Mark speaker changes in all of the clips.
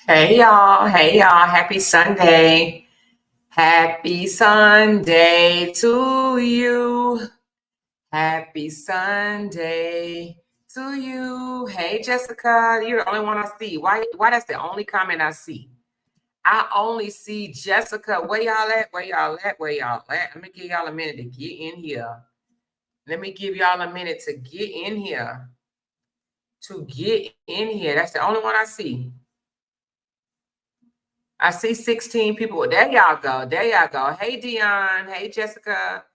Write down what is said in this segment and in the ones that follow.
Speaker 1: Hey y'all, happy Sunday. Happy Sunday to you. Happy Sunday to you. Hey Jessica, you're the only one I see. Why that's the only comment I see? I only see Jessica. Where y'all at? Where y'all at? Where y'all at? Let me give y'all a minute to get in here. Let me give y'all a minute to get in here. That's the only one I see. I see 16 people. There y'all go. There y'all go. Hey, Dion. Hey, Jessica.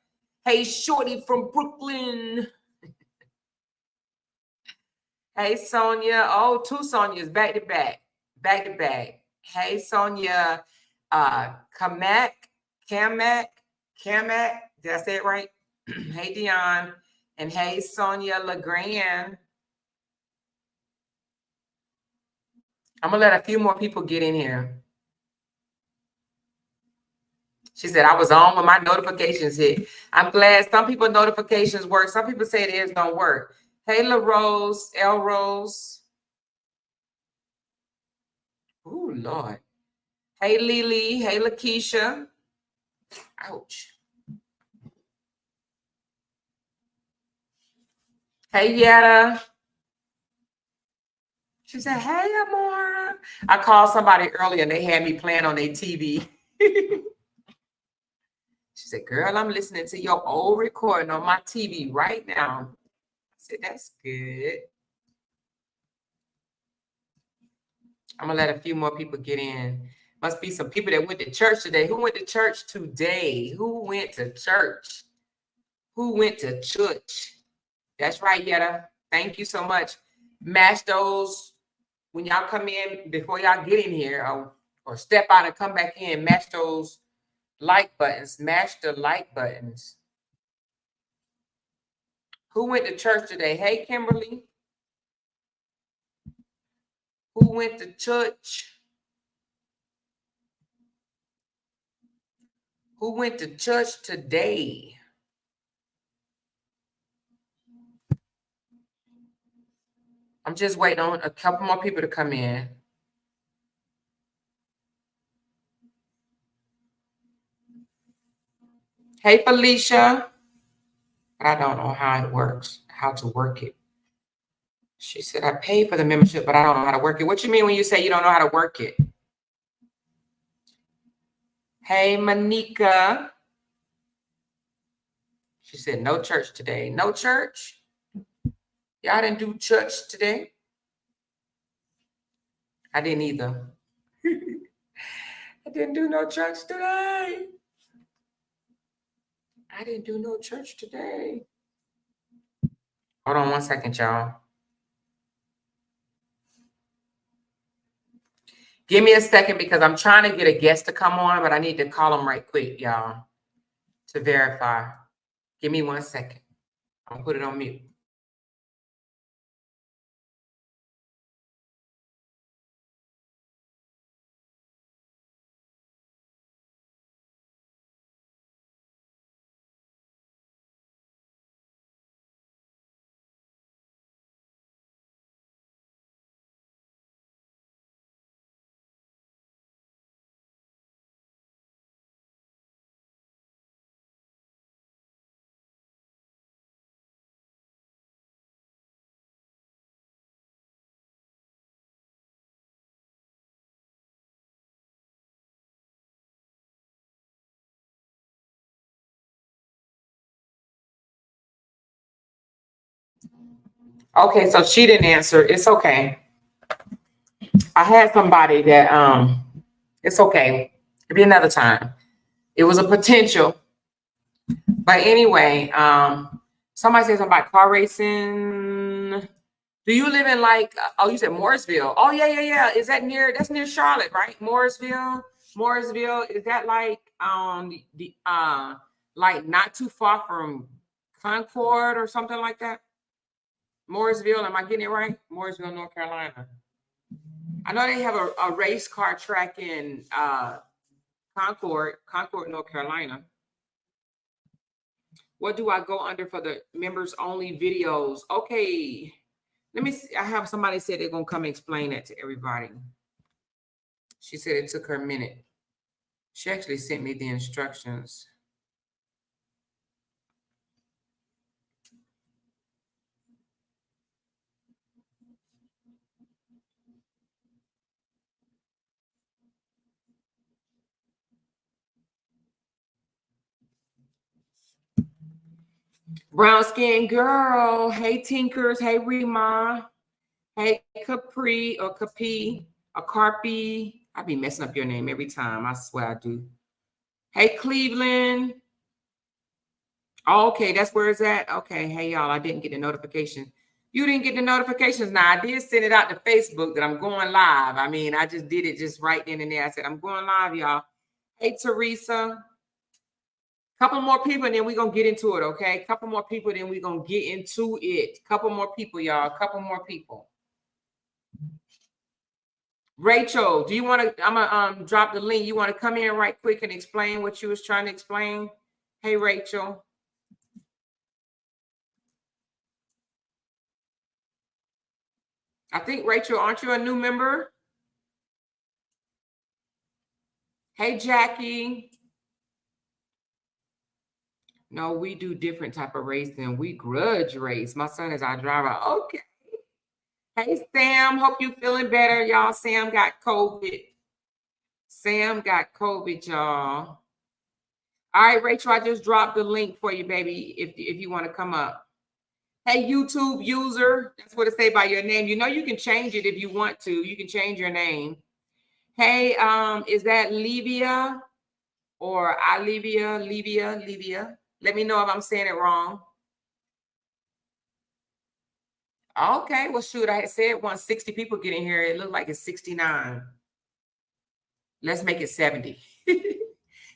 Speaker 1: Hey, Shorty from Brooklyn. Hey, Sonia. Oh, two Sonias back to back. Back to back. Hey, Sonia. Kamak. Kamak. Kamak. Did I say it right? Hey, Dion. And hey, Sonia LeGrand. I'm going to let a few more people get in here. She said, I was on when my notifications hit. I'm glad some people notifications work. Some people say theirs don't work. Hey, La Rose, L Rose. Oh, Lord. Hey, Lily. Hey, Lakeisha. Ouch. Hey, Yetta. She said, hey, Amora. I called somebody earlier and they had me playing on their TV. She said, girl, I'm listening to your old recording on my TV right now. I said, that's good. I'm going to let a few more people get in. Must be some people that went to church today. Who went to church today? Who went to church? Who went to church? That's right, Yetta. Thank you so much. Mash those when y'all come in, before y'all get in here or step out and come back in, mash those like buttons. Mash the like buttons. Who went to church today? Hey, Kimberly. Who went to church? Who went to church today? I'm just waiting on a couple more people to come in. Hey, Felicia. I don't know how it works, how to work it. She said, I paid for the membership, but I don't know how to work it. What you mean when you say you don't know how to work it? Hey, Monica. She said, no church today. No church? Y'all didn't do church today? I didn't either. I didn't do no church today. I didn't do no church today. Hold on one second, y'all. Give me a second because I'm trying to get a guest to come on, but I need to call them right quick, y'all, to verify. Give me 1 second. I'm gonna put it on mute. Okay, so she didn't answer. It's okay. I had somebody that it's okay. It'll be another time. It was a potential. But anyway, somebody said something about car racing. Do you live in you said Morrisville? Oh, yeah. Is that that's near Charlotte, right? Morrisville, is that like like not too far from Concord or something like that? Morrisville, am I getting it right? Morrisville, North Carolina. I know they have a race car track in Concord, North Carolina. What do I go under for the members only videos? Okay, let me see. I have somebody said they're gonna come explain that to everybody. She said it took her a minute. She actually sent me the instructions. Brown skin girl. Hey, Tinkers. Hey, Rima. Hey, Capri or Capi or Carpi. I be messing up your name every time. I swear I do. Hey, Cleveland. Okay, that's where it's at. Okay, hey, y'all. I didn't get the notification. You didn't get the notifications. Now, I did send it out to Facebook that I'm going live. I mean, I just did it just right then and there. I said, I'm going live, y'all. Hey, Teresa. Couple more people, and then we're going to get into it, okay? Couple more people, then we're going to get into it. Couple more people, y'all. Couple more people. Rachel, do you want to, I'm going to drop the link. You want to come in right quick and explain what you was trying to explain? Hey, Rachel. I think, Rachel, aren't you a new member? Hey, Jackie. No, we do different type of racing. We grudge race. My son is our driver. Okay. Hey, Sam. Hope you feeling better, y'all. Sam got COVID. Sam got COVID, y'all. All right, Rachel, I just dropped the link for you, baby, if you want to come up. Hey, YouTube user. That's what it say by your name. You know you can change it if you want to. You can change your name. Hey, is that Livia or Olivia? Livia? Let me know if I'm saying it wrong. Okay, well, shoot, I had said once 60 people get in here. It looked like it's 69. Let's make it 70.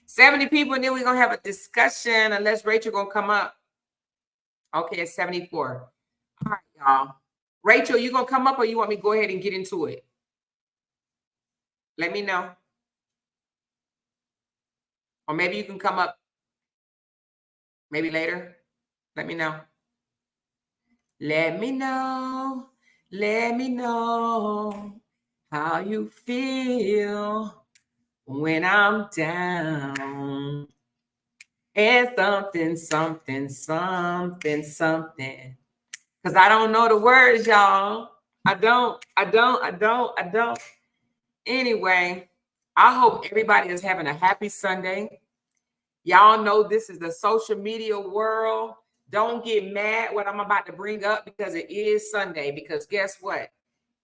Speaker 1: 70 people, and then we're going to have a discussion unless Rachel going to come up. Okay, it's 74. All right, y'all. Rachel, you going to come up or you want me to go ahead and get into it? Let me know. Or maybe you can come up maybe later. Let me know. Let me know. Let me know how you feel when I'm down. And something. Because I don't know the words, y'all. I don't. Anyway, I hope everybody is having a happy Sunday. Y'all know this is the social media world. Don't get mad what I'm about to bring up because it is Sunday. Because guess what?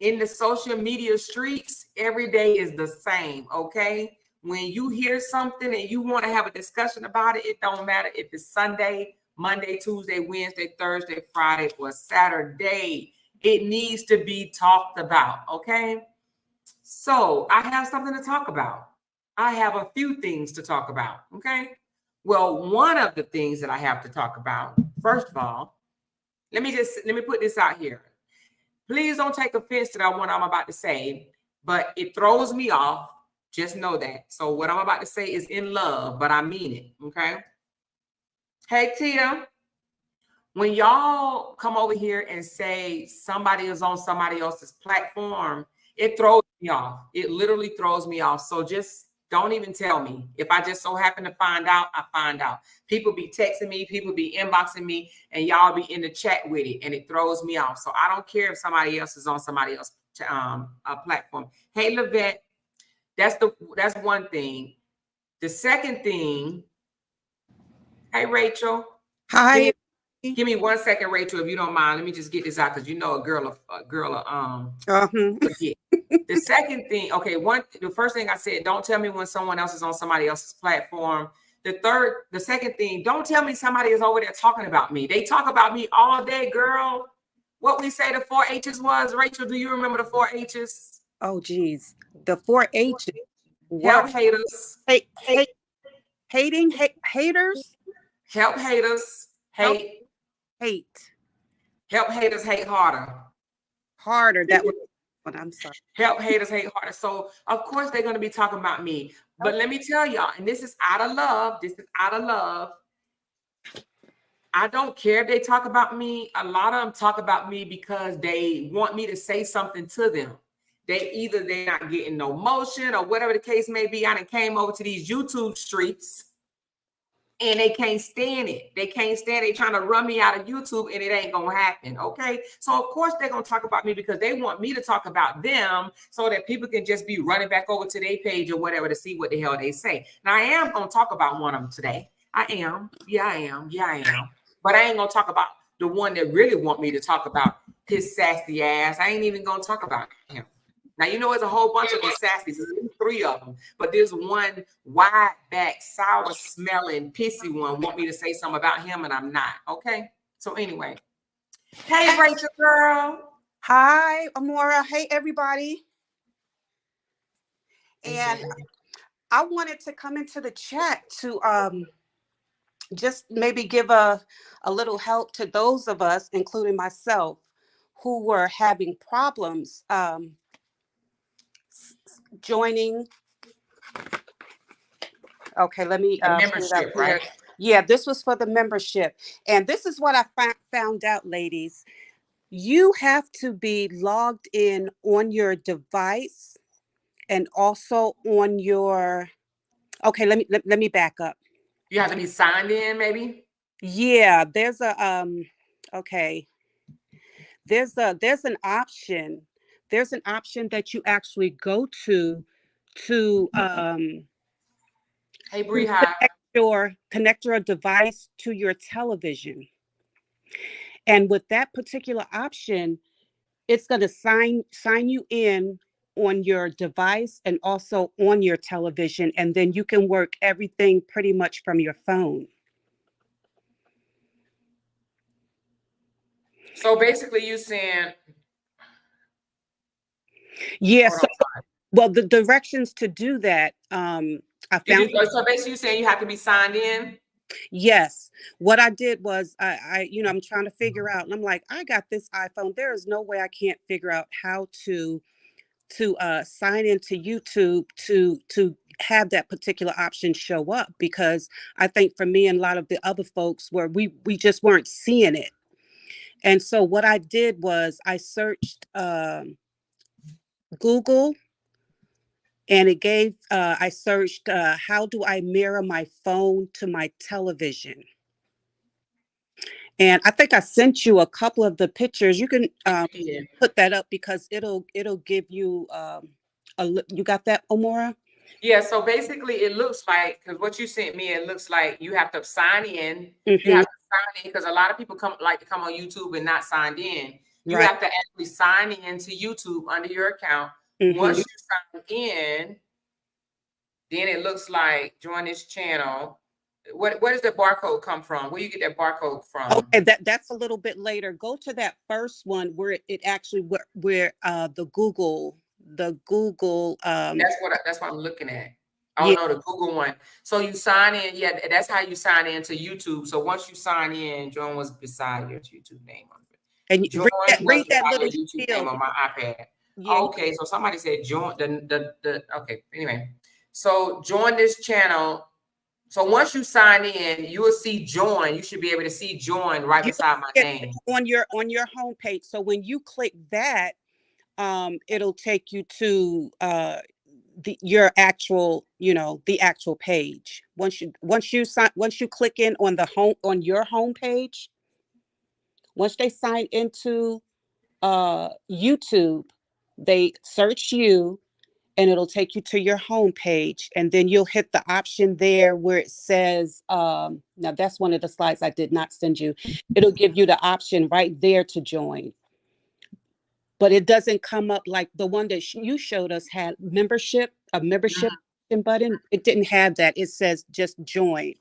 Speaker 1: In the social media streets, every day is the same, okay? When you hear something and you want to have a discussion about it, it don't matter if it's Sunday, Monday, Tuesday, Wednesday, Thursday, Friday, or Saturday. It needs to be talked about, okay? So I have something to talk about. I have a few things to talk about, okay? Well, one of the things that I have to talk about, first of all, let me put this out here. Please don't take offense to that what I'm about to say, but it throws me off. Just know that. So what I'm about to say is in love, but I mean it, okay? Hey, Tia, when y'all come over here and say somebody is on somebody else's platform, it throws me off. It literally throws me off. So just don't even tell me. If I just so happen to find out, I find out. People be texting me, people be inboxing me, and y'all be in the chat with it, and it throws me off. So I don't care if somebody else is on somebody else's platform. Hey, Levette, that's one thing. The second thing, hey, Rachel.
Speaker 2: Hi.
Speaker 1: Give me 1 second, Rachel, if you don't mind. Let me just get this out because you know a girl forget. The second thing, okay, the first thing I said, don't tell me when someone else is on somebody else's platform. The second thing, don't tell me somebody is over there talking about me. They talk about me all day, girl. What we say the 4 H's was, Rachel, do you remember the 4 H's?
Speaker 2: Oh, geez. The 4 H's.
Speaker 1: Help haters.
Speaker 2: Hating haters.
Speaker 1: Help haters. Hate. Help haters hate harder.
Speaker 2: That was what I'm sorry.
Speaker 1: Help haters hate harder. So of course they're going to be talking about me. But let me tell y'all, and this is out of love. I don't care if they talk about me. A lot of them talk about me because they want me to say something to them. they're not getting no motion or whatever the case may be. I done came over to these YouTube streets and they can't stand it. They can't stand it. They trying to run me out of YouTube and it ain't gonna happen. Okay. So of course they're gonna talk about me because they want me to talk about them so that people can just be running back over to their page or whatever to see what the hell they say. Now I am gonna talk about one of them today. I am. Yeah, I am. Yeah, I am. But I ain't gonna talk about the one that really want me to talk about his sassy ass. I ain't even gonna talk about him. Now, you know, there's a whole bunch of these sassy, three of them, but there's one wide back, sour smelling, pissy one want me to say something about him and I'm not. Okay. So anyway, hey, Rachel girl.
Speaker 2: Hi, Amora. Hey, everybody. And I wanted to come into the chat to just maybe give a little help to those of us, including myself, who were having problems joining. Okay, let me
Speaker 1: membership, right?
Speaker 2: Yeah, this was for the membership. And this is what I found out, ladies. You have to be logged in on your device and also on your, okay, let me back up.
Speaker 1: You have to be signed in, maybe?
Speaker 2: Yeah, there's a okay. There's an option. There's an option that you actually go to
Speaker 1: Hey, Bree, hi.
Speaker 2: connect your device to your television. And with that particular option, it's going to sign you in on your device and also on your television, and then you can work everything pretty much from your phone.
Speaker 1: So basically you saying,
Speaker 2: yeah, so, well, the directions to do that, I found.
Speaker 1: So basically you saying you have to be signed in?
Speaker 2: Yes. What I did was I'm trying to figure out, and I'm like, I got this iPhone. There is no way I can't figure out how to sign into YouTube to have that particular option show up, because I think for me and a lot of the other folks where we just weren't seeing it. And so what I did was I searched Google, and it gave I searched how do I mirror my phone to my television. And I think I sent you a couple of the pictures. You can put that up because it'll give you you got that, Omora?
Speaker 1: Yeah, so basically it looks like, because what you sent me, it looks like you have to sign in.
Speaker 2: Mm-hmm.
Speaker 1: You have to sign in because a lot of people like to come on YouTube and not signed in. You
Speaker 2: Right.
Speaker 1: have to actually sign in to YouTube under your account.
Speaker 2: Mm-hmm.
Speaker 1: Once you sign in, then it looks like join this channel. Where does the barcode come from? Where you get that barcode from?
Speaker 2: Okay, that's a little bit later. Go to that first one where it actually where the Google
Speaker 1: that's what I'm looking at. Oh
Speaker 2: yeah.
Speaker 1: no, the Google one. So you sign in. Yeah, that's how you sign in to YouTube. So once you sign in, join what's beside your YouTube name on it.
Speaker 2: And
Speaker 1: join
Speaker 2: read that little
Speaker 1: your YouTube name on my iPad.
Speaker 2: Yeah.
Speaker 1: Okay, so somebody said join the okay. Anyway, so join this channel. So once you sign in, you will see join. You should be able to see join right beside my name
Speaker 2: on your homepage. So when you click that, it'll take you to your actual, the actual page. Once you click in on your homepage, once they sign into YouTube, they search you, and it'll take you to your home page, and then you'll hit the option there where it says now that's one of the slides I did not send you. It'll give you the option right there to join, but it doesn't come up like the one that you showed us had a membership button. It didn't have that. It says just join.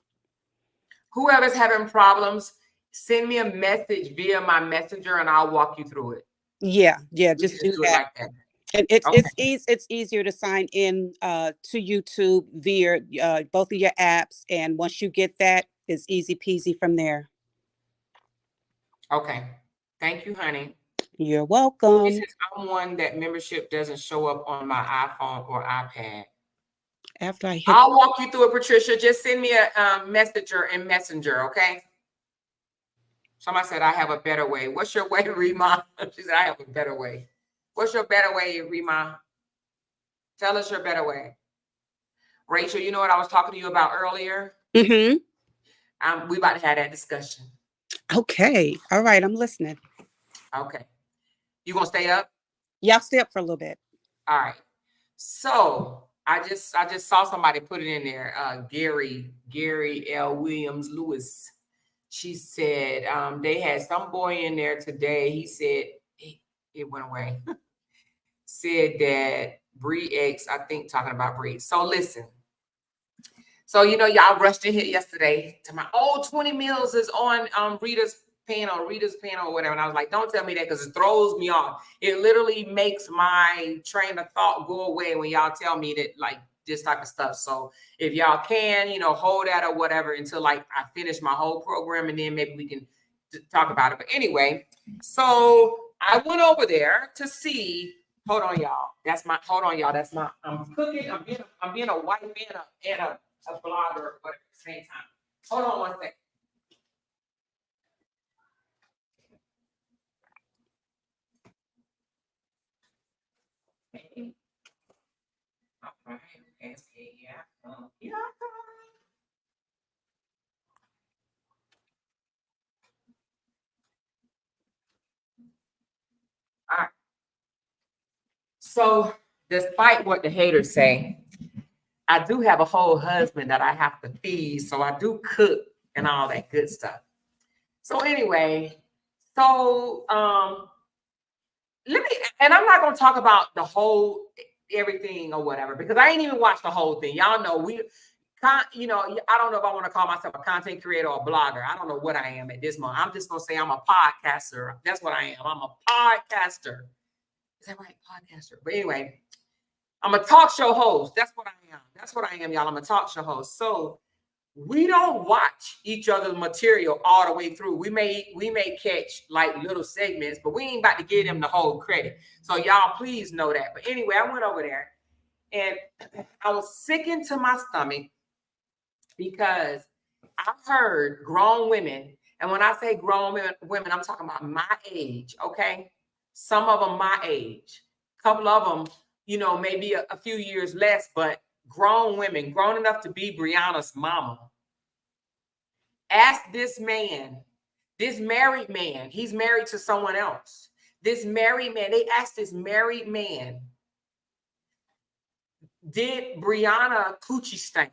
Speaker 1: Whoever's having problems, send me a message via my messenger and I'll walk you through it.
Speaker 2: Yeah, just do that.
Speaker 1: Like that.
Speaker 2: And it's easier to sign in to YouTube via both of your apps. And once you get that, it's easy peasy from there.
Speaker 1: Okay. Thank you, honey.
Speaker 2: You're welcome.
Speaker 1: I'm one that membership doesn't show up on my iPhone or iPad. I'll walk you through it, Patricia. Just send me a messenger in Messenger, okay? Somebody said I have a better way. What's your way, Rima? She said I have a better way. What's your better way, Rima? Tell us your better way. Rachel, you know what I was talking to you about earlier?
Speaker 2: Mm-hmm.
Speaker 1: We about to have that discussion.
Speaker 2: Okay. All right. I'm listening.
Speaker 1: Okay. You gonna stay up?
Speaker 2: Yeah, I'll stay up for a little bit.
Speaker 1: All right. So I just saw somebody put it in there. Gary L. Williams Lewis. She said they had some boy in there today. He said it went away. Said that Bree X, I think talking about Bree. So listen. So y'all rushed in here yesterday to my 20 meals is on Rita's panel or whatever. And I was like, don't tell me that because it throws me off. It literally makes my train of thought go away when y'all tell me that like this type of stuff. So if y'all can, hold that or whatever until like I finish my whole program and then maybe we can talk about it. But anyway, so I went over there to see. Hold on, y'all. I'm cooking. I'm being a wife and a blogger, but at the same time. Hold on one second. Okay. All right. Okay. Yeah. Yeah. All right. So, despite what the haters say, I do have a whole husband that I have to feed, so I do cook and all that good stuff. So anyway, so let me, and I'm not gonna talk about the whole everything or whatever because I ain't even watched the whole thing. Y'all know I don't know if I want to call myself a content creator or a blogger. I don't know what I am at this moment. I'm just gonna say I'm a podcaster. That's what I am. I'm a podcaster. Is that right? Podcaster. But anyway, I'm a talk show host. That's what I am. That's what I am, y'all. I'm a talk show host. So we don't watch each other's material all the way through. We may catch like little segments, but we ain't about to give them the whole credit. So y'all please know that. But anyway, I went over there and I was sick into my stomach because I heard grown women, and when I say grown women, I'm talking about my age, okay? Some of them my age, a couple of them, maybe a few years less, but grown women, grown enough to be Brianna's mama. Ask this man, this married man, he's married to someone else. This married man, they asked this married man, did Brianna coochie stink?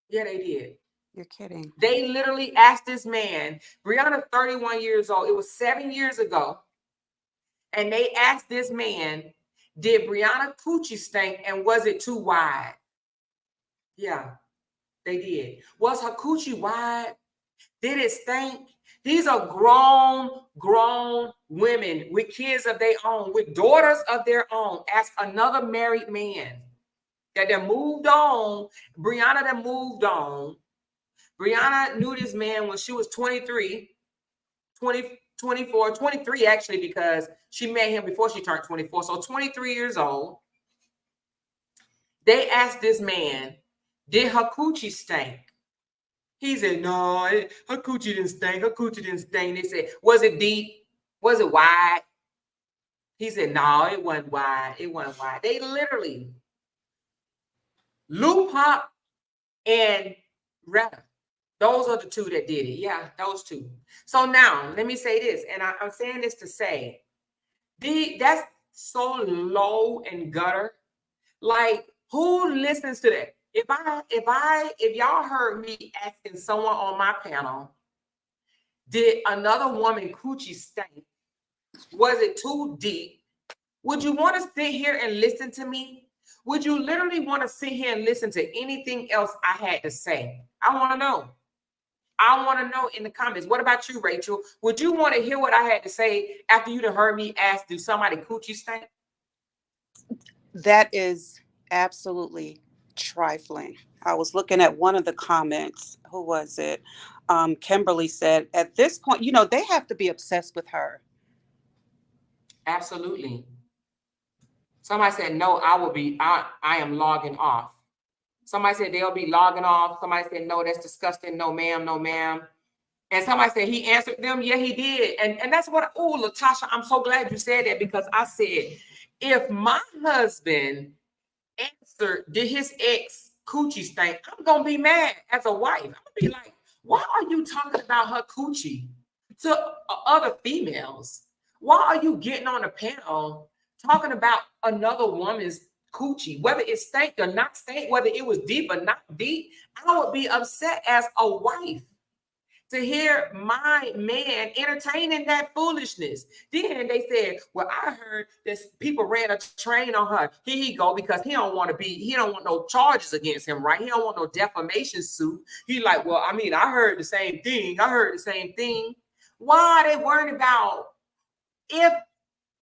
Speaker 1: Yeah, they did.
Speaker 2: You're kidding.
Speaker 1: They literally asked this man, Brianna, 31 years old. It was 7 years ago. And they asked this man, did Brianna coochie stink and was it too wide? Yeah, they did. Was her coochie wide? Did it stink? These are grown women with kids of their own, with daughters of their own. Ask another married man that they moved on. Brianna that moved on. Brianna knew this man when she was 23, 24, 23 actually, because she met him before she turned 24. So 23 years old. They asked this man, did her coochie stink? He said, no, her coochie didn't stink. Her coochie didn't stink. They said, was it deep? Was it wide? He said, no, it wasn't wide. It wasn't wide. They literally, Lou Pop and Retta, those are the two that did it. Yeah, those two. So now, let me say this, and I'm saying this to say, that's so low and gutter. Like, who listens to that? If y'all heard me asking someone on my panel, did another woman coochie stink? Was it too deep? Would you want to sit here and listen to me? Would you literally want to sit here and listen to anything else I had to say? I want to know. I want to know in the comments. What about you, Rachel? Would you want to hear what I had to say after you'd have heard me ask, do somebody coochie stink?
Speaker 2: That is absolutely trifling. I was looking at one of the comments. Who was it? Kimberly said, at this point, they have to be obsessed with her.
Speaker 1: Absolutely. Somebody said, no, I am logging off. Somebody said they'll be logging off. Somebody said, no, that's disgusting. No, ma'am, no, ma'am. And somebody said he answered them. Yeah, he did. And that's what, oh, Latasha, I'm so glad you said that, because I said, if my husband did his ex coochie stink, I'm going to be mad as a wife. I'm going to be like, why are you talking about her coochie to other females? Why are you getting on a panel talking about another woman's coochie, whether it stank or not stank, whether it was deep or not deep? I would be upset as a wife to hear my man entertaining that foolishness. Then they said, well, I heard that people ran a train on her. Here he go, because he don't want no charges against him, right? He don't want no defamation suit. He like, well, I mean, I heard the same thing. Why are they worried about, if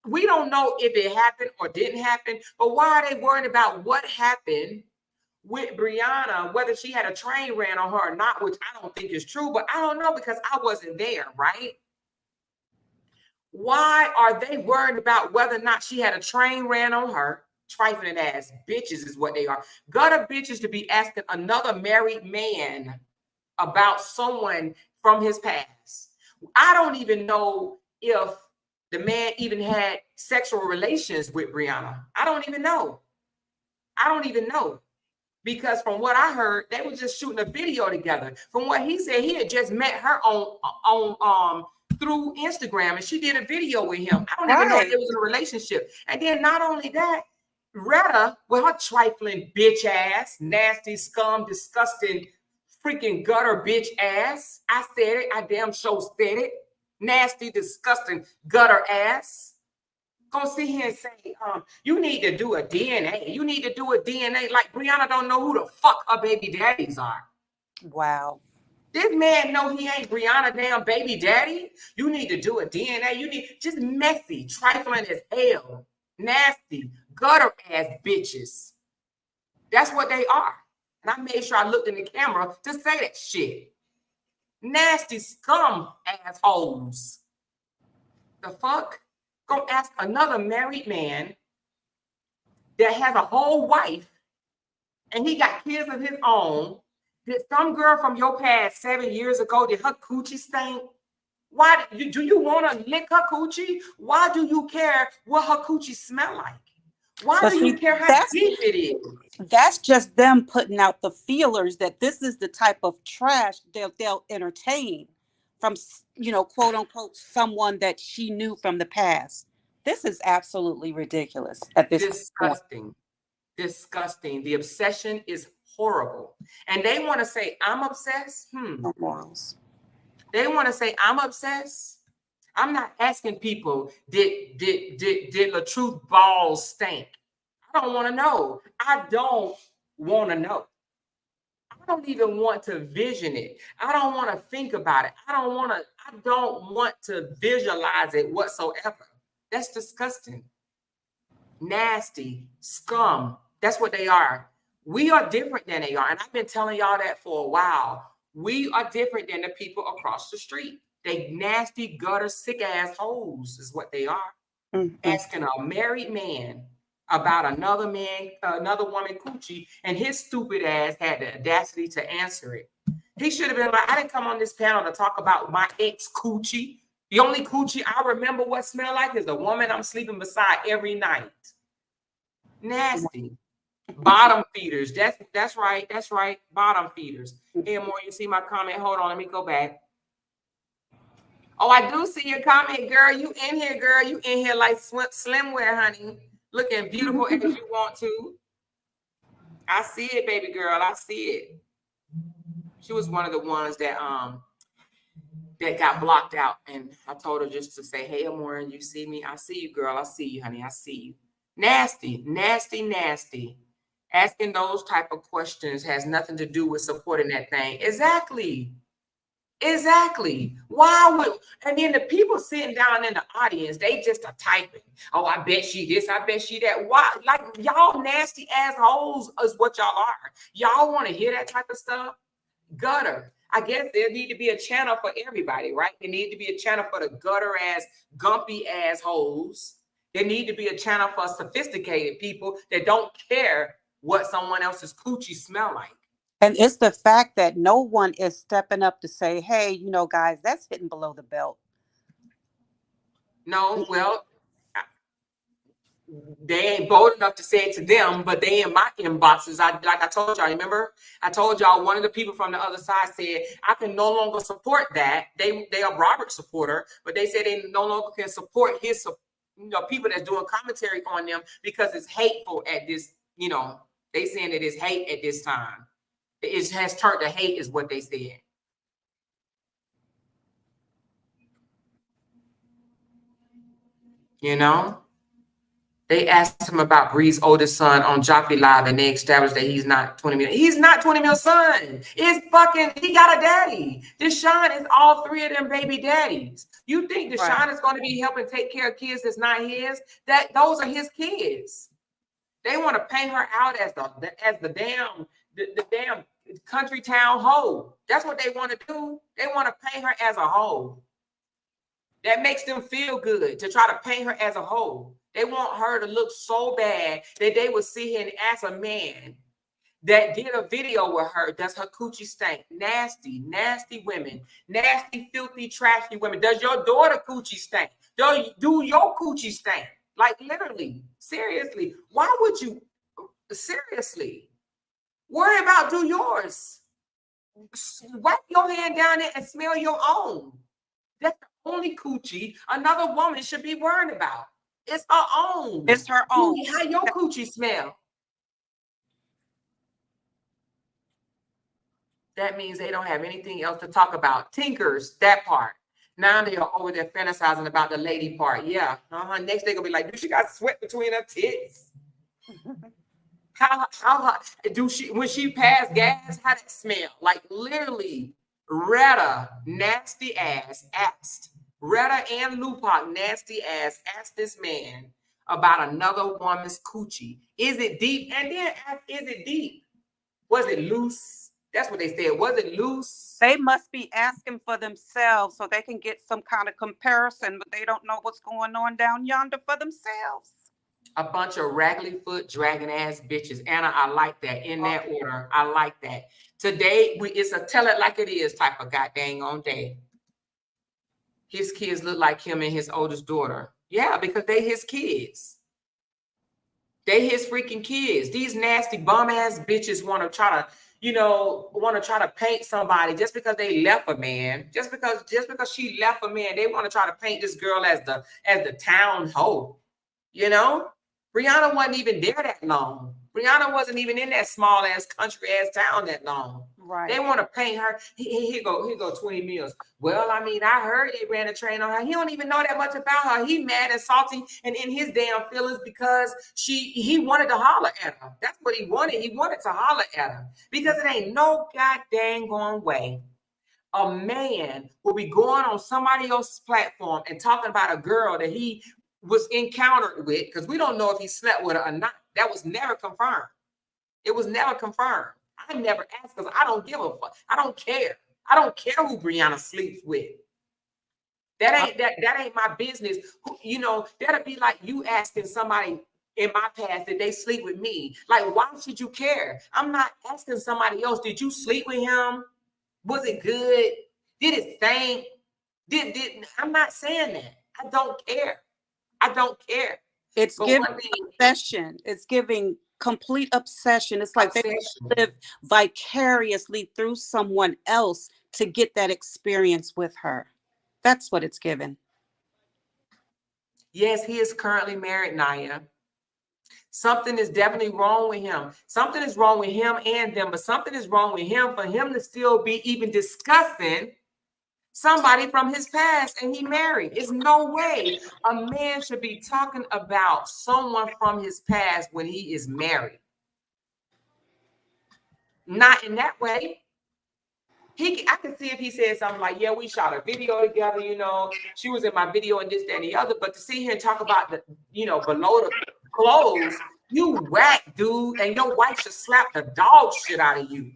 Speaker 1: we don't know if it happened or didn't happen, but why are they worried about what happened with Brianna, whether she had a train ran on her or not, which I don't think is true, but I don't know because I wasn't there, right? Why are they worried about whether or not she had a train ran on her? Trifling ass bitches is what they are. Gutter bitches to be asking another married man about someone from his past. I don't even know if the man even had sexual relations with Brianna. I don't even know. Because from what I heard, they were just shooting a video together. From what he said, he had just met her on through Instagram, and she did a video with him. I don't even know if it was in a relationship. And then not only that, Retta, with her trifling bitch ass, nasty scum, disgusting, freaking gutter bitch ass. I said it. I damn sure said it. Nasty, disgusting gutter ass. Go sit here and say, you need to do a DNA. You need to do a DNA. Like Brianna don't know who the fuck her baby daddies are.
Speaker 2: Wow.
Speaker 1: This man know he ain't Brianna damn baby daddy. You need to do a DNA. You need just messy, trifling as hell, nasty, gutter ass bitches. That's what they are. And I made sure I looked in the camera to say that shit. Nasty scum assholes. The fuck? Go ask another married man that has a whole wife and he got kids of his own. Did some girl from your past 7 years ago, did her coochie stink? Why do you want to lick her coochie? Why do you care what her coochie smell like? Why do you care how deep it is?
Speaker 2: That's just them putting out the feelers that this is the type of trash they'll entertain from, quote unquote, someone that she knew from the past. This is absolutely ridiculous at this point.
Speaker 1: Disgusting. The obsession is horrible. And they want to say, I'm obsessed.
Speaker 2: No morals.
Speaker 1: They want to say, I'm obsessed. I'm not asking people, did LaTruth balls stink? I don't want to know. I don't want to know. I don't even want to vision it. I don't want to think about it. I don't want to visualize it whatsoever. That's disgusting. Nasty scum. That's what they are. We are different than they are. And I've been telling y'all that for a while. We are different than the people across the street. They nasty, gutter, sick ass hoes is what they are. Mm-hmm. Asking a married man about another woman coochie, and his stupid ass had the audacity to answer it. He should have been like, I didn't come on this panel to talk about my ex coochie. The only coochie I remember what smell like is the woman I'm sleeping beside every night. Nasty. Bottom feeders. That's right. Bottom feeders. Hey, more, you see my comment? Hold on, let me go back. Oh, I do see your comment, girl. You in here, girl. You in here like slimwear, honey. Looking beautiful as you want to. I see it, baby girl. I see it. She was one of the ones that got blocked out. And I told her just to say, hey, Amora, you see me? I see you, girl. I see you, honey. I see you. Nasty, nasty, nasty. Asking those type of questions has nothing to do with supporting that thing. Exactly. Why would, and then the people sitting down in the audience, they just are typing. Oh, I bet she this, I bet she that. Why? Like, y'all nasty assholes is what y'all are. Y'all want to hear that type of stuff? Gutter. I guess there need to be a channel for everybody, right? There need to be a channel for the gutter ass, gumpy assholes. There need to be a channel for sophisticated people that don't care what someone else's coochie smell like.
Speaker 2: And it's the fact that no one is stepping up to say, hey, you know, guys, that's hitting below the belt.
Speaker 1: No, well, they ain't bold enough to say it to them, but they in my inboxes. Like I told y'all, remember? I told y'all one of the people from the other side said, I can no longer support that. They are Robert's supporter, but they said they no longer can support his, people that's doing commentary on them because it's hateful at this, they saying it is hate at this time. It has turned to hate is what they said. They asked him about Bree's oldest son on Joffrey Live, and they established that he's not 20 million. He's not 20 million son. He got a daddy. Deshaun is all three of them baby daddies. You think Deshaun is going to be helping take care of kids that's not his? Those are his kids. They want to paint her out as the damn country town hoe. That's what they want to do. They want to paint her as a hoe. That makes them feel good to try to paint her as a hoe. They want her to look so bad that they would see her as a man that did a video with her. Does her coochie stink? Nasty, nasty women. Nasty, filthy, trashy women. Does your daughter coochie stink? Do your coochie stink? Like literally, seriously. Why would you, seriously, worry about do yours? Wipe your hand down there and smell your own. That's the only coochie another woman should be worried about. It's her own.
Speaker 2: It's her own.
Speaker 1: How your coochie smell? That means they don't have anything else to talk about. Tinkers, that part. Now they are over there fantasizing about the lady part. Yeah. Next they're gonna be like, do she got sweat between her tits? How do she, when she passed gas, how that smell? Like literally, Retta, nasty ass, asked. Retta and Lupac, nasty ass, asked this man about another woman's coochie. Is it deep? And then ask, is it deep? Was it loose? That's what they said. Was it loose?
Speaker 2: They must be asking for themselves so they can get some kind of comparison, but they don't know what's going on down yonder for themselves.
Speaker 1: A bunch of raggedy foot dragging ass bitches. Anna, I like that. In that order, I like that. Today, it's a tell it like it is type of goddamn on day. His kids look like him and his oldest daughter. Yeah, because they his kids. They his freaking kids. These nasty bum ass bitches want to try to paint somebody just because they left a man. Just because she left a man, they want to try to paint this girl as the town hoe. Brianna wasn't even there that long. Brianna wasn't even in that small ass country ass town that long.
Speaker 2: Right.
Speaker 1: They want to paint her. Here go 20 mils. Well, I mean, I heard they ran a train on her. He don't even know that much about her. He mad and salty and in his damn feelings because he wanted to holler at her. That's what he wanted. He wanted to holler at her because it ain't no goddamn going way a man will be going on somebody else's platform and talking about a girl that he was encountered with, because we don't know if he slept with her or not. That was never confirmed. It was never confirmed. I never asked because I don't give a fuck. I don't care. I don't care who Brianna sleeps with. That ain't my business. That'd be like you asking somebody in my past did they sleep with me. Like, why should you care? I'm not asking somebody else, did you sleep with him? Was it good? Did it stink? I'm not saying that. I don't care. I don't care.
Speaker 2: It's giving obsession. It's giving complete obsession. It's like they live vicariously through someone else to get that experience with her. That's what it's given.
Speaker 1: Yes, he is currently married, Naya. Something is definitely wrong with him. Something is wrong with him and them, but something is wrong with him for him to still be even discussing somebody from his past and he married. There's no way a man should be talking about someone from his past when he is married. Not in that way. I can see if he said something like, yeah, we shot a video together, she was in my video and this, that, and the other. But to sit here and talk about the, below the clothes, you whack, dude, and your wife should slap the dog shit out of you.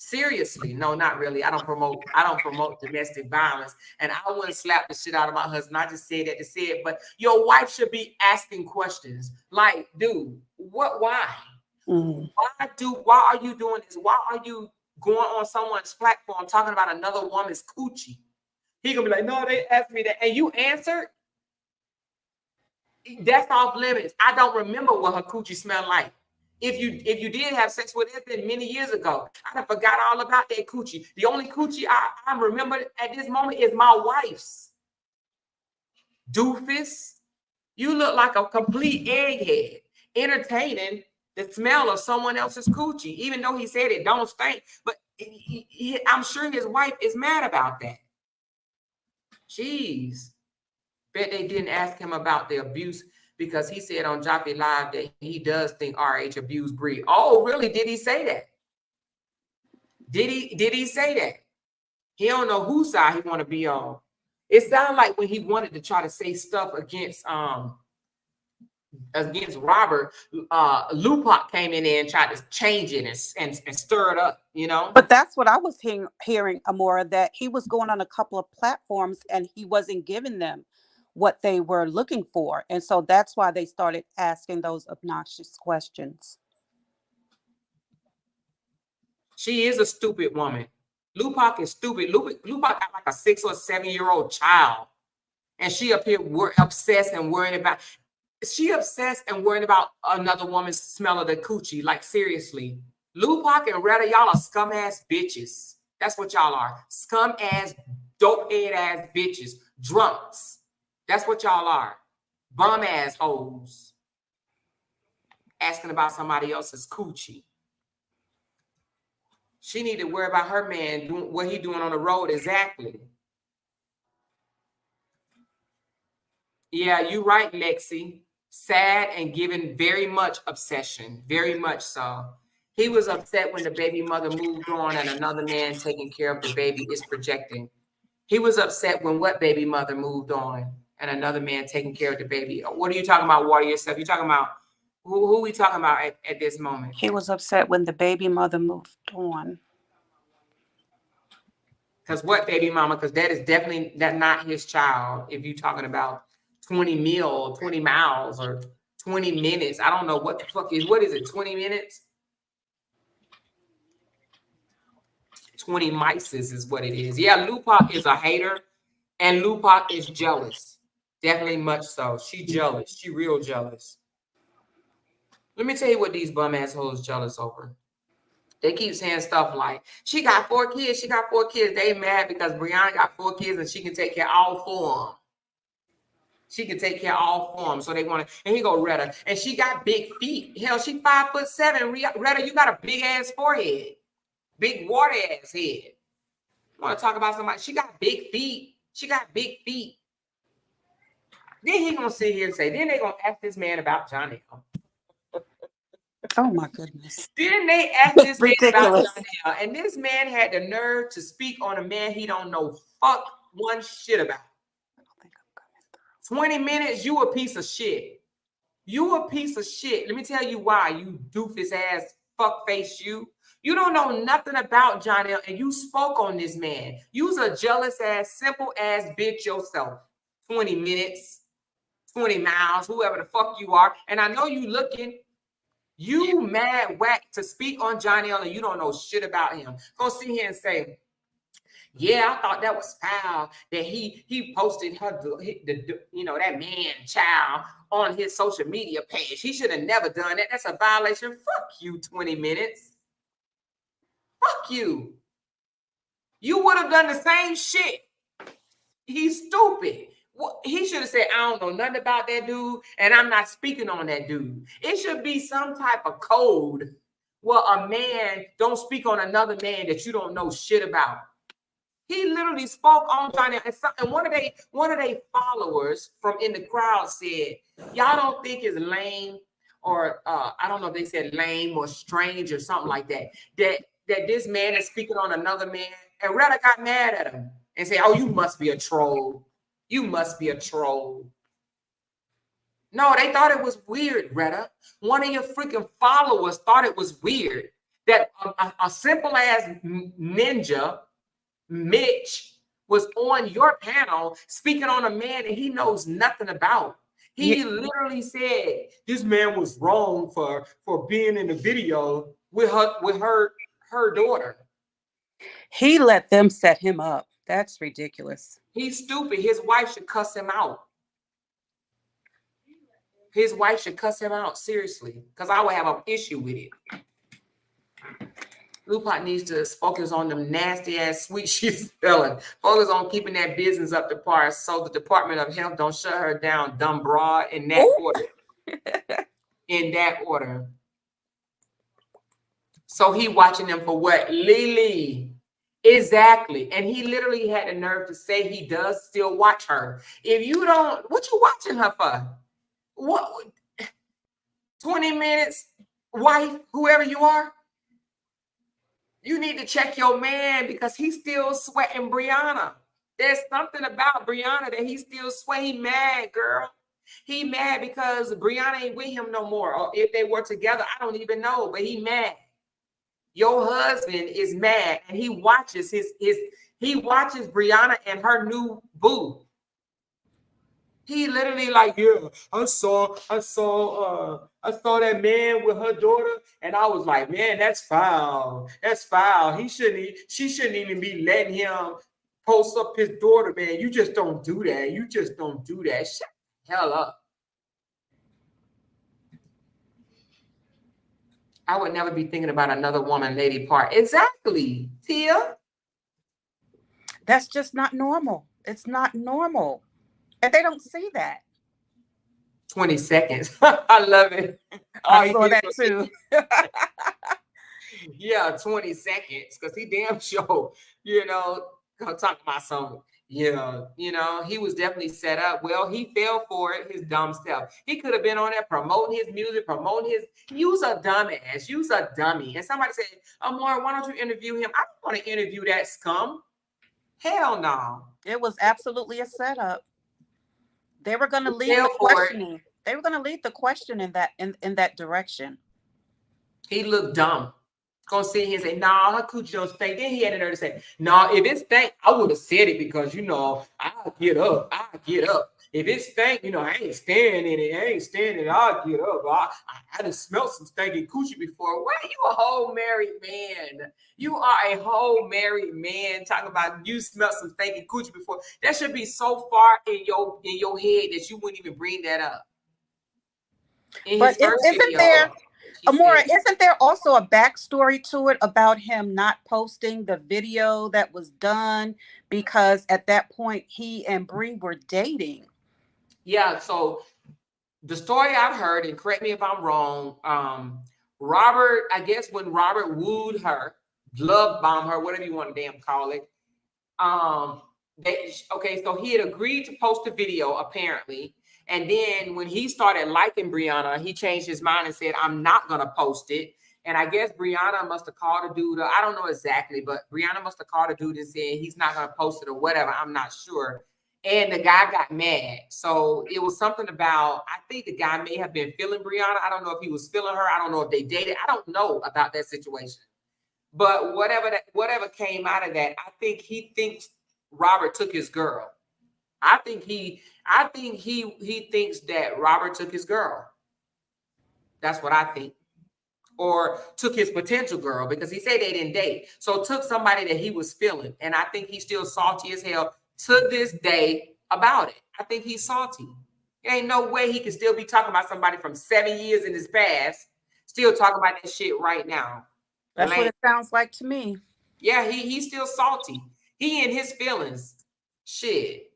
Speaker 1: Seriously, no, not really. I don't promote domestic violence, and I wouldn't slap the shit out of my husband. I just said that to say it. But your wife should be asking questions like, dude, why? Why are you doing this? Why are you going on someone's platform talking about another woman's coochie? He gonna be like, no, they asked me that, and you answered. That's off limits. I don't remember what her coochie smelled like. If you did have sex with it, then many years ago, I forgot all about that coochie. The only coochie I remember at this moment is my wife's. Doofus, you look like a complete egghead, entertaining the smell of someone else's coochie, even though he said it don't stink. But I'm sure his wife is mad about that. Jeez. Bet they didn't ask him about the abuse, because he said on Joffy Live that he does think RH abused Bree. Oh, really? Did he say that? Did he say that? He don't know whose side he want to be on. It sounded like when he wanted to try to say stuff against Robert, Lupac came in there and tried to change it and stir it up, you know.
Speaker 2: But that's what I was hearing, Amora, that he was going on a couple of platforms and he wasn't giving them what they were looking for. And so that's why they started asking those obnoxious questions.
Speaker 1: She is a stupid woman. Lupac is stupid. Lupac got like a 6 or 7-year-old child. And she up here obsessed and worrying about. She obsessed and worrying about another woman's smell of the coochie. Like, seriously. Lupac and Retta, y'all are scum ass bitches. That's what y'all are. Scum ass, dope head ass bitches. Drunks. That's what y'all are. Bum ass hoes. Asking about somebody else's coochie. She need to worry about her man doing what he doing on the road exactly. Yeah, you right, Lexi. Sad and given very much obsession, very much so. He was upset when the baby mother moved on and another man taking care of the baby is projecting. He was upset when what baby mother moved on and another man taking care of the baby. What are you talking about, Water Yourself? You talking about who are we talking about at this moment?
Speaker 2: He was upset when the baby mother moved on.
Speaker 1: Because what baby mama? Because that is definitely not his child. If you're talking about 20 miles, or 20 minutes. I don't know what the fuck what is it, 20 minutes? 20 mices is what it is. Yeah, Lupac is a hater, and Lupac is jealous. Definitely much so. She jealous. She real jealous. Let me tell you what these bum assholes jealous over. They keep saying stuff like, she got 4 kids. She got 4 kids. They mad because Brianna got 4 kids and she can take care of all 4 of them. She can take care of all 4 of them. So they want to, and he go, Retta. And she got big feet. Hell, she 5'7". Retta, you got a big ass forehead. Big water ass head. Want to talk about somebody? She got big feet. She got big feet. Then he gonna sit here and say, then they gonna ask this man about Johnny.
Speaker 2: Oh my goodness.
Speaker 1: Then they asked this man about Janelle, and this man had the nerve to speak on a man he don't know fuck one shit about. 20 minutes, you a piece of shit. You a piece of shit. Let me tell you why, you doofus ass fuckface you. You don't know nothing about Janelle, and you spoke on this man. You's a jealous ass, simple ass bitch yourself. 20 minutes, 20 miles, whoever the fuck you are. And I know you looking. You mad whack to speak on Janelle and you don't know shit about him. Go sit here and say, yeah, I thought that was foul that he posted her, that man child on his social media page. He should have never done that. That's a violation. Fuck you, 20 minutes. Fuck you. You would have done the same shit. He's stupid. He should have said, I don't know nothing about that dude, and I'm not speaking on that dude. It should be some type of code where a man don't speak on another man that you don't know shit about. He literally spoke on Johnny, and one of they followers from in the crowd said, y'all don't think it's lame, or I don't know if they said lame or strange or something like that, that this man is speaking on another man. And Retta got mad at him and said, oh, you must be a troll. You must be a troll. No, they thought it was weird, Retta. One of your freaking followers thought it was weird that a simple ass ninja, Mitch, was on your panel speaking on a man that he knows nothing about. He literally said this man was wrong for being in the video with her daughter.
Speaker 2: He let them set him up. That's ridiculous.
Speaker 1: He's stupid. His wife should cuss him out. His wife should cuss him out, seriously, because I would have an issue with it. Lupac needs to focus on them nasty ass sweet she's selling. Focus on keeping that business up to par so the Department of Health don't shut her down, dumb broad, in that order. In that order. So he watching them for what? Lily. Exactly. And he literally had the nerve to say he does still watch her. If you don't, what you watching her for? What? 20 minutes, wife, whoever you are? You need to check your man because he's still sweating Brianna. There's something about Brianna that he still sweat. He mad, girl. He mad because Brianna ain't with him no more. Or if they were together, I don't even know, but he mad. Your husband is mad and he watches he watches Brianna and her new boo. He literally like, yeah, I saw that man with her daughter, and I was like, man, that's foul. That's foul. She shouldn't even be letting him post up his daughter, man. You just don't do that. You just don't do that. Shut the hell up. I would never be thinking about another woman, lady part. Exactly, Tia.
Speaker 2: That's just not normal. It's not normal. And they don't see that.
Speaker 1: 20 seconds. I love it.
Speaker 2: I saw that too.
Speaker 1: Yeah, 20 seconds. Because he damn sure, talking about something. Yeah, he was definitely set up. Well, he fell for it, his dumb self. He could have been on there promoting his music, use a dumbass, use a dummy. And somebody said, Amor, why don't you interview him? I don't want to interview that scum. Hell no.
Speaker 2: It was absolutely a setup. They were going to lead the questioning. They were going to lead the question in that direction.
Speaker 1: He looked dumb. Gonna sit here and say, nah, her coochie don't stink. Then he had the nerve to say, nah, if it stank, I would have said it because, I'll get up. If it stank, I ain't standing in it. I'll get up. I done smelled some stinking coochie before. Why you a whole married man? You are a whole married man talking about you smelled some stinking coochie before. That should be so far in your head that you wouldn't even bring that up.
Speaker 2: But isn't there, Amora, isn't there also a backstory to it about him not posting the video that was done because at that point he and Bree were dating?
Speaker 1: Yeah, so the story I've heard, and correct me if I'm wrong, Robert, I guess when Robert wooed her, love bombed her, whatever you want to damn call it, so he had agreed to post a video apparently. And then when he started liking Brianna, he changed his mind and said, I'm not going to post it. And I guess Brianna must have called a dude. I don't know exactly, but Brianna must have called a dude and said he's not going to post it or whatever. I'm not sure. And the guy got mad. So it was something about, I think the guy may have been feeling Brianna. I don't know if he was feeling her. I don't know if they dated. I don't know about that situation. But whatever came out of that, I think he thinks Robert took his girl. I think he thinks that Robert took his girl. That's what I think. Or took his potential girl, because he said they didn't date. So took somebody that he was feeling. And I think he's still salty as hell to this day about it. I think he's salty. There ain't no way he can still be talking about somebody from 7 years in his past, still talking about that shit right now.
Speaker 2: That's what it sounds like to me.
Speaker 1: Yeah, he's still salty. He in his feelings. Shit.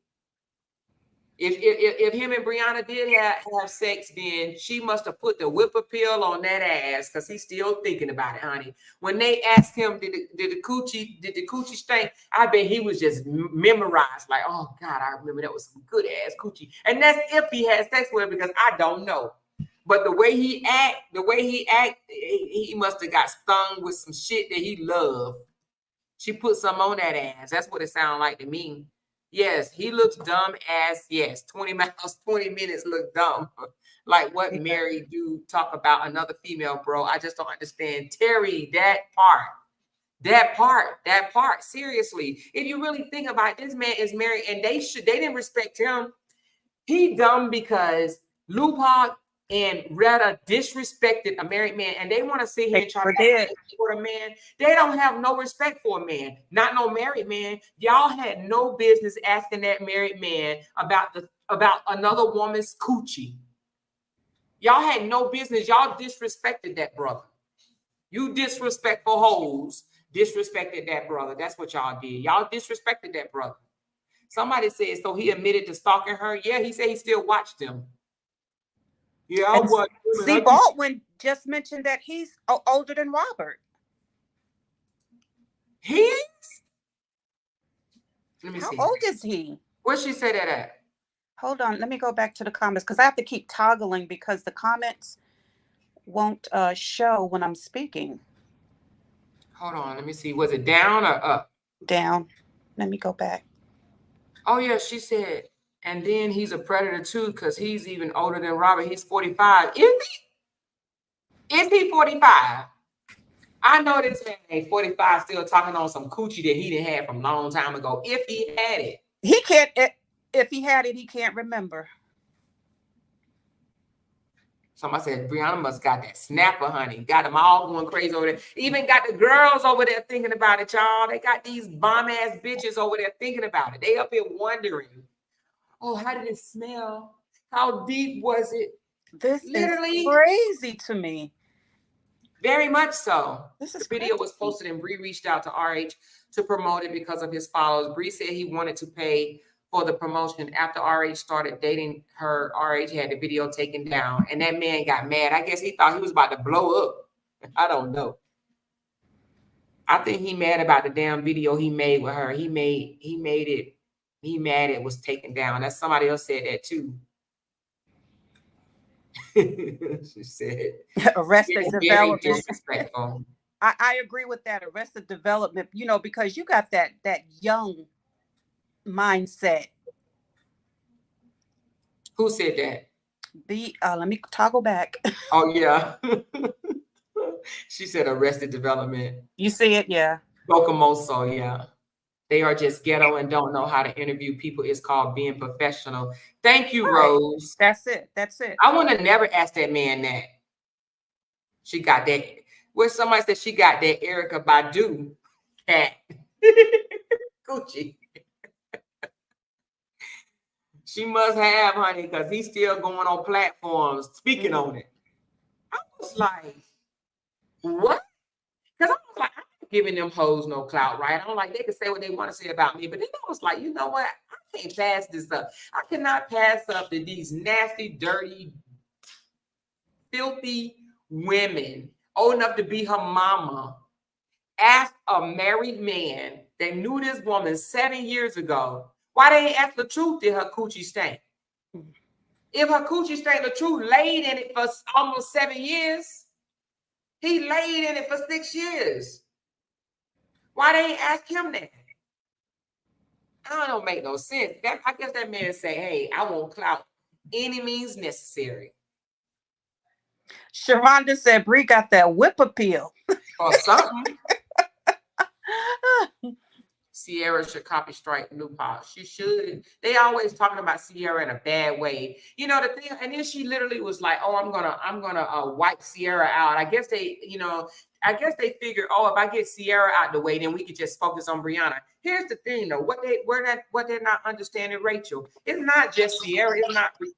Speaker 1: If him and Brianna did have sex, then she must have put the whip appeal on that ass, because he's still thinking about it, honey. When they asked him, did the coochie stink? I bet he was just memorized, like, oh God, I remember that was some good ass coochie. And that's if he had sex with her, because I don't know. But the way he act, he must have got stung with some shit that he loved. She put some on that ass. That's what it sounded like to me. Yes, he looks dumb as, yes, 20 miles, 20 minutes look dumb. Like what married dude talk about another female, bro. I just don't understand. Terry, that part, seriously. If you really think about it, this man is married and they didn't respect him. He dumb because Lupac and Retta disrespected a married man, and they want to sit here and try to
Speaker 2: did.
Speaker 1: for a man. They don't have no respect for a man, not no married man. Y'all had no business asking that married man about another woman's coochie. Y'all had no business. Y'all disrespected that brother. You disrespectful hoes disrespected that brother. That's what y'all did. Y'all disrespected that brother. Somebody said, so he admitted to stalking her. Yeah, he said he still watched him. Yeah, I watched him.
Speaker 2: See, Baldwin just mentioned that he's older than Robert.
Speaker 1: He's? Let me see.
Speaker 2: How old is he?
Speaker 1: Where'd she say that at?
Speaker 2: Hold on. Let me go back to the comments because I have to keep toggling because the comments won't show when I'm speaking.
Speaker 1: Hold on. Let me see. Was it down or up?
Speaker 2: Down. Let me go back.
Speaker 1: Oh, yeah. She said, and then he's a predator too because he's even older than Robert. He's 45. Is he? Is he 45? I know this man ain't 45 still talking on some coochie that he didn't have from a long time ago. If he had it.
Speaker 2: He can't. If he had it, he can't remember.
Speaker 1: Somebody said Brianna must got that snapper, honey. Got them all going crazy over there. Even got the girls over there thinking about it, y'all. They got these bomb-ass bitches over there thinking about it. They up here wondering, oh, how did it smell? How deep was it?
Speaker 2: This is crazy to me.
Speaker 1: Very much so.
Speaker 2: This is
Speaker 1: the video was posted and Bree reached out to RH to promote it because of his followers. Bree said he wanted to pay for the promotion. After RH started dating her, RH had the video taken down, and that man got mad. I guess he thought he was about to blow up. I don't know. I think he mad about the damn video he made with her. He made it. He mad it was taken down. That's somebody else said that too. She said
Speaker 2: Arrested Development. I agree with that. Arrested Development, you know, because you got that young mindset.
Speaker 1: Who said that?
Speaker 2: Let me toggle back.
Speaker 1: Oh yeah. She said Arrested Development.
Speaker 2: You see it, yeah.
Speaker 1: Bocamoso, yeah. They are just ghetto and don't know how to interview people. It's called being professional. Thank you, right. Rose.
Speaker 2: That's it. That's it.
Speaker 1: I want to never ask that man that. She got that. Where somebody said she got that Erykah Badu cat. Gucci. She must have, honey, because he's still going on platforms speaking on it. I was like, what? Because I was like, I'm not giving them hoes no clout, right? I'm like, they can say what they want to say about me. But then I was like, you know what? I can't pass this up. I cannot pass up that these nasty, dirty, filthy women, old enough to be her mama, asked a married man that knew this woman 7 years ago, why they ain't ask the truth did her coochie stink? If her coochie stank, the truth laid in it for almost 7 years. He laid in it for 6 years. Why they ain't ask him that? That don't make no sense. I guess that man say, hey, I want clout. Any means necessary.
Speaker 2: Sharonda said Bree got that whip appeal.
Speaker 1: Or something. Sierra should copy strike Lupac. She should. They always talking about Sierra in a bad way. You know the thing, and then she literally was like, "Oh, I'm gonna wipe Sierra out." I guess they figured, oh, if I get Sierra out the way, then we could just focus on Brianna. Here's the thing, though, what they're not understanding, Rachel. It's not just Sierra.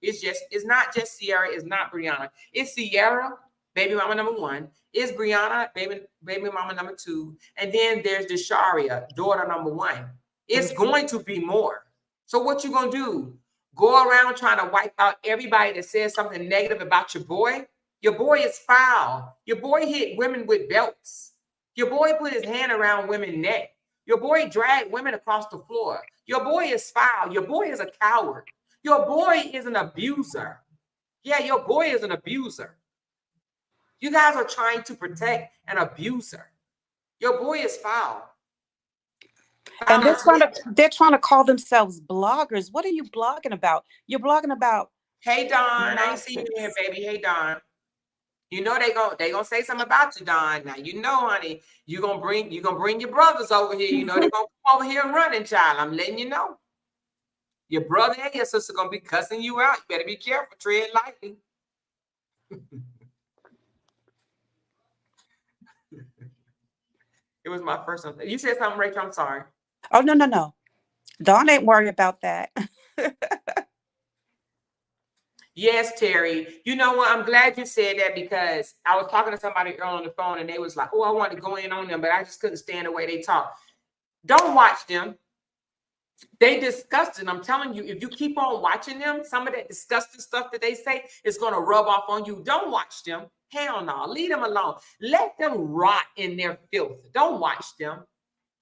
Speaker 1: It's not just Sierra. It's not Brianna. It's Sierra, baby mama number 1. It's Brianna, baby mama number 2. And then there's Desharia, daughter number 1. It's going to be more. So what you going to do? Go around trying to wipe out everybody that says something negative about your boy? Your boy is foul. Your boy hit women with belts. Your boy put his hand around women's neck. Your boy dragged women across the floor. Your boy is foul. Your boy is a coward. Your boy is an abuser. Yeah, your boy is an abuser. You guys are trying to protect an abuser. Your boy is foul.
Speaker 2: And they're trying to call themselves bloggers. What are you blogging about? You're blogging about.
Speaker 1: Hey Don, I ain't seen you here, baby. Hey Don. You know they gonna say something about you, Don. Now you know, honey, you gonna bring your brothers over here. You know they're gonna come over here running, child. I'm letting you know. Your brother and your sister gonna be cussing you out. You better be careful. Tread lightly. It was my first one. You said something, Rachel. I'm sorry.
Speaker 2: Oh, no. Dawn ain't worried about that.
Speaker 1: Yes, Terry. You know what? I'm glad you said that because I was talking to somebody earlier on the phone and they was like, oh, I wanted to go in on them, but I just couldn't stand the way they talk. Don't watch them. They disgusting. I'm telling you, if you keep on watching them, some of that disgusting stuff that they say is going to rub off on you. Don't watch them. Hell no. Leave them alone. Let them rot in their filth. Don't watch them.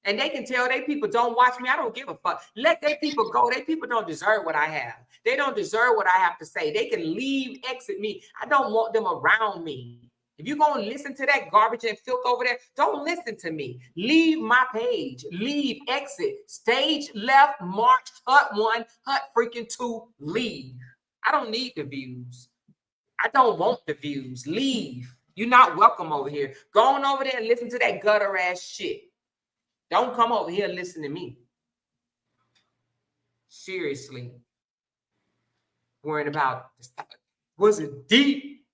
Speaker 1: And they can tell they people don't watch me. I don't give a fuck. Let their people go. They people don't deserve what I have. They don't deserve what I have to say. They can leave, exit me. I don't want them around me. If you're going to listen to that garbage and filth over there, don't listen to me. Leave my page. Leave, exit. Stage left, march, hut 1, hut freaking 2, leave. I don't need the views. I don't want the views. Leave. You're not welcome over here. Go on over there and listen to that gutter ass shit. Don't come over here and listen to me. Seriously. Worrying about, was it deep?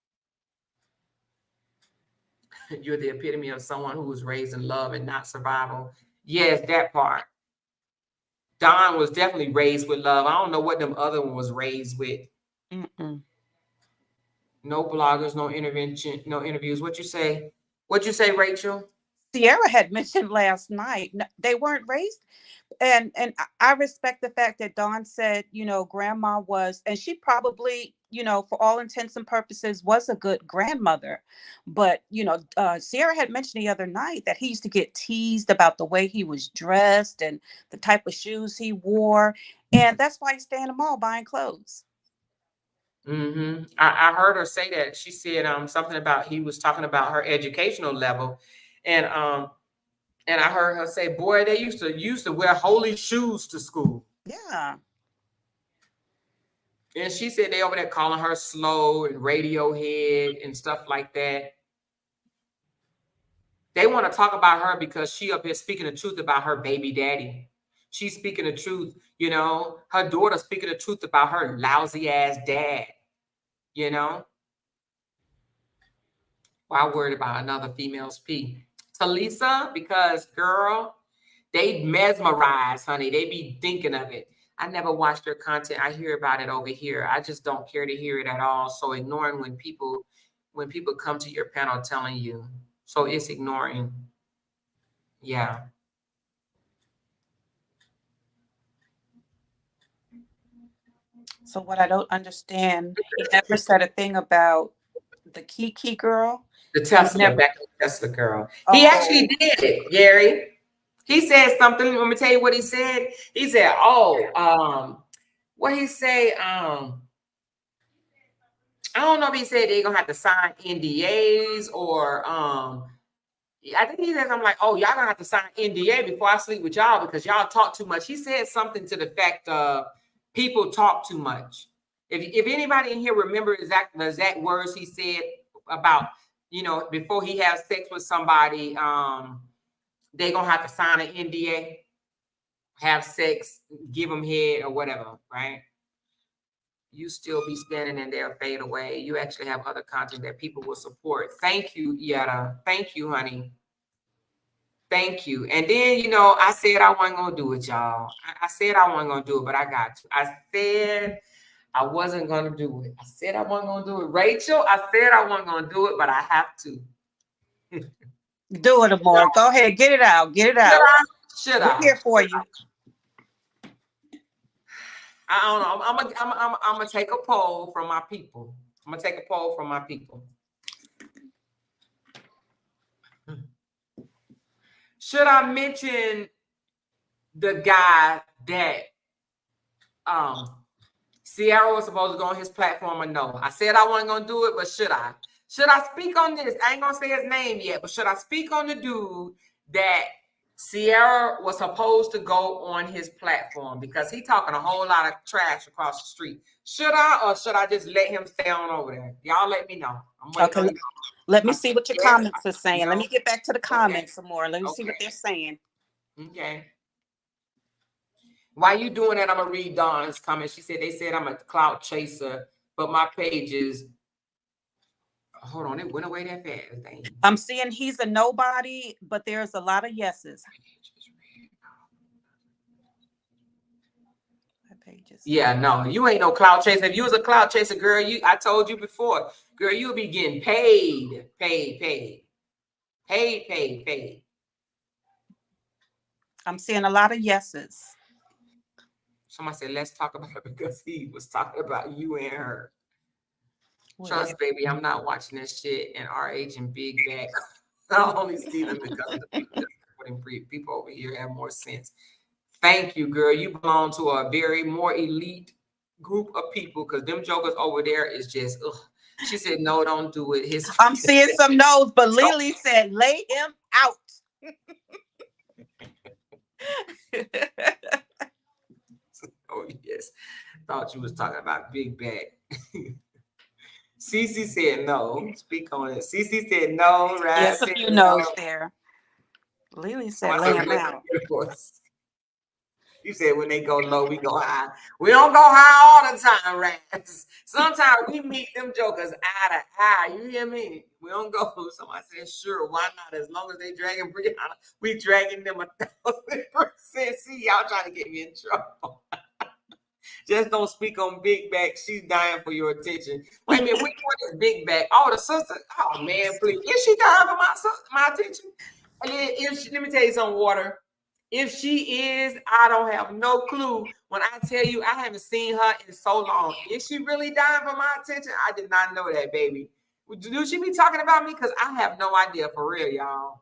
Speaker 1: You're the epitome of someone who was raised in love and not survival. Yes, that part. Don was definitely raised with love. I don't know what them other one was raised with.
Speaker 2: Mm-mm.
Speaker 1: No bloggers, no intervention, no interviews. What you say? What you say, Rachel?
Speaker 2: Sierra had mentioned last night they weren't raised, and I respect the fact that Dawn said, grandma was, and she probably, for all intents and purposes, was a good grandmother. But Sierra had mentioned the other night that he used to get teased about the way he was dressed and the type of shoes he wore, and that's why he stayed in the mall buying clothes.
Speaker 1: Mm-hmm. I heard her say that. She said something about he was talking about her educational level, and I heard her say, "Boy, they used to wear holy shoes to school."
Speaker 2: Yeah.
Speaker 1: And she said they over there calling her slow and Radiohead and stuff like that. They want to talk about her because she up here speaking the truth about her baby daddy. She's speaking the truth, her daughter speaking the truth about her lousy ass dad, you know. Well, I worried about another female's pee. Talisa, because girl, they mesmerize, honey. They be thinking of it. I never watch their content. I hear about it over here. I just don't care to hear it at all. So ignoring when people come to your panel telling you. So it's ignoring. Yeah.
Speaker 2: So what I don't understand, he never said a thing about the Kiki girl.
Speaker 1: The
Speaker 2: He
Speaker 1: Tesla,
Speaker 2: never.
Speaker 1: back to the Tesla girl. He
Speaker 2: Oh,
Speaker 1: actually did it, Gary. He said something. Let me tell you what he said. He said, what he say? I don't know if he said they're gonna have to sign NDAs or I think he said something like, oh, y'all gonna have to sign NDA before I sleep with y'all because y'all talk too much. He said something to the fact of people talk too much. If anybody in here remember the exact words he said about, before he has sex with somebody, they gonna have to sign an NDA, have sex, give them head or whatever, right? You still be standing and they'll fade away. You actually have other content that people will support. Thank you, Yetta. Thank you, honey. Thank you. And then, I said I wasn't going to do it, y'all. I said I wasn't going to do it, but I got to. I said I wasn't going to do it. I said I wasn't going to do it. Rachel, I said I wasn't going to do it, but I have to.
Speaker 2: do it, Amor. Go ahead. Get it out. Get it out.
Speaker 1: Should
Speaker 2: We're
Speaker 1: I?
Speaker 2: here for you.
Speaker 1: I don't know. I'm gonna take a poll from my people. I'm gonna take a poll from my people. Should I mention the guy that Sierra was supposed to go on his platform or no? I said I wasn't gonna do it, but should I? Should I speak on this? I ain't gonna say his name yet, but should I speak on the dude that Sierra was supposed to go on his platform because he talking a whole lot of trash across the street? Should I, or should I just let him stay on over there? Y'all let me know. I'm waiting on you.
Speaker 2: Let me see what your comments are saying. Let me get back to the comments some more. Let me see what they're saying.
Speaker 1: Okay. While you doing that, I'm gonna read Dawn's comment. She said they said I'm a clout chaser, but my page is. Hold on, it went away that fast. Dang.
Speaker 2: I'm seeing he's a nobody, but there's a lot of yeses.
Speaker 1: Yeah, no, you ain't no clout chaser. If you was a clout chaser, girl, I told you before, girl, you'll be getting paid.
Speaker 2: I'm seeing a lot of yeses.
Speaker 1: Somebody said, let's talk about it because he was talking about you and her.
Speaker 2: Well,
Speaker 1: Trust, baby, I'm not watching this shit and RH and Big Back. I only see them because of the people that supporting people over here have more sense. Thank you, girl. You belong to a very more elite group of people because them jokers over there is just, ugh. She said, no, don't do it.
Speaker 2: I'm seeing some no's, but Lily said, lay him out.
Speaker 1: Oh, yes. Thought you was talking about Big Back. Cece said no. Speak on it. Cece said no. Right?
Speaker 2: Yes, a few no's there. Lily said, lay him out.
Speaker 1: You said when they go low, we go high. We don't go high all the time, Rats. Sometimes we meet them jokers eye to eye. You hear me? We don't go. Somebody said, sure, why not? As long as they dragging Brianna, we dragging them 1,000%. See, y'all trying to get me in trouble. Just don't speak on Big Back. She's dying for your attention. Wait a minute, which one is Big Back? Oh, the sister. Oh man, please. Is she dying for my attention? And then let me tell you something, Water. If she is, I don't have no clue. When I tell you I haven't seen her in so long, is she really dying for my attention? I did not know that, baby. Do she be talking about me? Because I have no idea, for real, y'all.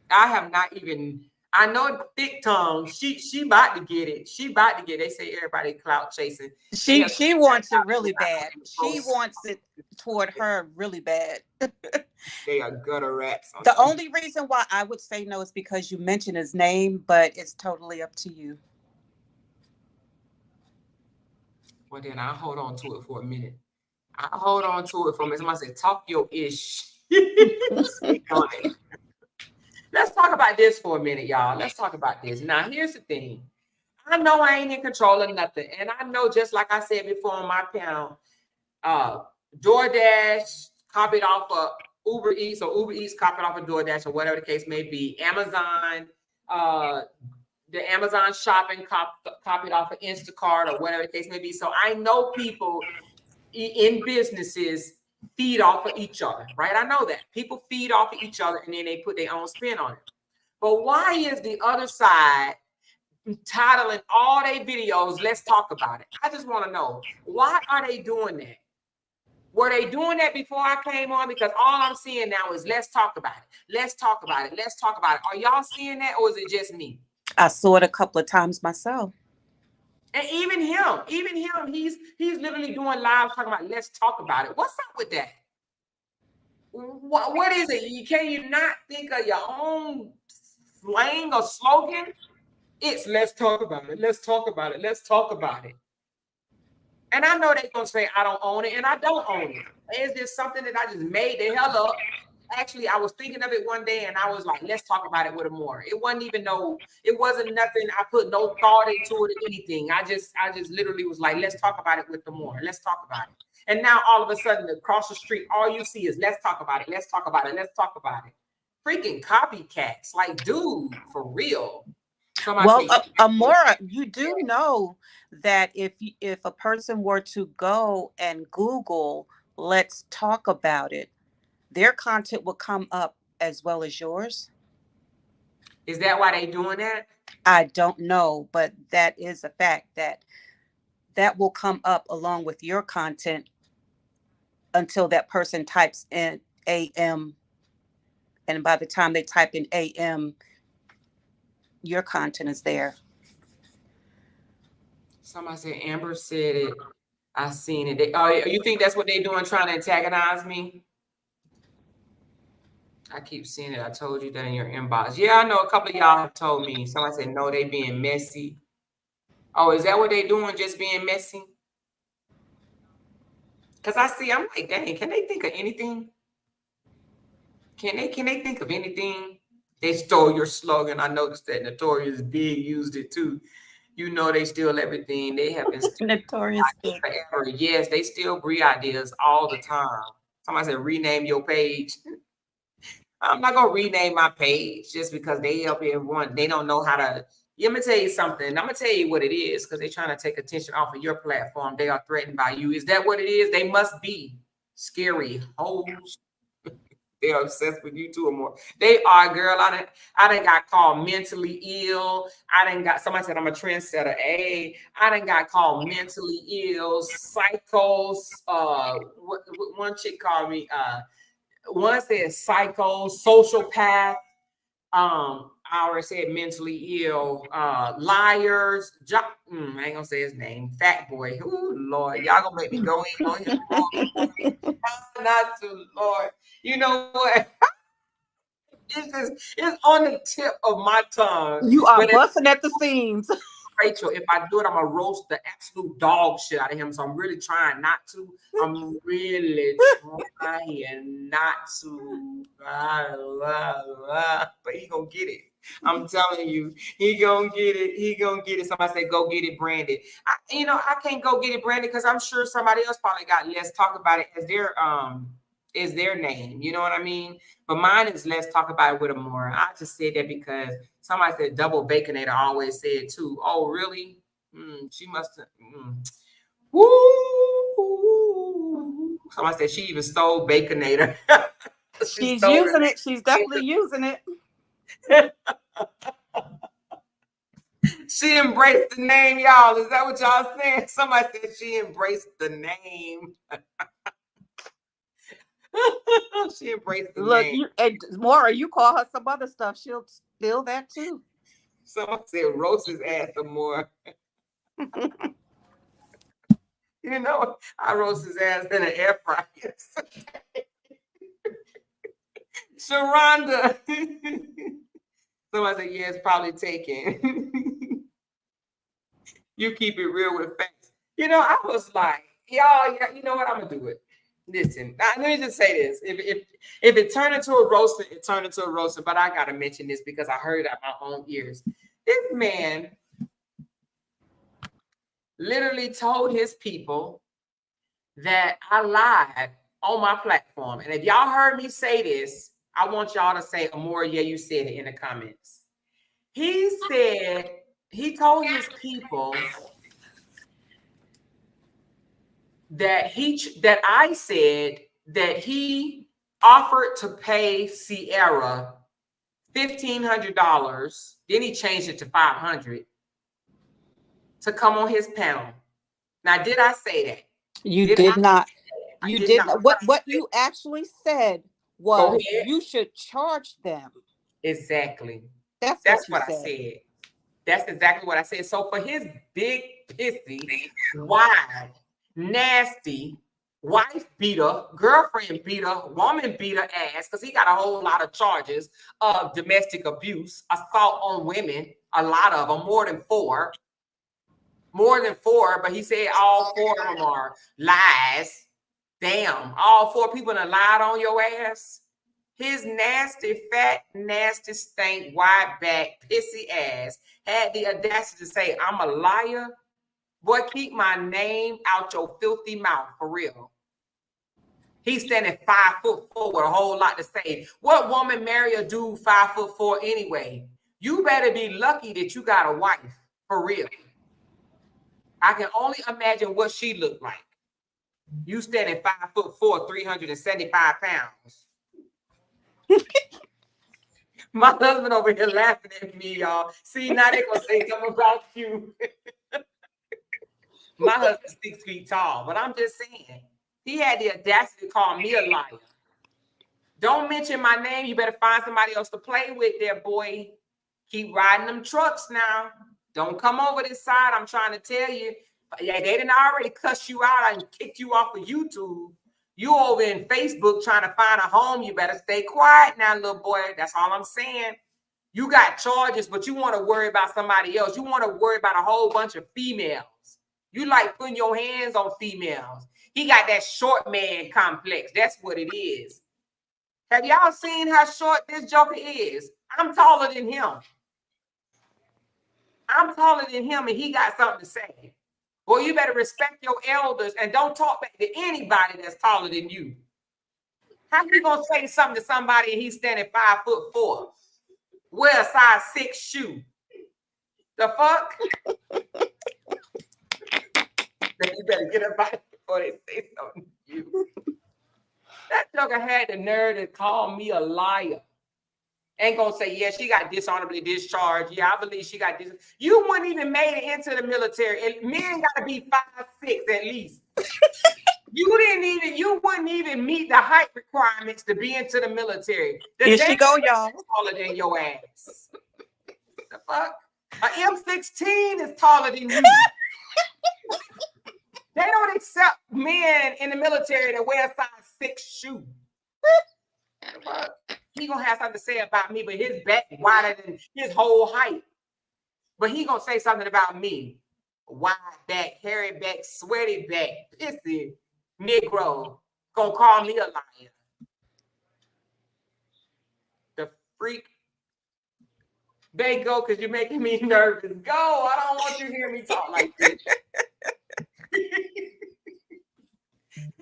Speaker 1: I have not even. I know thick tongue. She about to get it. She about to get it. They say everybody clout chasing.
Speaker 2: She wants it really bad. She wants it toward her really bad.
Speaker 1: They are gutter rats.
Speaker 2: The only reason why I would say no is because you mentioned his name, but it's totally up to you.
Speaker 1: Well, then I'll hold on to it for a minute. I'll hold on to it for a minute. Somebody said, talk your ish. Speak on it. Let's talk about this for a minute, y'all. Let's talk about this. Now, here's the thing. I know I ain't in control of nothing. And I know, just like I said before on my panel, DoorDash copied off of Uber Eats, or Uber Eats copied off of DoorDash, or whatever the case may be. Amazon, the Amazon shopping copied off of Instacart, or whatever the case may be. So I know people in businesses feed off of each other, right? I know that. People feed off of each other and then they put their own spin on it. But why is the other side titling all their videos, let's talk about it? I just want to know, why are they doing that? Were they doing that before I came on? Because all I'm seeing now is let's talk about it. Let's talk about it. Let's talk about it. Are y'all seeing that, or is it just me?
Speaker 2: I saw it a couple of times myself.
Speaker 1: And even him, he's literally doing live talking about let's talk about it. What's up with that? What is it? Can you not think of your own slang or slogan? It's let's talk about it. Let's talk about it. Let's talk about it. And I know they're going to say I don't own it, and I don't own it. It's just something that I just made the hell up. Actually, I was thinking of it one day, and I was like, let's talk about it with a more. It wasn't nothing. I put no thought into it or anything. I just literally was like, let's talk about it with the more. Let's talk about it. And now all of a sudden, across the street, all you see is let's talk about it. Let's talk about it. Let's talk about it. Freaking copycats. Like, dude, for real.
Speaker 2: Well, Amora, you do know that if a person were to go and Google, let's talk about it, their content will come up as well as yours.
Speaker 1: Is that why they doing that?
Speaker 2: I don't know, but that is a fact that will come up along with your content until that person types in AM. And by the time they type in AM, your content is there.
Speaker 1: Somebody said, Amber said it. I seen it. You think that's what they're doing, trying to antagonize me? I keep seeing it. I told you that in your inbox. Yeah, I know a couple of y'all have told me. Somebody said, no, they being messy. Oh, is that what they doing, just being messy? Because I'm like, dang, can they think of anything? Can they think of anything? They stole your slogan. I noticed that Notorious Big used it too. You know they steal everything. They have been stealing
Speaker 2: Notorious
Speaker 1: ideas
Speaker 2: Big.
Speaker 1: forever. Yes, they still breed ideas all the time. Somebody said rename your page. I'm not gonna rename my page just because they up here one. They don't know how to. Let me tell you something. I'm gonna tell you what it is because they're trying to take attention off of your platform. They are threatened by you. Is that what it is? They must be scary hoes. They're obsessed with you two or more. They are, girl. I done got called mentally ill. I done got somebody said I'm a trendsetter. Hey, I done got called mentally ill, psychos. One chick called me. One said psycho, sociopath. I already said mentally ill, liars. I ain't gonna say his name. Fat boy. Ooh, Lord, y'all gonna make me go in on him. Not to Lord. You know what? It's on the tip of my tongue.
Speaker 2: You are
Speaker 1: But
Speaker 2: busting at the seams.
Speaker 1: Rachel, if I do it, I'm gonna roast the absolute dog shit out of him. So I'm really trying not to. I'm really trying not to. But he gonna get it. I'm telling you, he gonna get it. He gonna get it. Somebody say, "Go get it, branded." I can't go get it branded because I'm sure somebody else probably got Let's Talk About It as their name. You know what I mean? But mine is Let's Talk About It with Amora. I just said that because somebody said double baconator. Always said too. Oh, really? She must have. Woo! Somebody said she even stole baconator.
Speaker 2: She's using it. She's definitely using it.
Speaker 1: She embraced the name, y'all. Is that what y'all saying? Somebody said she embraced the name. She embraced the
Speaker 2: Look,
Speaker 1: name.
Speaker 2: Maura, you call her some other stuff. She'll steal that too.
Speaker 1: Someone said roast his ass some more. I roast his ass in an air fryer. Sharonda. Somebody said, yeah, it's probably taken. You keep it real with facts. I was like, y'all, you know what? I'm gonna do it. Listen, let me just say this. If it turned into a roaster, it turned into a roaster. But I gotta mention this because I heard it at my own ears. This man literally told his people that I lied on my platform. And if y'all heard me say this, I want y'all to say, Amora, yeah, you said it in the comments. He told his people that I said that he offered to pay Sierra $1,500. Then he changed it to $500 to come on his panel. Now, did I say that?
Speaker 2: You did not. You did not. What you actually said was you should charge them.
Speaker 1: Exactly.
Speaker 2: That's what
Speaker 1: I said. That's exactly what I said. So for his big, pissy, wide, nasty wife beater, girlfriend beater, woman beater ass, because he got a whole lot of charges of domestic abuse, assault on women, a lot of them, more than four, but he said all four of them are lies. Damn, all four people that lied on your ass. His nasty, fat, nasty, stank, wide back, pissy ass had the audacity to say, I'm a liar. Boy, keep my name out your filthy mouth, for real. He's standing 5'4" with a whole lot to say. What woman marry a dude 5'4" anyway? You better be lucky that you got a wife, for real. I can only imagine what she looked like. You standing 5'4", 375 pounds. My husband over here laughing at me, y'all. See, now they're gonna say something about you. My husband's 6 feet tall, but I'm just saying, he had the audacity to call me a liar. Don't mention my name. You better find somebody else to play with there, boy. Keep riding them trucks now. Don't come over this side. I'm trying to tell you. Yeah, they didn't already cuss you out and kicked you off of YouTube. You over in Facebook trying to find a home. You better stay quiet now, little boy. That's all I'm saying. You got charges, but you want to worry about somebody else. You want to worry about a whole bunch of females. You like putting your hands on females. He got that short man complex. That's what it is. Have y'all seen how short this joker is? I'm taller than him. I'm taller than him and he got something to say. Well, you better respect your elders and don't talk back to anybody that's taller than you. How you gonna say something to somebody and he's standing 5'4"? Wear a size 6 shoe. The fuck? Then you better get up out of before they say something to you. That joker had the nerve to call me a liar. Ain't gonna say, yeah, she got dishonorably discharged. Yeah, I believe she got this. You wouldn't even made it into the military. And men gotta be 5'6" at least. You wouldn't even meet the height requirements to be into the military.
Speaker 2: Here she go, y'all.
Speaker 1: Taller than your ass. The fuck? An M16 is taller than you. They don't accept men in the military that wear a size 6 shoe. The fuck? He gonna have something to say about me, but his back wider than his whole height. But he gonna say something about me. Wide back, hairy back, sweaty back, pissy Negro. Gonna call me a liar. The freak. They go because you're making me nervous. Go. I don't want you to hear me talk like this.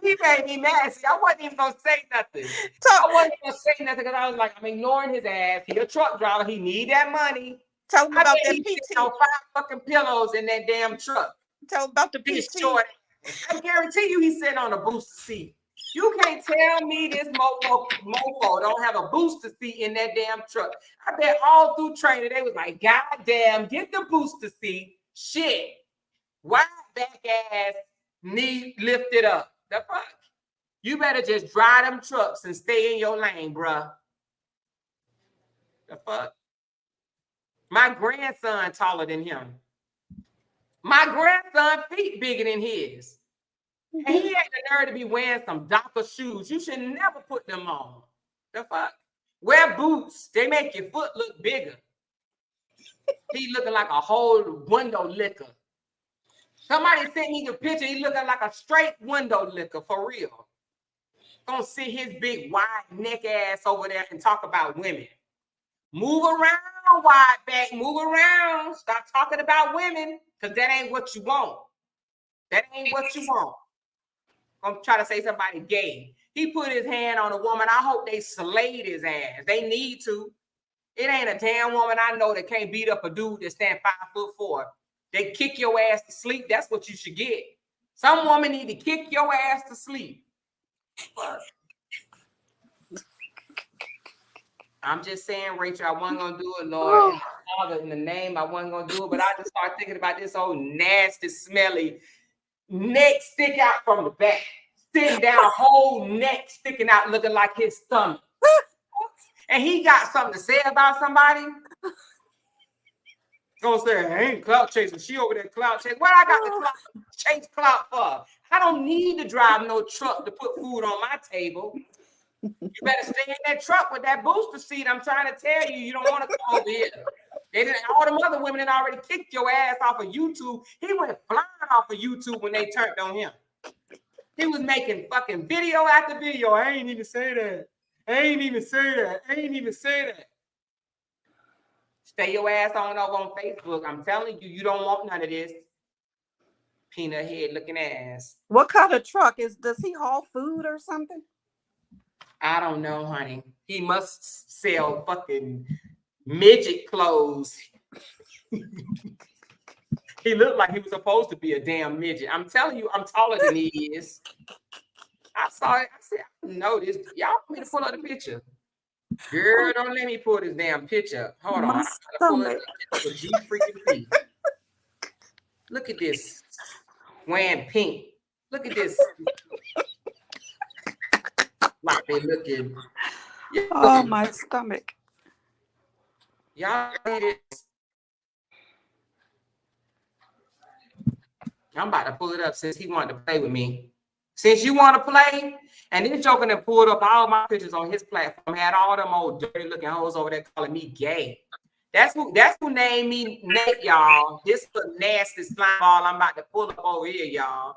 Speaker 1: He made me mad. See, I wasn't even gonna say nothing. I wasn't gonna say nothing because I was like, I'm ignoring his ass. He a truck driver. He need that money.
Speaker 2: Tell him about that
Speaker 1: PT. On 5 fucking pillows in that damn truck.
Speaker 2: Tell him about the PT.
Speaker 1: Short. I guarantee you, he's sitting on a booster seat. You can't tell me this mofo don't have a booster seat in that damn truck. I bet all through training they was like, God damn, get the booster seat. Shit. Wide back ass, knee lifted up. The fuck? You better just drive them trucks and stay in your lane, bruh. The fuck? My grandson taller than him. My grandson feet bigger than his. And he had the nerve to be wearing some Docker shoes. You should never put them on. The fuck? Wear boots. They make your foot look bigger. He looking like a whole window licker. Somebody sent me the picture. He looking like a straight window licker for real. Gonna sit his big wide neck ass over there and talk about women. Move around, wide back. Move around. Stop talking about women because that ain't what you want. That ain't what you want. I'm trying to say somebody gay. He put his hand on a woman. I hope they slayed his ass. They need to. It ain't a damn woman I know that can't beat up a dude that stand 5'4". They kick your ass to sleep. That's what you should get. Some woman need to kick your ass to sleep. I'm just saying, Rachel, I wasn't gonna do it, Lord. And Father, in the name, I wasn't gonna do it. But I just started thinking about this old nasty, smelly neck stick out from the back, sitting down, whole neck sticking out, looking like his stomach. And he got something to say about somebody. Gonna say, I ain't clout chasing. She over there clout chasing. What I got the clout chase clout for? I don't need to drive no truck to put food on my table. You better stay in that truck with that booster seat. I'm trying to tell you, you don't want to come over here. They didn't. All them other women had already kicked your ass off of YouTube. He went flying off of YouTube when they turned on him. He was making fucking video after video. I ain't even say that. I ain't even say that. I ain't even say that. Stay your ass on over on Facebook. I'm telling you, you don't want none of this. Peanut head looking ass.
Speaker 2: What kind of truck is? Does he haul food or something?
Speaker 1: I don't know, honey. He must sell fucking midget clothes. He looked like he was supposed to be a damn midget. I'm telling you, I'm taller than he is. I saw it. I said, I know this. Y'all want me to pull up the picture? Girl, don't let me pull this damn picture. Hold on. I gotta pull it up for G freaking P. Look at this. Wearing pink. Look at this. Like they looking.
Speaker 2: Oh, my stomach.
Speaker 1: Y'all see this? I'm about to pull it up since he wanted to play with me. Since you want to play, and this joker that pulled up all my pictures on his platform, had all them old dirty looking hoes over there calling me gay. That's who named me Nate, y'all. This is a nasty slime ball I'm about to pull up over here, y'all.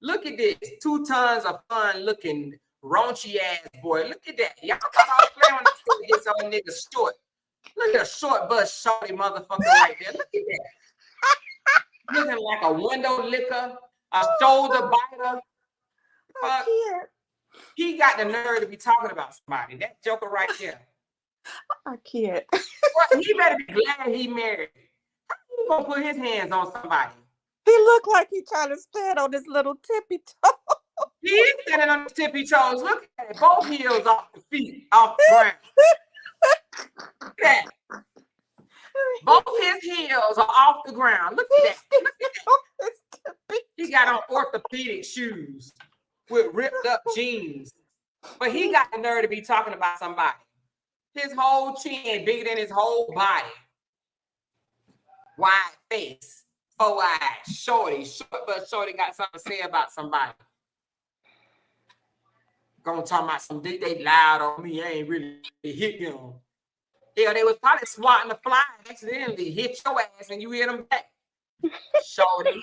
Speaker 1: Look at this. 2 tons of fun looking raunchy ass boy. Look at that. Y'all thought I was playing when I said this old nigga short. Look at a short bus shorty motherfucker right there. Look at that. looking like a window licker, a shoulder biter. He got the nerve to be talking about somebody. That joker right there.
Speaker 2: I can't.
Speaker 1: Well, he better be glad he married. How he gonna put his hands on somebody?
Speaker 2: He looked like he trying to stand on his little tippy toe.
Speaker 1: He is standing on his tippy toes. Look at it. Both heels off the feet, off the ground. Look at that. Both his heels are off the ground. Look at that. Look at that. He got on orthopedic shoes with ripped up jeans. But he got the nerve to be talking about somebody. His whole chin bigger than his whole body. Wide face, 4 eyes, short but shorty got something to say about somebody. Gonna talk about some they lied on me. I ain't really hit them. Yeah, they was probably swatting the fly and accidentally hit your ass and you hit them back. Shorty.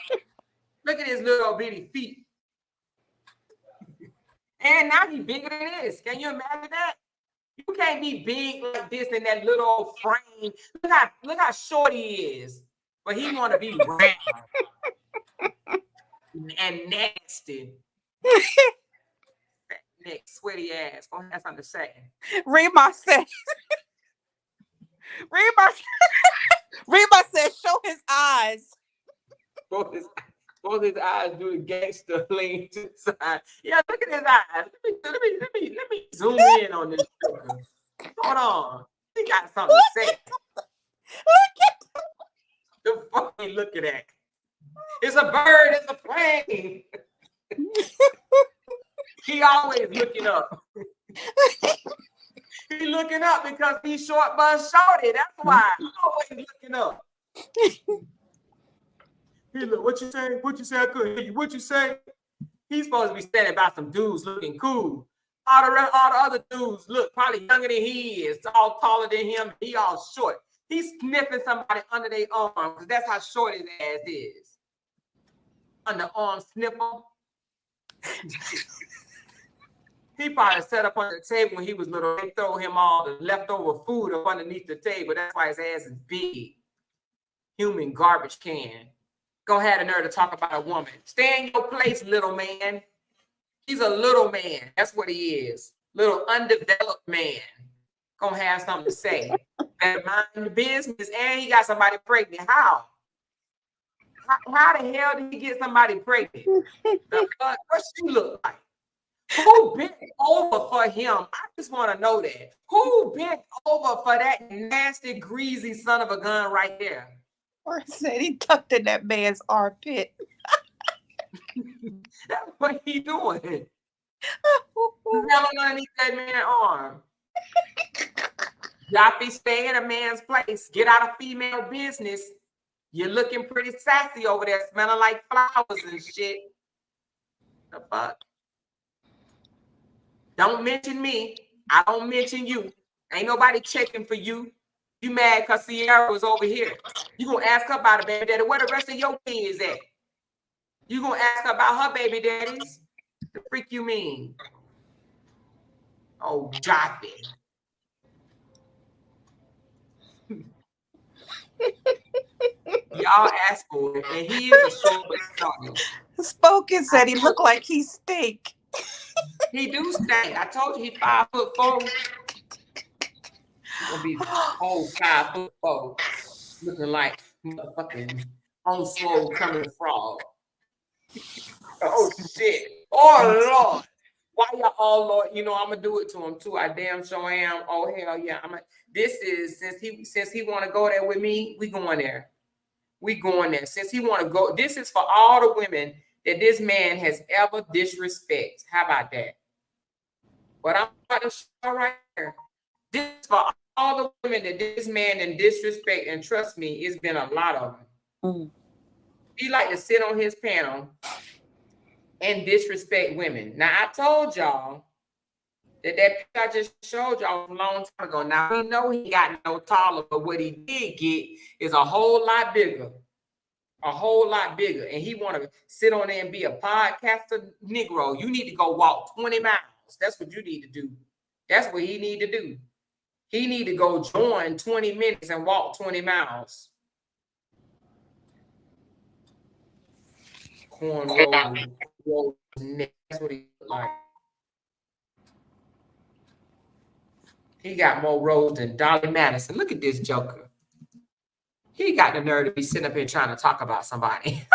Speaker 1: Look at his little bitty feet. And now he bigger than this. Can you imagine that? You can't be big like this in that little old frame. Look how short he is. But he want to be round and nasty. Fat neck, sweaty ass. Gonna have something to say.
Speaker 2: Read my set. Read my set. Show his eyes.
Speaker 1: Both his eyes do the gangster lean to the side. Yeah, look at his eyes. Let me zoom in on this sugar. Hold on. He got something to say. The fucking look at that. It's a bird, it's a plane. He always looking up. He looking up because he's short but shorty. That's why. He's always looking up. He look, what you say? What you say? I couldn't hear you. What you say? He's supposed to be standing by some dudes looking cool. All the other dudes look probably younger than he is, all taller than him. He all short. He's sniffing somebody under their arm because that's how short his ass is. Underarm sniffer. He probably sat up on the table when he was little. They throw him all the leftover food up underneath the table. That's why his ass is big. Human garbage can. Go ahead and nerve to talk about a woman. Stay in your place, little man. He's a little man. That's what he is. Little undeveloped man. Gonna have something to say. Better mind the business. And he got somebody pregnant. How the hell did he get somebody pregnant? What she look like? Who bent over for him? I just want to know that. Who bent over for that nasty, greasy son of a gun right there?
Speaker 2: Or said he tucked in that man's armpit.
Speaker 1: That's what he doing. Never underneath that man's arm. Joppy, stay in a man's place. Get out of female business. You're looking pretty sassy over there, smelling like flowers and shit. The fuck? Don't mention me. I don't mention you. Ain't nobody checking for you. You mad because Sierra was over here. You gonna ask her about a baby daddy. Where the rest of your kids at? You gonna ask her about her baby daddies? The freak you mean? Oh, Joffy. Y'all asked for it, and he is a short but strong.
Speaker 2: Spoken said he looked like he stink.
Speaker 1: He do stink. I told you he 5'4". He's gonna be whole 5'4", looking like motherfucking on slow coming frog. Oh shit! Oh Lord! Why y'all all Lord? You know I'm gonna do it to him too. I damn sure am. Oh hell yeah! This is since he want to go there with me. We going there. We going there. Since he want to go, this is for all the women that this man has ever disrespected. How about that? What I'm about to show right here. This is for all the women that this man and disrespect, and trust me, it's been a lot of them. Mm. He like to sit on his panel and disrespect women. Now I told y'all that I just showed y'all a long time ago. Now we know he got no taller, but what he did get is a whole lot bigger. A whole lot bigger. And he want to sit on there and be a podcaster Negro. You need to go walk 20 miles. That's what you need to do. That's what he need to do. He need to go join 20 minutes and walk 20 miles. cornrows neck. That's what he looked like. He got more rows than Dolly Madison. Look at this joker. He got the nerve to be sitting up here trying to talk about somebody.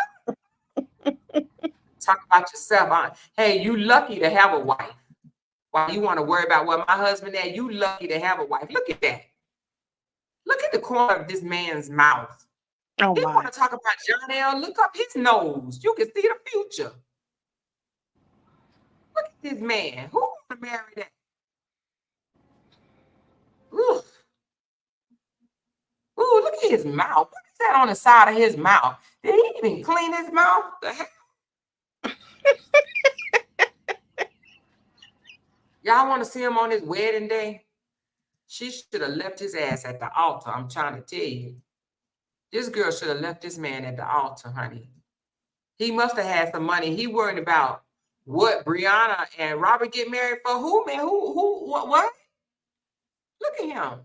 Speaker 1: Talk about yourself. Hey, you lucky to have a wife. Why you want to worry about what my husband had? You lucky to have a wife. Look at that. Look at the corner of this man's mouth.
Speaker 2: Oh
Speaker 1: He
Speaker 2: my.
Speaker 1: want to talk about John L. Look up his nose. You can see the future. Look at this man. Who want to marry that? Ooh. Ooh, look at his mouth. What is that on the side of his mouth? Did he even clean his mouth? The hell? Y'all want to see him on his wedding day? She should have left his ass at the altar. I'm trying to tell you. This girl should have left this man at the altar, honey. He must have had some money. He worried about what Brianna and Robert get married for. Who, man? Who, what? Look at him.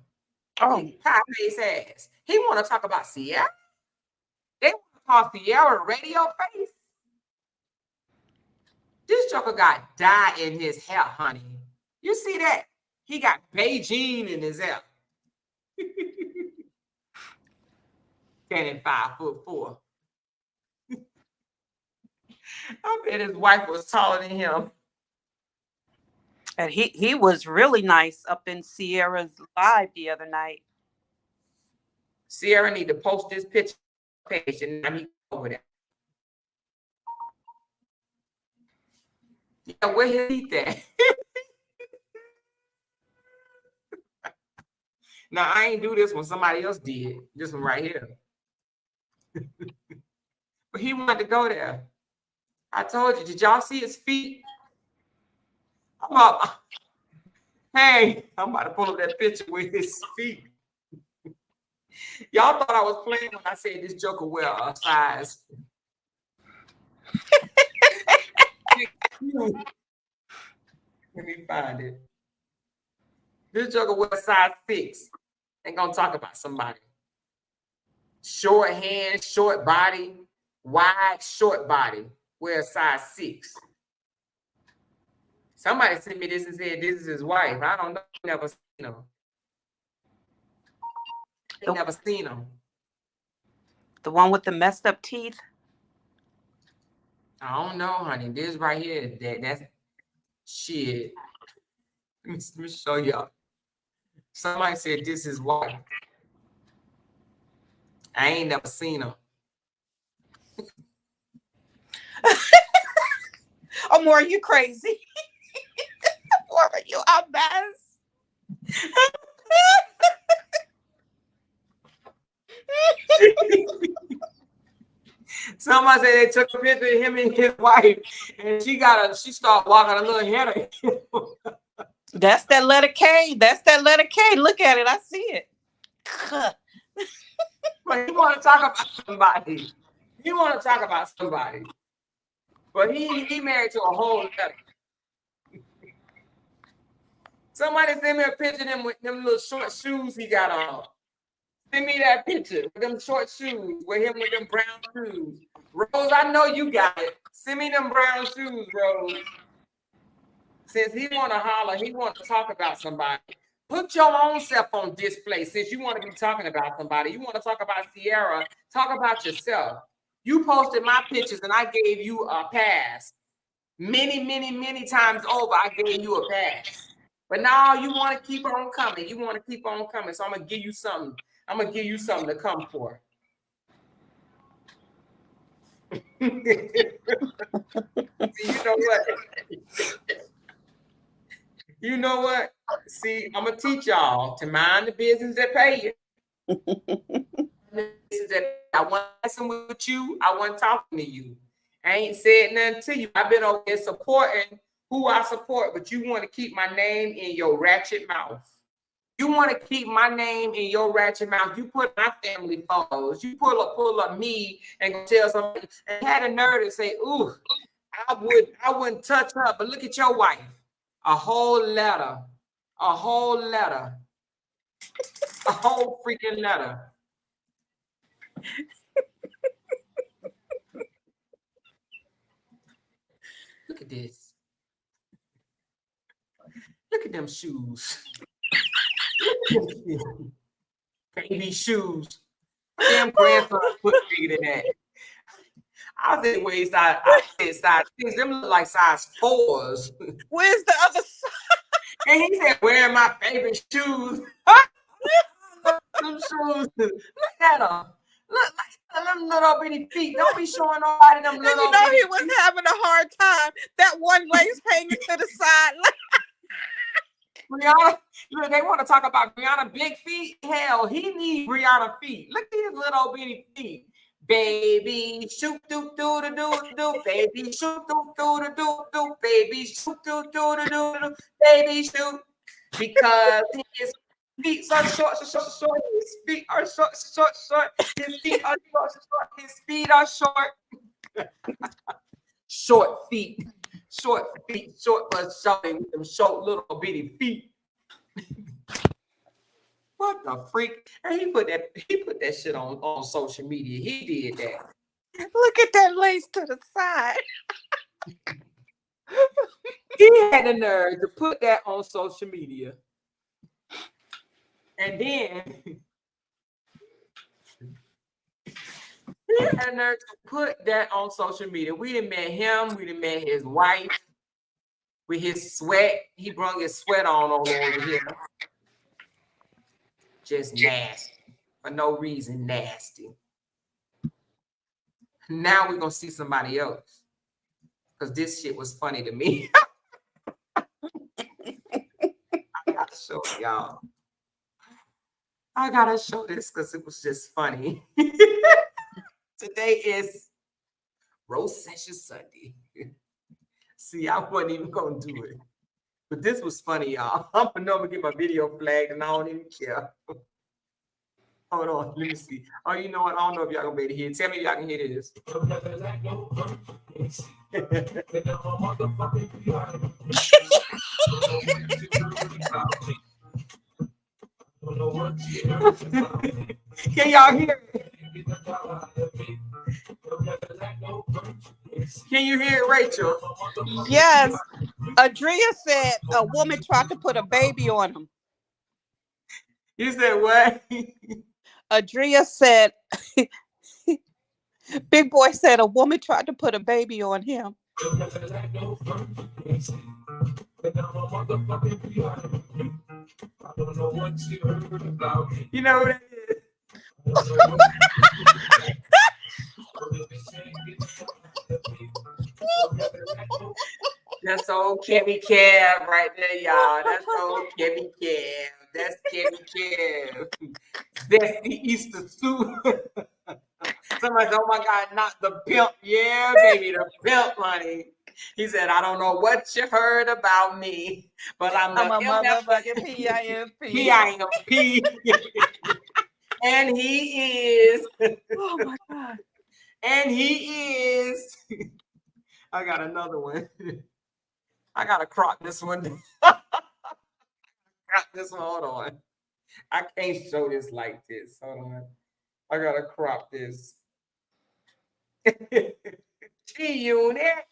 Speaker 2: Oh.
Speaker 1: Pie face ass. He want to talk about Sierra. They want to call Sierra radio face. This joker got dye in his hair, honey. You see that? He got Beijing in his hair. Standing 5'4". I bet his wife was taller than him.
Speaker 2: And he was really nice up in Sierra's live the other night.
Speaker 1: Sierra need to post this picture page and now he over there. Yeah, where his teeth at? Now I ain't do this one. Somebody else did. This one right here. But he wanted to go there. I told you. Did y'all see his feet? Hey, I'm about to pull up that picture with his feet. Y'all thought I was playing when I said this joker wear a size. Let me find it. This joker wear a size 6. Ain't gonna talk about somebody. Short hands, short body, wide, short body. Wear a size 6. Somebody sent me this and said this is his wife. I don't know. Never seen him. Never seen him.
Speaker 2: The one with the messed up teeth?
Speaker 1: I don't know, honey. This right here, that's shit. Let me show y'all. Somebody said this is wife. I ain't never seen him.
Speaker 2: Oh, Maura, you crazy. Maura, you a mess.
Speaker 1: Somebody said they took a picture of him and his wife, and she started walking a little ahead of him.
Speaker 2: That's that letter K. That's that letter K. Look at it. I see it.
Speaker 1: But he want to talk about somebody. He want to talk about somebody. But he married to a whole letter. Somebody send me a picture of him with them little short shoes he got on. Send me that picture with them short shoes, with him with them brown shoes. Rose, I know you got it. Send me them brown shoes, Rose. Since he want to holler, he want to talk about somebody. Put your own self on display since you want to be talking about somebody. You want to talk about Sierra, talk about yourself. You posted my pictures and I gave you a pass. Many, many, many times over, I gave you a pass. But now you want to keep on coming. You want to keep on coming. So I'm going to give you something. I'm going to give you something to come for. See, you know what? You know what? See, I'm going to teach y'all to mind the business that pay you. I want messing with you. I want talking to you. I ain't said nothing to you. I've been over here supporting who I support, but you want to keep my name in your ratchet mouth. You want to keep my name in your ratchet mouth. You put my family photos. You pull up me and go tell somebody and had a nerve to say, ooh, I wouldn't touch her, but look at your wife. A whole letter. A whole letter. A whole freaking letter. Look at this. Look at them shoes. Baby shoes. Damn grandson put bigger than that. I said wait, I said size 6. Them look like size 4s.
Speaker 2: Where's the other side?
Speaker 1: And he said, wearing my favorite shoes. Them shoes. Look at them. Look like them little bitty feet. Don't be showing nobody them little.
Speaker 2: And you know
Speaker 1: bitty
Speaker 2: he was
Speaker 1: feet.
Speaker 2: having a hard time. That one leg's hanging to the side.
Speaker 1: Brianna, look, they want to talk about Brianna big feet. Hell, he needs Brianna feet. Look at his little bitty feet. Baby, shoot, do, do, do, do, do. Baby, shoot, do, do, do, do, do. Baby, shoot, do, do, do, do, do. Baby, shoot. Because his feet are short, short, short, short. His feet are short, short, short. His feet are short, short. His feet are short. Short feet. Short feet, short but showing with them short little bitty feet. What the freak? And he put that shit on social media. He did that.
Speaker 2: Look at that lace to the side.
Speaker 1: He had the nerve to put that on social media. And then he had the nerve to put that on social media. We done met him, we done met his wife with his sweat. He brought his sweat on over here. Just nasty. For no reason, nasty. Now we're gonna see somebody else. Because this shit was funny to me. I gotta show y'all. I gotta show this because it was just funny. Today is Roast Session Sunday. See, I wasn't even gonna do it. But this was funny, y'all. I'm gonna get my video flagged and I don't even care. Hold on, let me see. Oh, you know what? I don't know if y'all gonna be able to hear it. Tell me if y'all can hear this. Can y'all hear it? Can you hear it, Rachel?
Speaker 2: Yes. Adria said a woman tried to put a baby on him.
Speaker 1: You said what?
Speaker 2: Adria said, Big Boy said a woman tried to put a baby on him.
Speaker 1: You know what that is? That's old Kevin Kev right there, y'all. That's old Kevin Kev. That's Kevin Kev. That's the Easter soup. Somebody said, oh my God, not the pimp. Yeah, baby, the pimp, honey. He said, I don't know what you heard about me, but I'm
Speaker 2: a motherfucking P-I-M-P.
Speaker 1: P-I-M-P. And he is.
Speaker 2: Oh my God.
Speaker 1: And he is. I got another one. I gotta crop this one. Crop this one. Hold on. I can't show this like this. Hold on. I gotta crop this. G-Unit.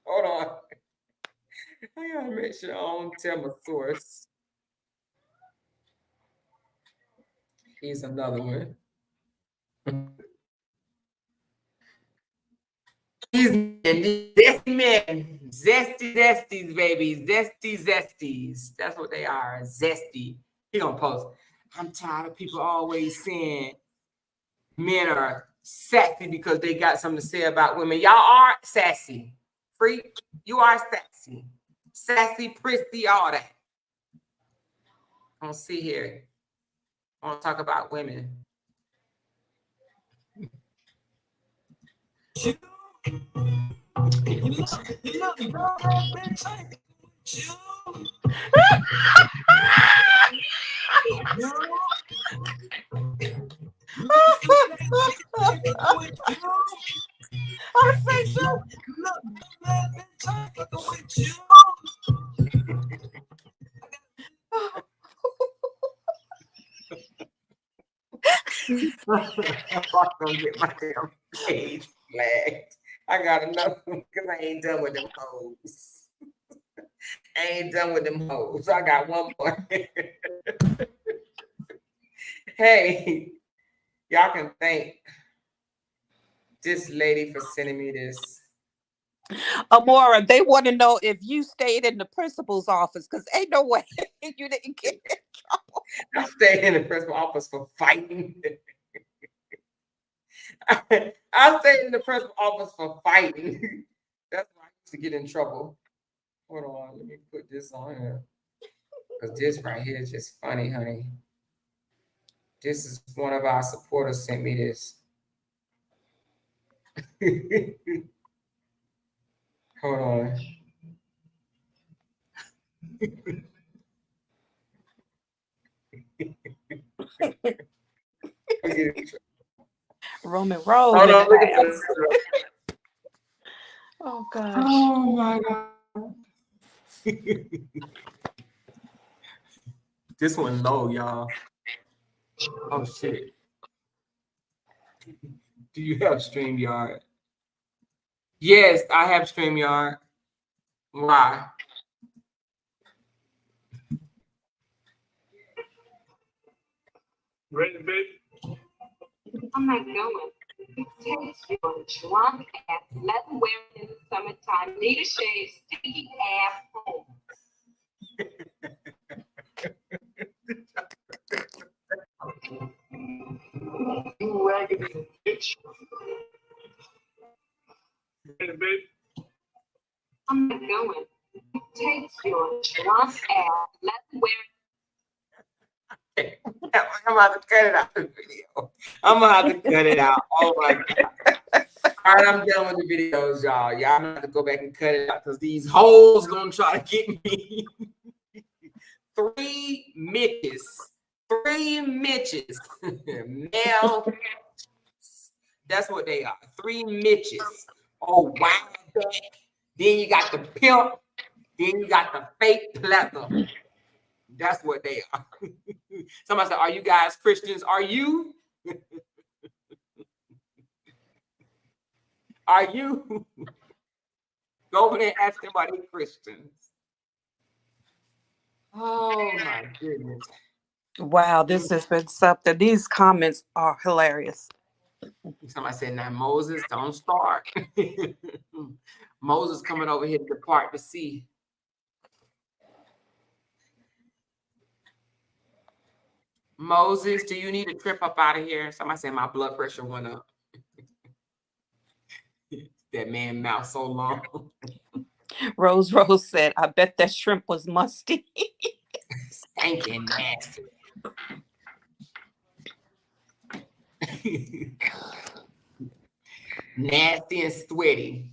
Speaker 1: Hold on. I gotta make sure I don't tell my source. Here's another one. These men, zesty zesties, baby, zesty zesties. That's what they are, zesty. He gonna post. I'm tired of people always saying men are sassy because they got something to say about women. Y'all are sassy. Freak, you are sassy. Sassy, prissy, all that. I don't see here. I want to talk about women. I'm gonna get my damn page flagged. I got another one because I ain't done with them hoes. I ain't done with them hoes. I got one more. Hey, y'all can thank this lady for sending me this.
Speaker 2: Amora, they want to know if you stayed in the principal's office because ain't no way you didn't get in trouble.
Speaker 1: I stayed in the principal office for fighting. I stayed in the principal office for fighting. That's why I used to get in trouble. Hold on, let me put this on here. Because this right here is just funny, honey. This is one of our supporters sent me this. Hold on.
Speaker 2: Roman roll.
Speaker 1: Hold on, look at this.
Speaker 2: Oh gosh.
Speaker 1: Oh my god. This one low, y'all. Oh shit. Do you have StreamYard? Yes, I have StreamYard. Why?
Speaker 3: Ready, baby?
Speaker 4: I'm not going. Takes your drunk ass, leather wearing in the summertime, need a shave, sticky ass home.
Speaker 3: You raggedy bitch. Ready, baby?
Speaker 4: I'm not going. Takes your drunk ass, leather wearing.
Speaker 1: I'm gonna have to cut it out of the video. I'm gonna have to cut it out. Oh my god. All right, I'm done with the videos, y'all. Y'all gonna have to go back and cut it out because these hoes gonna try to get me. 3 Mitches. 3 Mitches. Male. That's what they are. 3 Mitches. Oh, wow. Then you got the pimp. Then you got the fake pleather. That's what they are. Somebody said, are you guys Christians? Are you? Are you? Go over there and ask them why they Christians. Oh my goodness.
Speaker 2: Wow, this has been something. These comments are hilarious.
Speaker 1: Somebody said, now Moses, don't start. Moses coming over here to depart the sea. Moses, do you need a trip up out of here? Somebody said my blood pressure went up. That man mouth so long.
Speaker 2: Rose said, I bet that shrimp was musty.
Speaker 1: Stinking nasty. Nasty and sweaty.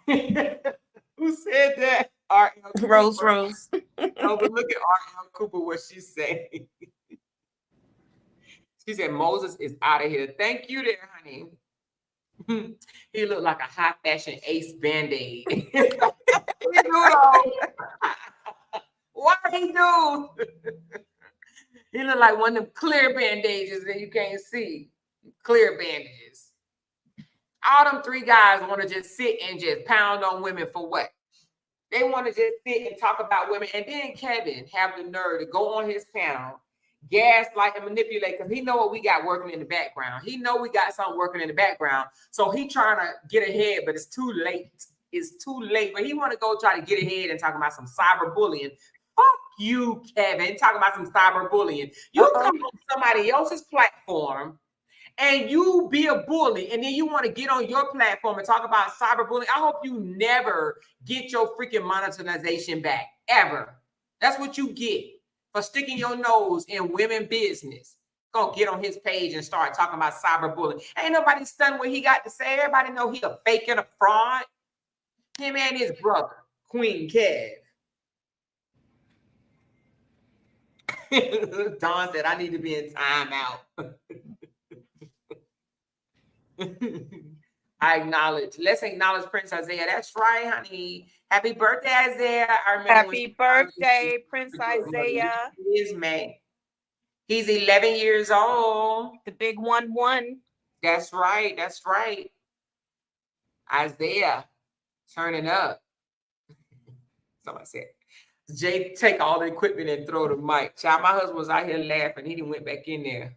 Speaker 1: Who said that?
Speaker 2: Rose.
Speaker 1: No, but look at R.L. Cooper, what she said. She said, Moses is out of here. Thank you there, honey. He looked like a high fashion Ace Band-Aid. He do though. Why he do? He look like one of them clear bandages that you can't see. Clear bandages. All them 3 guys want to just sit and just pound on women for what? They want to just sit and talk about women. And then Kevin have the nerve to go on his panel, gaslight and manipulate, because he know what we got working in the background. He know we got something working in the background. So he trying to get ahead, but it's too late. It's too late. But he want to go try to get ahead and talk about some cyberbullying. Fuck you, Kevin. Talking about some cyberbullying. You come on somebody else's platform and you be a bully, and then you want to get on your platform and talk about cyberbullying. I hope you never get your freaking monetization back, ever. That's what you get for sticking your nose in women business. Gonna get on his page and start talking about cyberbullying. Ain't nobody stunned what he got to say. Everybody know he a fake and a fraud. Him and his brother, Queen Kev. Dawn said, I need to be in timeout. I acknowledge. Let's acknowledge Prince Isaiah. That's right, honey. Happy birthday, Isaiah. I remember
Speaker 2: Happy birthday, Prince Isaiah.
Speaker 1: It is May. He's 11 years old.
Speaker 2: The big 1-1.
Speaker 1: That's right. That's right. Isaiah turning up. Somebody said, Jay, take all the equipment and throw the mic. Child, my husband was out here laughing. He didn't went back in there.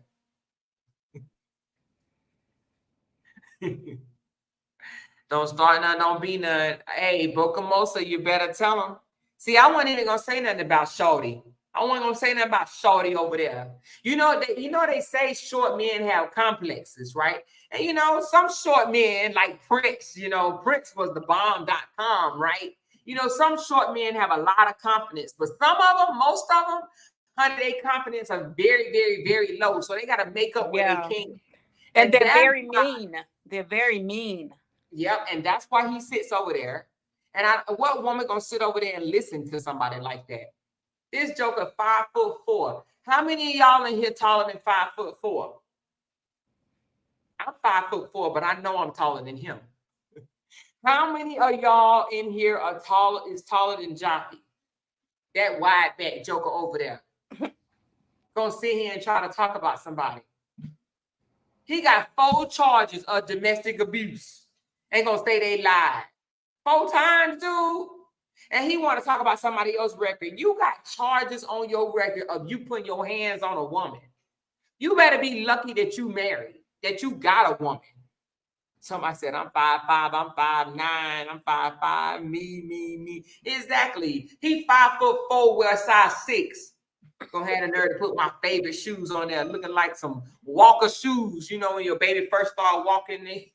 Speaker 1: Don't start none, don't be none. Hey, Bocamosa, you better tell him. See, I wasn't even gonna say nothing about Shorty. I wasn't gonna say nothing about Shorty over there. You know, they say short men have complexes, right? And you know, some short men like Prince, you know, Prince was the bomb.com, right? You know, some short men have a lot of confidence, but some of them, most of them, honey, their confidence are very, very, very low. So they gotta make up where they can.
Speaker 2: And they're very mean. They're very mean.
Speaker 1: Yep, and that's why he sits over there. And what woman gonna sit over there and listen to somebody like that? This joker 5'4". How many of y'all in here taller than 5'4"? I'm 5'4", but I know I'm taller than him. How many of y'all in here are taller than Joffy? That wide back joker over there. Gonna sit here and try to talk about somebody. He got 4 charges of domestic abuse. Ain't gonna say they lied. 4 times, dude. And he want to talk about somebody else's record. You got charges on your record of you putting your hands on a woman. You better be lucky that you married, that you got a woman. Somebody said, I'm 5'5", I'm 5'9", I'm 5'5", me. Exactly. He 5'4", wear size 6. Gonna have the nerve to put my favorite shoes on there, looking like some Walker shoes. You know, when your baby first started walking in.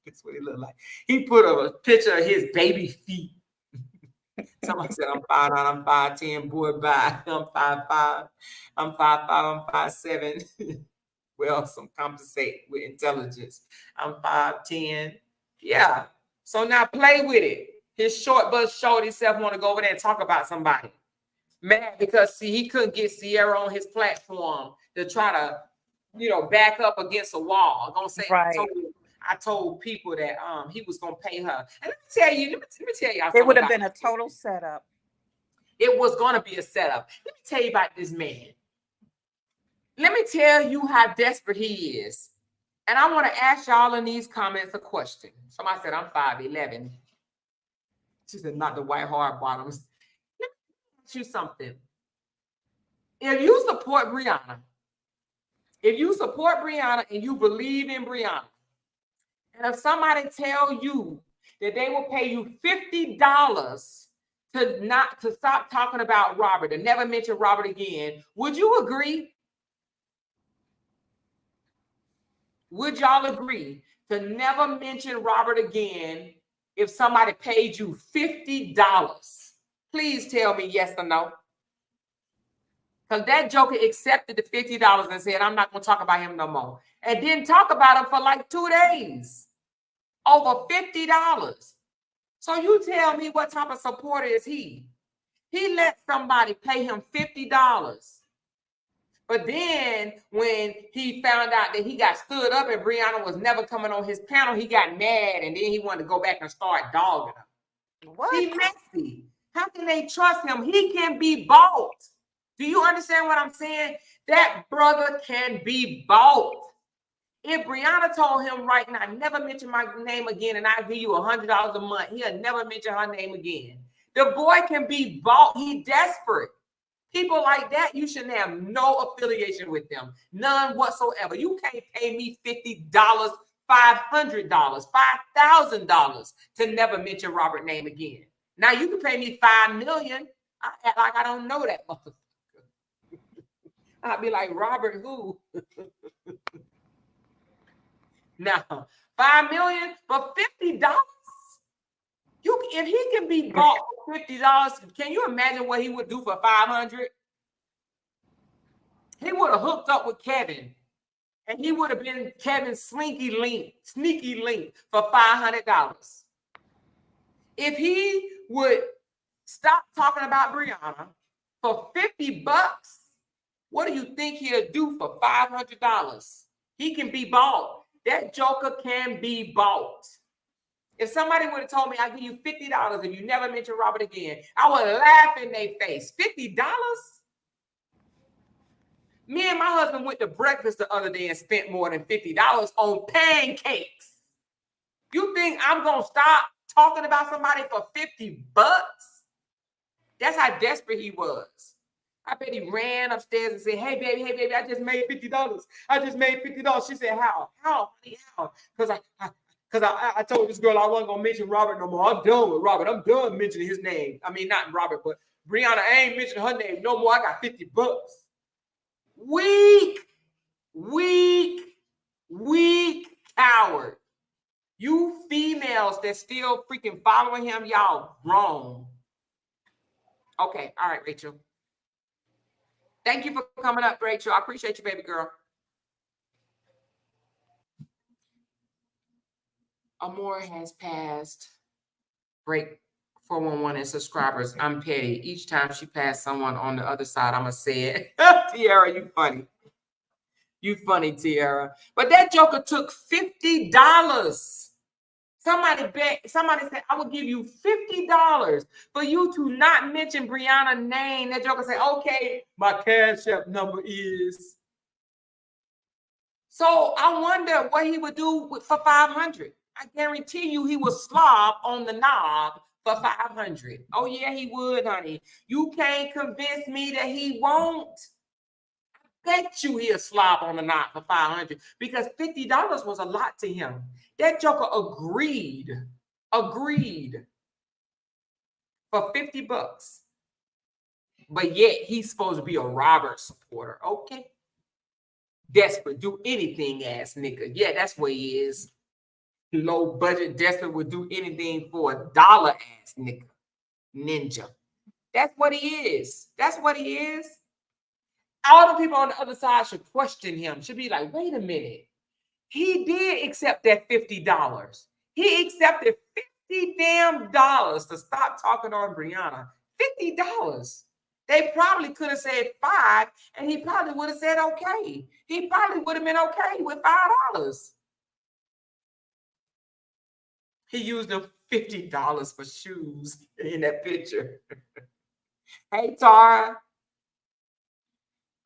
Speaker 1: That's what he looked like. He put a picture of his baby feet. Somebody said, I'm 5'9", I'm 5'10", boy, bye. I'm 5'5", I'm 5'5", I'm 5'7". Well, some compensate with intelligence. I'm 5'10". Yeah. So now play with it. His short bus showed himself want to go over there and talk about somebody. Mad because, see, he couldn't get Sierra on his platform to try to, you know, back up against a wall. I'm gonna say,
Speaker 2: right.
Speaker 1: I told people that he was gonna pay her. And let me tell y'all.
Speaker 2: It would have been a total setup.
Speaker 1: It was gonna be a setup. Let me tell you about this man. Let me tell you how desperate he is. And I want to ask y'all in these comments a question. Somebody said, I'm 5'11". She said, not the white hard bottoms. Let me ask you something. If you support Brianna, and you believe in Brianna, and if somebody tell you that they will pay you $50 to stop talking about Robert and never mention Robert again, would you agree? Would y'all agree to never mention Robert again if somebody paid you $50? Please tell me yes or no. Because that joker accepted the $50 and said, I'm not going to talk about him no more. And didn't talk about him for like 2 days. Over $50. So you tell me what type of supporter is he? He let somebody pay him $50. But then when he found out that he got stood up and Brianna was never coming on his panel, he got mad and then he wanted to go back and start dogging her.
Speaker 2: What?
Speaker 1: He messy. How can they trust him? He can be bought. Do you understand what I'm saying? That brother can be bought. If Brianna told him right now, never mention my name again and I'll give you $100 a month, he'll never mention her name again. The boy can be bought. He's desperate. People like that, you shouldn't have no affiliation with them. None whatsoever. You can't pay me $50, $500, $5,000 to never mention Robert's name again. Now you can pay me $5 million. I act like I don't know that motherfucker. I'd be like, Robert who? Now, $5 million for $50? If he can be bought for $50, can you imagine what he would do for $500? He would have hooked up with Kevin, and he would have been Kevin's sneaky link for $500. If he would stop talking about Brianna for $50, what do you think he'll do for $500? He can be bought. That joker can be bought. If somebody would have told me, I'll give you $50 if you never mention Robert again, I would laugh in their face. $50? Me and my husband went to breakfast the other day and spent more than $50 on pancakes. You think I'm going to stop talking about somebody for $50? That's how desperate he was. I bet he ran upstairs and said, hey, baby, I just made $50. I just made $50. She said, how? How? Because I told this girl I wasn't going to mention Robert no more. I'm done with Robert. I'm done mentioning his name. I mean, not Robert, but Brianna. I ain't mentioning her name no more. I got $50. Weak coward. You females that still freaking following him, y'all wrong. Okay, all right, Rachel. Thank you for coming up, Rachel. I appreciate you, baby girl. Amore has passed. Break 411 and subscribers. I'm petty. Each time she passed someone on the other side, I'ma say it. Tiara, you funny. You funny, Tiara. But that joker took $50. Somebody said, I will give you $50 for you to not mention Brianna's name. That joker said, okay, my Cash App number is. So I wonder what he would do for $500. I guarantee you he would slob on the knob for $500. Oh, yeah, he would, honey. You can't convince me that he won't. Bet you he'll slob on the knob for $500 because $50 was a lot to him. That joker agreed for $50. But yet he's supposed to be a Robert supporter. Okay. Desperate, do anything ass nigga. Yeah, that's what he is. Low budget, desperate, would do anything for a dollar ass nigga. Ninja. That's what he is. That's what he is. All the people on the other side should question him. Should be like, wait a minute. He did accept that $50. He accepted $50 damn to stop talking on Brianna. $50. They probably could have said $5, and he probably would have said okay. He probably would have been okay with $5. He used the $50 for shoes in that picture. Hey, Tara.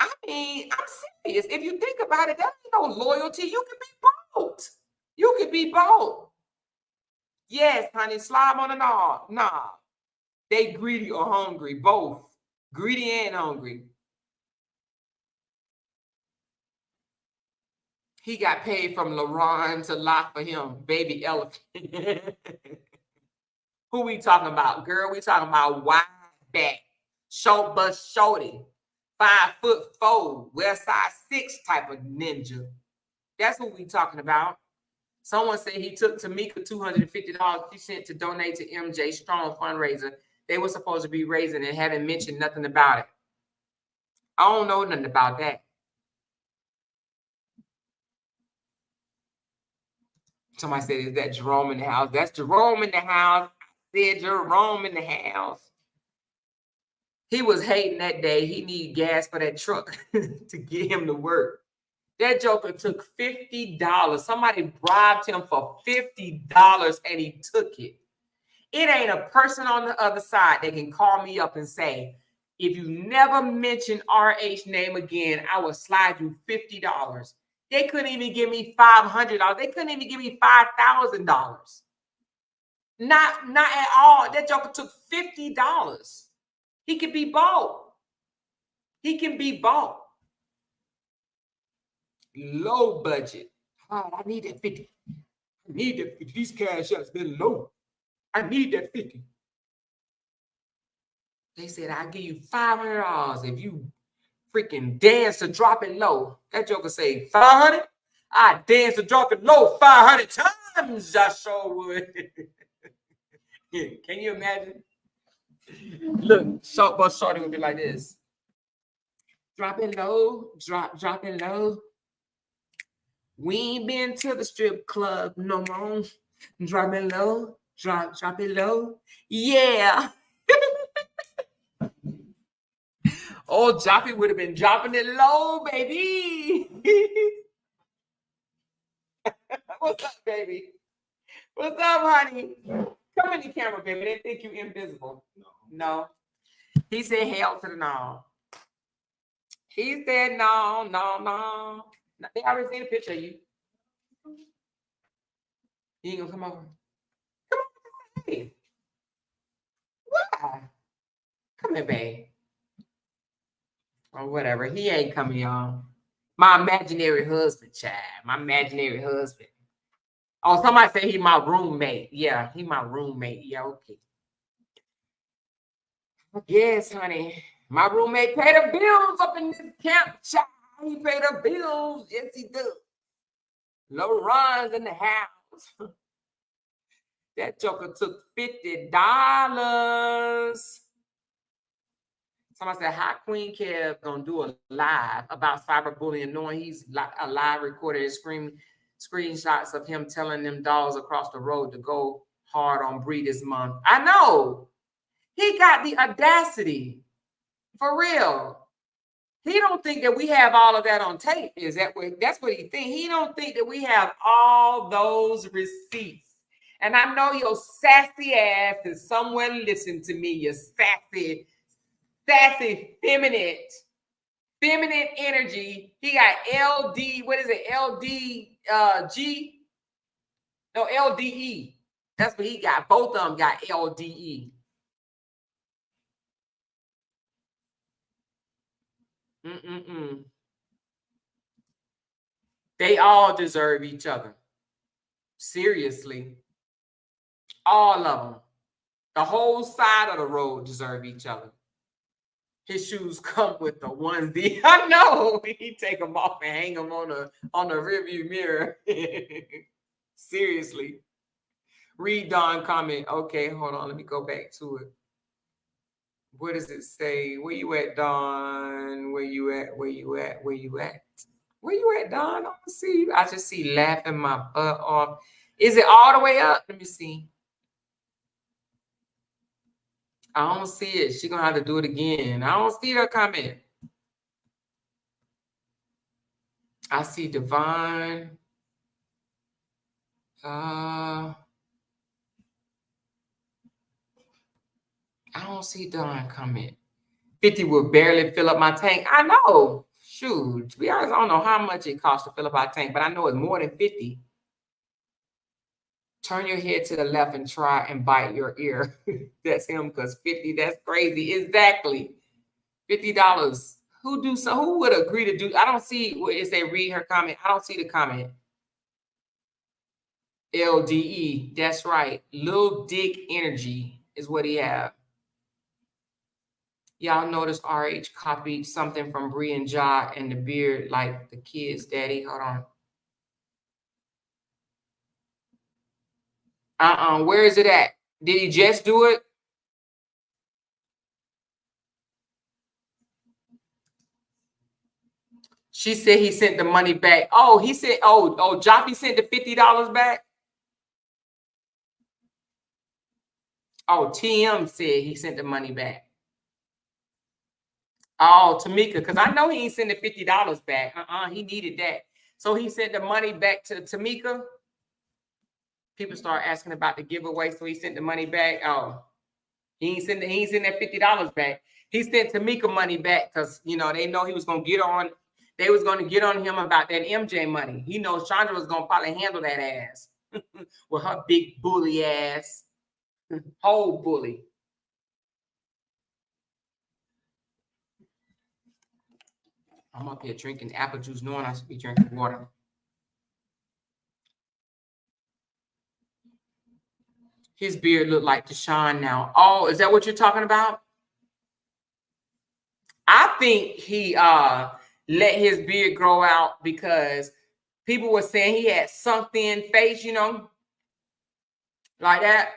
Speaker 1: I mean, I'm serious. If you think about it, that ain't no loyalty. You can be bought. You could be bought. Yes, honey, slob on the knob. Nah. They greedy or hungry, both. Greedy and hungry. He got paid from LaRon to lie for him. Baby elephant. Who we talking about? Girl, we talking about wide back, short bust shorty, 5'4", West Side 6 type of ninja. That's what we talking about. Someone said he took Tamika $250 she sent to donate to MJ Strong fundraiser. They were supposed to be raising and haven't mentioned nothing about it. I don't know nothing about that. Somebody said, is that Jerome in the house? That's Jerome in the house. I said Jerome in the house. He was hating that day. He needed gas for that truck to get him to work. That joker took $50. Somebody bribed him for $50 and he took it. It ain't a person on the other side that can call me up and say, if you never mention RH name again, I will slide you $50. They couldn't even give me $500. They couldn't even give me $5,000. Not at all. That joker took $50. He could be bought. He can be bought. Low budget. Oh, I need that 50. I need that 50. These cash apps been low. I need that 50. They said, I'll give you $500 if you freaking dance to drop it low. That joker say, 500? I dance to drop it low 500 times. I sure would. Can you imagine? Look, short bus shorty would be like this. Drop it low, drop it low. We ain't been to the strip club no more. Drop it low, drop it low. Yeah. Oh, Joppy would have been dropping it low, baby. What's up, baby? What's up, honey? Come in the camera, baby. They think you invisible. No. He said hell to the no. He said, no. They already seen a picture of you. You ain't gonna come over? Come on, hey. Why? Come here, babe. Or whatever. He ain't coming, y'all. My imaginary husband, child. My imaginary husband. Oh, somebody say he my roommate. Yeah, he my roommate. Yeah, okay. Yes, honey. My roommate pay the bills up in this camp, child. He pay the bills. Yes, he do. Low runs in the house. That joker took $50. Somebody said, how Queen Kev gonna do a live about cyberbullying, knowing he's a live recorded and screenshots of him telling them dolls across the road to go hard on Bree this month. I know. He got the audacity. For real. He don't think that we have all of that on tape. That's what he think. He don't think that we have all those receipts. And I know your sassy ass is somewhere listening to me, your sassy, feminine energy. He got LD, what is it? LDG? No, LDE. That's what he got. Both of them got LDE. They all deserve each other. Seriously. All of them. The whole side of the road deserve each other. His shoes come with the onesie. I know. He take them off and hang them on the rearview mirror. Seriously. Read Dawn comment. Okay, hold on. Let me go back to it. What does it say? Where you at, Dawn? Where you at? Where you at? Where you at? Where you at, Dawn? I don't see you. I just see laughing my butt off. Is it all the way up? Let me see. I don't see it. She's going to have to do it again. I don't see her comment. I see Divine. I don't see Dawn comment. 50 will barely fill up my tank. I know. Shoot. To be honest, I don't know how much it costs to fill up our tank, but I know it's more than 50. Turn your head to the left and try and bite your ear. That's him, because 50, that's crazy. Exactly. $50. Who would agree to do? I don't see what is they read her comment. I don't see the comment. LDE. That's right. Lil Dick Energy is what he have. Y'all notice RH copied something from Bree and Ja and the beard like the kids' daddy. Hold on. Where is it at? Did he just do it? She said he sent the money back. Oh, he said, Joffy sent the $50 back. Oh, TM said he sent the money back. Oh, Tamika, because I know he ain't sent the $50 back. He needed that. So he sent the money back to Tamika. People start asking about the giveaway, so he sent the money back. Oh, he ain't sent that $50 back. He sent Tamika money back because they know he was gonna get on. They was gonna get on him about that MJ money. He knows Chandra was gonna probably handle that ass with her big bully ass, whole bully. I'm up here drinking apple juice, knowing I should be drinking water. His beard looked like Deshaun now. Oh, is that what you're talking about? I think he let his beard grow out because people were saying he had sunk in face, like that.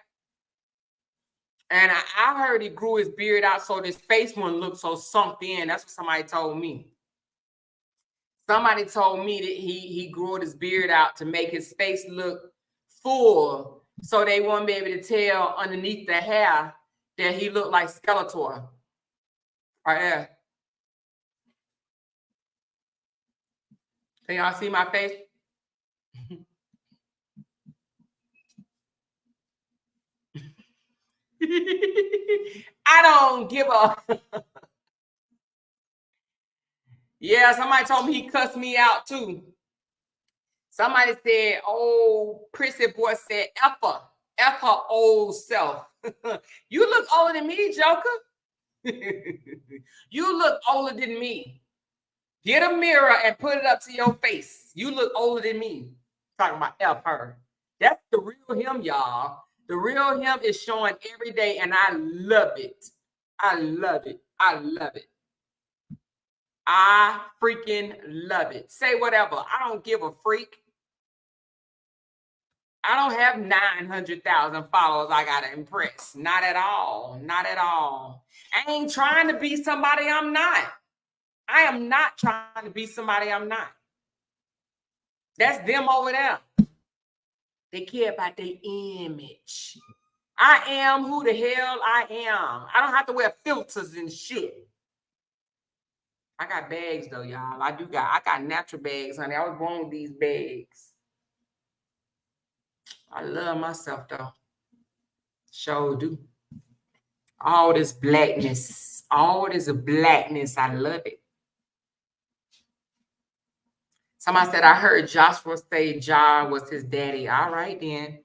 Speaker 1: And I heard he grew his beard out so his face wouldn't look so sunk in. That's what somebody told me. Somebody told me that he grew his beard out to make his face look full, so they won't be able to tell underneath the hair that he looked like Skeletor. Right there. Can y'all see my face? I don't give a Yeah, somebody told me he cussed me out too. Somebody said, oh, prissy boy said, F her old self. You look older than me, Joker. You look older than me. Get a mirror and put it up to your face. You look older than me. Talking about F her. That's the real him, y'all. The real him is showing every day, and I love it. I love it. I love it. I freaking love it. Say whatever. I don't give a freak. I don't have 900,000 followers I got to impress. Not at all. Not at all. I ain't trying to be somebody I'm not. I am not trying to be somebody I'm not. That's them over there. They care about their image. I am who the hell I am. I don't have to wear filters and shit. I got bags though, y'all. I got natural bags, honey. I was born with these bags. I love myself though. Sure do. All this blackness. All this blackness. I love it. Somebody said, I heard Joshua say John was his daddy. All right, then.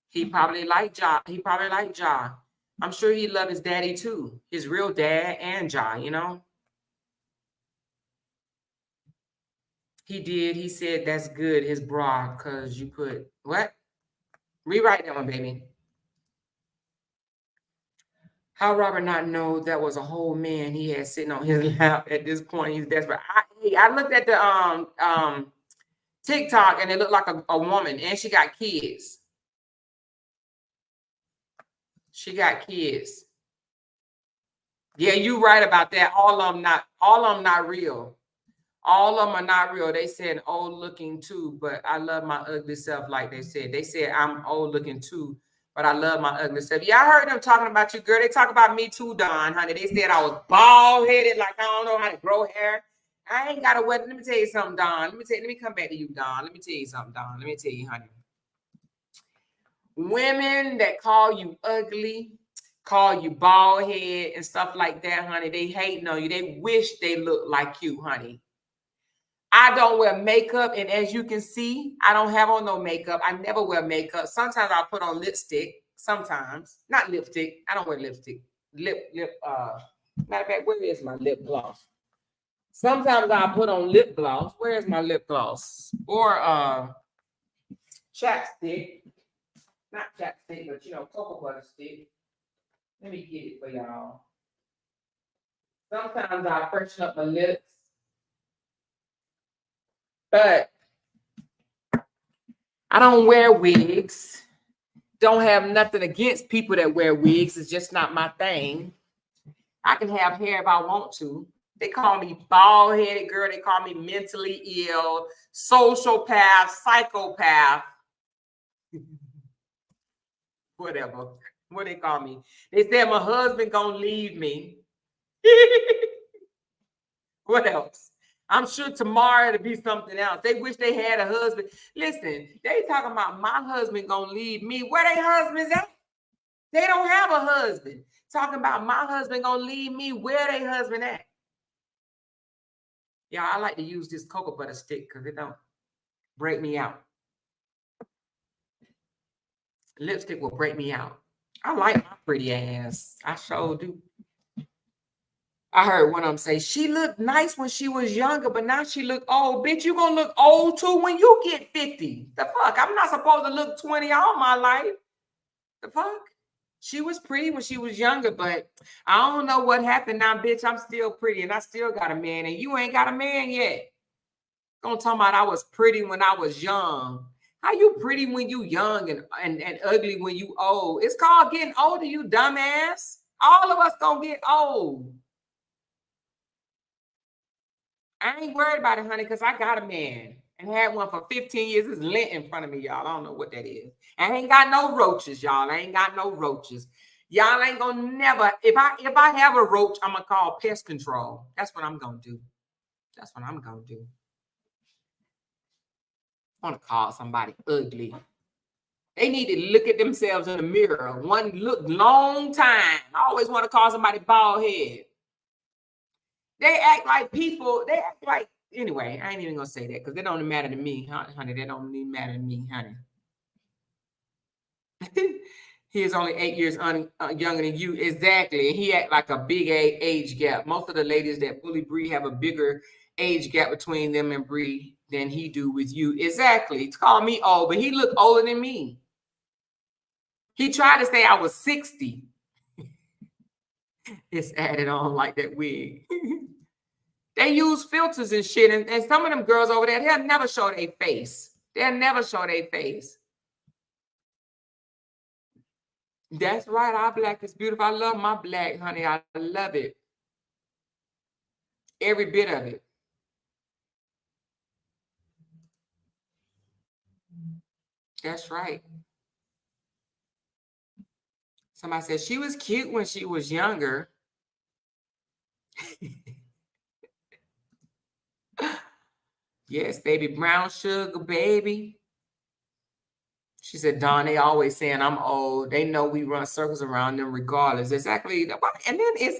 Speaker 1: He probably liked John. I'm sure he loved his daddy too. His real dad and John, you know. He did. He said, that's good, his bra, because you put, what? Rewrite that one, baby. How Robert not know that was a whole man he had sitting on his lap at this point? He's desperate. I looked at the TikTok and it looked like a woman, and she got kids. She got kids. Yeah, you right about that. All of them not real. All of them are not real. They said old looking too, but I love my ugly self, like they said. They said I'm old looking too, but I love my ugly self. Yeah, I heard them talking about you, girl. They talk about me too, Don, honey. They said I was bald-headed, like I don't know how to grow hair. I ain't got to wet. Let me tell you something, Don. Let me come back to you, Don. Let me tell you something, Don. Let me tell you, honey. Women that call you ugly, call you bald head and stuff like that, honey, they hating on you. They wish they looked like you, honey. I don't wear makeup, and as you can see, I don't have on no makeup. I never wear makeup. Sometimes I put on lipstick. Sometimes, not lipstick. I don't wear lipstick. Matter of fact, where is my lip gloss? Sometimes I put on lip gloss. Where is my lip gloss? Or chapstick. Not chapstick, but you know, cocoa butter stick. Let me get it for y'all. Sometimes I freshen up my lips. But I don't wear wigs. Don't have nothing against people that wear wigs. It's just not my thing. I can have hair if I want to. They call me bald-headed girl. They call me mentally ill, sociopath, psychopath. Whatever. What they call me. They said my husband gonna leave me. What else? I'm sure tomorrow it'll be something else. They wish they had a husband. Listen, they talking about my husband gonna leave me. Where they husbands at? They don't have a husband. Talking about my husband gonna leave me. Where they husband at? Yeah, I like to use this cocoa butter stick because it don't break me out. Lipstick will break me out. I like my pretty ass. I sure do. I heard one of them say, she looked nice when she was younger, but now she look old. Bitch, you gonna look old too when you get 50. The fuck? I'm not supposed to look 20 all my life. The fuck? She was pretty when she was younger, but I don't know what happened now, bitch. I'm still pretty and I still got a man, and you ain't got a man yet. Gonna talk about I was pretty when I was young. How you pretty when you young and ugly when you old? It's called getting older, you dumbass. All of us gonna get old. I ain't worried about it, honey, because I got a man and had one for 15 years. It's lint in front of me, y'all. I don't know what that is. I ain't got no roaches, y'all. I ain't got no roaches. Y'all ain't gonna never. If I have a roach, I'm gonna call pest control. That's what I'm gonna do. That's what I'm gonna do. I want to call somebody ugly. They need to look at themselves in the mirror. One look long time. I always want to call somebody bald head. They act like people. They act like, anyway, I ain't even going to say that because they don't matter to me, honey. They don't even matter to me, honey. He is only 8 years younger than you. Exactly. He act like a big age gap. Most of the ladies that bully Bree have a bigger age gap between them and Bree than he do with you. Exactly. Call me old, but he look older than me. He tried to say I was 60. It's added on like that wig. They use filters and shit. And some of them girls over there, they'll never show their face. They'll never show their face. That's right. Our black is beautiful. I love my black, honey. I love it. Every bit of it. That's right. Somebody said she was cute when she was younger. Yes, baby. Brown sugar, baby. She said, Dawn, they always saying I'm old. They know we run circles around them regardless. Exactly. And then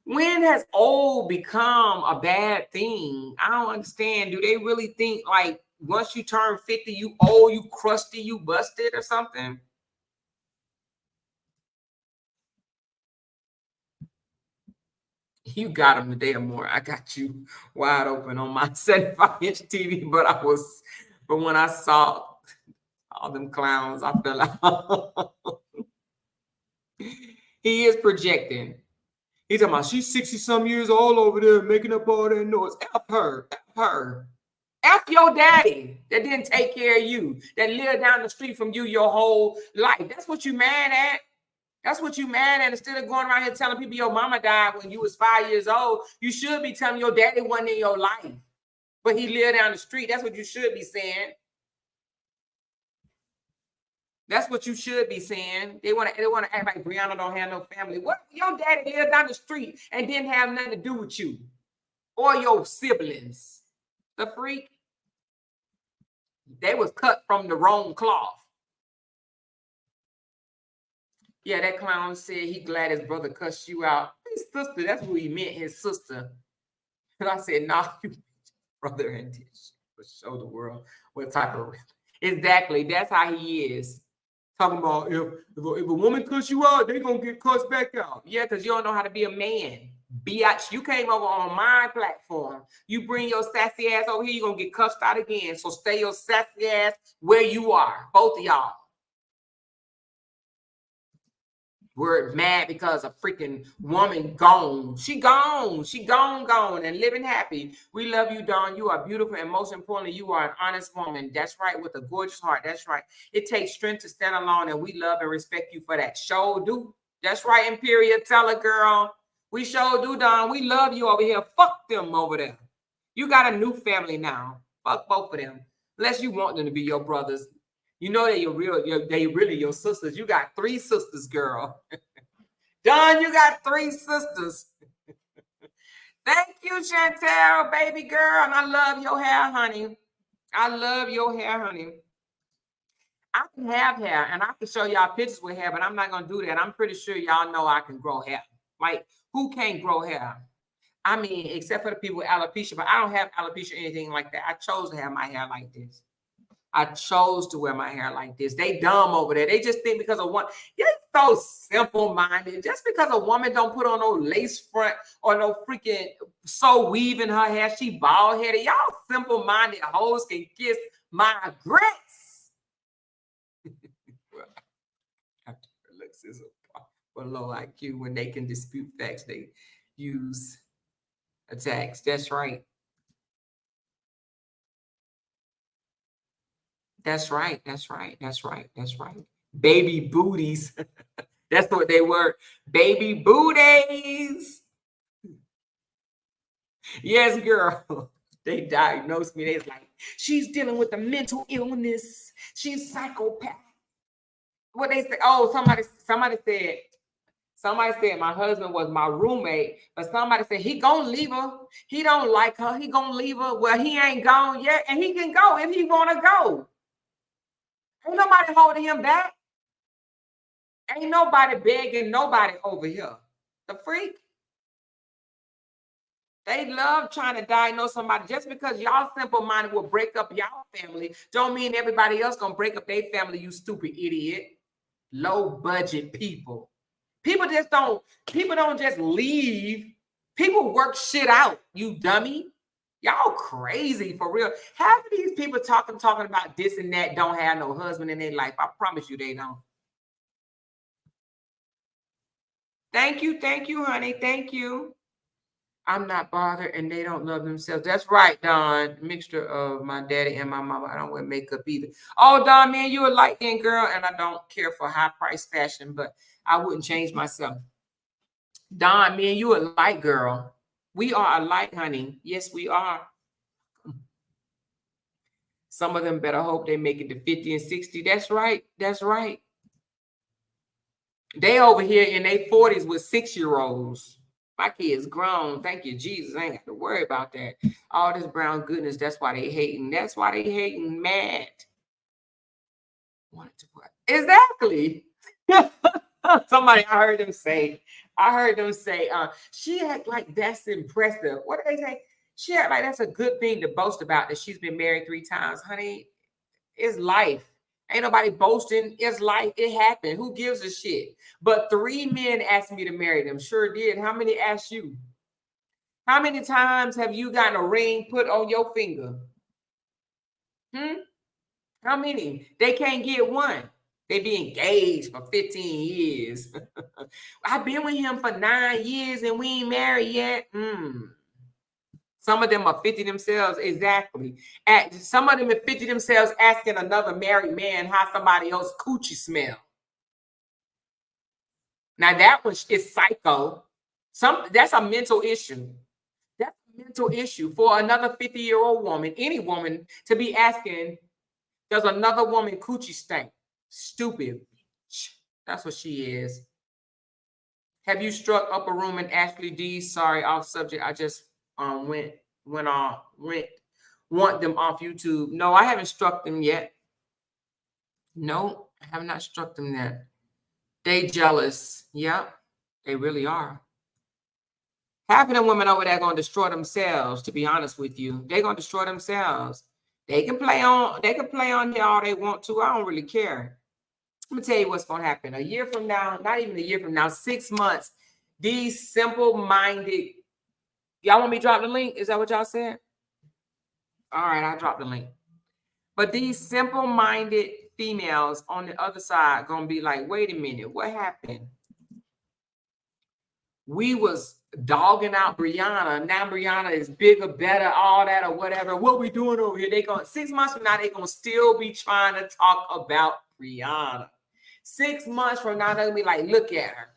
Speaker 1: when has old become a bad thing? I don't understand. Do they really think like once you turn 50, you old, you crusty, you busted or something? You got them today or more. I got you wide open on my 75-inch TV, but when I saw all them clowns, I fell out. He is projecting. He's talking about she's 60-some years old over there making up all that noise. F her. F her. F your daddy that didn't take care of you, that lived down the street from you your whole life. That's what you mad at. That's what you mad at. Instead of going around here telling people your mama died when you was 5 years old, you should be telling your daddy wasn't in your life, but he lived down the street. That's what you should be saying. That's what you should be saying. They want to act like Brianna don't have no family. What? Your daddy lived down the street and didn't have nothing to do with you or your siblings. The freak. They was cut from the wrong cloth. Yeah, that clown said he glad his brother cussed you out. His sister, that's what he meant, his sister. And I said, nah, you brother and this to show the world what type of exactly. That's how he is. Talking about if a woman cuss you out, they gonna get cussed back out. Yeah, because you don't know how to be a man. Biatch, you came over on my platform. You bring your sassy ass over here, you're gonna get cussed out again. So stay your sassy ass where you are, both of y'all. We're mad because a freaking woman gone. She gone. She gone, and living happy. We love you, Dawn. You are beautiful, and most importantly, you are an honest woman. That's right, with a gorgeous heart. That's right. It takes strength to stand alone, and we love and respect you for that. Show do. That's right, Imperial. Tell her, girl. We show do, Dawn. We love you over here. Fuck them over there. You got a new family now. Fuck both of them. Unless you want them to be your brothers. You know they really your sisters. You got 3 sisters, girl. Dawn, you got 3 sisters. Thank you, Chantel, baby girl. And I love your hair, honey. I love your hair, honey. I can have hair, and I can show y'all pictures with hair, but I'm not going to do that. I'm pretty sure y'all know I can grow hair. Like, who can't grow hair? I mean, except for the people with alopecia, but I don't have alopecia or anything like that. I chose to have my hair like this. I chose to wear my hair like this. They dumb over there. They just think because of one. You're so simple-minded. Just because a woman don't put on no lace front or no freaking weave in her hair, she bald-headed. Y'all simple-minded hoes can kiss my grits. Looks is below IQ. When they can dispute facts, they use attacks. That's right. That's right. That's right. That's right. That's right. Baby booties. That's what they were. Baby booties. Yes, girl. They diagnosed me. They was like, she's dealing with a mental illness. She's psychopath. What they say? Oh, somebody said my husband was my roommate, but somebody said he gonna leave her. He don't like her. He gonna leave her. Well, he ain't gone yet, and he can go if he wanna go. Ain't nobody holding him back. Ain't nobody begging nobody over here. The freak. They love trying to diagnose somebody. Just because y'all simple-minded will break up y'all family, don't mean everybody else gonna break up their family, you stupid idiot. Low-budget people. People don't just leave. People work shit out, you dummy. Y'all crazy for real. Half of these people talking about this and that don't have no husband in their life. I promise you they don't. Thank you, honey. Thank you. I'm not bothered and they don't love themselves. That's right, Don. Mixture of my daddy and my mama. I don't wear makeup either. Oh, Don, man, you a light-skinned girl and I don't care for high-priced fashion, but I wouldn't change myself. Don, me and you a light girl. We are a light, honey. Yes, we are. Some of them better hope they make it to 50 and 60. That's right. That's right. They over here in their 40s with 6-year-olds. My kid's grown. Thank you, Jesus. I ain't got to worry about that. All this brown goodness. That's why they hating. That's why they hating mad. Wanted to what? Exactly. Somebody, I heard them say, she act like that's impressive. What do they say? She act like that's a good thing to boast about that she's been married 3 times. Honey, it's life. Ain't nobody boasting. It's life. It happened. Who gives a shit? But 3 men asked me to marry them. Sure did. How many asked you? How many times have you gotten a ring put on your finger? How many? They can't get one. They be engaged for 15 years. I've been with him for 9 years and we ain't married yet. Some of them are 50 themselves. Exactly. Some of them are 50 themselves asking another married man how somebody else coochie smell. Now that one is psycho. That's a mental issue. That's a mental issue for another 50-year-old woman, any woman, to be asking, does another woman coochie stink? Stupid. That's what she is. Have you struck Upper Room and Ashley D? Sorry, off subject. I just want them off YouTube. No, I haven't struck them yet. No, I have not struck them yet. They jealous. Yep, they really are. Half of them women over there are going to destroy themselves, to be honest with you. They're going to destroy themselves. They can play on here all they want to. I don't really care. Let me tell you what's going to happen. A year from now, not even a year from now, 6 months, these simple-minded, y'all want me to drop the link? Is that what y'all said? All right, I'll drop the link. But these simple-minded females on the other side going to be like, wait a minute, what happened? We was dogging out Brianna. Now Brianna is bigger, better, all that or whatever. What we doing over here? 6 months from now, they're going to still be trying to talk about Brianna. 6 months from now, they're going to be like, look at her.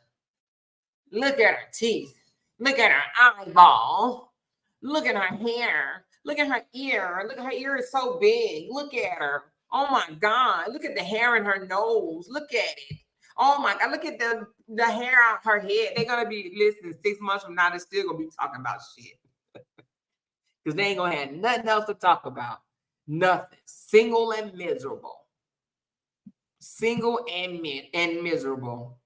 Speaker 1: Look at her teeth. Look at her eyeball. Look at her hair. Look at her ear. Look at her ear is so big. Look at her. Oh my God. Look at the hair in her nose. Look at it. Oh my God. Look at the hair out her head. They're going to be listening 6 months from now. They're still going to be talking about shit. Because they ain't going to have nothing else to talk about. Nothing. Single and miserable. Single and miserable.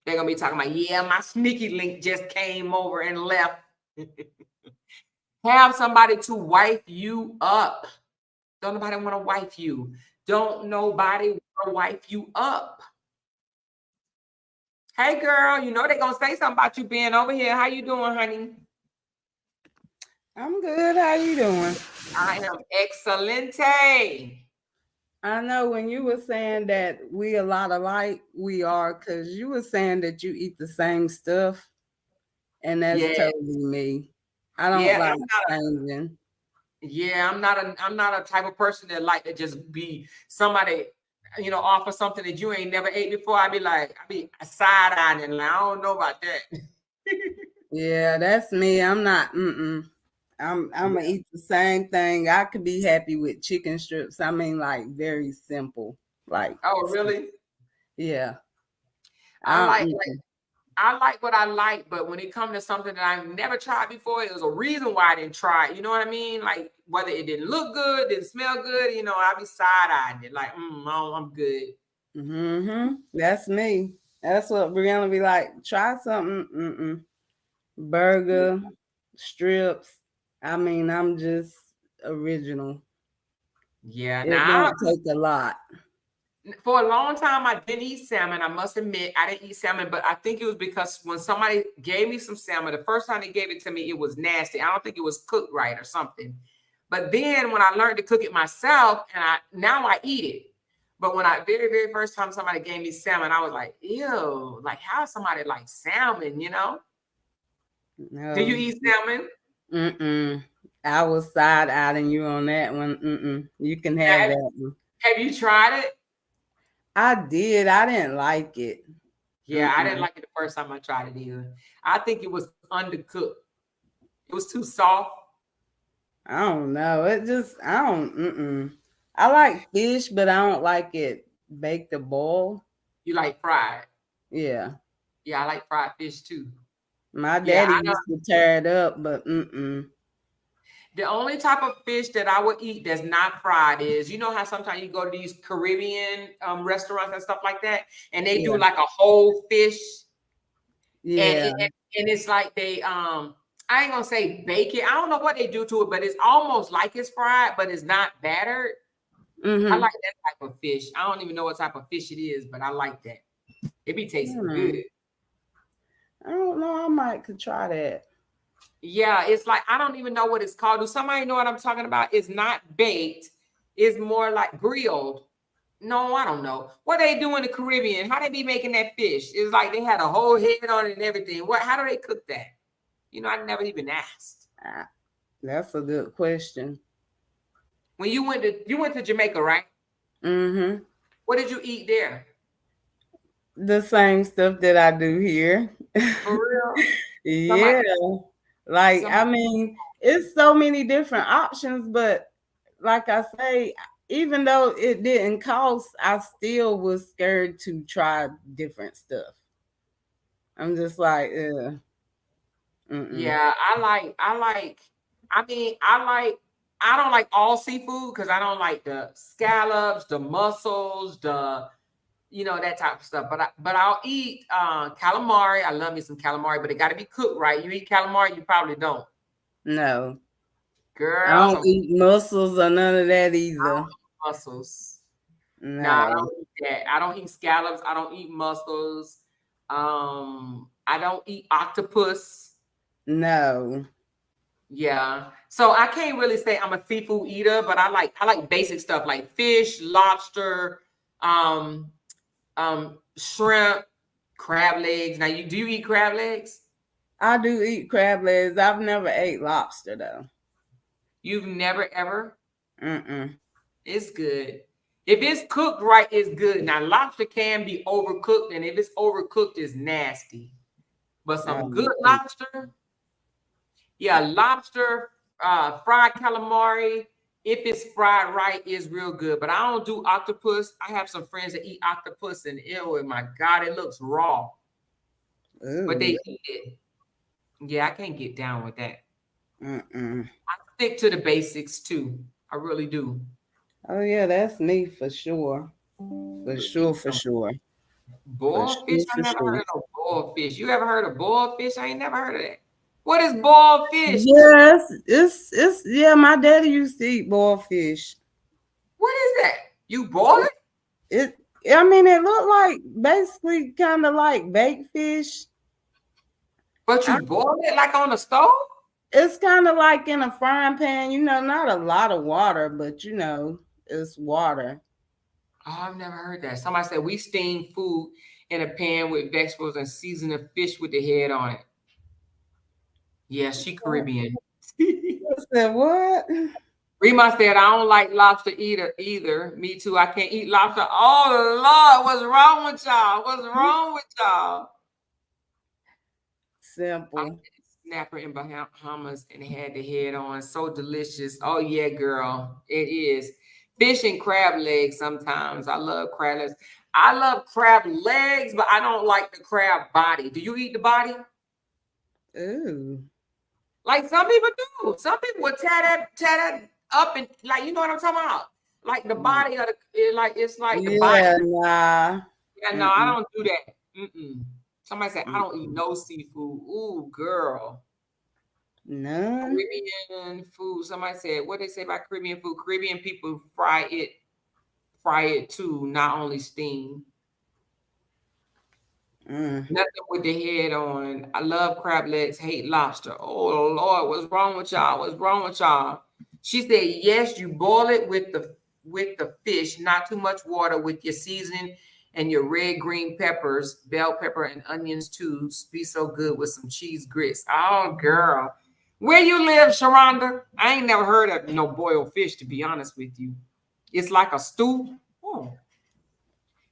Speaker 1: They're going to be talking about, yeah, my sneaky link just came over and left. Have somebody to wife you up. Don't nobody want to wife you. Don't nobody want to wife you up. Hey, girl, you know they're going to say something about you being over here. How you doing, honey?
Speaker 5: I'm good. How you doing?
Speaker 1: I am excelente.
Speaker 5: I know when you were saying that we a lot alike, we are, because you were saying that you eat the same stuff, and that's totally me. I don't like changing.
Speaker 1: Yeah, I'm not a type of person that like to just be somebody, offer something that you ain't never ate before. I be side-eyeing and like, I don't know about that.
Speaker 5: Yeah, that's me. I'm not. I'm gonna eat the same thing. I could be happy with chicken strips. I mean, like very simple. Like,
Speaker 1: oh, really?
Speaker 5: Yeah.
Speaker 1: I like I like what I like, but when it comes to something that I've never tried before, it was a reason why I didn't try it. You know what I mean? Like whether it didn't look good, didn't smell good, you know, I'd be side-eyeing it. Like, no, I'm good.
Speaker 5: That's me. That's what Brianna be like. Try something. Burger, strips. I mean, I'm just original.
Speaker 1: Yeah,
Speaker 5: It
Speaker 1: now
Speaker 5: don't take a lot.
Speaker 1: for a long time I didn't eat salmon. I must admit I didn't eat salmon, but I think it was because when somebody gave me some salmon, the first time they gave it to me, it was nasty. I don't think it was cooked right or something. But then when I learned to cook it myself, and now I eat it. But when I very first time somebody gave me salmon, I was like, ew, like how somebody like salmon, you know?
Speaker 5: No.
Speaker 1: Do you eat salmon?
Speaker 5: I was side-eyeing you on that one. You can have that one.
Speaker 1: Have you tried it?
Speaker 5: I did. I didn't like it.
Speaker 1: Yeah, I didn't like it the first time I tried it either. I think it was undercooked. It was too soft.
Speaker 5: I don't know. I like fish, but I don't like it baked or boiled.
Speaker 1: You like fried?
Speaker 5: Yeah.
Speaker 1: Yeah, I like fried fish too.
Speaker 5: My daddy used to tear it up, but
Speaker 1: The only type of fish that I would eat that's not fried is, you know how sometimes you go to these Caribbean restaurants and stuff like that, and they do like a whole fish.
Speaker 5: Yeah.
Speaker 1: And it's like they I ain't gonna say bake it. I don't know what they do to it, but it's almost like it's fried, but it's not battered. I like that type of fish. I don't even know what type of fish it is, but I like that. It be tasting good.
Speaker 5: I don't know. I might could try that.
Speaker 1: Yeah, it's like I don't even know what it's called. Do somebody know what I'm talking about? It's not baked. It's more like grilled. No, I don't know. What they do in the Caribbean? How they be making that fish? It's like they had a whole head on it and everything. How do they cook that? You know, I never even asked.
Speaker 5: That's a good question.
Speaker 1: When you went to Jamaica, right?
Speaker 5: Mm-hmm.
Speaker 1: What did you eat there?
Speaker 5: The same stuff that I do here.
Speaker 1: For real?
Speaker 5: Yeah. I mean, it's so many different options, but like I say, even though it didn't cost, I still was scared to try different stuff. I'm just like,
Speaker 1: yeah, I don't like all seafood because I don't like the scallops, the mussels, that type of stuff. But I'll eat calamari. I love me some calamari, but it got to be cooked right. You eat calamari, you probably don't.
Speaker 5: No.
Speaker 1: Girl,
Speaker 5: I don't eat mussels or none of that either.
Speaker 1: I don't eat mussels. No, I don't eat that. I don't eat scallops. I don't eat mussels. I don't eat octopus.
Speaker 5: No.
Speaker 1: Yeah. So I can't really say I'm a seafood eater, but I like basic stuff like fish, lobster, shrimp, crab legs. Now, do you eat crab legs?
Speaker 5: I do eat crab legs. I've never ate lobster though.
Speaker 1: You've never ever? It's good. If it's cooked right, it's good. Now, lobster can be overcooked, and if it's overcooked, it's nasty. But some good lobster, lobster, fried calamari, if it's fried right, is real good. But I don't do octopus. I have some friends that eat octopus, and my God, it looks raw. But they eat it. Yeah, I can't get down with that. I stick to the basics too. I really do.
Speaker 5: Oh yeah, that's me for sure. For sure.
Speaker 1: Boiled fish? I never heard of boiled fish. You ever heard of boiled fish? I ain't never heard of that. What is boiled fish?
Speaker 5: Yes, it's my daddy used to eat boiled fish.
Speaker 1: What is that? You boil it?
Speaker 5: I mean, it looked like basically kind of like baked fish.
Speaker 1: But you boil it like on the stove?
Speaker 5: It's kind of like in a frying pan, not a lot of water, but it's water.
Speaker 1: Oh, I've never heard that. Somebody said we steam food in a pan with vegetables and season the fish with the head on it. Yeah, she Caribbean.
Speaker 5: I said, what?
Speaker 1: Rima said, I don't like lobster either. Me too. I can't eat lobster. Oh, Lord, what's wrong with y'all? What's wrong with y'all?
Speaker 5: Simple.
Speaker 1: I had snapper in Bahamas and had the head on. So delicious. Oh, yeah, girl. It is. Fish and crab legs sometimes. I love crab legs. I love crab legs, but I don't like the crab body. Do you eat the body?
Speaker 5: Ooh.
Speaker 1: Like some people do. Some people will tear that up and like, you know what I'm talking about? Like the body of it's like the body.
Speaker 5: Yeah, nah.
Speaker 1: Yeah, no, I don't do that. Somebody said I don't eat no seafood. Ooh, girl.
Speaker 5: None.
Speaker 1: Caribbean food. Somebody said, what they say about Caribbean food? Caribbean people fry it too, not only steam. Nothing with the head on. I love crab legs, hate lobster. Oh Lord, what's wrong with y'all? What's wrong with y'all? She said, yes, you boil it with the fish, not too much water, with your seasoning and your red green peppers, bell pepper, and onions too. Be so good with some cheese grits. Oh, girl. Where you live, Sharonda? I ain't never heard of no boiled fish, to be honest with you. It's like a stew. Oh.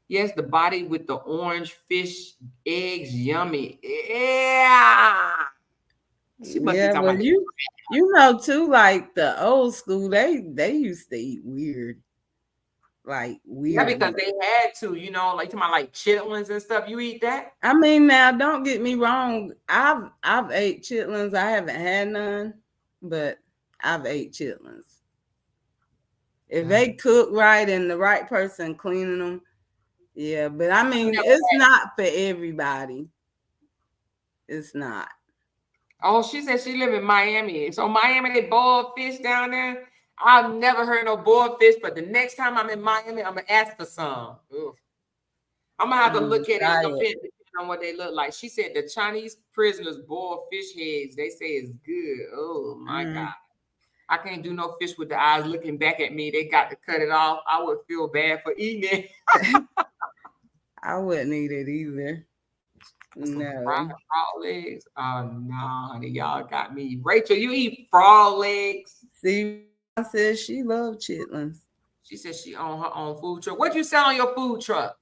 Speaker 1: Yes, the body with the orange fish eggs, yummy. Yeah. She must be talking
Speaker 5: but
Speaker 1: about
Speaker 5: you know too, like the old school, they used to eat weird. Like weird.
Speaker 1: Yeah, because they had to, like talking about like chitlins and stuff. You eat that?
Speaker 5: I mean, now don't get me wrong. I've ate chitlins. I haven't had none, but I've ate chitlins. If they cook right and the right person cleaning them, yeah. But I mean, it's not for everybody. It's not.
Speaker 1: Oh, she said she live in Miami. So Miami, they boil fish down there. I've never heard no boiled fish, but the next time I'm in Miami, I'm gonna ask for some. Oof. I'm gonna have to look at it depending on what they look like. She said the Chinese prisoners boil fish heads. They say it's good. Oh my God. I can't do no fish with the eyes looking back at me. They got to cut it off. I would feel bad for eating it.
Speaker 5: I wouldn't eat it either. No.
Speaker 1: Frog legs. Oh no, honey, y'all got me. Rachel, you eat frog legs?
Speaker 5: See, I said she loved chitlins.
Speaker 1: She said she own her own food truck. What you sell on your food truck?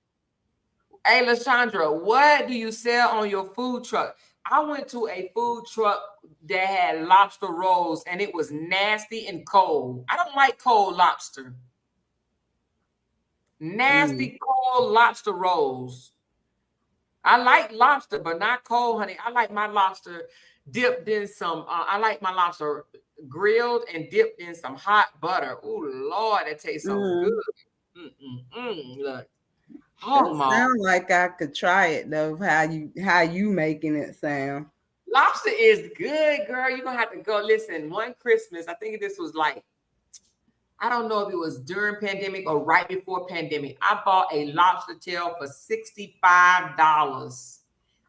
Speaker 1: Hey, LaShondra, what do you sell on your food truck? I went to a food truck that had lobster rolls, and it was nasty and cold. I don't like cold lobster. Nasty cold lobster rolls. I like lobster, but not cold, honey. I like my lobster dipped in some, I like my lobster grilled and dipped in some hot butter. Oh, Lord, that tastes so good. Look.
Speaker 5: Oh, sound like I could try it though. How you making it sound?
Speaker 1: Lobster is good, girl. You're gonna have to go. Listen, one Christmas, I think this was like, I don't know if it was during pandemic or right before pandemic. I bought a lobster tail for $65.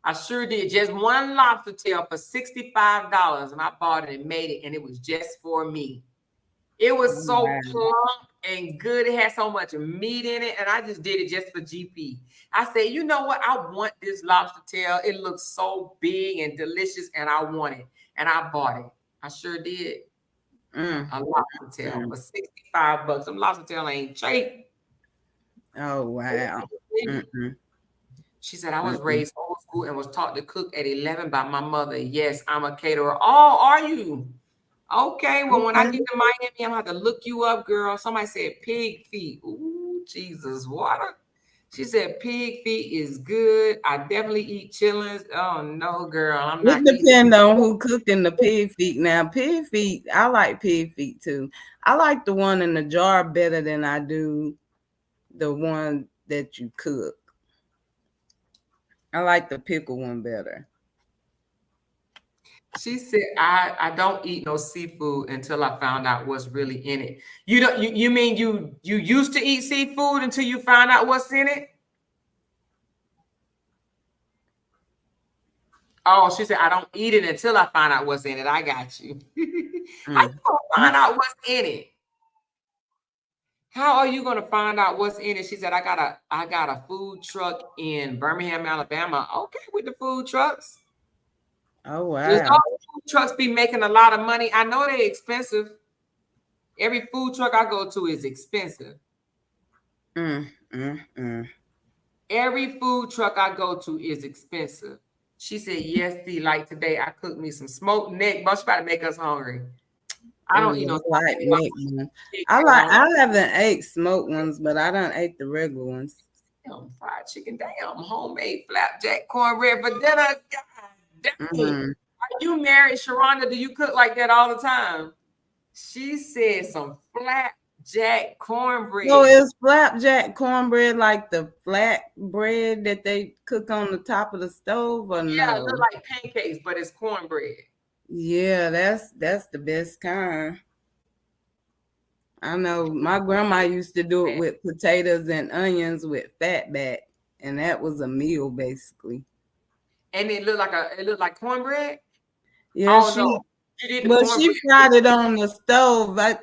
Speaker 1: I sure did. Just one lobster tail for $65, and I bought it and made it, and it was just for me. It was so plump and good. It had so much meat in it, and I just did it just for GP. I said, you know what? I want this lobster tail. It looks so big and delicious, and I want it. And I bought it. I sure did. A lobster tail for $65. Some lobster tail ain't cheap.
Speaker 5: Oh, wow.
Speaker 1: She said, I was raised old school and was taught to cook at 11 by my mother. Yes, I'm a caterer. Oh, are you? Okay, well, when I get to Miami, I'm going to have to look you up, girl. Somebody said pig feet. Ooh, Jesus, water. She said pig feet is good. I definitely eat chitlins. Oh, no, girl. I'm not.
Speaker 5: It depends on who cooking the pig feet. Now, pig feet, I like pig feet too. I like the one in the jar better than I do the one that you cook. I like the pickle one better.
Speaker 1: She said, I don't eat no seafood until I found out what's really in it. You mean you used to eat seafood until you found out what's in it? Oh, she said, I don't eat it until I find out what's in it. I got you. How you gonna find out what's in it? How are you gonna find out what's in it? She said, I got a food truck in Birmingham, Alabama. Okay, with the food trucks.
Speaker 5: Oh, wow.
Speaker 1: All food trucks be making a lot of money. I know they're expensive. Every food truck I go to is expensive. Every food truck I go to is expensive. She said, yes, D, like today I cooked me some smoked neck. But she about to make us hungry. I don't eat no
Speaker 5: like neck. I haven't ate smoked ones, but I done ate the regular ones.
Speaker 1: damn fried chicken, damn homemade flapjack cornbread for dinner. God dang.
Speaker 5: Mhm.
Speaker 1: Are you married, Sharonda? Do you cook like that all the time? She said some flapjack cornbread.
Speaker 5: So is flapjack cornbread like the flat bread that they cook on the top of the stove, or
Speaker 1: Yeah, it
Speaker 5: no?
Speaker 1: looks like pancakes, but it's cornbread.
Speaker 5: Yeah, that's the best kind. I know my grandma used to do it with potatoes and onions with fatback, and that was a meal basically.
Speaker 1: And it looked like cornbread.
Speaker 5: Yeah,
Speaker 1: Oh no, she did the
Speaker 5: but she
Speaker 1: cornbread.
Speaker 5: fried it on the stove. I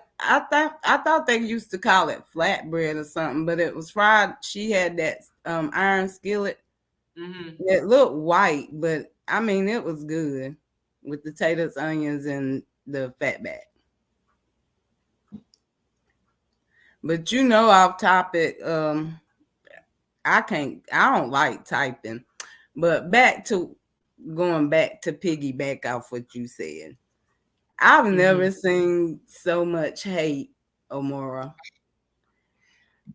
Speaker 5: thought they used to call it flatbread or something, but it was fried. She had that iron skillet.
Speaker 1: Mm-hmm.
Speaker 5: It looked white, but I mean it was good with potatoes, onions, and the fatback. But off topic, I don't like typing. But going back to piggyback off what you said. I've never seen so much hate, Omora.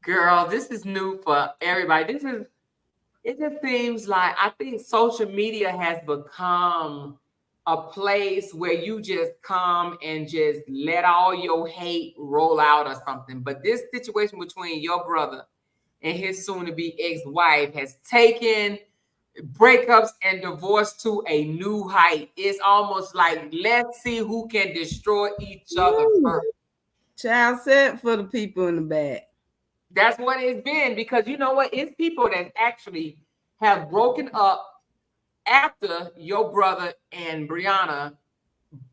Speaker 1: Girl, this is new for everybody. It just seems like I think social media has become a place where you just come and just let all your hate roll out or something. But this situation between your brother and his soon-to-be ex-wife has taken breakups and divorce to a new height. It's almost like, let's see who can destroy each other first.
Speaker 5: Child said for the people in the back.
Speaker 1: That's what it's been, because you know what? It's people that actually have broken up after your brother and Brianna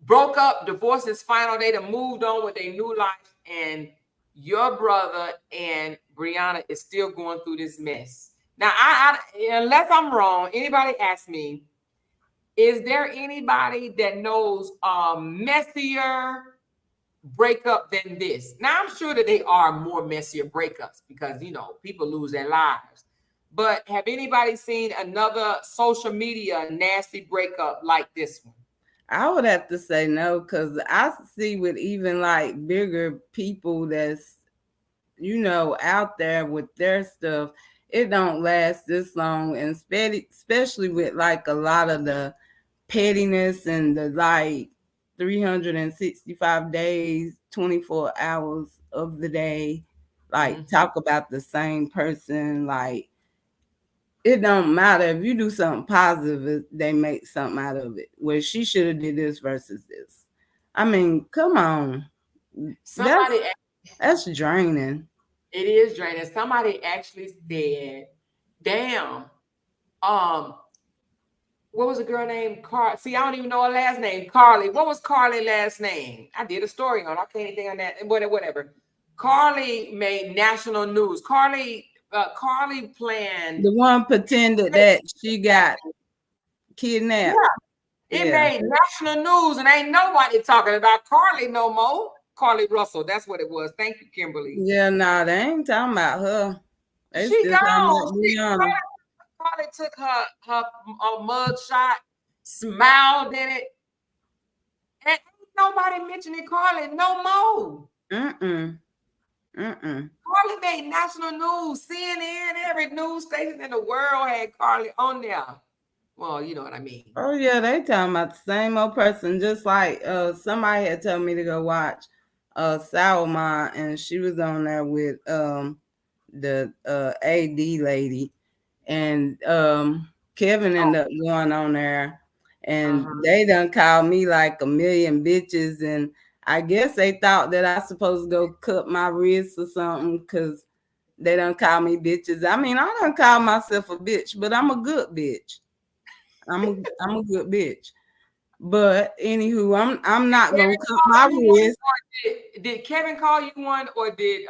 Speaker 1: broke up, divorced is final. They done moved on with their new life, and your brother and Brianna is still going through this mess. Now, I unless I'm wrong, anybody ask me, is there anybody that knows a messier breakup than this? Now, I'm sure that they are more messier breakups because, people lose their lives. But have anybody seen another social media nasty breakup like this one?
Speaker 5: I would have to say no, because I see with even like bigger people that's, out there with their stuff, it don't last this long. And especially with like a lot of the pettiness and the like 365 days, 24 hours of the day, like talk about the same person. Like, it don't matter if you do something positive, they make something out of it. Well, she should have did this versus this. I mean, come on. That's draining.
Speaker 1: It is draining. Somebody actually said, damn, what was the girl named Carly? See, I don't even know her last name. Carly. What was Carly's last name? I did a story on it. I can't even think on that. Whatever. Carly made national news. Carly planned.
Speaker 5: The one pretended that she got kidnapped.
Speaker 1: Yeah. It made national news, and ain't nobody talking about Carly no more. Carly Russell. That's what it was. Thank you, Kimberly.
Speaker 5: Yeah, no, they ain't talking about her. They
Speaker 1: She
Speaker 5: still
Speaker 1: gone. Carly took her mug shot, smiled in it, and ain't nobody mentioning Carly no more. Carly made national news. CNN, every news station in the world had Carly on there. Well, you know what I mean.
Speaker 5: Oh yeah, they talking about the same old person. Just like somebody had told me to go watch Sour Mom, and she was on there with the AD lady, and Kevin ended up going on there, and they done called me like a million bitches, and I guess they thought that I supposed to go cut my wrists or something because they done call me bitches. I mean, I done call myself a bitch, but I'm a good bitch. I'm a good bitch. But anywho, I'm not gonna cut my wrist.
Speaker 1: Did Kevin call you one, or did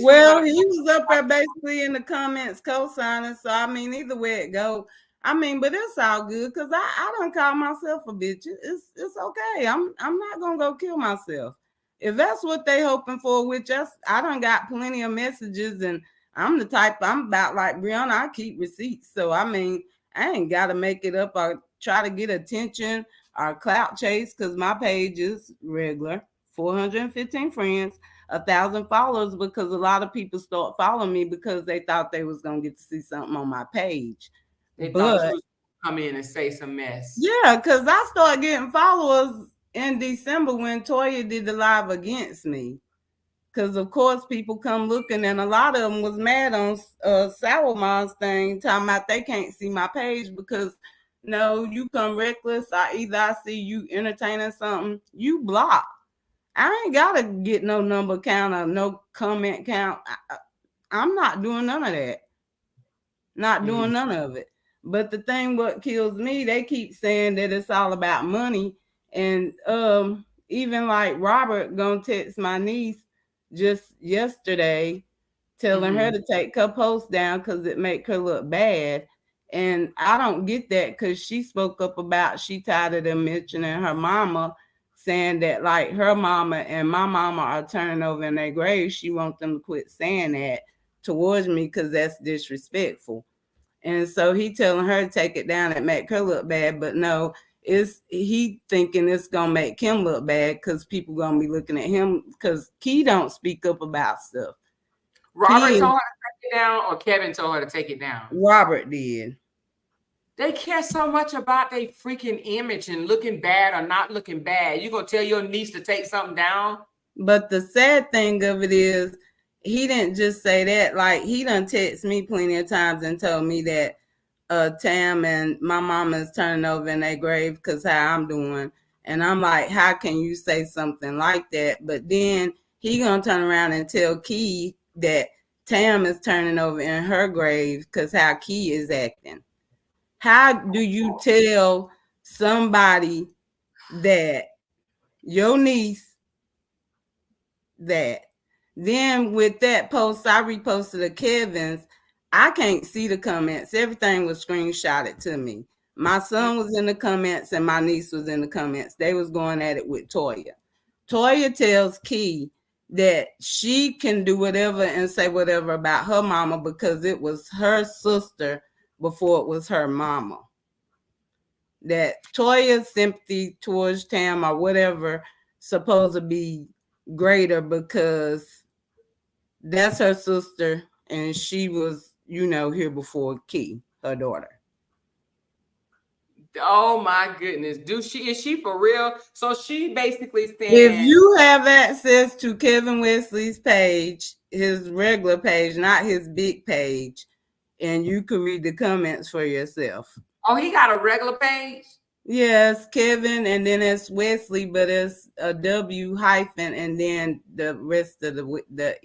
Speaker 5: well, he was up there basically in the comments co-signing. So I mean, either way it go. I mean, but it's all good because I don't call myself a bitch. It's okay. I'm not gonna go kill myself. If that's what they hoping for, which I done got plenty of messages, and I'm the type, I'm about like Brianna, I keep receipts. So I mean, I ain't gotta make it up or try to get attention or clout chase because my page is regular, 415 friends. 1,000 followers because a lot of people start following me because they thought they was gonna get to see something on my page.
Speaker 1: They thought you was come in and say some mess.
Speaker 5: Yeah, because I started getting followers in December when Toya did the live against me. Because of course people come looking, and a lot of them was mad on Sour Mom's thing, talking about they can't see my page because no, you come reckless. I see you entertaining something, you block. I ain't gotta get no number count or no comment count. I'm not doing none of that. Not doing none of it. But the thing what kills me, they keep saying that it's all about money. And even like Robert gonna text my niece just yesterday telling her to take her post down because it make her look bad. And I don't get that because she spoke up about she tired of them mentioning her mama, saying that like her mama and my mama are turning over in their grave. She wants them to quit saying that towards me because that's disrespectful. And so he telling her to take it down and make her look bad, but no, it's he thinking it's gonna make him look bad because people gonna be looking at him because Key don't speak up about stuff.
Speaker 1: Robert told her to take it down, or Kevin told her to take it down?
Speaker 5: Robert did.
Speaker 1: They care so much about their freaking image and looking bad or not looking bad. You gonna tell your niece to take something down?
Speaker 5: But the sad thing of it is, he didn't just say that. Like, he done text me plenty of times and told me that Tam and my mama is turning over in their grave because how I'm doing. And I'm like, how can you say something like that? But then he gonna turn around and tell Key that Tam is turning over in her grave because how Key is acting. How do you tell somebody that your niece that? Then with that post, I reposted a Kevin's. I can't see the comments. Everything was screenshotted to me. My son was in the comments and my niece was in the comments. They was going at it with Toya. Toya tells Key that she can do whatever and say whatever about her mama because it was her sister before it was her mama. That Toya's sympathy towards Tam or whatever supposed to be greater because that's her sister and she was, here before Key, her daughter.
Speaker 1: Oh my goodness. Is she for real? So she basically saying,
Speaker 5: if you have access to Kevin Wesley's page, his regular page, not his big page, and you can read the comments for yourself.
Speaker 1: Oh, he got a regular page?
Speaker 5: Yes, Kevin, and then it's Wesley, but it's a W hyphen, and then the rest of the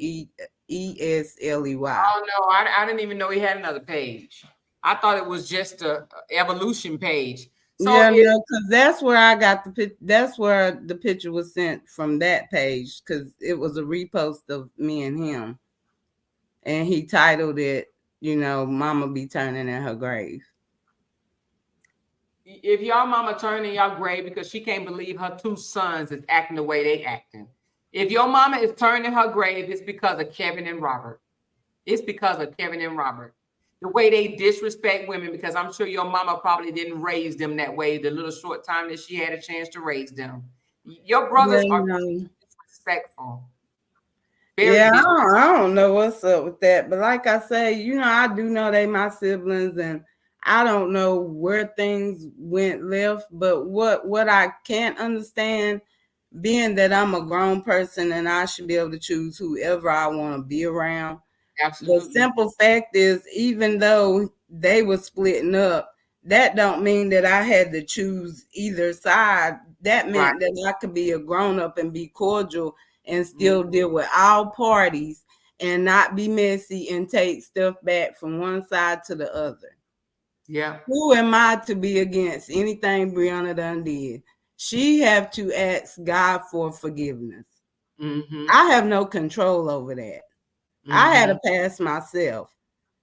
Speaker 5: ESLEY.
Speaker 1: Oh no, I didn't even know he had another page. I thought it was just a evolution page. So
Speaker 5: yeah, no, because that's where I got the that's where the picture was sent from that page because it was a repost of me and him, and he titled it, "Mama be turning in her grave."
Speaker 1: If y'all mama turning y'all grave because she can't believe her two sons is acting the way they acting. If your mama is turning her grave, it's because of Kevin and Robert. It's because of Kevin and Robert. The way they disrespect women, because I'm sure your mama probably didn't raise them that way the little short time that she had a chance to raise them. Your brothers are disrespectful.
Speaker 5: Yeah, I don't know what's up with that. But like I say, I do know they my siblings, and I don't know where things went left. But what I can't understand, being that I'm a grown person and I should be able to choose whoever I want to be around.
Speaker 1: Absolutely.
Speaker 5: The simple fact is, even though they were splitting up, that don't mean that I had to choose either side. That meant that I could be a grown up and be cordial and still deal with all parties and not be messy and take stuff back from one side to the other.
Speaker 1: Yeah.
Speaker 5: Who am I to be against anything Brianna done did? She have to ask God for forgiveness. I have no control over that. I had a past myself.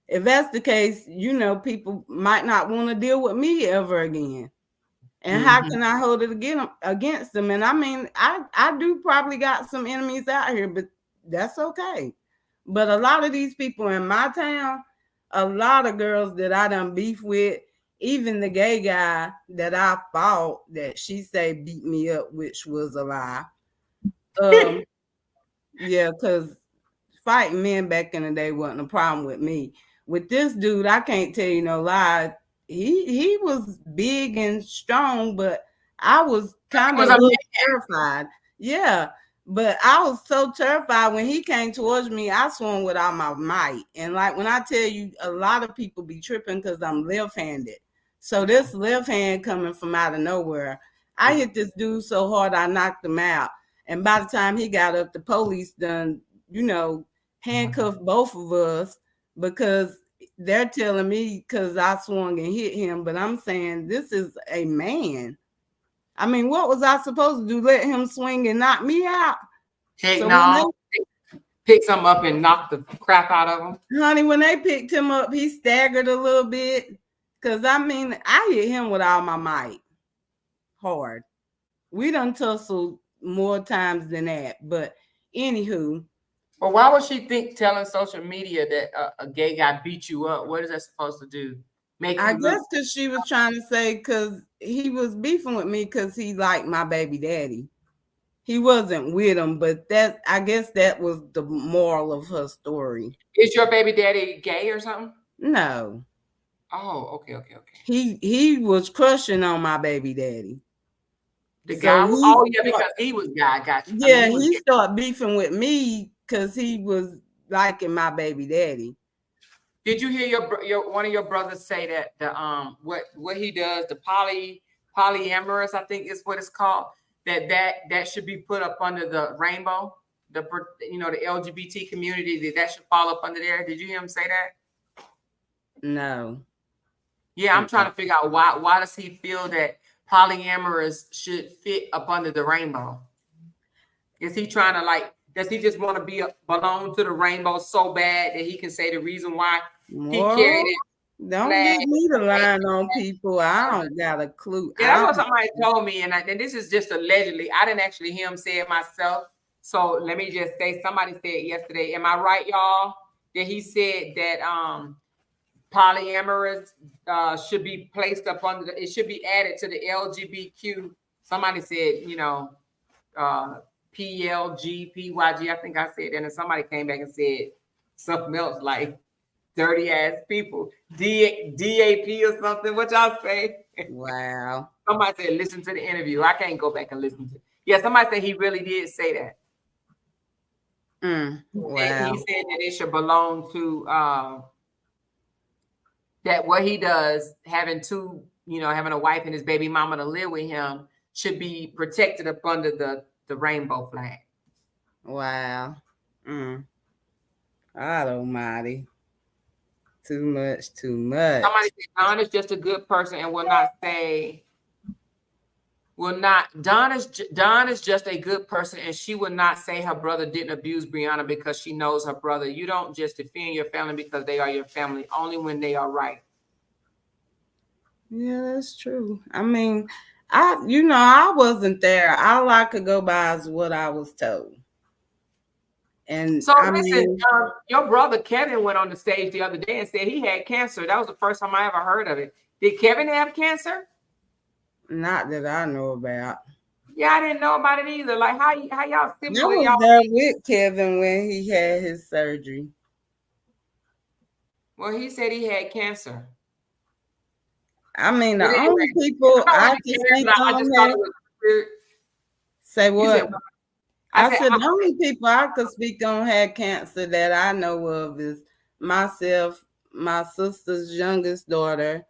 Speaker 5: If that's the case, people might not want to deal with me ever again. And how can I hold it against them? And I mean, I do probably got some enemies out here, but that's okay. But a lot of these people in my town, a lot of girls that I done beef with, even the gay guy that I fought that she say beat me up, which was a lie. Yeah, because fighting men back in the day wasn't a problem with me. With this dude, I can't tell you no lie. He was big and strong, but I was kind of
Speaker 1: was
Speaker 5: a
Speaker 1: a
Speaker 5: little
Speaker 1: man.
Speaker 5: terrified. Yeah, but I was so terrified when he came towards me. I swung with all my might, and like when I tell you, a lot of people be tripping because I'm left-handed. So this left hand coming from out of nowhere, I hit this dude so hard I knocked him out. And by the time he got up, the police done, handcuffed both of us because they're telling me because I swung and hit him. But I'm saying this is a man. I mean, what was I supposed to do? Let him swing and knock me out?
Speaker 1: Heck
Speaker 5: So
Speaker 1: no. Pick something up and knock the crap out of him.
Speaker 5: honey, when they picked him up, he staggered a little bit. Cause I mean, I hit him with all my might. Hard. We done tussled more times than that. But anywho.
Speaker 1: But why would she think telling social media that a gay guy beat you up? What is that supposed to do? Make
Speaker 5: I
Speaker 1: you
Speaker 5: guess
Speaker 1: look?
Speaker 5: because she was trying to say because he was beefing with me because he liked my baby daddy. He wasn't with him, but I guess that was the moral of her story.
Speaker 1: Is your baby daddy gay or something?
Speaker 5: No.
Speaker 1: Oh, okay.
Speaker 5: He was crushing on my baby daddy.
Speaker 1: The
Speaker 5: So
Speaker 1: guy? Oh, yeah, because he was gay. I got you.
Speaker 5: Yeah,
Speaker 1: I mean,
Speaker 5: he started beefing with me because he was liking my baby daddy.
Speaker 1: Did you hear your one of your brothers say that the what he does, the polyamorous, I think is what it's called, that should be put up under the rainbow, the LGBT community, that should fall up under there. Did you hear him say that?
Speaker 5: No.
Speaker 1: Yeah, I'm trying to figure out why does he feel that polyamorous should fit up under the rainbow? Is he trying to does he just want to belong to the rainbow so bad that he can say the reason why he carried it?
Speaker 5: Don't get me to line on people. I don't got a clue.
Speaker 1: Yeah, that's what somebody told me, and this is just allegedly. I didn't actually hear him say it myself. So let me just say, somebody said yesterday. Am I right, y'all? That he said that polyamorous should be placed up under it should be added to the LGBTQ. Somebody said, PLG, PYG. I think I said that, and somebody came back and said something else like dirty ass people, DAP or something. What y'all say?
Speaker 5: Wow.
Speaker 1: Somebody said listen to the interview. I can't go back and listen to it. Yeah, somebody said he really did say that.
Speaker 5: Wow.
Speaker 1: He said that it should belong to that what he does, having a wife and his baby mama to live with him, should be protected up under the rainbow flag.
Speaker 5: Wow. God almighty. Too much.
Speaker 1: Somebody said Don is just a good person and will not say, Don is just a good person and she would not say her brother didn't abuse Brianna because she knows her brother. You don't just defend your family because they are your family, only when they are right.
Speaker 5: Yeah, that's true. I mean, I wasn't there. All I could go by is what I was told. And
Speaker 1: so listen, your brother Kevin went on the stage the other day and said he had cancer. That was the first time I ever heard of it. Did Kevin have cancer?
Speaker 5: Not that I know about.
Speaker 1: Yeah, I didn't know about it either. Like how y'all siblings?
Speaker 5: I was there with Kevin when he had his surgery.
Speaker 1: Well, he said he had cancer.
Speaker 5: I mean, the only people I can speak on say what? I said the only people I could speak on had cancer that I know of is myself, my sister's youngest daughter,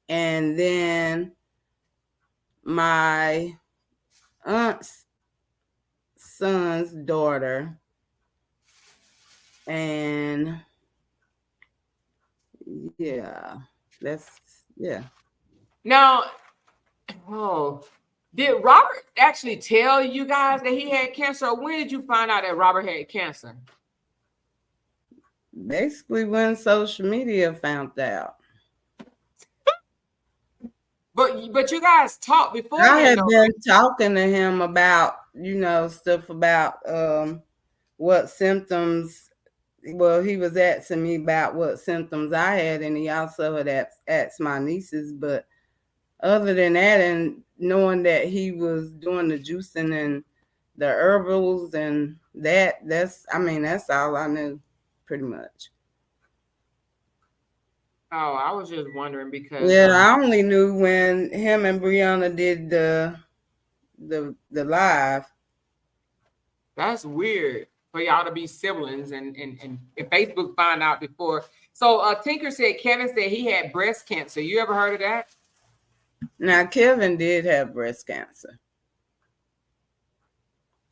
Speaker 5: and then my aunt's son's daughter. And yeah.
Speaker 1: Now, did Robert actually tell you guys that he had cancer? Or when did you find out that Robert had cancer?
Speaker 5: Basically when social media found out.
Speaker 1: But you guys talked before.
Speaker 5: I had been talking to him about, stuff about what symptoms. Well, he was asking me about what symptoms I had, and he also had asked my nieces. But other than that, and knowing that he was doing the juicing and the herbals and That's all I knew, pretty much.
Speaker 1: Oh, I was just wondering because
Speaker 5: Yeah, I only knew when him and Brianna did the live.
Speaker 1: that's weird for y'all to be siblings and if Facebook find out before. So Tinker said Kevin said he had breast cancer. You ever heard of that?
Speaker 5: Now Kevin did have breast cancer.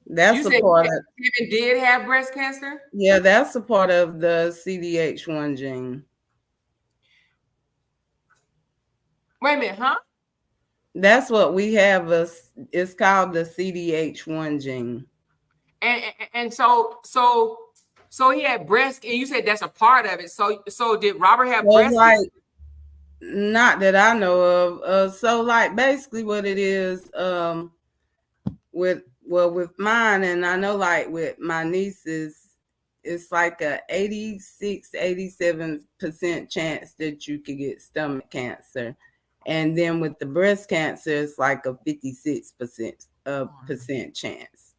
Speaker 5: That's
Speaker 1: You
Speaker 5: a
Speaker 1: said
Speaker 5: part of,
Speaker 1: Kevin did have breast cancer?
Speaker 5: yeah, that's a part of the CDH1 gene.
Speaker 1: Wait a minute, huh?
Speaker 5: That's what we have. It's called the CDH1 gene.
Speaker 1: And so he had breast, and you said that's a part of it. So did Robert have
Speaker 5: Well,
Speaker 1: breast
Speaker 5: like,
Speaker 1: cancer?
Speaker 5: not that I know of. So like basically what it is, with mine, and I know like with my nieces, it's like a 87% chance that you could get stomach cancer. And then with the breast cancer, it's like a 56% chance.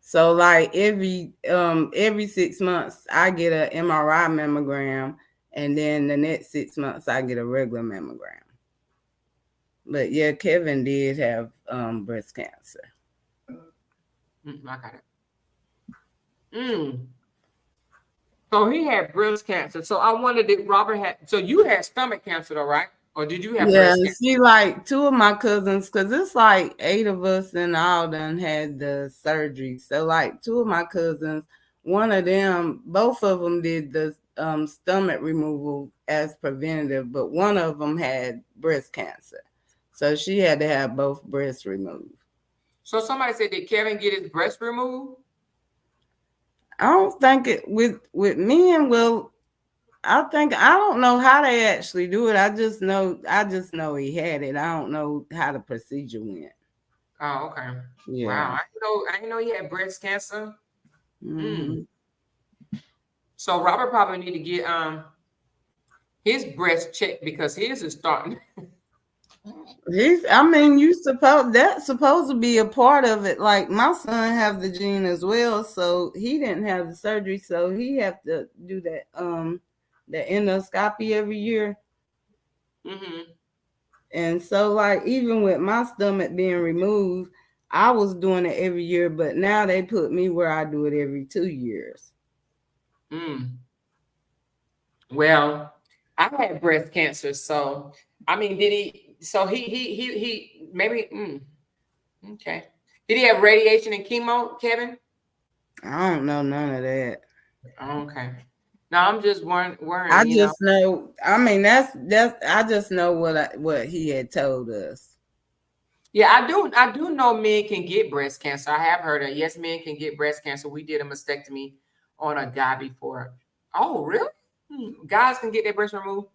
Speaker 5: So like every 6 months I get a MRI mammogram, and then the next 6 months I get a regular mammogram. But yeah, Kevin did have breast cancer.
Speaker 1: I got it. So he had breast cancer. So I wondered if Robert had. So you had stomach cancer, though, right? Or did you have breast cancer?
Speaker 5: See, like 2 of my cousins, because it's like 8 of us and all done had the surgery. So like 2 of my cousins, one of them, both of them did the stomach removal as preventative, but one of them had breast cancer. So she had to have both breasts removed.
Speaker 1: So somebody said, did Kevin get his breast removed?
Speaker 5: I don't think it with men. Well, I don't know how they actually do it. I just know he had it. I don't know how the procedure went.
Speaker 1: Oh, okay.
Speaker 5: Yeah.
Speaker 1: Wow. I didn't know he had breast cancer.
Speaker 5: Mm-hmm.
Speaker 1: So Robert probably need to get his breast checked because his is starting.
Speaker 5: That's supposed to be a part of it. Like my son have the gene as well, so he didn't have the surgery, so he have to do that the endoscopy every year.
Speaker 1: Mm-hmm.
Speaker 5: And so like even with my stomach being removed, I was doing it every year, but now they put me where I do it every 2 years.
Speaker 1: Well, I had breast cancer, so I mean, did he? So he maybe. Okay. Did he have radiation and chemo, Kevin?
Speaker 5: I don't know none of that.
Speaker 1: Okay. No, I'm just worrying.
Speaker 5: I just know. I mean, that's. I just know what he had told us.
Speaker 1: Yeah, I do know men can get breast cancer. I have heard that. Yes, men can get breast cancer. We did a mastectomy on a guy before. Oh, really? Guys can get their breast removed.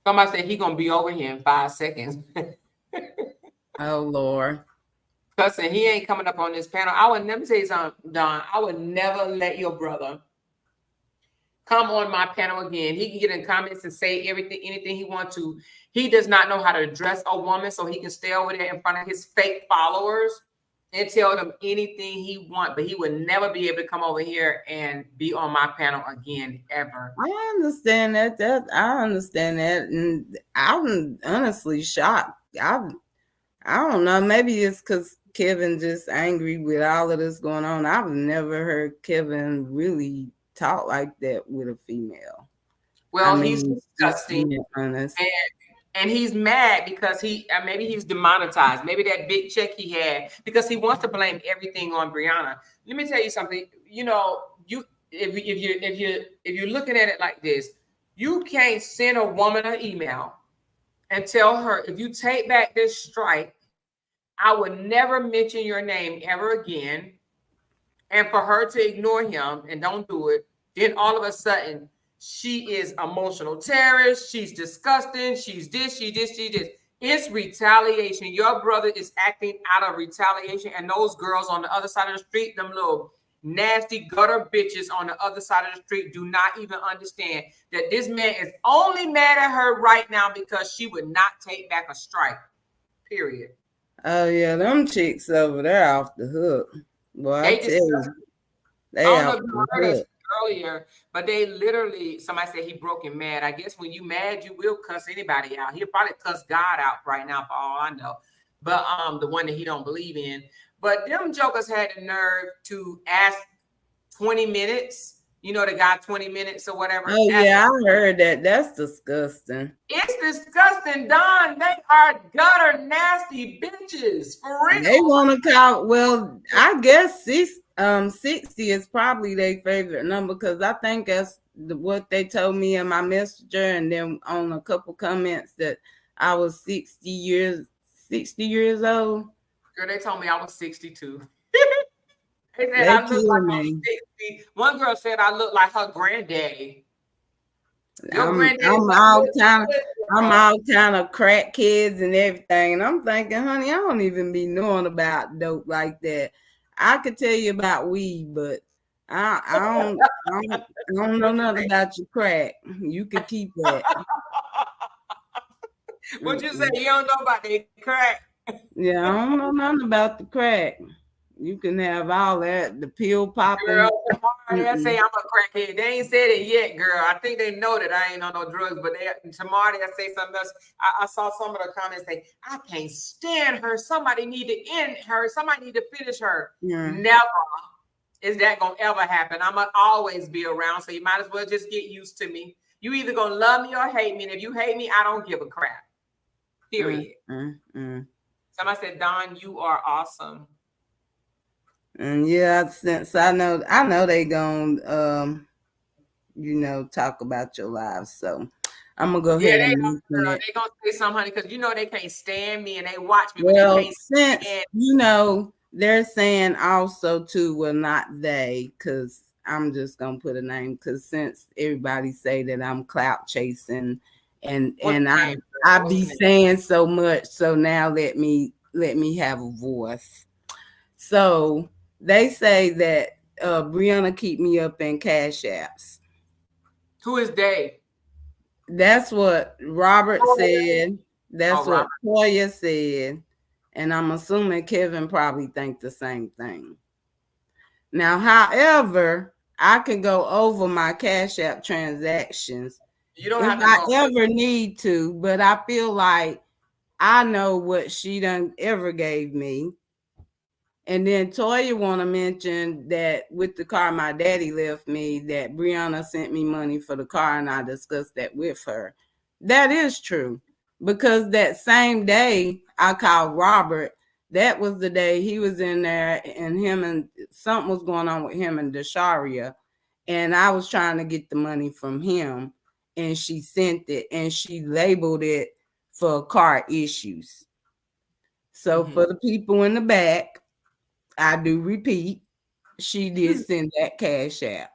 Speaker 1: Somebody said he gonna be over here in 5 seconds.
Speaker 5: Oh Lord.
Speaker 1: Cussing, he ain't coming up on this panel. I would never say something, Don. I would never let your brother come on my panel again. He can get in comments and say anything he wants to. He does not know how to address a woman, so he can stay over there in front of his fake followers and tell them anything he wants. But he would never be able to come over here and be on my panel again, ever.
Speaker 5: I understand that. I understand that, and I'm honestly shocked. I don't know. Maybe it's because Kevin just angry with all of this going on. I've never heard Kevin really talk like that with a female.
Speaker 1: Well, he's disgusting,
Speaker 5: honest.
Speaker 1: and he's mad because maybe he's demonetized. Maybe that big check he had, because he wants to blame everything on Brianna. Let me tell you something. You know, if you're looking at it like this, you can't send a woman an email and tell her, if you take back this strike, I would never mention your name ever again. And for her to ignore him and don't do it, then all of a sudden she is emotional terrorist. She's disgusting. She's this, she this. It's retaliation. Your brother is acting out of retaliation. And those girls on the other side of the street, them little nasty gutter bitches on the other side of the street, do not even understand that this man is only mad at her right now because she would not take back a strike. Period.
Speaker 5: Oh yeah, them chicks over there off the hook. Boy, I
Speaker 1: They
Speaker 5: tell
Speaker 1: discussed.
Speaker 5: you,
Speaker 1: I
Speaker 5: they
Speaker 1: don't know
Speaker 5: off
Speaker 1: if you
Speaker 5: the
Speaker 1: heard us
Speaker 5: hook.
Speaker 1: earlier, but they literally, somebody said he broke him mad. I guess when you mad, you will cuss anybody out. He'll probably cuss God out right now for all I know. But the one that he don't believe in. But them jokers had the nerve to ask 20 minutes. You know, the guy 20 minutes or whatever.
Speaker 5: Oh yeah, I heard that. That's disgusting.
Speaker 1: It's disgusting, Don. They are gutter nasty bitches for real.
Speaker 5: They want to call. Well, I guess 60 is probably their favorite number because I think that's what they told me in my messenger, and then on a couple comments that I was 60 years old.
Speaker 1: Girl, they told me I was 62. They said
Speaker 5: They
Speaker 1: I look like
Speaker 5: kill
Speaker 1: I'm
Speaker 5: me.
Speaker 1: 60. One girl said I look like her granddaddy. Your
Speaker 5: I'm
Speaker 1: granddaddy
Speaker 5: all kind of crack kids and everything. And I'm thinking, honey, I don't even be knowing about dope like that. I could tell you about weed, but I don't know nothing about your crack. You could keep that.
Speaker 1: What you say? You don't know about the crack?
Speaker 5: Yeah, I don't know nothing about the crack. You can have all that, the pill popping.
Speaker 1: Girl, tomorrow they say I'm a crackhead. They ain't said it yet, girl. I think they know that I ain't on no drugs, but tomorrow they say something else. I saw some of the comments say, I can't stand her. Somebody need to end her. Somebody need to finish her.
Speaker 5: Yeah.
Speaker 1: Never is that gonna ever happen. I'm gonna always be around, so you might as well just get used to me. You either gonna love me or hate me, and if you hate me, I don't give a crap. Period. Somebody said, Don, you are awesome.
Speaker 5: And yeah, since I know they gonna talk about your lives, so I'm gonna go ahead and mention it.
Speaker 1: They gonna say something, honey, because you know they can't stand me and they watch me.
Speaker 5: Well,
Speaker 1: they can't
Speaker 5: since they're saying also too, well, not they, because I'm just gonna put a name, because since everybody say that I'm clout chasing and I be saying so much, so now let me have a voice. So they say that Brianna keep me up in cash apps.
Speaker 1: Who is they?
Speaker 5: That's what Robert said. That's what Toya said. And I'm assuming Kevin probably think the same thing. Now, however, I can go over my Cash App transactions
Speaker 1: if
Speaker 5: I ever need to, but I feel like I know what she done ever gave me. And then Toya want to mention that with the car my daddy left me, that Brianna sent me money for the car, and I discussed that with her. That is true, because that same day I called Robert. That was the day he was in there, and something was going on with him and Desharia, and I was trying to get the money from him, and she sent it, and she labeled it for car issues. So for the people in the back, I do repeat, she did send that Cash App.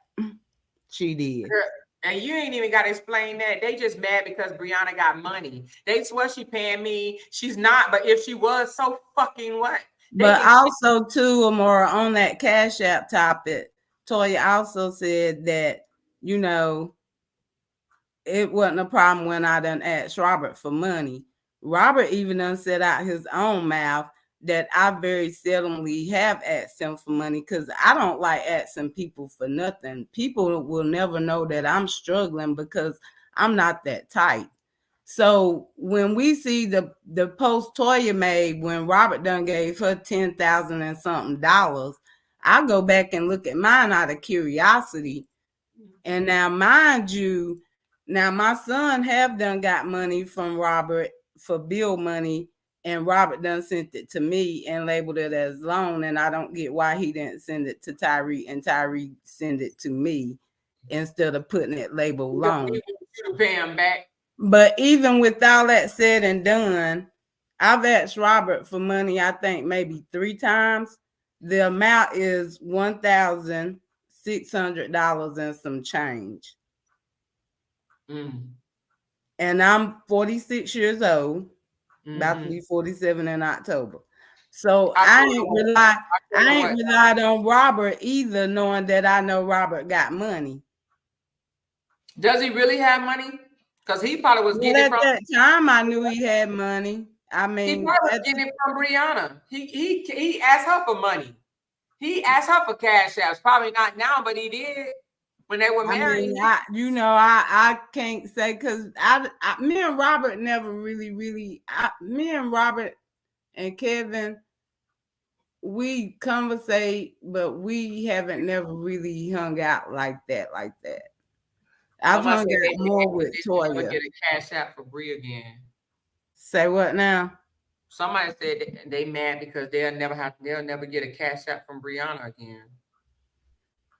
Speaker 5: She did.
Speaker 1: Girl, and you ain't even got to explain that. They just mad because Brianna got money. They swear she paying me. She's not, but if she was, so fucking what?
Speaker 5: But also, too, or more on that Cash App topic, Toya also said that, it wasn't a problem when I done asked Robert for money. Robert even done said out his own mouth that I very seldomly have asked him for money, because I don't like asking people for nothing. People will never know that I'm struggling because I'm not that tight. So when we see the post Toya made when Robert done gave her $10,000 and something dollars, I go back and look at mine out of curiosity. And now, mind you, now my son have done got money from Robert for bill money, and Robert done sent it to me and labeled it as loan, and I don't get why he didn't send it to Tyree and Tyree send it to me instead of putting it labeled loan.
Speaker 1: You pay him back.
Speaker 5: But even with all that said and done, I've asked Robert for money, I think maybe 3 times. The amount is $1,600 and some change. And I'm 46 years old, about to be 47 in October. So I ain't relied on Robert either, knowing that I know Robert got money.
Speaker 1: Does he really have money? Because he probably was getting
Speaker 5: at that time I knew he had money. I mean,
Speaker 1: he probably was getting it from Brianna. He asked her for money. He asked her for cash apps. Probably not now, but he did when they were married.
Speaker 5: I I can't say because me and Robert never really, me and Robert and Kevin, we conversate, but we haven't never really hung out like that. I've hung out more with Toya.
Speaker 1: Get a cash app for Bree again.
Speaker 5: Say what now?
Speaker 1: Somebody said they mad because they'll never get a cash app from Brianna again.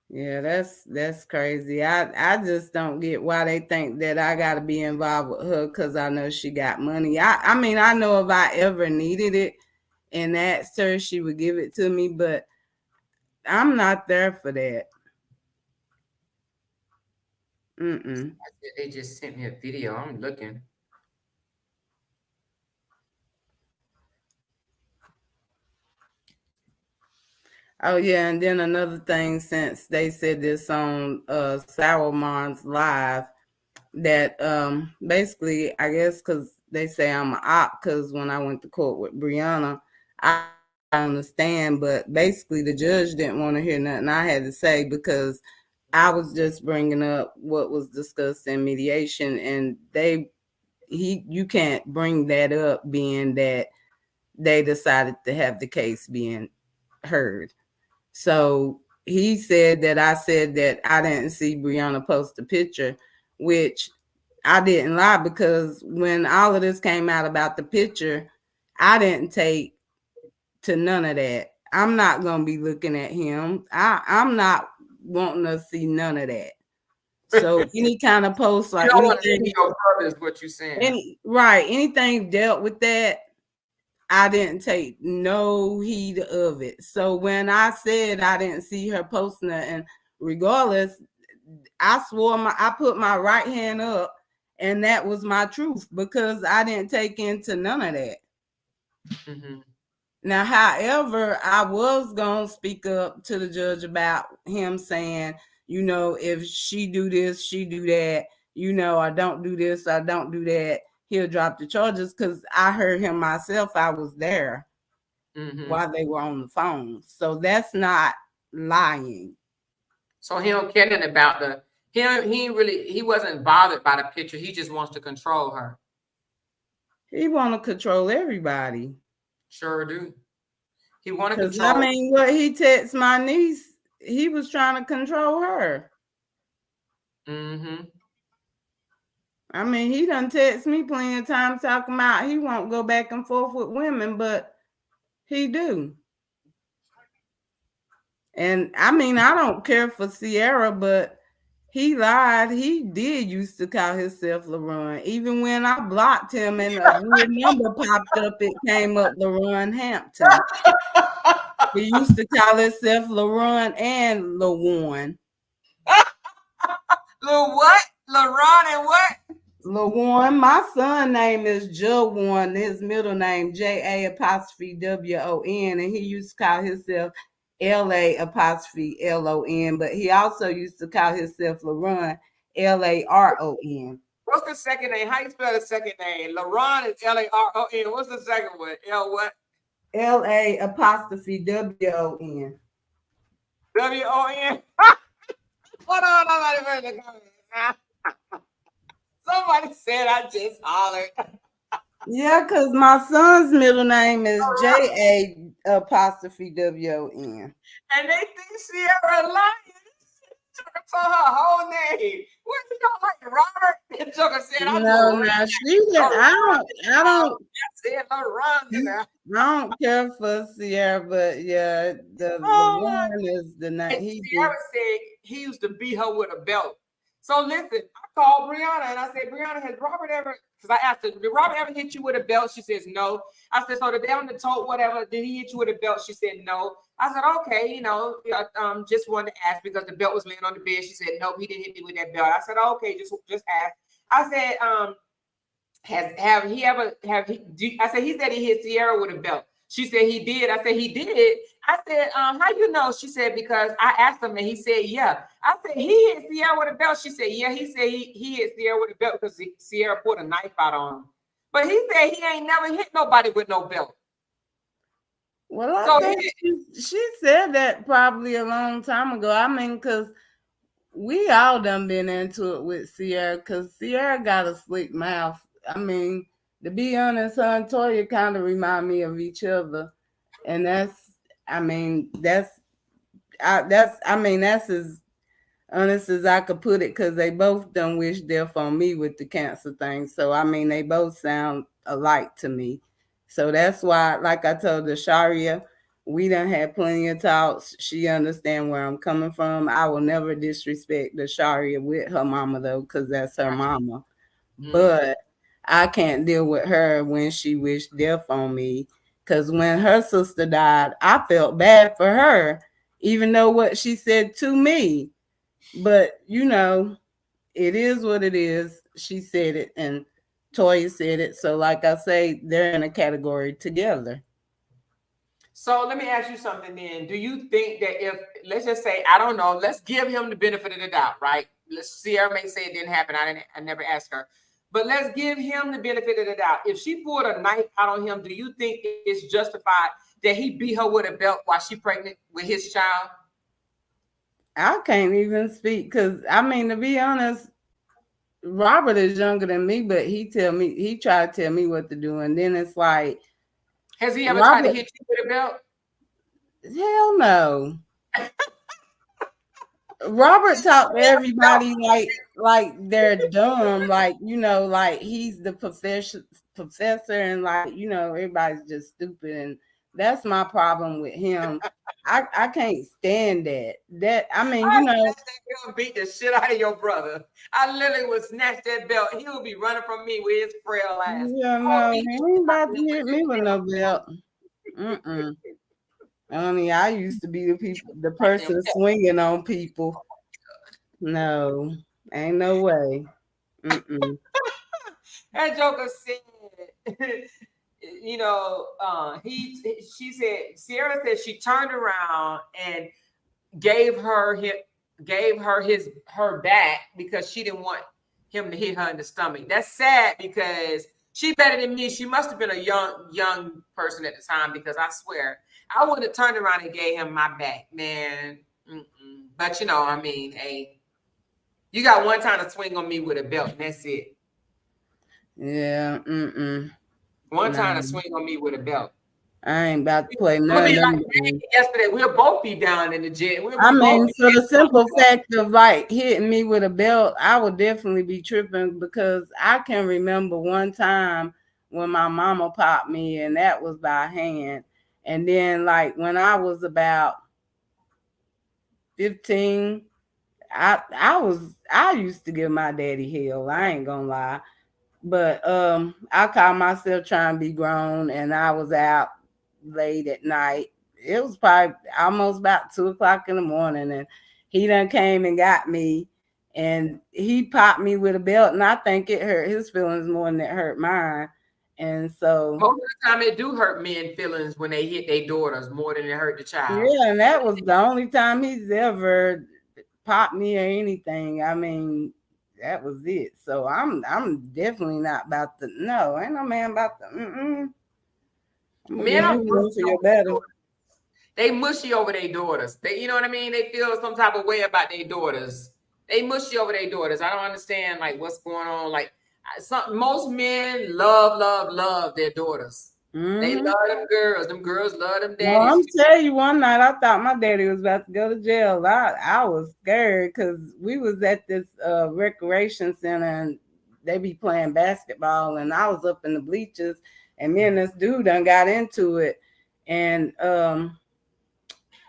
Speaker 5: Yeah, that's crazy. I just don't get why they think that I got to be involved with her because I know she got money. I mean, I know if I ever needed it and asked her, she would give it to me, but I'm not there for that.
Speaker 1: They just sent me a video. I'm looking.
Speaker 5: Oh yeah, and then another thing, since they said this on Sourmon's live, that basically I guess because they say I'm an op because when I went to court with Brianna, I understand, but basically the judge didn't want to hear nothing I had to say because I was just bringing up what was discussed in mediation, and you can't bring that up being that they decided to have the case being heard. So he said that I said that I didn't see Brianna post a picture, which I didn't lie because when all of this came out about the picture, I didn't take to none of that. I'm not going to be looking at him. I'm not wanting to see none of that. So any kind of post like
Speaker 1: you don't want to see your brother is what you're saying.
Speaker 5: Anything dealt with that, I didn't take no heed of it. So when I said I didn't see her posting it, and regardless, I swore I put my right hand up, and that was my truth because I didn't take into none of that. Mm-hmm. Now, however, I was gonna speak up to the judge about him saying, if she do this, she do that, I don't do this, I don't do that, he'll drop the charges because I heard him myself. I was there while they were on the phone. So that's not lying.
Speaker 1: So he don't care nothing about he wasn't bothered by the picture. He just wants to control her.
Speaker 5: He want to control everybody.
Speaker 1: Sure do. He want to control.
Speaker 5: I mean, what he texted my niece, he was trying to control her. I mean, he done text me plenty of times talking about he won't go back and forth with women, but he do. And I mean, I don't care for Sierra, but he lied. He did used to call himself LaRon. Even when I blocked him and a weird number popped up, it came up LaRon Hampton. He used to call himself LaRon and LaWarn.
Speaker 1: What? LaRon and what?
Speaker 5: LaWarn. My son name is Jawan. His middle name JA''WON, and he used to call himself LA''LON, but he also used to call himself LaRon, LARON.
Speaker 1: What's the second name? How you spell the second name? LaRon is LARON. What's the second one? L what?
Speaker 5: LA'WON.
Speaker 1: WON. Hold on, somebody said I just hollered.
Speaker 5: Yeah, because my son's middle name is JA''WON.
Speaker 1: And they think Sierra lying. Told her whole name. What you don't like, Robert? The Joker said, I
Speaker 5: don't care for Sierra, but yeah, the one is the name.
Speaker 1: Sierra said he used to beat her with a belt. So listen, I called Brianna and I said, Brianna, has Robert ever, because I asked her, did Robert ever hit you with a belt? She says no. I said, so the day on the tote, whatever, did he hit you with a belt? She said no. I said, okay, just wanted to ask because the belt was laying on the bed. She said, no, he didn't hit me with that belt. I said, okay, just ask. I said, I said, he said he hit Sierra with a belt. She said he did. I said, he did. I said, how you know? She said, because I asked him and he said, yeah. I said, he hit Sierra with a belt. She said, yeah, he said he hit Sierra with a belt because Sierra put a knife out on him. But he said he ain't never hit nobody with no belt.
Speaker 5: Well, I
Speaker 1: So
Speaker 5: think she said that probably a long time ago. I mean, because we all done been into it with Sierra, because Sierra got a slick mouth. I mean, to be honest, her and Toya kind of remind me of each other. And that's as honest as I could put it, because they both done wish death on me with the cancer thing. So, I mean, they both sound alike to me. So that's why, like I told the Sharia, we done had plenty of talks. She understand where I'm coming from. I will never disrespect the Sharia with her mama, though, because that's her mama. But I can't deal with her when she wished death on me. Because when her sister died, I felt bad for her, even though what she said to me. But, you know, it is what it is. She said it and Toya said it. So, like I say, they're in a category together.
Speaker 1: So let me ask you something then. Do you think that if, let's just say, I don't know, let's give him the benefit of the doubt, right? Sierra may say it didn't happen. I never asked her. But let's give him the benefit of the doubt. If she pulled a knife out on him, do you think it's justified that he beat her with a belt while she's pregnant with his child?
Speaker 5: I can't even speak because, I mean, to be honest, Robert is younger than me, but he tried to tell me what to do. And then it's like,
Speaker 1: has he ever tried to hit you with a belt?
Speaker 5: Hell no. Robert talked to everybody like they're dumb, like, you know, like he's the professor, and like, you know, everybody's just stupid, and that's my problem with him. I can't stand that. I mean, you know,
Speaker 1: he'll beat the shit out of your brother. I literally would snatch that belt. He would be running from me with his frail ass.
Speaker 5: Yeah, no, he ain't about to hit me with no belt. Honey, I used to be the person swinging on people. No, ain't no way.
Speaker 1: That joker said, you know, she said, Sierra said she turned around and gave her her back because she didn't want him to hit her in the stomach. That's sad because she better than me. She must have been a young person at the time, because I swear I would have turned around and gave him my back, man. But you know, I mean, hey, you got one time to swing on me with a belt, and that's it.
Speaker 5: Yeah.
Speaker 1: One time to swing on me with a belt.
Speaker 5: I ain't about to play none of them.
Speaker 1: Yesterday, we'll both be down in the gym.
Speaker 5: I mean, for the simple fact of like hitting me with a belt, I would definitely be tripping, because I can remember one time when my mama popped me, and that was by hand. And then, like, when I was about 15, I used to give my daddy hell. I ain't gonna lie. But I caught myself trying to be grown, and I was out late at night. It was probably almost about 2:00 in the morning, and he done came and got me, and he popped me with a belt, and I think it hurt his feelings more than it hurt mine. And so
Speaker 1: most of the time it do hurt men feelings when they hit their daughters more than it hurt the child.
Speaker 5: Yeah, and that was the only time he's ever popped me or anything. I mean, that was it. So I'm definitely not about to. No, ain't no man about to.
Speaker 1: Men are
Speaker 5: for your better.
Speaker 1: They mushy over their daughters. They, you know what I mean? They feel some type of way about their daughters. They mushy over their daughters. I don't understand like what's going on. Like most men love their daughters. They love them girls. Them girls love them daddies.
Speaker 5: Well, I'm telling you, one night I thought my daddy was about to go to jail. I was scared because we was at this recreation center, and they be playing basketball, and I was up in the bleachers, and me and this dude done got into it. And I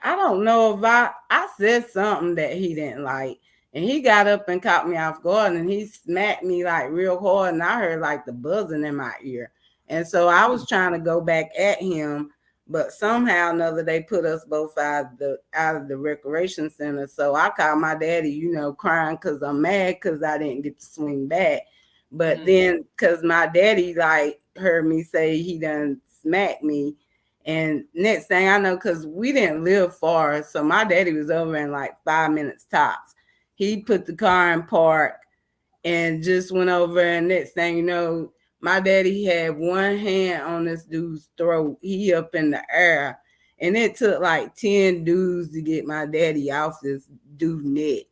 Speaker 5: don't know if I said something that he didn't like, and he got up and caught me off guard, and he smacked me like real hard, and I heard like the buzzing in my ear. And so I was trying to go back at him, but somehow or another they put us both out of the recreation center. So I called my daddy, you know, crying because I'm mad because I didn't get to swing back. But then because my daddy like heard me say he done smacked me. And next thing I know, because we didn't live far, so my daddy was over in like 5 minutes tops. He put the car in park and just went over, and next thing you know, my daddy had one hand on this dude's throat. He up in the air. And it took like 10 dudes to get my daddy off this dude's neck.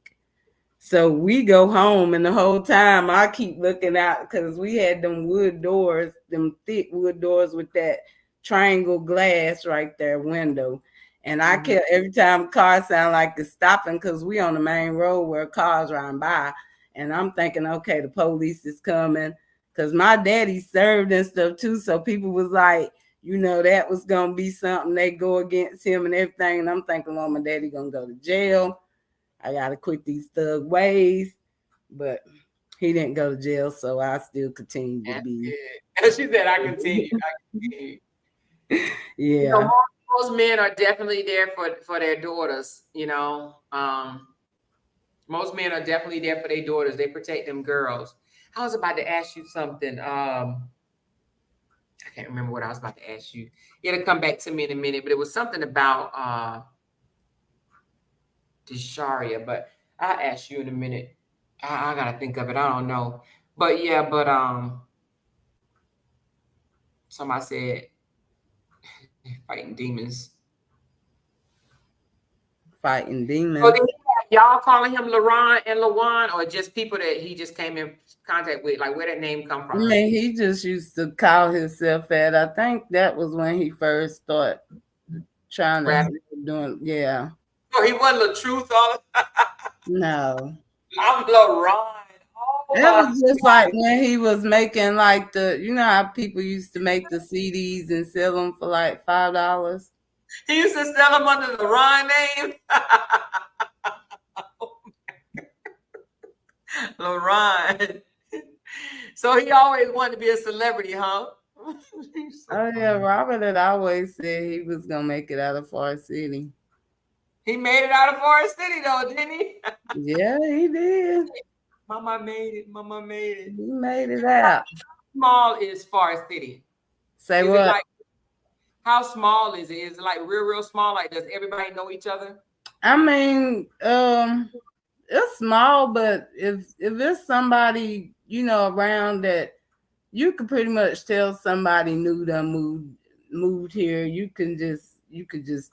Speaker 5: So we go home, and the whole time I keep looking out because we had them wood doors, them thick wood doors with that triangle glass right there window. And I kept, every time a car sound like it's stopping, because we on the main road where cars run by. And I'm thinking, okay, the police is coming. Because my daddy served and stuff too. So people was like, you know, that was going to be something. They go against him and everything. And I'm thinking, well, my daddy going to go to jail. I got to quit these thug ways. But he didn't go to jail, so I still continue to be.
Speaker 1: She said, I continue.
Speaker 5: Yeah.
Speaker 1: You know, most men are definitely there for their daughters, you know. Most men are definitely there for their daughters. They protect them girls. I was about to ask you something. I can't remember what I was about to ask you. It'll come back to me in a minute, but it was something about Desharia, but I'll ask you in a minute. I gotta think of it. I don't know. But yeah, somebody said fighting demons.
Speaker 5: Fighting demons.
Speaker 1: So did he have y'all calling him LaRon and LaJuan, or just people that he just came in contact with? Like, where that name come from?
Speaker 5: I mean, he just used to call himself that. I think that was when he first started trying to doing, yeah.
Speaker 1: Oh, he wasn't LaTruth all the time.
Speaker 5: No.
Speaker 1: I'm LaRon. Oh,
Speaker 5: that was just like when he was making like the, you know how people used to make the CDs and sell them for like $5?
Speaker 1: He used to sell them under the LaRon name. LaRon. So he always wanted to be a celebrity, huh?
Speaker 5: Oh yeah, Robert had always said he was gonna make it out of Forest City.
Speaker 1: He made it out of Forest City though, didn't he?
Speaker 5: Yeah, he did.
Speaker 1: Mama made it. Mama made it.
Speaker 5: He made it out.
Speaker 1: How small is Forest City?
Speaker 5: Say what?
Speaker 1: How small is it? Is it like real small? Like, does everybody know each other?
Speaker 5: I mean, it's small, but if it's somebody, you know, around that you could pretty much tell somebody new done moved here. You could just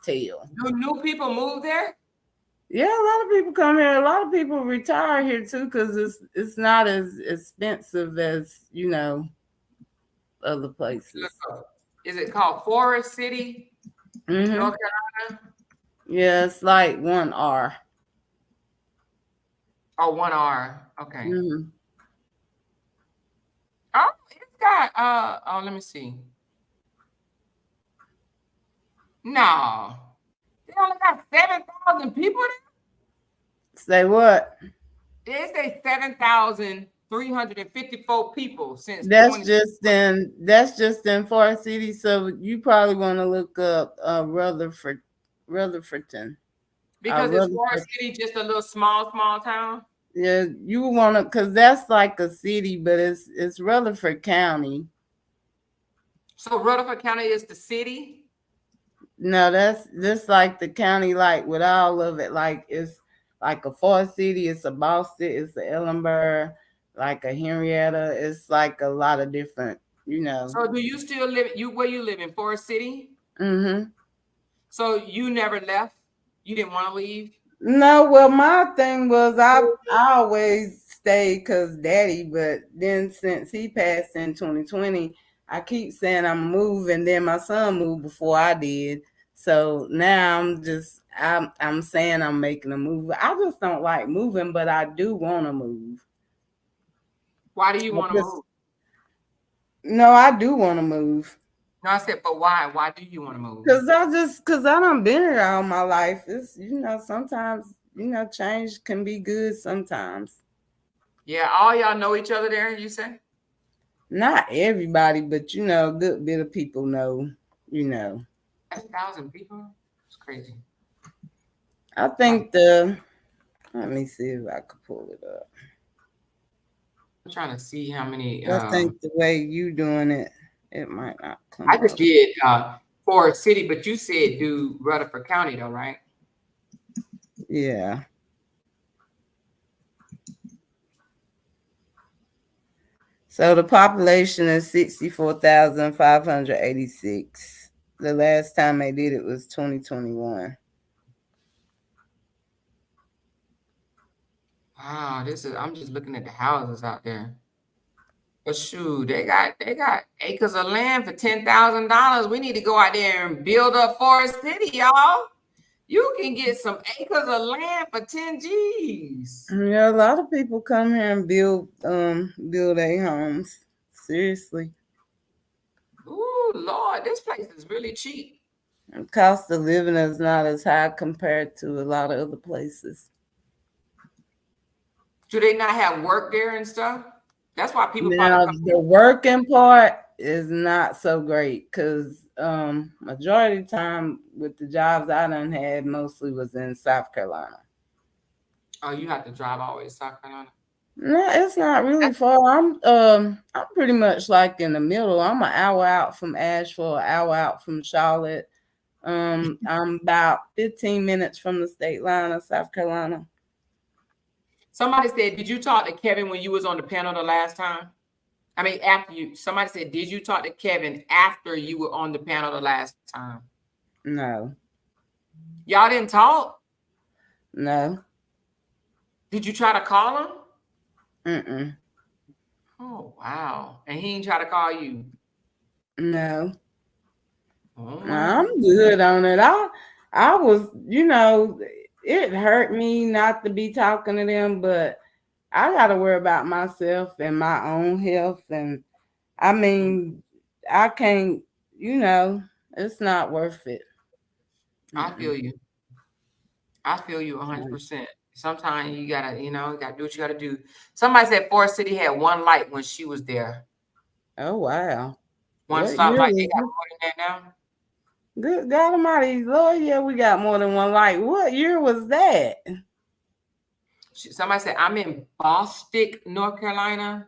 Speaker 5: tell.
Speaker 1: Do new people move there?
Speaker 5: Yeah, a lot of people come here. A lot of people retire here too, because it's not as expensive as, you know, other places.
Speaker 1: Is it called Forest City, North Carolina?
Speaker 5: Yeah, it's like 1R.
Speaker 1: Oh, 1R. Okay.
Speaker 5: Mm-hmm.
Speaker 1: Oh, it's got let me see. No. They only got 7,000 people there?
Speaker 5: Say what?
Speaker 1: They say 7,354 people since
Speaker 5: that's just in Forest City. So you probably want to look up Rutherfordton.
Speaker 1: Because is Forest City just a little small town?
Speaker 5: Yeah, you want to, because that's like a city, but it's Rutherford County.
Speaker 1: So Rutherford County is the city?
Speaker 5: No, that's like the county, like with all of it. Like it's like a Forest City, it's a Boston, it's a Ellenburg, like a Henrietta. It's like a lot of different, you know.
Speaker 1: So do you still live where you live in Forest City?
Speaker 5: Mm-hmm.
Speaker 1: So you never left? You didn't want to leave?
Speaker 5: No, well, my thing was I always stayed because daddy, but then since he passed in 2020, I keep saying I'm moving. Then my son moved before I did. So now I'm saying I'm making a move. I just don't like moving, but I do want to move.
Speaker 1: Why do you want to move?
Speaker 5: No, I do want to move.
Speaker 1: No, I said, but why? Why do you want to move?
Speaker 5: Because I done been here all my life. It's, you know, sometimes, you know, change can be good sometimes.
Speaker 1: Yeah, all y'all know each other there, you say?
Speaker 5: Not everybody, but, you know, a good bit of people know, you know.
Speaker 1: 1,000 people? It's crazy.
Speaker 5: I think let me see if I could pull it up.
Speaker 1: I'm trying to see how many.
Speaker 5: I think the way you doing it, it might not come
Speaker 1: I just
Speaker 5: up.
Speaker 1: did Forest City, but you said do Rutherford County though, right?
Speaker 5: Yeah. So the population is 64,586. The last time they did it was 2021.
Speaker 1: Wow, I'm just looking at the houses out there. But shoot, they got acres of land for $10,000. We need to go out there and build up Forest City, y'all. You can get some acres of land for 10 G's.
Speaker 5: Yeah, a lot of people come here and build their homes. Seriously.
Speaker 1: Ooh, Lord, this place is really cheap.
Speaker 5: The cost of living is not as high compared to a lot of other places.
Speaker 1: Do they not have work there and stuff? That's why people
Speaker 5: Now,
Speaker 1: probably come.
Speaker 5: the working part is not so great because majority of the time with the jobs I done had mostly was in South Carolina.
Speaker 1: Oh, you have to drive all the way to South Carolina?
Speaker 5: No, it's not really far. I'm pretty much like in the middle. I'm an hour out from Asheville, an hour out from Charlotte. I'm about 15 minutes from the state line of South Carolina.
Speaker 1: Somebody said, did you talk to Kevin when you was on the panel the last time? I mean, after you, somebody said, did you talk to Kevin after you were on the panel the last time?
Speaker 5: No.
Speaker 1: Y'all didn't talk?
Speaker 5: No.
Speaker 1: Did you try to call him?
Speaker 5: Mm-mm.
Speaker 1: Oh, wow. And he didn't try to call you?
Speaker 5: No.
Speaker 1: Oh,
Speaker 5: I'm good on it. I was, it hurt me not to be talking to them, but I got to worry about myself and my own health. And I mean, I can't, it's not worth it.
Speaker 1: I feel you. I feel you 100%. Sometimes you gotta, you gotta do what you gotta do. Somebody said Forest City had one light when she was there.
Speaker 5: Oh, wow.
Speaker 1: One stoplight. They got more than that now?
Speaker 5: Good God Almighty, Lord, yeah, we got more than one light. What year was that?
Speaker 1: Somebody said, I'm in Boston, North Carolina,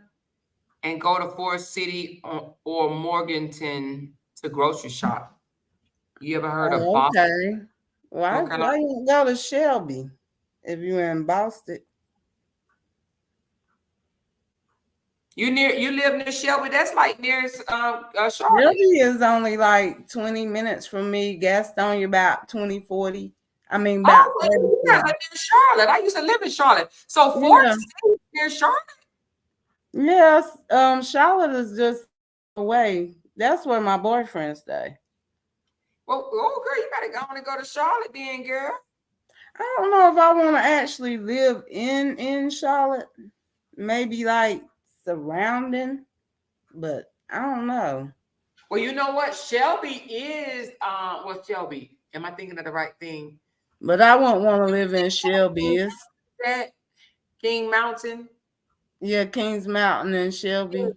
Speaker 1: and go to Forest City or Morganton to grocery shop. You ever heard of Boston?
Speaker 5: Okay. Why you go to Shelby if you're in Boston?
Speaker 1: You live near Shelby? That's like near Charlotte.
Speaker 5: Shelby is only like 20 minutes from me. Gastonia about 20, 40. I mean, about 30.
Speaker 1: You guys are near Charlotte. I used to live in Charlotte. So Forest City near Charlotte?
Speaker 5: Yes. Charlotte is just away. That's where my boyfriend stay.
Speaker 1: Well, girl, you better go on and go to Charlotte then, girl.
Speaker 5: I don't know if I want to actually live in Charlotte. Maybe like surrounding, but I don't know.
Speaker 1: Well, you know what? Shelby is Shelby. Am I thinking of the right thing?
Speaker 5: But I wouldn't want to live in Shelby. Is
Speaker 1: that King Mountain?
Speaker 5: Yeah, Kings Mountain and Shelby.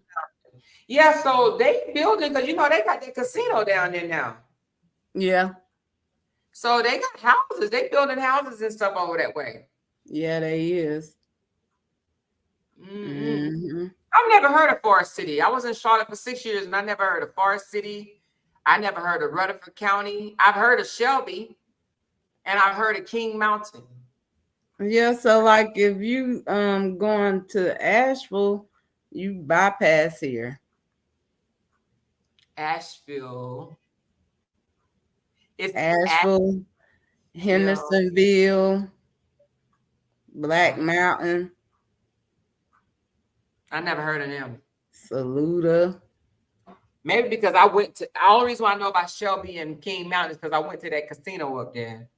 Speaker 1: Yeah, so they building because they got that casino down there now.
Speaker 5: Yeah.
Speaker 1: So they got houses. They building houses and stuff over that way.
Speaker 5: Yeah, they is.
Speaker 1: Mm-hmm. I've never heard of Forest City. I was in Charlotte for 6 years and I never heard of Forest City. I never heard of Rutherford County. I've heard of Shelby and I've heard of King Mountain.
Speaker 5: Yeah, so like if you going to Asheville, you bypass here.
Speaker 1: Asheville. It's
Speaker 5: Asheville, Hendersonville, Black Mountain.
Speaker 1: I never heard of them.
Speaker 5: Saluda.
Speaker 1: Maybe because the only reason why I know about Shelby and King Mountain is because I went to that casino up there.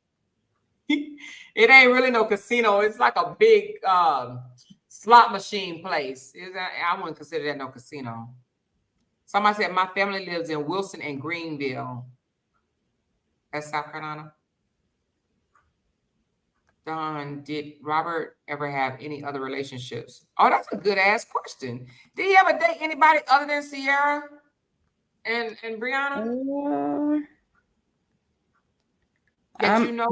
Speaker 1: It ain't really no casino. It's like a big slot machine place. I wouldn't consider that no casino. Somebody said my family lives in Wilson and Greenville. That's South Carolina. Don, did Robert ever have any other relationships? Oh, that's a good ass question. Did he ever date anybody other than Sierra and Brianna? That you know?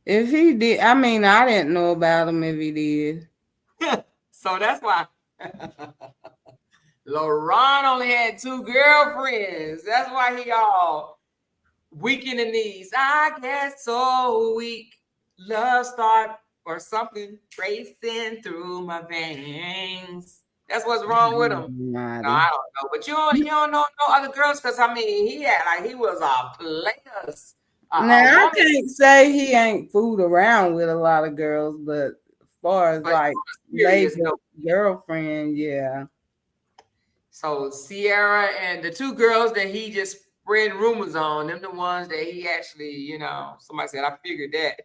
Speaker 5: If he did, I mean, I didn't know about him if he did.
Speaker 1: So that's why LaRon only had 2 girlfriends. That's why he all weak in the knees. I get so weak. Love start or something racing through my veins. That's what's wrong with him. No, I don't know. But you don't know no other girls because I mean he had like he was a players.
Speaker 5: Now I can't say he ain't fooled around with a lot of girls, but as far as like label girlfriend, yeah.
Speaker 1: So Sierra and the two girls that he just spread rumors on, them the ones that he actually, you know, somebody said I figured that.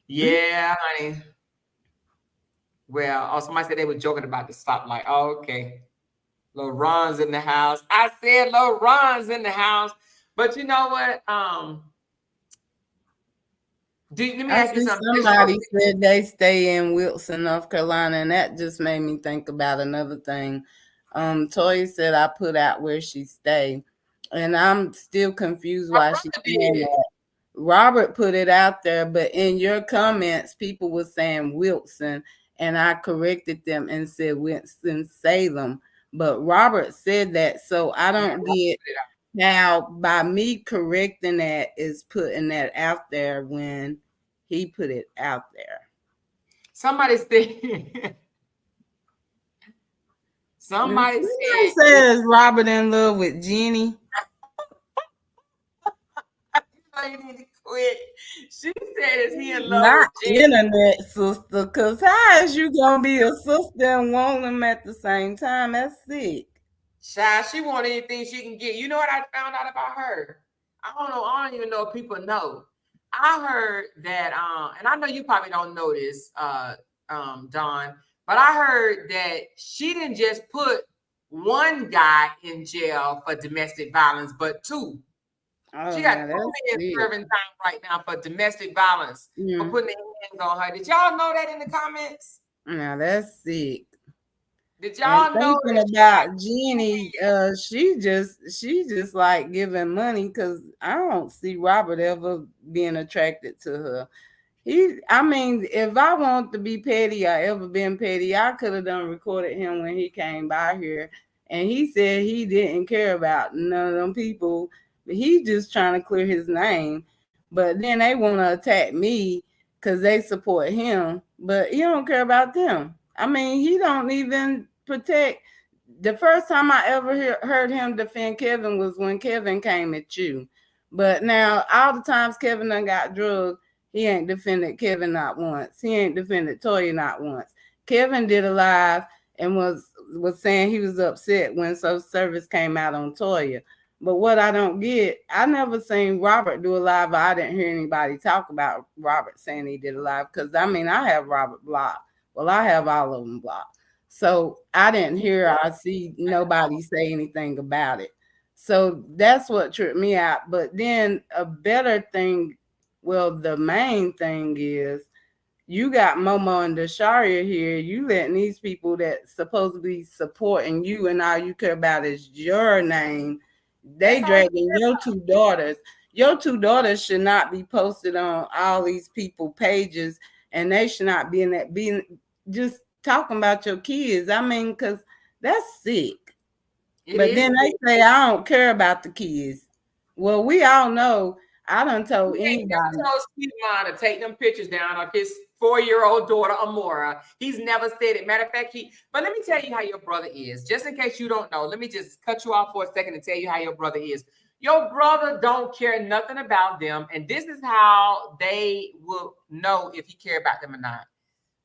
Speaker 1: Yeah, honey. Well, somebody said they were joking about the stoplight. Oh, okay. Lil Ron's in the house. I said Lil Ron's in the house. But you know what? Let me ask you something.
Speaker 5: Somebody said they stay in Wilson, North Carolina, and that just made me think about another thing. Toya said I put out where she stay, and I'm still confused why she did that. Robert put it out there, but in your comments, people were saying Wilson, and I corrected them and said Winston-Salem. But Robert said that, so I don't get how by me correcting that is putting that out there when he put it out there.
Speaker 1: Somebody said Somebody
Speaker 5: says Robert in love with Jenny.
Speaker 1: You need to quit. She said, "Is he in love
Speaker 5: Not
Speaker 1: with Jenny?"
Speaker 5: Internet sister, because how is you gonna be a sister and want them at the same time? That's sick.
Speaker 1: Child, she want anything she can get. You know what I found out about her? I don't even know if people know. I heard that, and I know you probably don't know this, Dawn, but I heard that she didn't just put one guy in jail for domestic violence, but two. Oh, she got 2 men serving time right now for domestic violence for putting their hands on her. Did y'all know that in the comments?
Speaker 5: Now that's sick.
Speaker 1: Did y'all know
Speaker 5: about Jenny? She just like giving money because I don't see Robert ever being attracted to her. I mean, if I want to be petty or ever been petty, I could have done recorded him when he came by here, and he said he didn't care about none of them people. He just trying to clear his name. But then they want to attack me because they support him, but he don't care about them. I mean, he don't even protect. The first time I ever heard him defend Kevin was when Kevin came at you. But now all the times Kevin done got drugged, he ain't defended Kevin not once. He ain't defended Toya not once. Kevin did a live and was saying he was upset when social service came out on Toya. But what I don't get, I never seen Robert do a live. I didn't hear anybody talk about Robert saying he did a live because, I mean, I have Robert blocked. Well, I have all of them blocked. So I didn't hear or see nobody say anything about it. So that's what tripped me out. But then a better thing, well, the main thing is you got Momo and Dasharia here. You letting these people that supposedly supporting you and all you care about is your name. They dragging your two daughters. Your two daughters should not be posted on all these people pages, and they should not be in that being just talking about your kids. I mean, because that's sick. But then they say I don't care about the kids. Well, we all know I done told anybody.
Speaker 1: Told Steve Mom to take them pictures down of his 4-year-old daughter, Amora. He's never said it. Matter of fact, but let me tell you how your brother is. Just in case you don't know, let me just cut you off for a second and tell you how your brother is. Your brother don't care nothing about them. And this is how they will know if he care about them or not.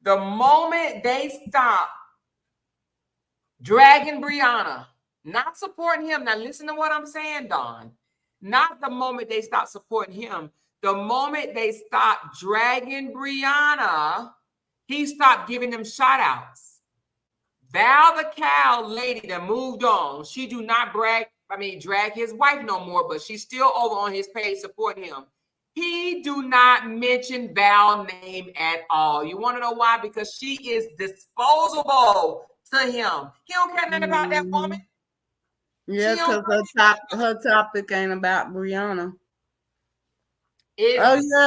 Speaker 1: The moment they stop dragging Brianna, not supporting him. Now listen to what I'm saying, Dawn. Not the moment they stop supporting him. The moment they stop dragging Brianna, he stopped giving them shout outs. Val the cow lady that moved on. She do not drag his wife no more, but she's still over on his page supporting him. He do not mention Val's name at all. You want to know why? Because she is disposable to him. He don't care nothing about that woman.
Speaker 5: Yeah, because her topic ain't about Brianna. And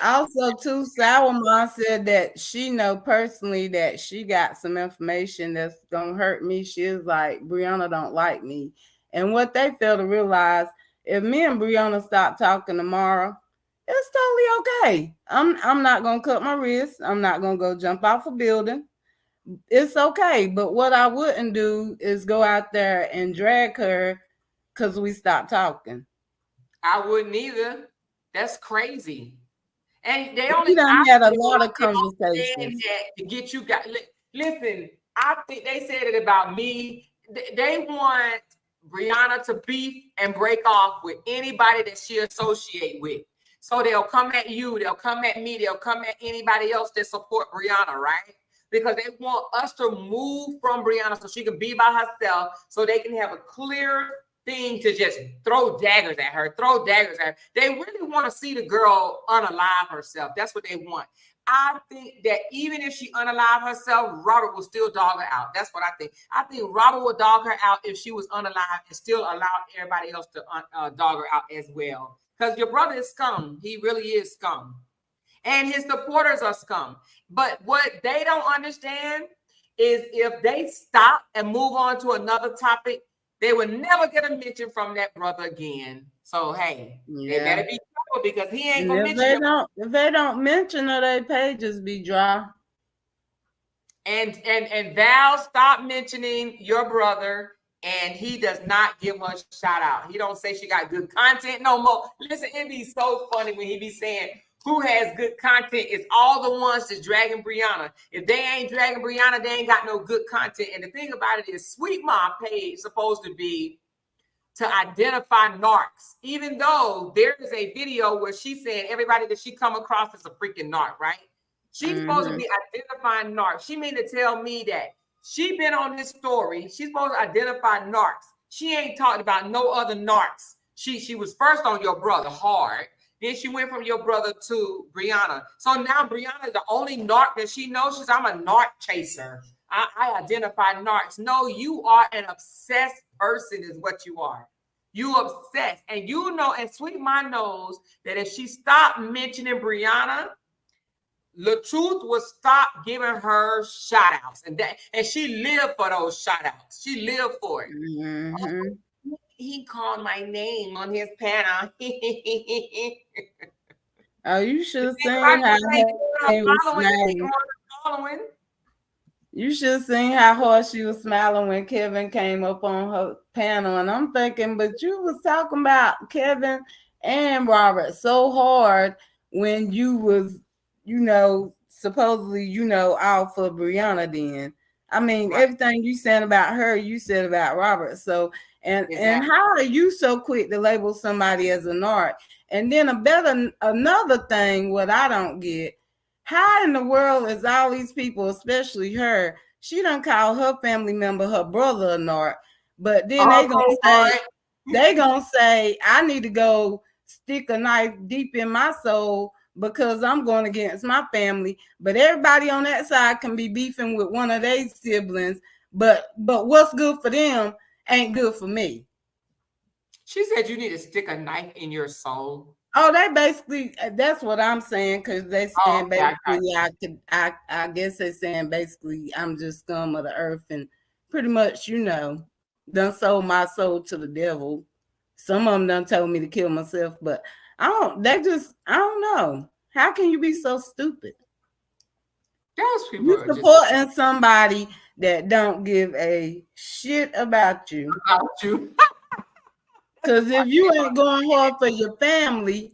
Speaker 5: also too, Sour Mom said that she know personally that she got some information that's gonna hurt me. She is like, Brianna don't like me. And what they fail to realize, if me and Brianna stop talking tomorrow, It's totally okay. I'm not gonna cut my wrist. I'm not gonna go jump off a building. It's okay. But what I wouldn't do is go out there and drag her because we stopped talking.
Speaker 1: I wouldn't either. That's crazy. And they
Speaker 5: We
Speaker 1: only
Speaker 5: done had a lot of conversations
Speaker 1: to get you guys. Listen, I think they said it about me. They want Brianna to beef and break off with anybody that she associate with. So they'll come at you, they'll come at me, they'll come at anybody else that support Brianna, right? Because they want us to move from Brianna so she can be by herself, so they can have a clear thing to just throw daggers at her, throw daggers at her. They really want to see the girl unalive herself. That's what they want. I think that even if she unalive herself, Robert will still dog her out. That's what I think. I think Robert will dog her out if she was unalive and still allow everybody else to dog her out as well. Because your brother is scum. He really is scum. And his supporters are scum. But what they don't understand is if they stop and move on to another topic, they will never get a mention from that brother again. So hey, they better be careful because he ain't gonna mention them.
Speaker 5: If they don't mention her, their pages be dry.
Speaker 1: And Val, stop mentioning your brother, and he does not give her a shout out. He don't say she got good content no more. Listen, it'd be so funny when he be saying who has good content. It's all the ones that's dragging Brianna. If they ain't dragging Brianna, they ain't got no good content. And the thing about it is, Sweet Mom page supposed to be to identify narcs, even though there is a video where she's saying everybody that she come across is a freaking narc, right? She's supposed to be identifying narcs. She mean to tell me that she been on this story. She's supposed to identify narcs. She ain't talked about no other narcs. She was first on your brother hard. Then she went from your brother to Brianna. So now Brianna is the only narc that she knows. She's, I'm a narc chaser. I identify narcs. No, you are an obsessed person is what you are. You obsessed. And you know, and Sweet Mom knows that if she stopped mentioning Brianna, the truth will stop giving her shout outs. And she lived for those shout outs. She lived for it. Oh, he called my name on his panel.
Speaker 5: Oh, you should have seen how he was smiling. You should have seen how hard she was smiling when Kevin came up on her panel. And I'm thinking, but you was talking about Kevin and Robert so hard when you was, you know, supposedly, you know, out for Brianna then. I mean, everything you said about her, you said about Robert. So, and how are you so quick to label somebody as a narc? And then another thing, what I don't get, how in the world is all these people, especially her, she done call her family member, her brother a narc, but then they gonna say, I need to go stick a knife deep in my soul because I'm going against my family. But everybody on that side can be beefing with one of their siblings, but what's good for them ain't good for me.
Speaker 1: She said you need to stick a knife in your soul.
Speaker 5: Oh, they basically, that's what I'm saying, because they saying basically, I guess they're saying basically I'm just scum of the earth and pretty much, you know, done sold my soul to the devil. Some of them done told me to kill myself, but I don't know. How can you be so stupid?
Speaker 1: Those people
Speaker 5: You supporting somebody that don't give a shit about you. Because if you ain't going hard for your family,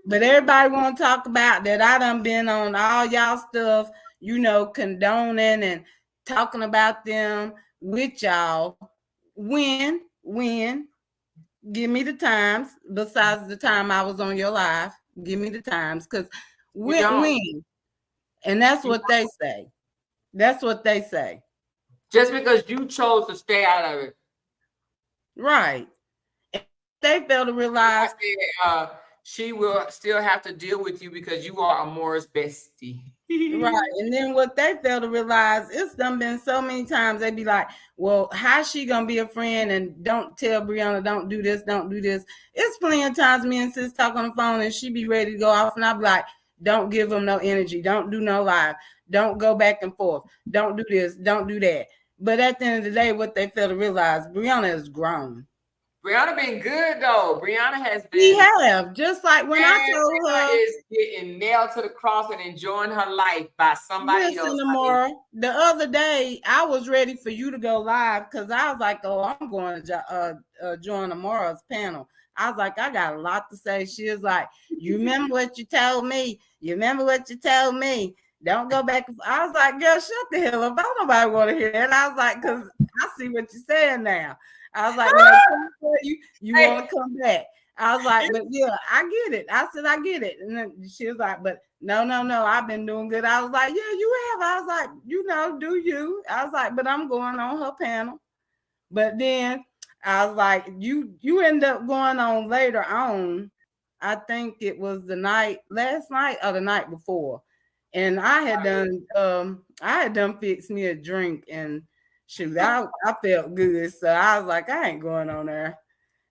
Speaker 5: but everybody want to talk about that I done been on all y'all stuff, you know, condoning and talking about them with y'all. When? Give me the times, besides the time I was on your live. Give me the times, because when? And that's what they say. That's what they say.
Speaker 1: Just because you chose to stay out of it.
Speaker 5: Right. They fail to realize
Speaker 1: she will still have to deal with you because you are Amora's bestie.
Speaker 5: Right. And then what they fail to realize, it's done been so many times they be like, well, how's she gonna be a friend and don't tell Brianna, don't do this, don't do this. It's plenty of times me and sis talk on the phone and she be ready to go off and I be like, don't give them no energy, don't do no live, don't go back and forth, don't do this, don't do that. But at the end of the day, what they fail to realize, Brianna is grown.
Speaker 1: Brianna been good though. Brianna has been.
Speaker 5: We have, just like when I told
Speaker 1: Brianna
Speaker 5: her
Speaker 1: is getting nailed to the cross and enjoying her life by somebody else.
Speaker 5: Listen, Amora, the other day I was ready for you to go live because I was like, "Oh, I'm going to join Amora's panel." I was like, "I got a lot to say." She was like, "You remember what you told me? You remember what you told me? Don't go back." I was like, "Girl, shut the hell up! Don't nobody want to hear that." And I was like, "Cause I see what you're saying now." I was like, "No, you want to come back?" I was like, "But yeah, I get it." I said, "I get it." And then she was like, "But no, I've been doing good." I was like, "Yeah, you have." I was like, "Do you?" I was like, "But I'm going on her panel." But then I was like, you end up going on later on. I think it was last night or the night before. And I had done fixed me a drink, and shoot, I felt good. So I was like, I ain't going on there.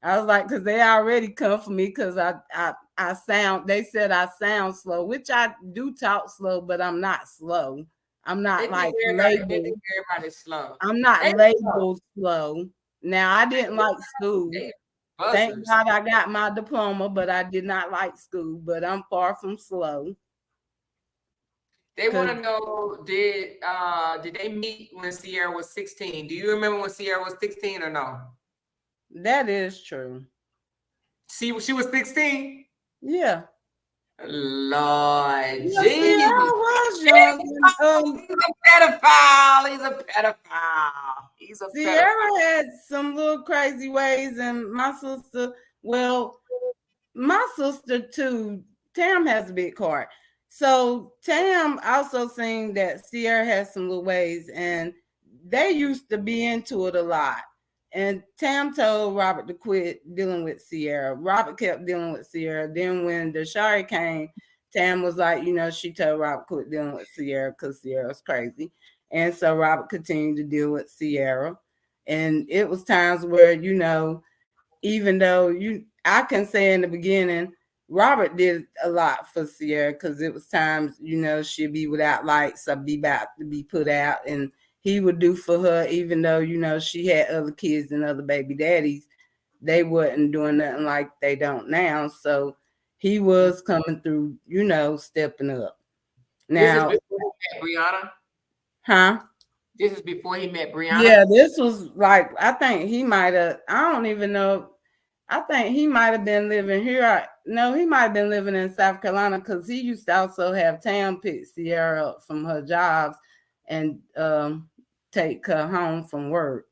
Speaker 5: I was like, because they already come for me because I sound, they said I sound slow, which I do talk slow, but I'm not slow. I'm not like labeled.
Speaker 1: Everybody's slow.
Speaker 5: I'm not labeled slow. Now, I didn't like school. Thank God I got my diploma, but I did not like school, but I'm far from slow.
Speaker 1: They want to know, did they meet when Sierra was 16? Do you remember when Sierra was 16 or no?
Speaker 5: That is true.
Speaker 1: She was 16?
Speaker 5: Yeah.
Speaker 1: Lord
Speaker 5: Yeah,
Speaker 1: Jesus.
Speaker 5: I was young.
Speaker 1: He's a pedophile. He's a pedophile. He's a
Speaker 5: Sierra
Speaker 1: pedophile.
Speaker 5: had some little crazy ways, and my sister, well, my sister too, Tam has a big heart. So Tam also seen that Sierra has some little ways, and they used to be into it a lot. And Tam told Robert to quit dealing with Sierra. Robert kept dealing with Sierra. Then when Deshari came, Tam was like, she told Robert quit dealing with Sierra because Sierra's crazy. And so Robert continued to deal with Sierra. And it was times where, even though I can say in the beginning, Robert did a lot for Sierra because it was times, she'd be without lights or be about to be put out, and he would do for her, even though, she had other kids and other baby daddies. They wasn't doing nothing like they don't now. So he was coming through, stepping up. Now,
Speaker 1: this is before he met Brianna?
Speaker 5: Huh?
Speaker 1: This is before he met Brianna?
Speaker 5: Yeah, this was like, I think he might have, I don't even know. I think he might have been living here. No, he might have been living in South Carolina because he used to also have Tam pick Sierra up from her jobs and take her home from work.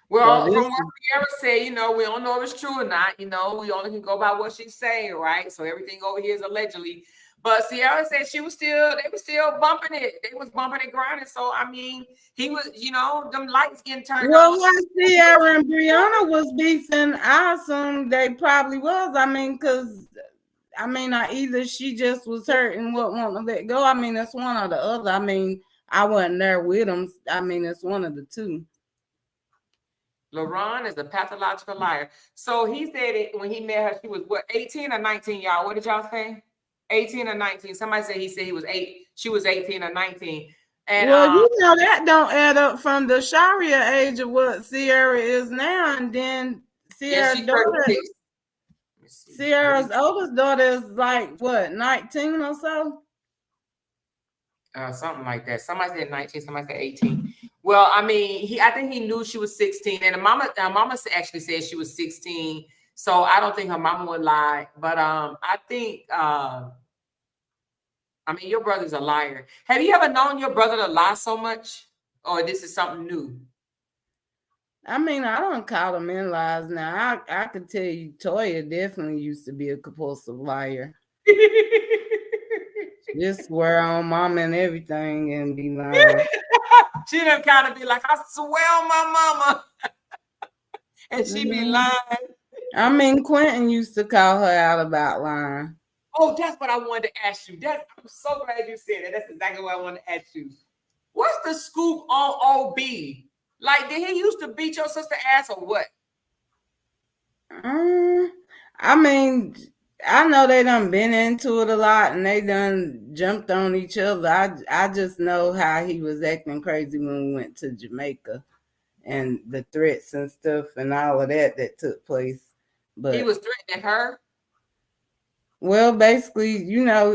Speaker 1: Well, from what Sierra said, we don't know if it's true or not. We only can go by what she's saying, right? So everything over here is allegedly. But Sierra said they were still bumping it. They was bumping and grinding. So, I mean, he was, them lights getting turned on.
Speaker 5: Well, when Sierra and Brianna was beefing, I assume they probably was. I mean, because, either she just was hurt and wouldn't want to let go. I mean, it's one or the other. I mean, I wasn't there with them. I mean, it's one of the two.
Speaker 1: LaRon is a pathological liar. So he said it when he met her, she was what, 18 or 19, y'all? What did y'all say? 18 or 19. Somebody said he said he was 8. She was 18 or 19. And
Speaker 5: well, that don't add up from the Sharia age of what Sierra is now, and then Sierra's oldest daughter is like what, 19 or so?
Speaker 1: Something like that. Somebody said 19, somebody said 18. Well, I mean, I think he knew she was 16, and the mama actually said she was 16. So I don't think her mama would lie. But I think your brother's a liar. Have you ever known your brother to lie so much, or this is something new?
Speaker 5: I mean, I don't call him in lies now. I could tell you, Toya definitely used to be a compulsive liar. Just swear on mama and everything and be lying.
Speaker 1: She done kind of be like, I swear on my mama. And she be lying.
Speaker 5: I mean, Quentin used to call her out about lying.
Speaker 1: Oh, that's what I wanted to ask you. I'm so glad you said that. That's exactly what I wanted to ask you. What's the scoop on OB? Like, did he used to beat your sister ass or what?
Speaker 5: I mean, I know they done been into it a lot and they done jumped on each other. I just know how he was acting crazy when we went to Jamaica. and the threats and stuff and all of that took place. But
Speaker 1: he was threatening her.
Speaker 5: Well, basically,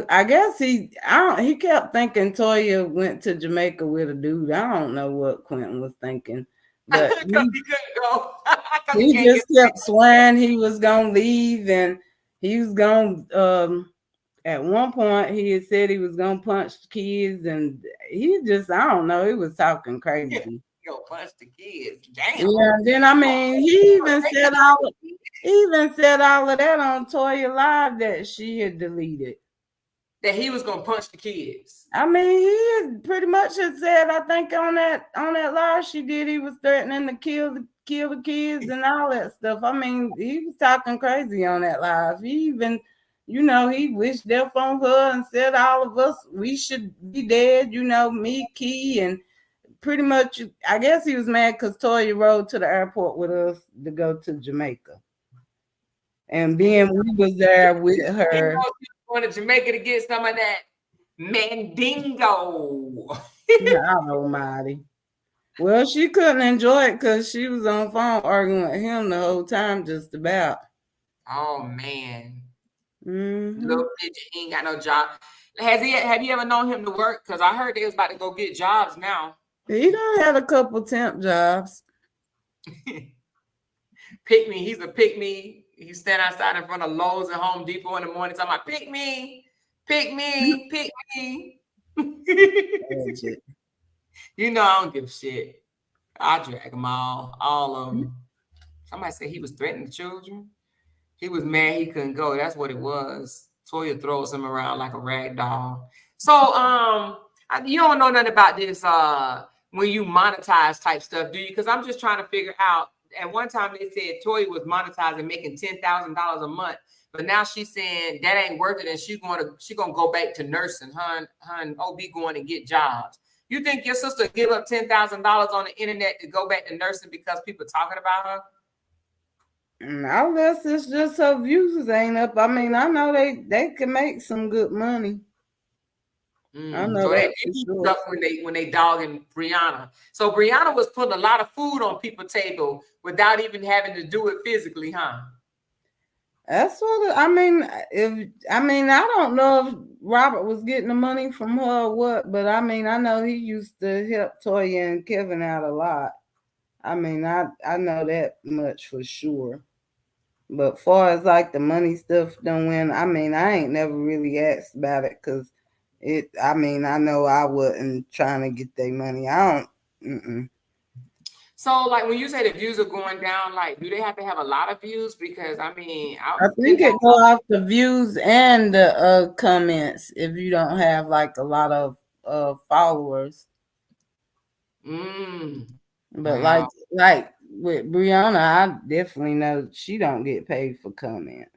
Speaker 5: I guess he kept thinking Toya went to Jamaica with a dude. I don't know what Quentin was thinking, but
Speaker 1: Because he couldn't go.
Speaker 5: he just kept swearing he was gonna leave, and he was gonna at one point he had said he was gonna punch the kids, and he just, I don't know, he was talking crazy.
Speaker 1: Go punch the kids. Damn.
Speaker 5: Yeah, and then I mean he even said all of that on Toya Live that she had deleted.
Speaker 1: That he was gonna punch the kids.
Speaker 5: I mean, he pretty much had said, I think on that live she did, he was threatening to kill the kids and all that stuff. I mean, he was talking crazy on that live. He even, he wished death on her and said all of us, we should be dead, me, Key, and pretty much, I guess he was mad because Toya rode to the airport with us to go to Jamaica. And then we was there with her.
Speaker 1: She was going to Jamaica to get some of that Mandingo.
Speaker 5: Almighty. Well, she couldn't enjoy it because she was on the phone arguing with him the whole time, just about.
Speaker 1: Oh man.
Speaker 5: Mm-hmm.
Speaker 1: Little bitch, he ain't got no job. Have you ever known him to work? Because I heard they was about to go get jobs now.
Speaker 5: He done had a couple temp jobs.
Speaker 1: Pick me. He's a pick me. He stand outside in front of Lowe's and Home Depot in the morning talking about pick me, pick me, pick me. I don't give a shit. I drag them all of them. Somebody said he was threatening the children. He was mad he couldn't go. That's what it was. Toya throws him around like a rag doll. So you don't know nothing about this when you monetize type stuff, do you? Because I'm just trying to figure out. At one time they said Toya was monetizing, making $10,000 a month, but now she's saying that ain't worth it, and she's gonna go back to nursing. Her and OB going to get jobs. You think your sister give up $10,000 on the internet to go back to nursing because people talking about her?
Speaker 5: Unless it's just her views ain't up. I mean, I know they can make some good money. I know
Speaker 1: so
Speaker 5: that
Speaker 1: sure. when they dogging Brianna. So Brianna was putting a lot of food on people's table without even having to do it physically, huh?
Speaker 5: That's what I mean. I don't know if Robert was getting the money from her or what, but I mean, I know he used to help Toya and Kevin out a lot. I mean, I know that much for sure. But far as like the money stuff don't win, I mean, I ain't never really asked about it because I know I wasn't trying to get their money. I don't.
Speaker 1: So, like, when you say the views are going down, like, do they have to have a lot of views? Because, I mean,
Speaker 5: I think it go off the views and the comments if you don't have, like, a lot of followers. But,
Speaker 1: wow.
Speaker 5: like with Brianna, I definitely know she don't get paid for comments.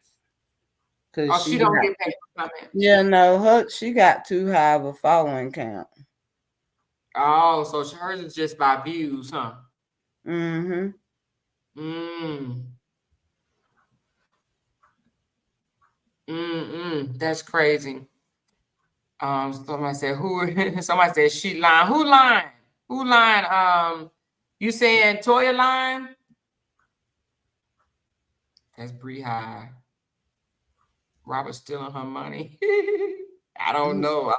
Speaker 1: She don't get paid for comments?
Speaker 5: Yeah, no, she got too high of a following count.
Speaker 1: Oh, so hers is just by views, huh?
Speaker 5: Mm-hmm.
Speaker 1: That's crazy. Somebody said somebody said she lying. Who lying? Who lying? You saying Toya lying? That's Bree High. Robert stealing her money. I don't know.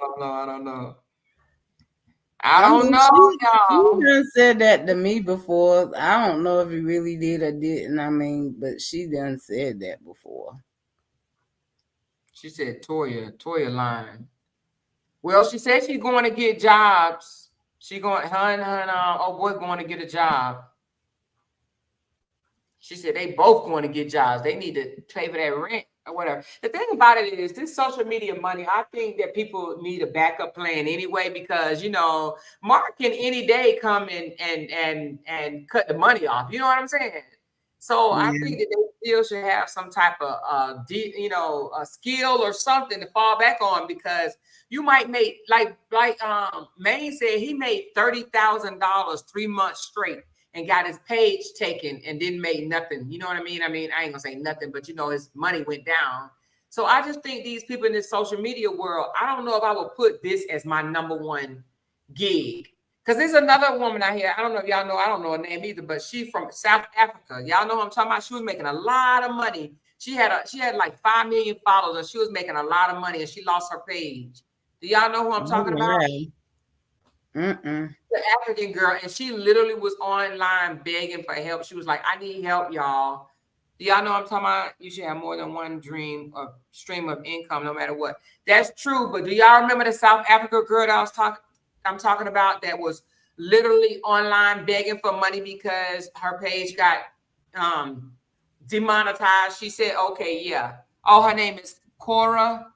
Speaker 1: Y'all.
Speaker 5: She done said that to me before. I don't know if he really did or didn't. But she done said that before.
Speaker 1: She said Toya lying. Well, she said she's going to get jobs. Her and old boy going to get a job. She said they both going to get jobs. They need to pay for that rent or whatever. The thing about it is this social media money, I think that people need a backup plan anyway, because, Mark can any day come and cut the money off. You know what I'm saying? So I think that they still should have some type of, a skill or something to fall back on, because you might make, like Maine said, he made $30,000 3 months straight and got his page taken and didn't make nothing. You know what I mean? I ain't gonna say nothing, but his money went down. So I just think these people in this social media world, I don't know if I would put this as my number one gig. Because there's another woman out here. I don't know if y'all know. I don't know her name either, but she's from South Africa. Y'all know what I'm talking about? She was making a lot of money. She had like 5 million followers, and she was making a lot of money, and she lost her page. Do y'all know who I'm talking about? The African girl, and she literally was online begging for help. She was like, "I need help, y'all." Do y'all know what I'm talking about? You should have more than one dream or stream of income, no matter what. That's true. But do y'all remember the South Africa girl that I'm talking about that was literally online begging for money because her page got demonetized? She said, "Okay, yeah." Oh, her name is Cora,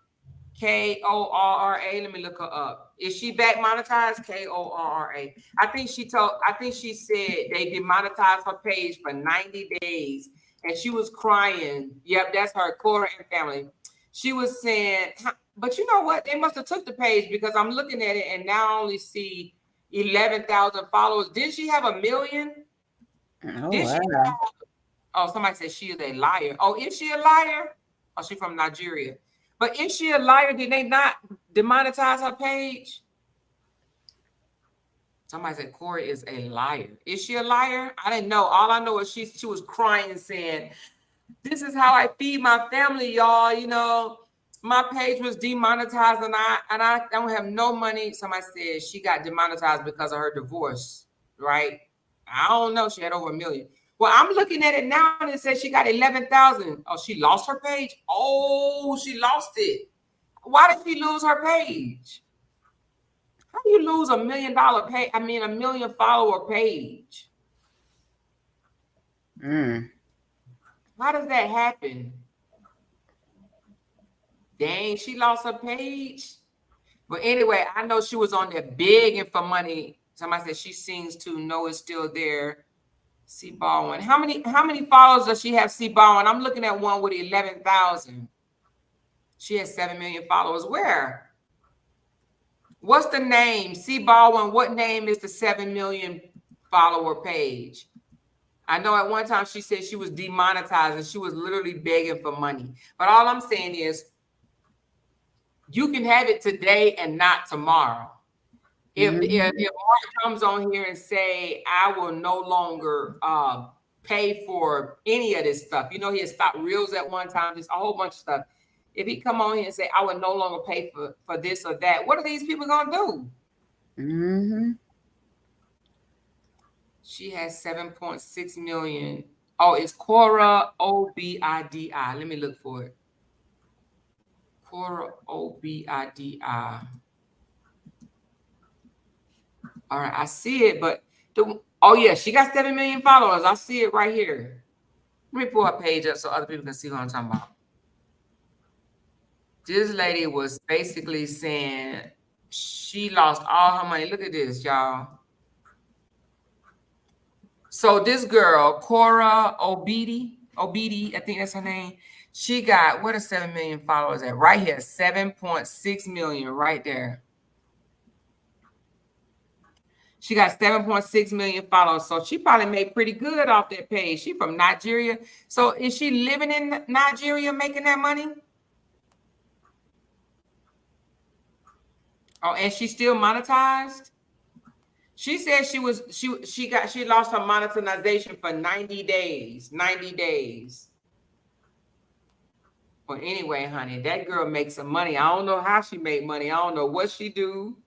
Speaker 1: Korra. Let me look her up. Is she back monetized? Korra. I think she said they demonetized her page for 90 days. And she was crying. Yep, that's her, Cora and family. She was saying, but you know what? They must have took the page because I'm looking at it and now I only see 11,000 followers. Did she have 1 million? Oh, somebody said she is a liar. Oh, is she a liar? Oh, she's from Nigeria. But is she a liar? Did they not demonetize her page? Somebody said Corey is a liar. Is she a liar? I didn't know. All I know is she was crying saying, "This is how I feed my family, y'all. You know, my page was demonetized and I don't have no money." Somebody said she got demonetized because of her divorce, right? I don't know. She had over 1 million. Well, I'm looking at it now and it says she got 11,000. Oh, she lost her page? Oh, she lost it. Why did she lose her page? How do you lose $1 million page? I mean, 1 million follower page. How does that happen? Dang, she lost her page. But anyway, I know she was on there begging for money. Somebody said she sings too. No, it's still there. C Baldwin. How many followers does she have? C Baldwin. I'm looking at one with 11,000. She has 7 million followers. Where? What's the name? C Baldwin. What name is the 7 million follower page? I know at one time she said she was demonetized and she was literally begging for money. But all I'm saying is you can have it today and not tomorrow. If Mark comes on here and say, "I will no longer pay for any of this stuff," you know, he had stopped reels at one time, just a whole bunch of stuff. If he come on here and say, "I will no longer pay for this or that," what are these people gonna do? She has 7.6 million. Oh, it's Cora Obidi. Let me look for it. Cora Obidi. All right, I see it, but oh yeah, she got 7 million followers. I see it right here. Let me pull her page up so other people can see what I'm talking about. This lady was basically saying she lost all her money. Look at this, y'all. So this girl, Cora Obidi, I think that's her name. She got, what are 7 million followers at? Right here, 7.6 million right there. She got 7.6 million followers. So she probably made pretty good off that page. She from Nigeria. So is she living in Nigeria making that money? Oh, and she's still monetized? She said she lost her monetization for 90 days. 90 days. Well, anyway, honey, that girl makes some money. I don't know how she made money. I don't know what she do.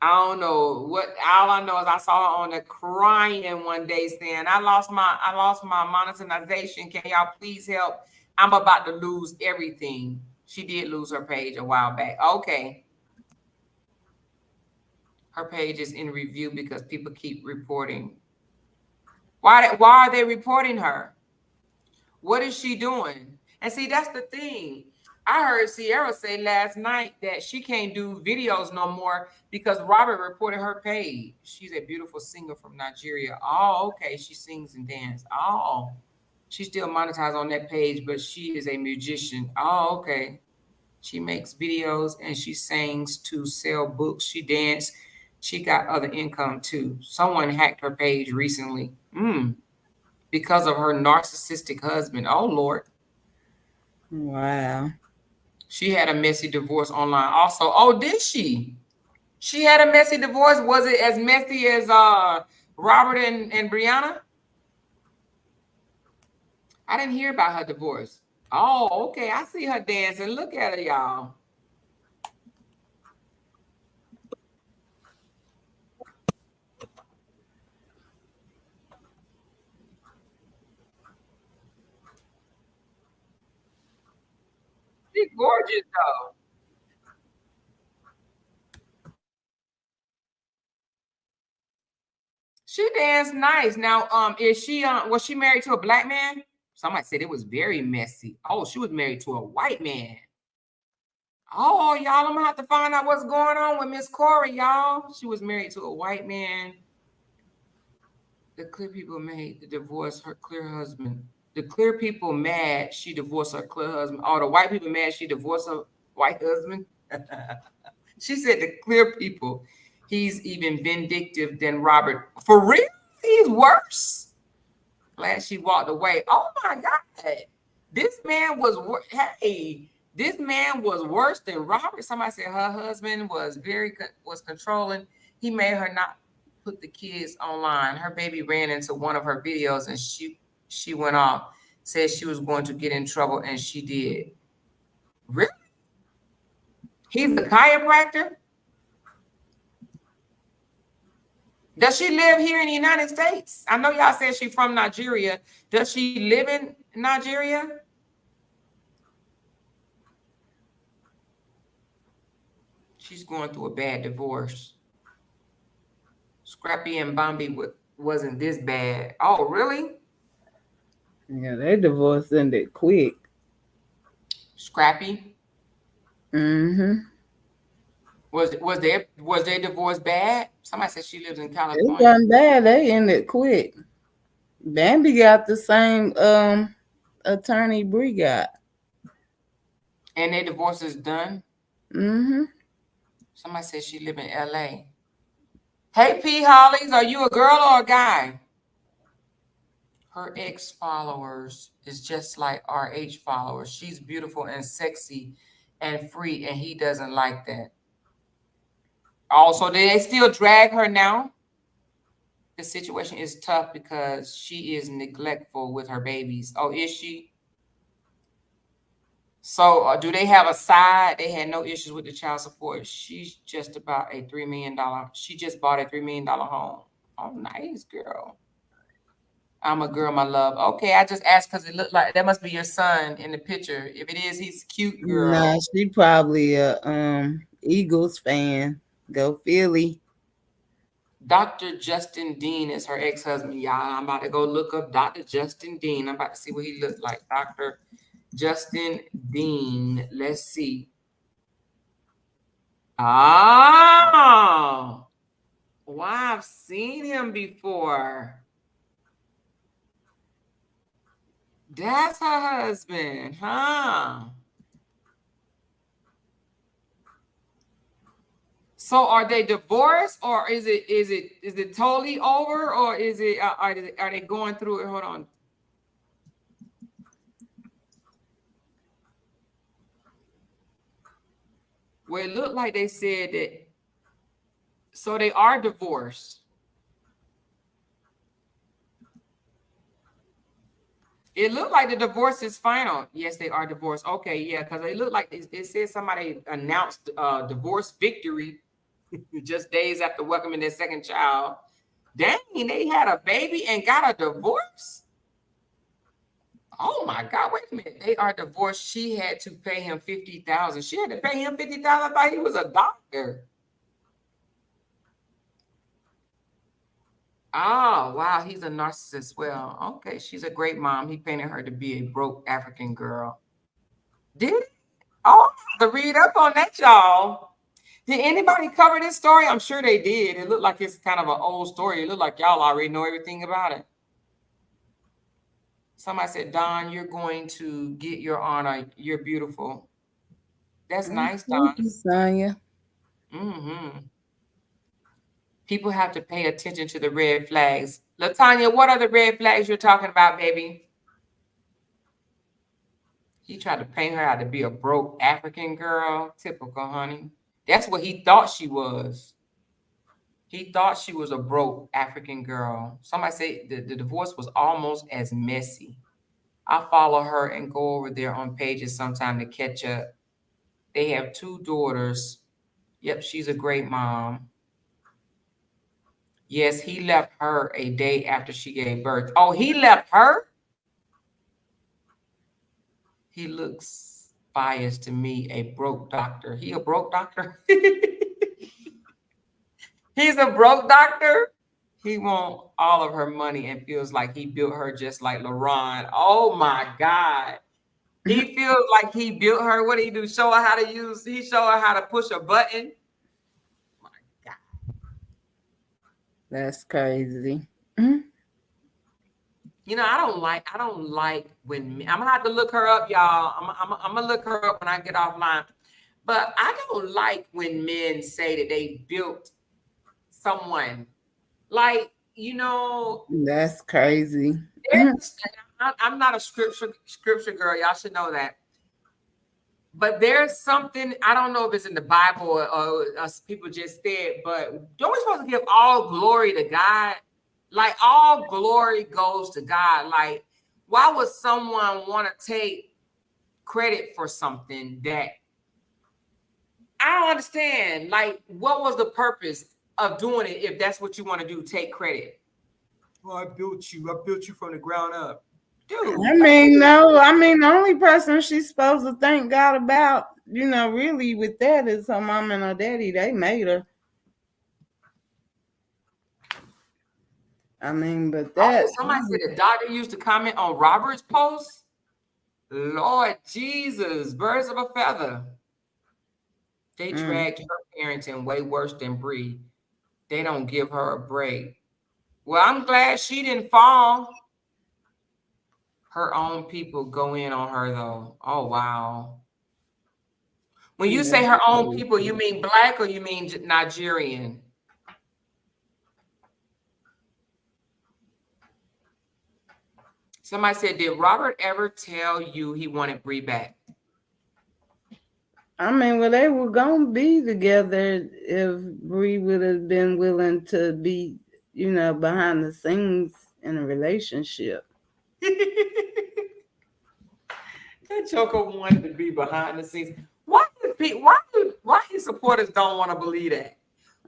Speaker 1: I don't know what. All I know is I saw her on there crying one day saying, I lost my monetization. Can y'all please help? I'm about to lose everything. She did lose her page a while back. Okay. Her page is in review because people keep reporting. Why are they reporting her? What is she doing? And see, that's the thing. I heard Sierra say last night that she can't do videos no more because Robert reported her page. She's a beautiful singer from Nigeria. Oh, okay. She sings and dances. Oh, she's still monetized on that page, but she is a musician. Oh, okay. She makes videos and she sings to sell books. She dances. She got other income too. Someone hacked her page recently because of her narcissistic husband. Oh, Lord.
Speaker 5: Wow.
Speaker 1: She had a messy divorce online also. Oh, did she? She had a messy divorce. Was it as messy as Robert and Brianna? I didn't hear about her divorce. Oh, okay. I see her dancing. Look at her, y'all. She's gorgeous, though. She danced nice. Now, is she was she married to a black man? Somebody said it was very messy. Oh, she was married to a white man. Oh, y'all, I'm gonna have to find out what's going on with Miss Corey, y'all. She was married to a white man. The clear people made to divorce her clear husband. The clear people mad she divorced her clear husband. Oh, the white people mad she divorced her white husband. She said the clear people, he's even vindictive than Robert. For real? He's worse. Glad she walked away. Oh my God. This man was this man was worse than Robert. Somebody said her husband was was controlling. He made her not put the kids online. Her baby ran into one of her videos and she went off. Said she was going to get in trouble and she did. Really? He's a chiropractor? Does she live here in the United States? I know y'all said she's from Nigeria. Does she live in Nigeria? She's going through a bad divorce. Scrappy and Bombi wasn't this bad. Oh, really?
Speaker 5: Yeah, their divorce ended quick.
Speaker 1: Scrappy?
Speaker 5: Mm-hmm.
Speaker 1: Was their divorce bad? Somebody said she lives in
Speaker 5: It
Speaker 1: California.
Speaker 5: wasn't bad. They ended quick. Bambi got the same attorney Bree got.
Speaker 1: And their divorce is done?
Speaker 5: Mm-hmm.
Speaker 1: Somebody said she live in LA. Hey, P. Hollies, are you a girl or a guy? Her ex followers is just like our H followers. She's beautiful and sexy and free, and he doesn't like that. Also, do they still drag her now? The situation is tough because she is neglectful with her babies. Oh, is she? So do they have a side? They had no issues with the child support. She's just about a $3 million. She just bought a $3 million home. Oh, nice, girl. I'm a girl, my love. Okay, I just asked because it looked like that must be your son in the picture. If it is, he's cute, girl.
Speaker 5: Nah, she probably a Eagles fan. Go Philly.
Speaker 1: Dr. Justin Dean is her ex-husband. Y'all, I'm about to go look up Dr. Justin Dean. I'm about to see what he looks like. Dr. Justin Dean. Let's see. Oh, wow, I've seen him before. That's her husband, huh? So are they divorced, or is it totally over, or is it are they going through it? Hold on. Well, it looked like they said that. So they are divorced. It looked like the divorce is final. Yes, they are divorced. Okay, yeah, because it looked like it said somebody announced divorce victory just days after welcoming their second child. Dang, they had a baby and got a divorce? Oh my God, wait a minute. They are divorced. She had to pay him $50,000. She had to pay him $50,000. I thought he was a doctor. Oh, wow. He's a narcissist. Well, okay. She's a great mom. He painted her to be a broke African girl. Did he? Oh, I have to read up on that, y'all. Did anybody cover this story? I'm sure they did. It looked like it's kind of an old story. It looked like y'all already know everything about it. Somebody said, Don, you're going to get your honor. You're beautiful. That's nice, Don.
Speaker 5: Thank you, Sonya.
Speaker 1: Mm-hmm. People have to pay attention to the red flags. LaTanya, what are the red flags you're talking about, baby? He tried to paint her out to be a broke African girl. Typical, honey. That's what he thought she was. He thought she was a broke African girl. Somebody said the divorce was almost as messy. I follow her and go over there on pages sometime to catch up. They have 2 daughters. Yep, she's a great mom. Yes, he left her a day after she gave birth. Oh, he left her? He looks biased to me, a broke doctor. He a broke doctor? He's a broke doctor? He wants all of her money and feels like he built her just like LaRon. Oh my God. He feels like he built her. What did he do? Show her how to use, he show her how to push a button. My God.
Speaker 5: That's crazy.
Speaker 1: You know, I don't like when I'm gonna have to look her up, y'all. I'm gonna look her up when I get offline. But I don't like when men say that they built someone. Like, you know,
Speaker 5: That's crazy.
Speaker 1: I'm not a scripture girl. Y'all should know that. But there's something, I don't know if it's in the Bible or people just said, but don't we supposed to give all glory to God? Like, all glory goes to God. Like, why would someone want to take credit for something that I don't understand? Like, what was the purpose of doing it if that's what you want to do? Take credit. Well, I built you from the ground up. Dude.
Speaker 5: I mean, no, I mean, the only person she's supposed to thank God about, you know, really with that is her mom and her daddy. They made her. I mean, but that.
Speaker 1: Somebody said the doctor used to comment on Robert's post. Lord Jesus, birds of a feather. They dragged her parenting way worse than Bree. They don't give her a break. Well, I'm glad she didn't fall. Her own people go in on her, though. Oh, wow. When you say her own people, you mean Black or you mean Nigerian? Somebody said, did Robert ever tell you he wanted Bree back?
Speaker 5: I mean, well, they were going to be together if Bree would have been willing to be, you know, behind the scenes in a relationship.
Speaker 1: That joker wanted to be behind the scenes. Why his supporters don't want to believe that?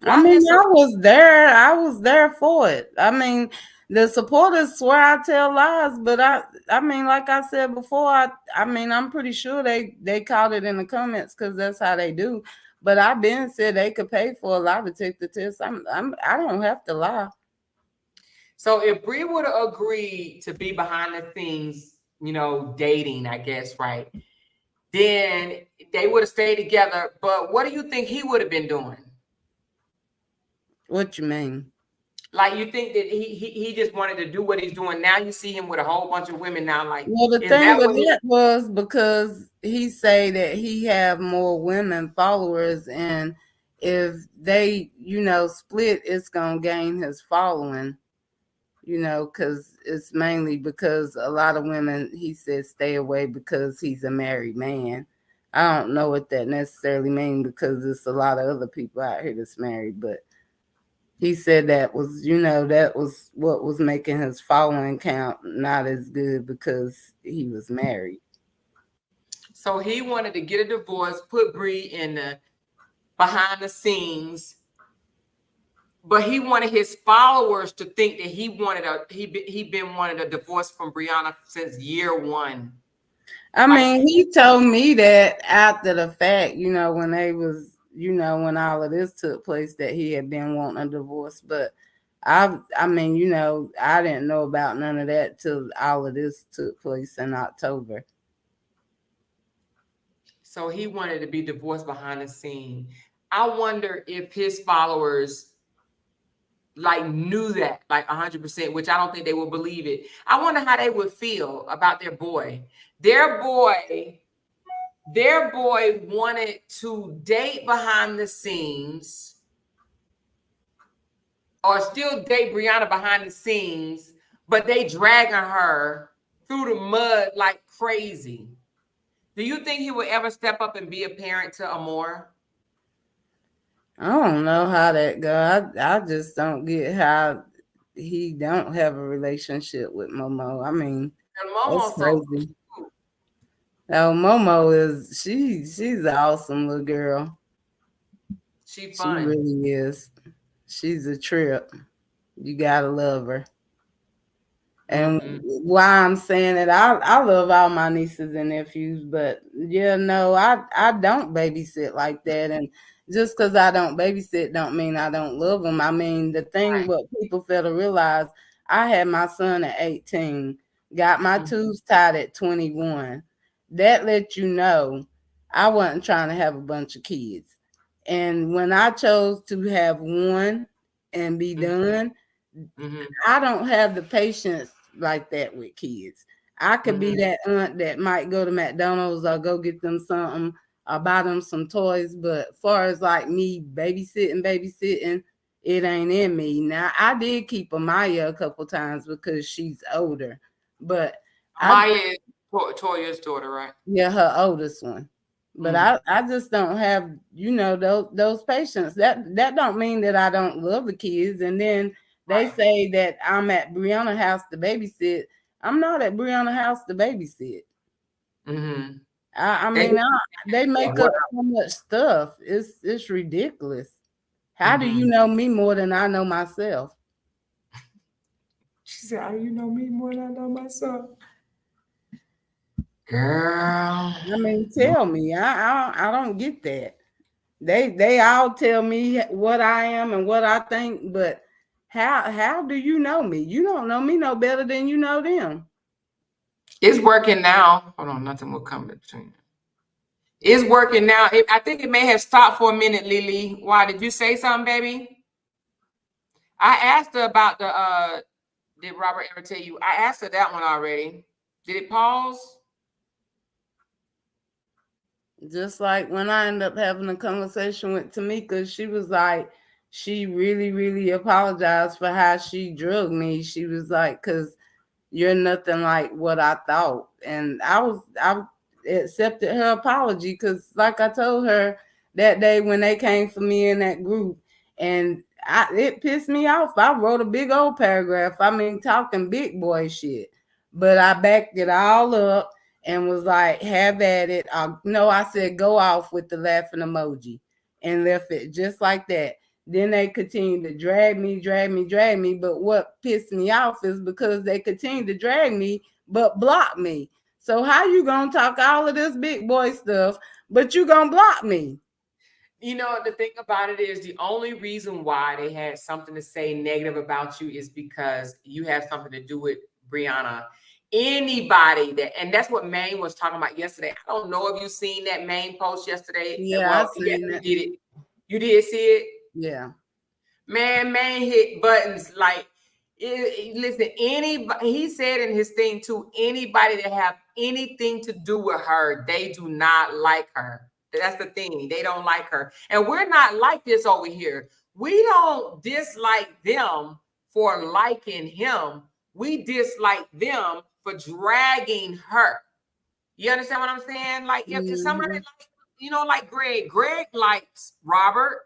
Speaker 5: I mean, I was there. I was there for it. I mean, the supporters swear I tell lies, but I mean, like I said before, I mean, I'm pretty sure they caught it in the comments because that's how they do. But I've been said they could pay for a lie detector test. I don't have to lie.
Speaker 1: So if Bree would have agreed to be behind the scenes, you know, dating, I guess, right? Then they would have stayed together. But what do you think he would have been doing?
Speaker 5: What you mean?
Speaker 1: Like, you think that he just wanted to do what he's doing now? You see him with a whole bunch of women now. Like,
Speaker 5: well, the thing with that was because he say that he have more women followers, and if they, you know, split, it's gonna gain his following. You know, because it's mainly because a lot of women, he said, stay away because he's a married man. I don't know what that necessarily means because there's a lot of other people out here that's married, but he said that was, you know, that was what was making his following count not as good because he was married.
Speaker 1: So he wanted to get a divorce, put Bree in the behind the scenes, but he wanted his followers to think that he wanted a divorce from Brianna since year one.
Speaker 5: I mean, he told me that after the fact, you know, when they was, you know, when all of this took place, that he had been wanting a divorce. But I mean, you know, I didn't know about none of that till all of this took place in October.
Speaker 1: So he wanted to be divorced behind the scene. I wonder if his followers like knew that, like 100%, which I don't think they would believe it. I wonder how they would feel about their boy. Their boy wanted to date behind the scenes or still date Brianna behind the scenes, but they dragging her through the mud like crazy. Do you think he would ever step up and be a parent to Amor?
Speaker 5: I don't know how that go. I just don't get how he don't have a relationship with Momo. I mean,
Speaker 1: And
Speaker 5: that's
Speaker 1: Momo's so
Speaker 5: crazy. Oh, Momo is she's an awesome little girl.
Speaker 1: she
Speaker 5: She
Speaker 1: fun.
Speaker 5: really is. She's a trip. You gotta love her. And why I'm saying it, I love all my nieces and nephews, but yeah, no, I don't babysit like that. And just because I don't babysit don't mean I don't love them. I mean, the thing what people fail to realize, I had my son at 18, got my tubes tied at 21. That let you know I wasn't trying to have a bunch of kids. And when I chose to have one and be done, I don't have the patience like that with kids. I could be that aunt that might go to McDonald's or go get them something or buy them some toys. But far as like me babysitting, it ain't in me. Now I did keep Amaya a couple times because she's older, but
Speaker 1: Maya is Toya's daughter, right?
Speaker 5: Yeah, her oldest one. But I just don't have, those patients. That don't mean that I don't love the kids. And then they say that I'm at Brianna house to babysit. I'm not at Brianna house to babysit. I mean, they make up so much stuff. It's ridiculous. How do you know me more than I know myself?
Speaker 1: She said, "How do you know me more than I know myself?" Girl.
Speaker 5: I mean, tell me. I don't get that. They all tell me what I am and what I think, but how do you know me? You don't know me no better than you know them.
Speaker 1: It's working now. Hold on, nothing will come between. It's working now. I think it may have stopped for a minute, Lily. Why did you say something, baby? I asked her about the did Robert ever tell you? I asked her that one already. Did it pause?
Speaker 5: Just like when I ended up having a conversation with Tamika, she was like, she really, really apologized for how she drugged me. She was like, because you're nothing like what I thought. And I accepted her apology because like I told her that day when they came for me in that group, and it pissed me off. I wrote a big old paragraph. I mean, talking big boy shit. But I backed it all up and was like, have at it. No, I said go off with the laughing emoji and left it just like that. Then they continued to drag me. But what pissed me off is because they continued to drag me, but block me. So how you gonna talk all of this big boy stuff, but you gonna block me?
Speaker 1: You know, the thing about it is the only reason why they had something to say negative about you is because you have something to do with Brianna. Anybody that, and that's what Maine was talking about yesterday. I don't know if you seen that Maine post yesterday.
Speaker 5: Yeah,
Speaker 1: Well,
Speaker 5: I seen
Speaker 1: you
Speaker 5: it.
Speaker 1: did it. You did see it?
Speaker 5: Yeah.
Speaker 1: Man hit buttons like listen, anybody, he said in his thing too, anybody that have anything to do with her, they do not like her. That's the thing. They don't like her. And we're not like this over here. We don't dislike them for liking him. We dislike them for dragging her. You understand what I'm saying? Like if somebody like Greg likes Robert.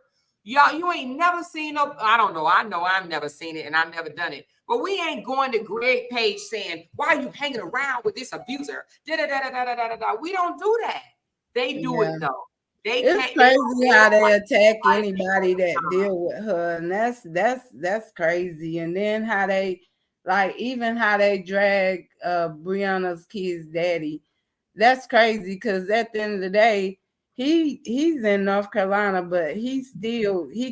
Speaker 1: Y'all, you ain't never seen no, I don't know. I know I've never seen it and I've never done it. But we ain't going to Greg page saying, why are you hanging around with this abuser? Da-da-da-da-da-da-da-da. We don't do that. They do it though.
Speaker 5: It's crazy how they attack anybody that deal with her, and that's crazy. And then how they even how they drag Brianna's kid's daddy. That's crazy because at the end of the day, he's in North Carolina, but he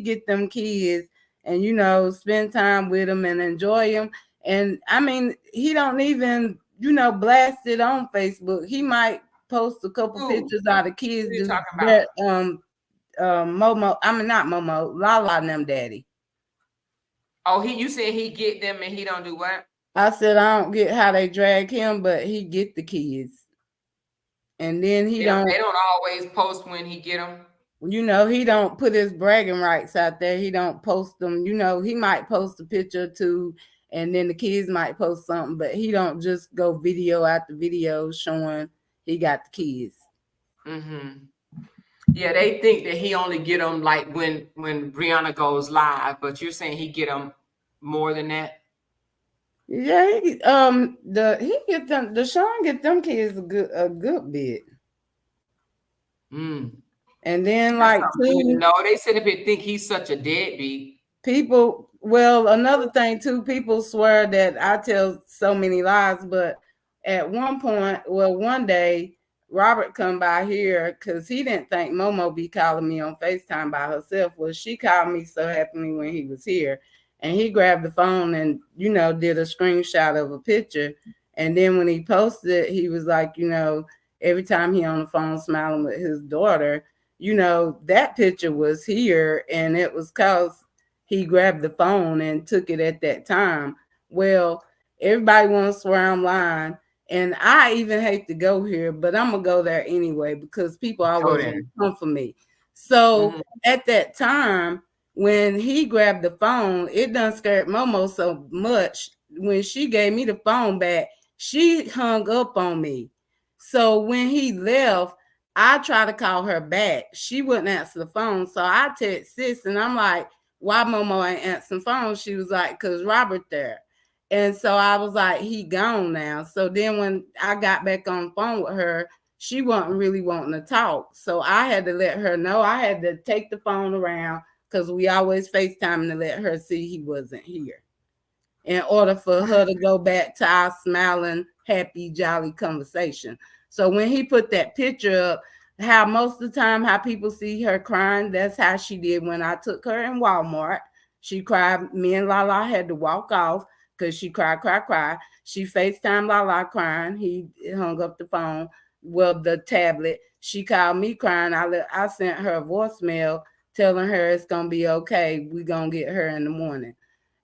Speaker 5: get them kids and spend time with them and enjoy them. And I mean, he don't even blast it on Facebook. He might post a couple pictures out of kids do that. Momo, I mean not Momo, Lala and them daddy.
Speaker 1: Oh, you said he get them and he don't do what?
Speaker 5: I said I don't get how they drag him, but he get the kids. And then they don't
Speaker 1: always post when he get them.
Speaker 5: He don't put his bragging rights out there. He don't post them. He might post a picture or two, and then the kids might post something, but he don't just go video after video showing he got the kids.
Speaker 1: Yeah, they think that he only get them like when Brianna goes live, but you're saying he get them more than that.
Speaker 5: Yeah, he get them. Deshaun get them kids a good bit. And then
Speaker 1: That's
Speaker 5: like
Speaker 1: something you
Speaker 5: too,
Speaker 1: know. They sit up and think he's such a deadbeat.
Speaker 5: people, well, another thing too, people swear that I tell so many lies, but at one point, well, one day, Robert come by here because he didn't think Momo be calling me on FaceTime by herself. Well, she called me so happily when he was here, and he grabbed the phone and did a screenshot of a picture, and then when he posted it, he was like, every time he on the phone smiling with his daughter, that picture was here, and it was cause he grabbed the phone and took it at that time. Well, everybody wants to swear I'm lying. And I even hate to go here, but I'm going to go there anyway because people always want to come for me. So at that time, when he grabbed the phone, it done scared Momo so much. When she gave me the phone back, she hung up on me. So when he left, I tried to call her back. She wouldn't answer the phone. So I text sis and I'm like, why Momo ain't answering phone? She was like, cause Robert there. And so I was like, he gone now. So then when I got back on the phone with her, she wasn't really wanting to talk. So I had to let her know. I had to take the phone around because we always FaceTime to let her see he wasn't here, in order for her to go back to our smiling, happy, jolly conversation. So when he put that picture up, how most of the time how people see her crying, that's how she did when I took her in Walmart. She cried. Me and Lala had to walk off because she cried. She FaceTimed Lala crying. He hung up the phone, well, the tablet. She called me crying. I sent her a voicemail telling her it's going to be okay. We're going to get her in the morning.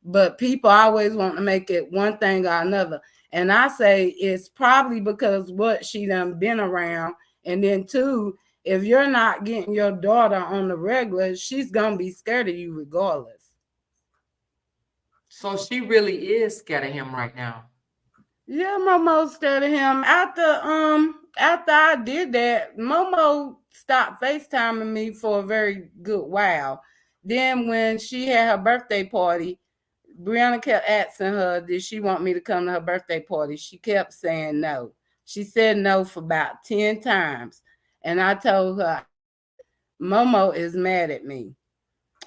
Speaker 5: But people always want to make it one thing or another. And I say it's probably because what she done been around. And then two, if you're not getting your daughter on the regular, she's going to be scared of you regardless.
Speaker 1: So she really is scared of him right now.
Speaker 5: Yeah, Momo's scared of him. After I did that, Momo stopped FaceTiming me for a very good while. Then when she had her birthday party, Brianna kept asking her, did she want me to come to her birthday party? She kept saying no. She said no for about 10 times. And I told her, Momo is mad at me.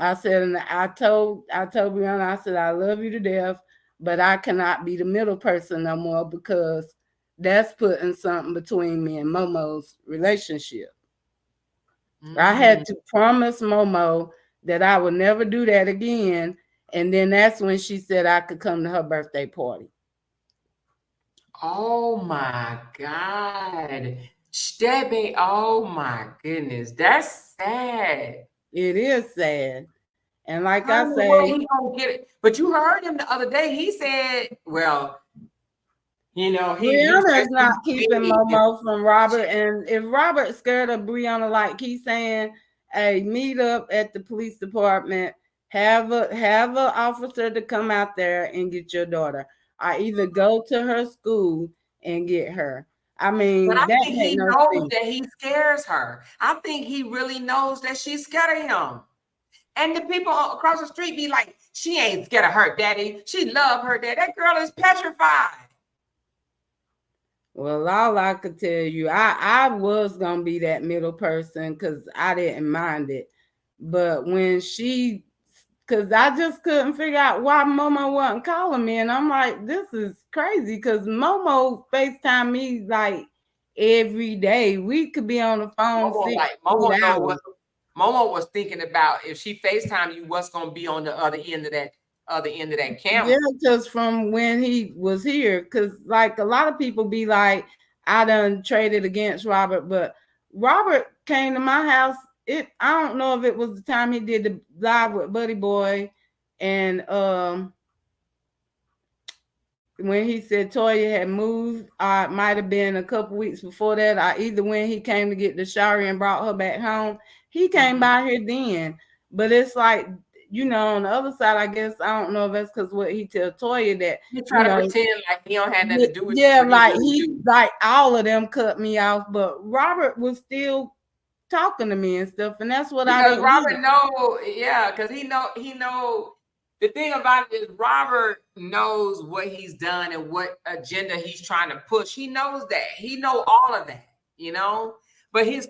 Speaker 5: I said, and I told Brianna, I said, I love you to death, but I cannot be the middle person no more because that's putting something between me and Momo's relationship. I had to promise Momo that I would never do that again. And then that's when she said I could come to her birthday party.
Speaker 1: Oh my God. Stebby, oh my goodness. That's sad.
Speaker 5: It is sad. And like
Speaker 1: I
Speaker 5: I say,
Speaker 1: he gonna get it. But you heard him the other day. He said, well,
Speaker 5: Brianna's not keeping Momo from Robert. And if Robert's scared of Brianna, like he's saying, hey, meet up at the police department, have a officer to come out there and get your daughter. Or either go to her school and get her. I mean,
Speaker 1: but I
Speaker 5: that
Speaker 1: think he knows that he scares her. I think he really knows that she's scared of him. And the people across the street be like, she ain't scared of her daddy. She love her dad. That girl is petrified.
Speaker 5: Well, all I could tell you, I was gonna be that middle person because I didn't mind it. But when because I just couldn't figure out why Momo wasn't calling me. And I'm like, this is crazy because Momo FaceTime me like every day. We could be on the phone
Speaker 1: Momo was thinking about if she FaceTime you, what's gonna be on the other end of that camera.
Speaker 5: Yeah, just from when he was here. Because like a lot of people be like, I done traded against Robert, but Robert came to my house. I don't know if it was the time he did the live with Buddy Boy and when he said Toya had moved, it might have been a couple weeks before that. Either when he came to get the shower and brought her back home, he came by here then. But it's like, on the other side, I guess I don't know if that's because what he tell Toya that
Speaker 1: he try to pretend like he don't have nothing to do with
Speaker 5: like he like all of them cut me off, but Robert was still talking to me and stuff, and that's what I
Speaker 1: Because
Speaker 5: didn't
Speaker 1: Robert
Speaker 5: get.
Speaker 1: know, yeah, because he know. The thing about it is Robert knows what he's done and what agenda he's trying to push. He knows that. He know all of that, you know. But his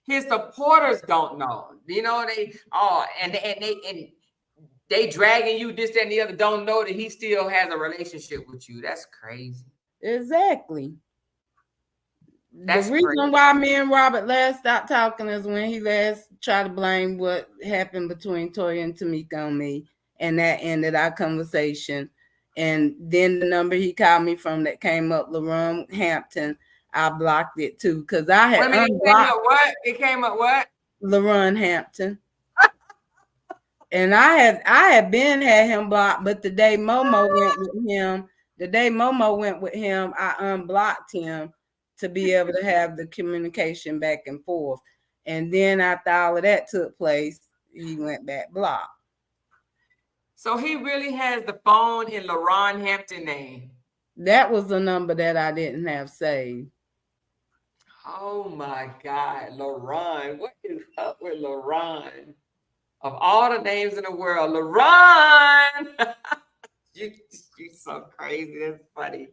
Speaker 1: supporters don't know. You know, they dragging you this, that, and the other, don't know that he still has a relationship with you. That's crazy.
Speaker 5: Exactly.
Speaker 1: That's
Speaker 5: the reason
Speaker 1: crazy.
Speaker 5: why me and Robert last stopped talking is when he last tried to blame what happened between Toya and Tamika on me, and that ended our conversation. And then the number he called me from that came up, LaRon Hampton, I blocked it too because I had unblocked.
Speaker 1: It came up what?
Speaker 5: LaRon Hampton. And I had been had him blocked, but the day Momo went with him, I unblocked him to be able to have the communication back and forth. And then after all of that took place, he went back blocked.
Speaker 1: So he really has the phone in LaRon Hampton name.
Speaker 5: That was the number that I didn't have saved.
Speaker 1: Oh my God, LaRon. What is up with LaRon? Of all the names in the world, LaRon. you so crazy. That's funny.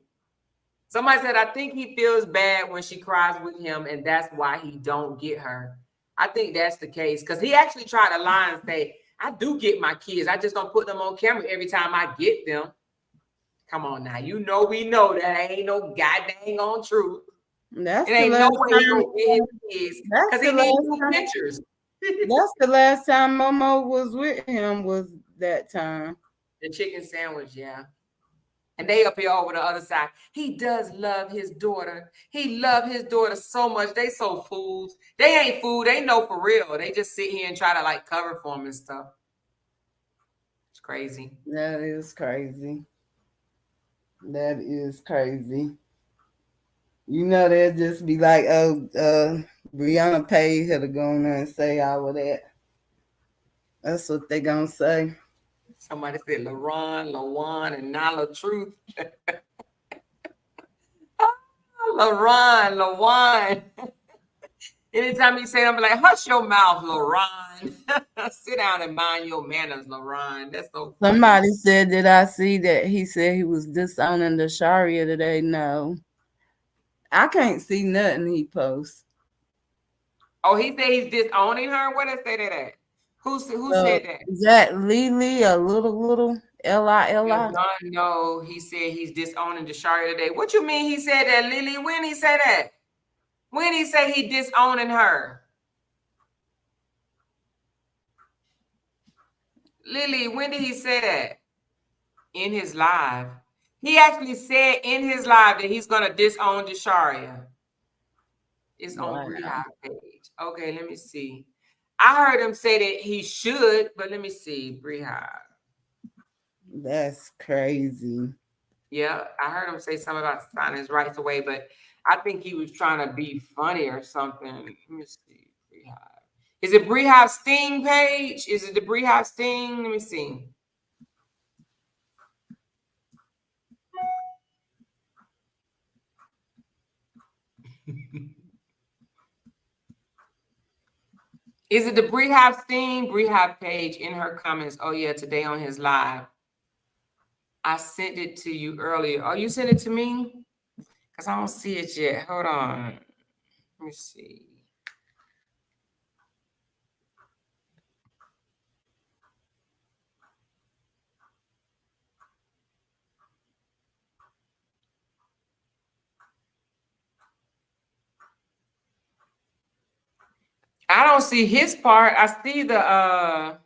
Speaker 1: Somebody said, I think he feels bad when she cries with him, and that's why he don't get her. I think that's the case. Because he actually tried to lie and say, I do get my kids. I just don't put them on camera every time I get them. Come on now. You know we know that ain't no goddamn on truth.
Speaker 5: That's
Speaker 1: it ain't no way he gonna get his kids because he needs new pictures.
Speaker 5: That's the last time Momo was with him was that time.
Speaker 1: The chicken sandwich, yeah. And they up here over the other side. He does love his daughter. He love his daughter so much. They so fools. They ain't fool. They know for real. They just sit here and try to like cover for him and stuff. It's crazy.
Speaker 5: That is crazy. That is crazy. You know, they'll just be like, oh, Brianna paid her to go in there and say all of that. That's what they gonna say.
Speaker 1: Somebody said LaRon, LaJuan, and Nala Truth. LaRon, LaJuan. Anytime you say, I'm like, hush your mouth, LaRon. Sit down and mind your manners, LaRon. That's so funny.
Speaker 5: Somebody said, did I see that he said he was disowning the Sharia today? No. I can't see nothing he posts.
Speaker 1: Oh, he said he's disowning her? Where did it say that at? Who said that?
Speaker 5: Is that Lily or little L-I-L-I?
Speaker 1: No, he said he's disowning the Sharia today. What you mean he said that, Lily? When he say that? When he say he disowning her? Lily, when did he say that? In his live. He actually said in his live that he's going to disown the Sharia. It's on Rehab page. Okay, let me see. I heard him say that he should, but let me see. Rehab.
Speaker 5: That's crazy.
Speaker 1: Yeah, I heard him say something about signing his rights away, but I think he was trying to be funny or something. Let me see. Rehab. Is it Rehab Sting page? Is it the Rehab Sting? Let me see. Is it the Rehab Sting? Rehab page in her comments. Oh, yeah, today on his live. I sent it to you earlier. Oh, you sent it to me? Because I don't see it yet. Hold on. Let me see. I don't see his part. I see the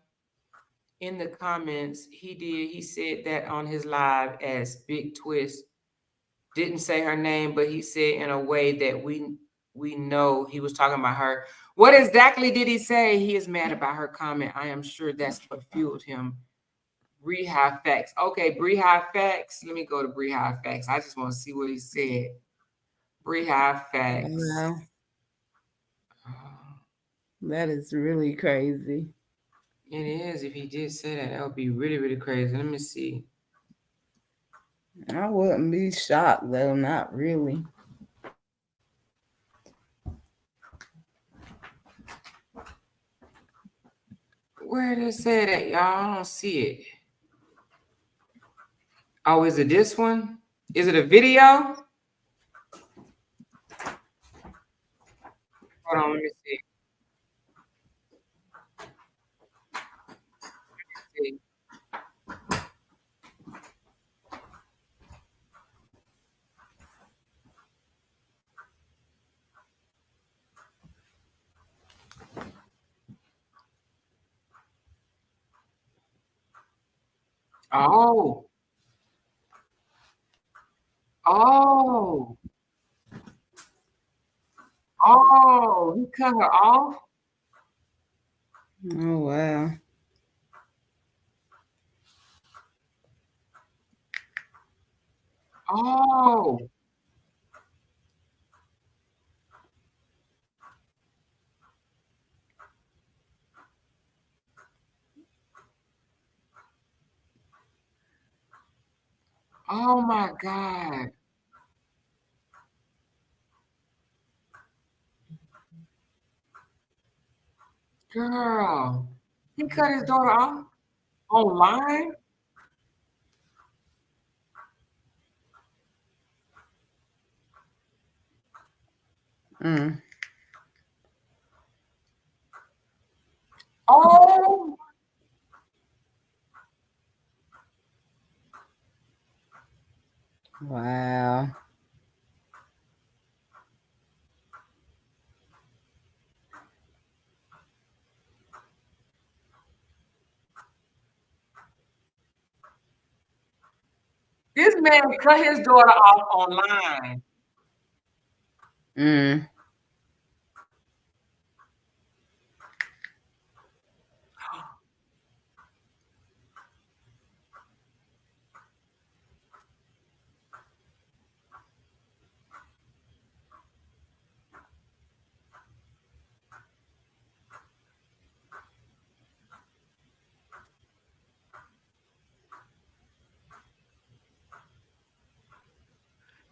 Speaker 1: in the comments he said that on his live as Big Twist. Didn't say her name, but he said in a way that we know he was talking about her. What exactly did he say? He is mad about her comment. I am sure that's what fueled him. Rehab Facts. Okay, Rehab Facts. Let me go to Rehab Facts. I just want to see what he said. Rehab Facts.
Speaker 5: Wow. That is really crazy.
Speaker 1: It is. If he did say that, that would be really, really crazy. Let me see.
Speaker 5: I wouldn't be shocked though, not really.
Speaker 1: Where did it say that, y'all? I don't see it. Oh, is it this one? Is it a video? Hold on, let me see. See. Oh. Oh. Oh, he cut her off?
Speaker 5: Oh, wow.
Speaker 1: Oh. Oh my God. Girl. He cut his daughter off online?
Speaker 5: Mm.
Speaker 1: Oh.
Speaker 5: Wow.
Speaker 1: This man cut his daughter off online.
Speaker 5: Mm.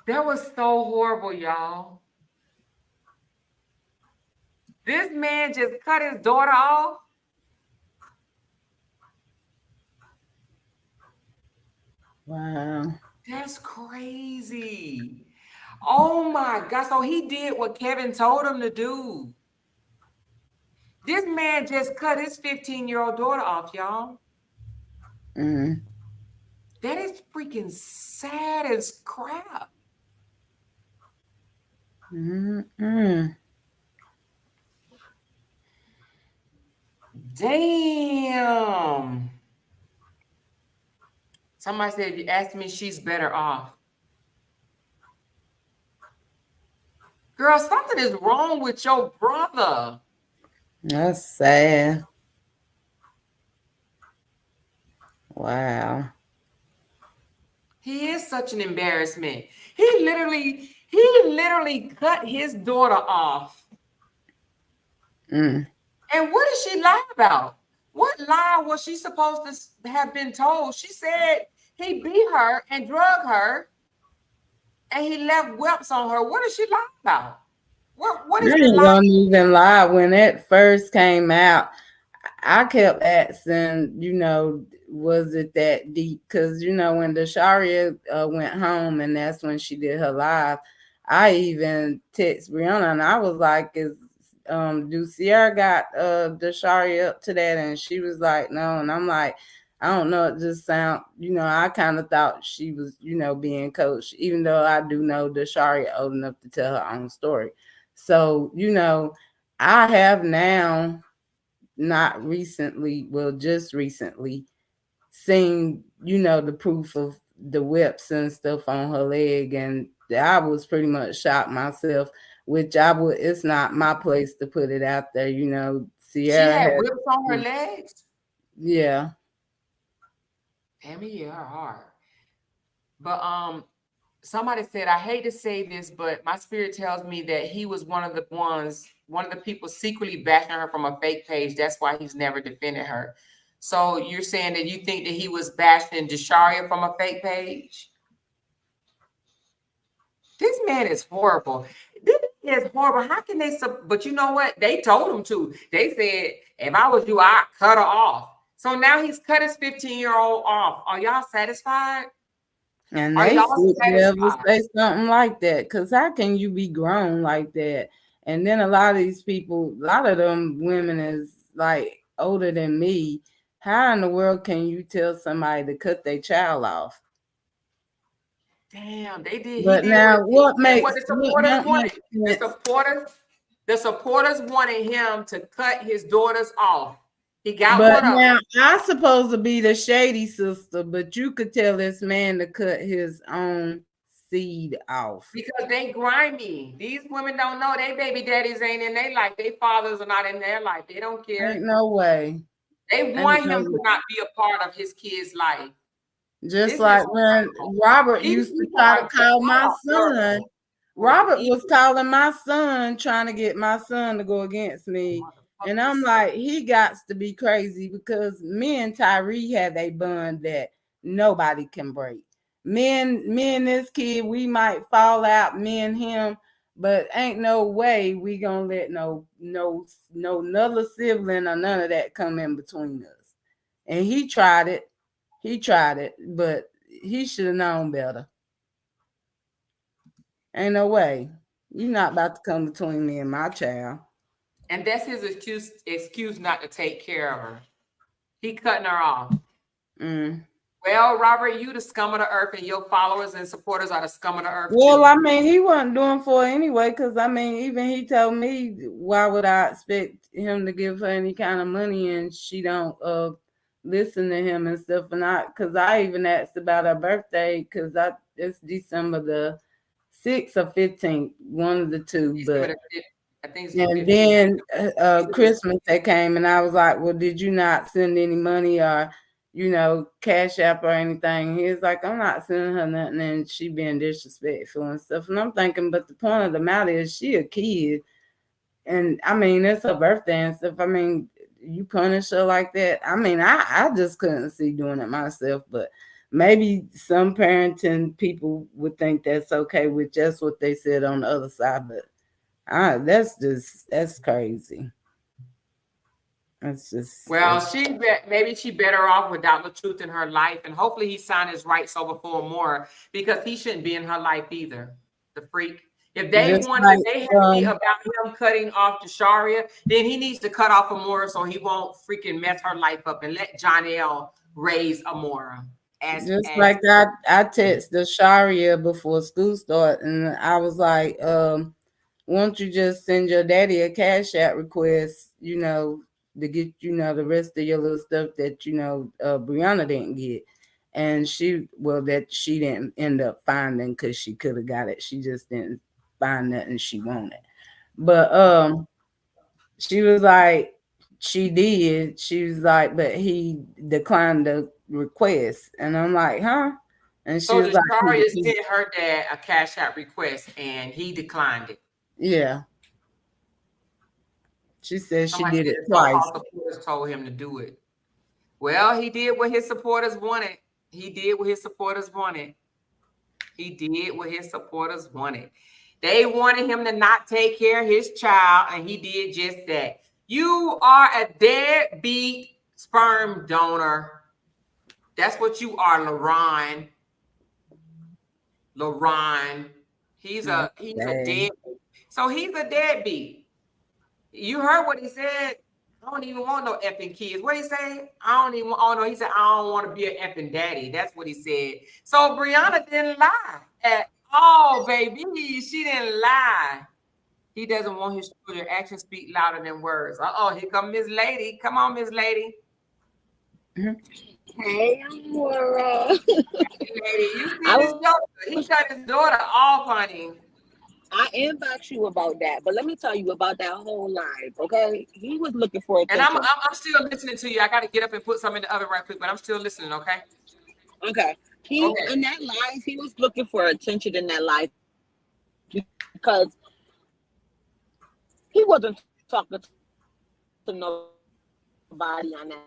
Speaker 1: That was so horrible, y'all. This man just cut his daughter off.
Speaker 5: Wow.
Speaker 1: That's crazy. Oh my God. So he did what Kevin told him to do. This man just cut his 15-year-old daughter off, y'all.
Speaker 5: Mm.
Speaker 1: That is freaking sad as crap.
Speaker 5: Mm-mm.
Speaker 1: Damn. Somebody said, if you ask me, she's better off. Girl, something is wrong with your brother.
Speaker 5: That's sad. Wow.
Speaker 1: He is such an embarrassment. He literally cut his daughter off.
Speaker 5: Mm.
Speaker 1: And what did she lie about? What lie was she supposed to have been told? She said he beat her and drug her and he left whelps on her. What did she lie about? What is
Speaker 5: I
Speaker 1: the
Speaker 5: ain't
Speaker 1: lie?
Speaker 5: gonna even lie. When it first came out, I kept asking, was it that deep? Because, when Dasharia went home and that's when she did her live, I even text Brianna and I was like, do Sierra got Dasharia up to that? And she was like, no. And I'm like, I don't know. It just sound, I kind of thought she was, being coached, even though I do know Dasharia old enough to tell her own story. So, I have now, not recently, well, just recently, seen, the proof of the whips and stuff on her leg. And I was pretty much shocked myself, which it's not my place to put it out there.
Speaker 1: She
Speaker 5: Sierra
Speaker 1: had
Speaker 5: had,
Speaker 1: whips on her legs?
Speaker 5: yeah.
Speaker 1: Damn, he hit her hard. But somebody said, I hate to say this, but my spirit tells me that he was one of the people secretly backing her from a fake page. That's why he's never defended her. So you're saying that you think that he was bashing Dasharia from a fake page? This man is horrible. It's horrible. How can they? But you know what? They told him to. They said, if I was you, I'd cut her off. So now he's cut his 15-year-old off. Are y'all satisfied?
Speaker 5: And
Speaker 1: Are
Speaker 5: they
Speaker 1: y'all
Speaker 5: should never
Speaker 1: satisfied?
Speaker 5: say something like that. Because how can you be grown like that? And then a lot of these people, a lot of them women is like older than me. How in the world can you tell somebody to cut their child off?
Speaker 1: Damn, they did.
Speaker 5: But now, what makes
Speaker 1: the
Speaker 5: what
Speaker 1: supporters
Speaker 5: don't
Speaker 1: wanted.
Speaker 5: make
Speaker 1: The
Speaker 5: sense?
Speaker 1: supporters wanted him to cut his daughters off. He got
Speaker 5: But
Speaker 1: one of
Speaker 5: now
Speaker 1: them.
Speaker 5: I'm supposed to be the shady sister, but you could tell this man to cut his own seed off.
Speaker 1: Because they grimy. These women don't know their baby daddies ain't in their life. Their fathers are not in their life. They don't care.
Speaker 5: Ain't no way.
Speaker 1: They want him to not be a part of his kid's life.
Speaker 5: Just like when Robert used to try to call my son. Robert was calling my son, trying to get my son to go against me. And I'm like, he got to be crazy because me and Tyree have a bond that nobody can break. Me and this kid, we might fall out, me and him, but ain't no way we gonna let no another sibling or none of that come in between us. And he tried it, but he should have known better. Ain't no way. You're not about to come between me and my child.
Speaker 1: And that's his excuse not to take care of her. He cutting her off. Well, Robert, you the scum of the earth, and your followers and supporters are the scum of the earth.
Speaker 5: Well,
Speaker 1: too.
Speaker 5: I mean, he wasn't doing for it anyway, because I mean, even he told me, why would I expect him to give her any kind of money and she don't listen to him and stuff? And because I even asked about her birthday, because it's December the 6th or 15th, one of the two. But
Speaker 1: I think
Speaker 5: and then Christmas they came, and I was like, well, did you not send any money or Cash App or anything? He was like, I'm not sending her nothing, and she being disrespectful and stuff. And I'm thinking, but the point of the matter is she a kid, and I mean, it's her birthday and stuff. I mean, you punish her like that? I mean, I just couldn't see doing it myself, but maybe some parenting people would think that's okay with just what they said on the other side, but that's crazy. It's just
Speaker 1: maybe she better off without the truth in her life, and hopefully he signed his rights over for more, because he shouldn't be in her life either. The freak. If they happy about him cutting off Sharia, then he needs to cut off Amora so he won't freaking mess her life up, and let Jonelle raise Amora.
Speaker 5: Like I texted Sharia before school start, and I was like, won't you just send your daddy a Cash App request, to get, the rest of your little stuff that, Brianna didn't get. And that she didn't end up finding, because she could have got it. She just didn't find nothing she wanted. But she was like, she did. She was like, but he declined the request. And I'm like, huh? And she was like,
Speaker 1: Sharia sent her dad a Cash App request and he declined it.
Speaker 5: Yeah. She said she did it twice.
Speaker 1: Supporters told him to do it. Well, he did what his supporters wanted. He did what his supporters wanted. They wanted him to not take care of his child, and he did just that. You are a deadbeat sperm donor. That's what you are, LaRon. He's a deadbeat. So he's a deadbeat. You heard what he said. I don't even want no effing kids. What he say? He said, I don't want to be an effing daddy. That's what he said. So Brianna didn't lie at all, baby. She didn't lie. He doesn't want his children. Actions speak louder than words. Here come Miss Lady. Come on, Miss Lady.
Speaker 6: Hey, Amora.
Speaker 1: Lady, you see this daughter? He cut his daughter off, honey.
Speaker 6: I inboxed you about that, but let me tell you about that whole live, okay? He was looking for attention.
Speaker 1: And I'm still listening to you. I got to get up and put something in the oven right quick, but I'm still listening, okay?
Speaker 6: Okay. In that live, he was looking for attention in that live because he wasn't talking to nobody on that.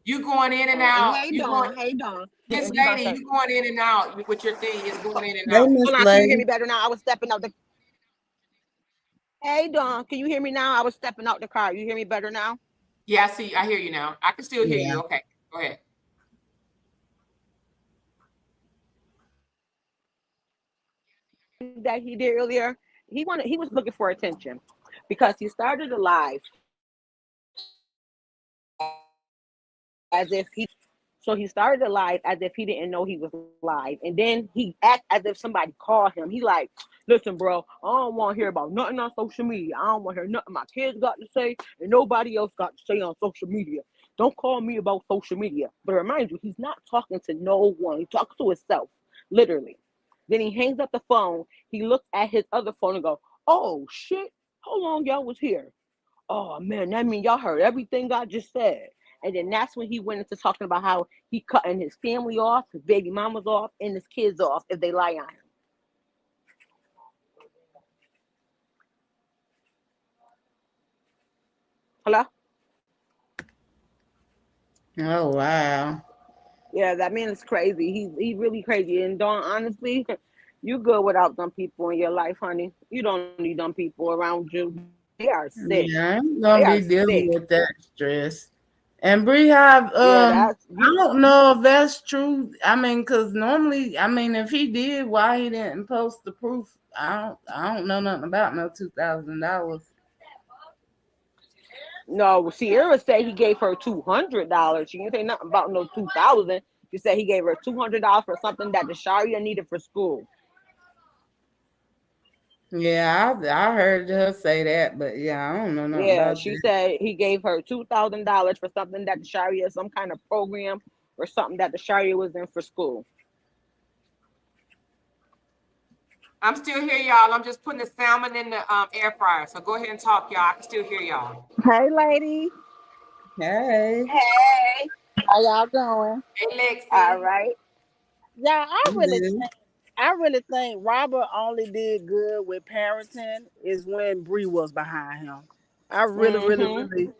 Speaker 1: You going in and out.
Speaker 6: Hey,
Speaker 1: You
Speaker 6: Dawn.
Speaker 1: going,
Speaker 6: Hey, Dawn.
Speaker 1: Miss
Speaker 6: You about
Speaker 1: Lady,
Speaker 6: to.
Speaker 1: you going in and out with your thing. It's going in and
Speaker 5: Hey,
Speaker 1: out.
Speaker 5: Miss
Speaker 6: Hold on. Can you hear
Speaker 5: Lady.
Speaker 6: me better now? I was stepping out the. Hey, Dawn. Can you hear me now? I was stepping out the car. You hear me better now?
Speaker 1: Yeah, I see. I hear you now. I can still hear
Speaker 5: Yeah.
Speaker 1: you. Okay, go ahead.
Speaker 6: That he did earlier. He was looking for attention because he started a live as if he so he started a live as if he didn't know he was live, and then he act as if somebody called him. He like, listen, bro, I don't want to hear about nothing on social media. I don't want to hear nothing my kids got to say and nobody else got to say on social media. Don't call me about social media. But remind you, he's not talking to no one. He talks to himself, literally. Then he hangs up the phone. He looks at his other phone and go, oh shit, how long y'all was here? Oh man, that mean y'all heard everything I just said. And then that's when he went into talking about how he cutting his family off, his baby mamas off, and his kids off if they lie on him. Hello?
Speaker 5: Oh wow.
Speaker 6: Yeah, that man is crazy. He's really crazy. And Dawn, honestly, you good without them people in your life, honey. You don't need them people around you. They are sick.
Speaker 5: Yeah, I ain't
Speaker 6: They
Speaker 5: gonna
Speaker 6: are
Speaker 5: be dealing
Speaker 6: sick.
Speaker 5: with that stress. And Bree have
Speaker 6: Yeah, that's
Speaker 5: I
Speaker 6: you.
Speaker 5: don't know if that's true. I mean, because normally, I mean, if he did, why he didn't post the proof? I don't know nothing about no $2,000.
Speaker 6: No, Sierra said he gave her $200. She didn't say nothing about no 2,000. She said he gave her $200 for something that the Sharia needed for school.
Speaker 5: Yeah, I heard her say that, but yeah, I don't know nothing
Speaker 6: Yeah,
Speaker 5: about
Speaker 6: she
Speaker 5: that.
Speaker 6: said he gave her $2,000 for something that the Sharia, some kind of program or something that the Sharia was in for school.
Speaker 1: I'm still here, y'all. I'm just putting the salmon in the air fryer. So go ahead and talk, y'all. I can still hear y'all.
Speaker 6: Hey, lady.
Speaker 5: Hey,
Speaker 6: Hey.
Speaker 7: How y'all doing?
Speaker 1: Hey,
Speaker 6: All
Speaker 1: Lexi.
Speaker 6: right.
Speaker 7: Yeah,
Speaker 5: good.
Speaker 7: I really think Robert only did good with parenting is when Bree was behind him. I really, really,
Speaker 6: Mm-hmm.
Speaker 7: really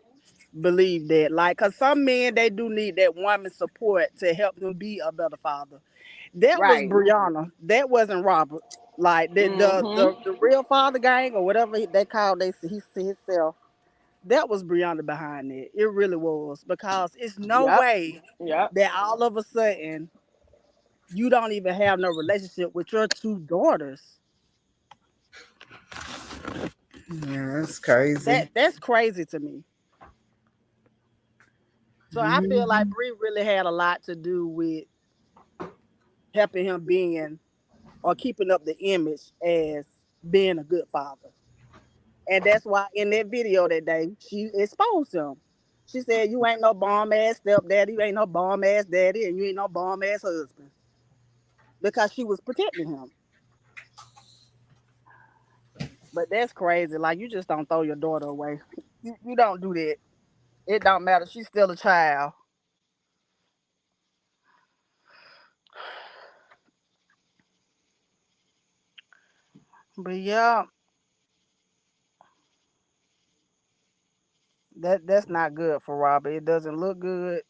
Speaker 7: believe that. Like, cause some men they do need that woman support to help them be a better father. That was
Speaker 6: Right.
Speaker 7: Brianna. That wasn't Robert. Like
Speaker 6: Mm-hmm.
Speaker 7: the real father gang or whatever they call himself. That was Brianna behind it. It really was because it's no
Speaker 6: Yep.
Speaker 7: way
Speaker 6: Yep.
Speaker 7: that all of a sudden you don't even have no relationship with your two daughters.
Speaker 5: Yeah, that's crazy.
Speaker 7: That's crazy to me. So I feel like
Speaker 5: Mhm.
Speaker 7: Bree really had a lot to do with helping him being or keeping up the image as being a good father. And that's why in that video that day, she exposed him. She said, you ain't no bomb ass stepdaddy, you ain't no bomb ass daddy, and you ain't no bomb ass husband. Because she was protecting him. But that's crazy. Like you just don't throw your daughter away. You don't do that. It don't matter. She's still a child. But yeah, that's not good for Robert. It doesn't look good,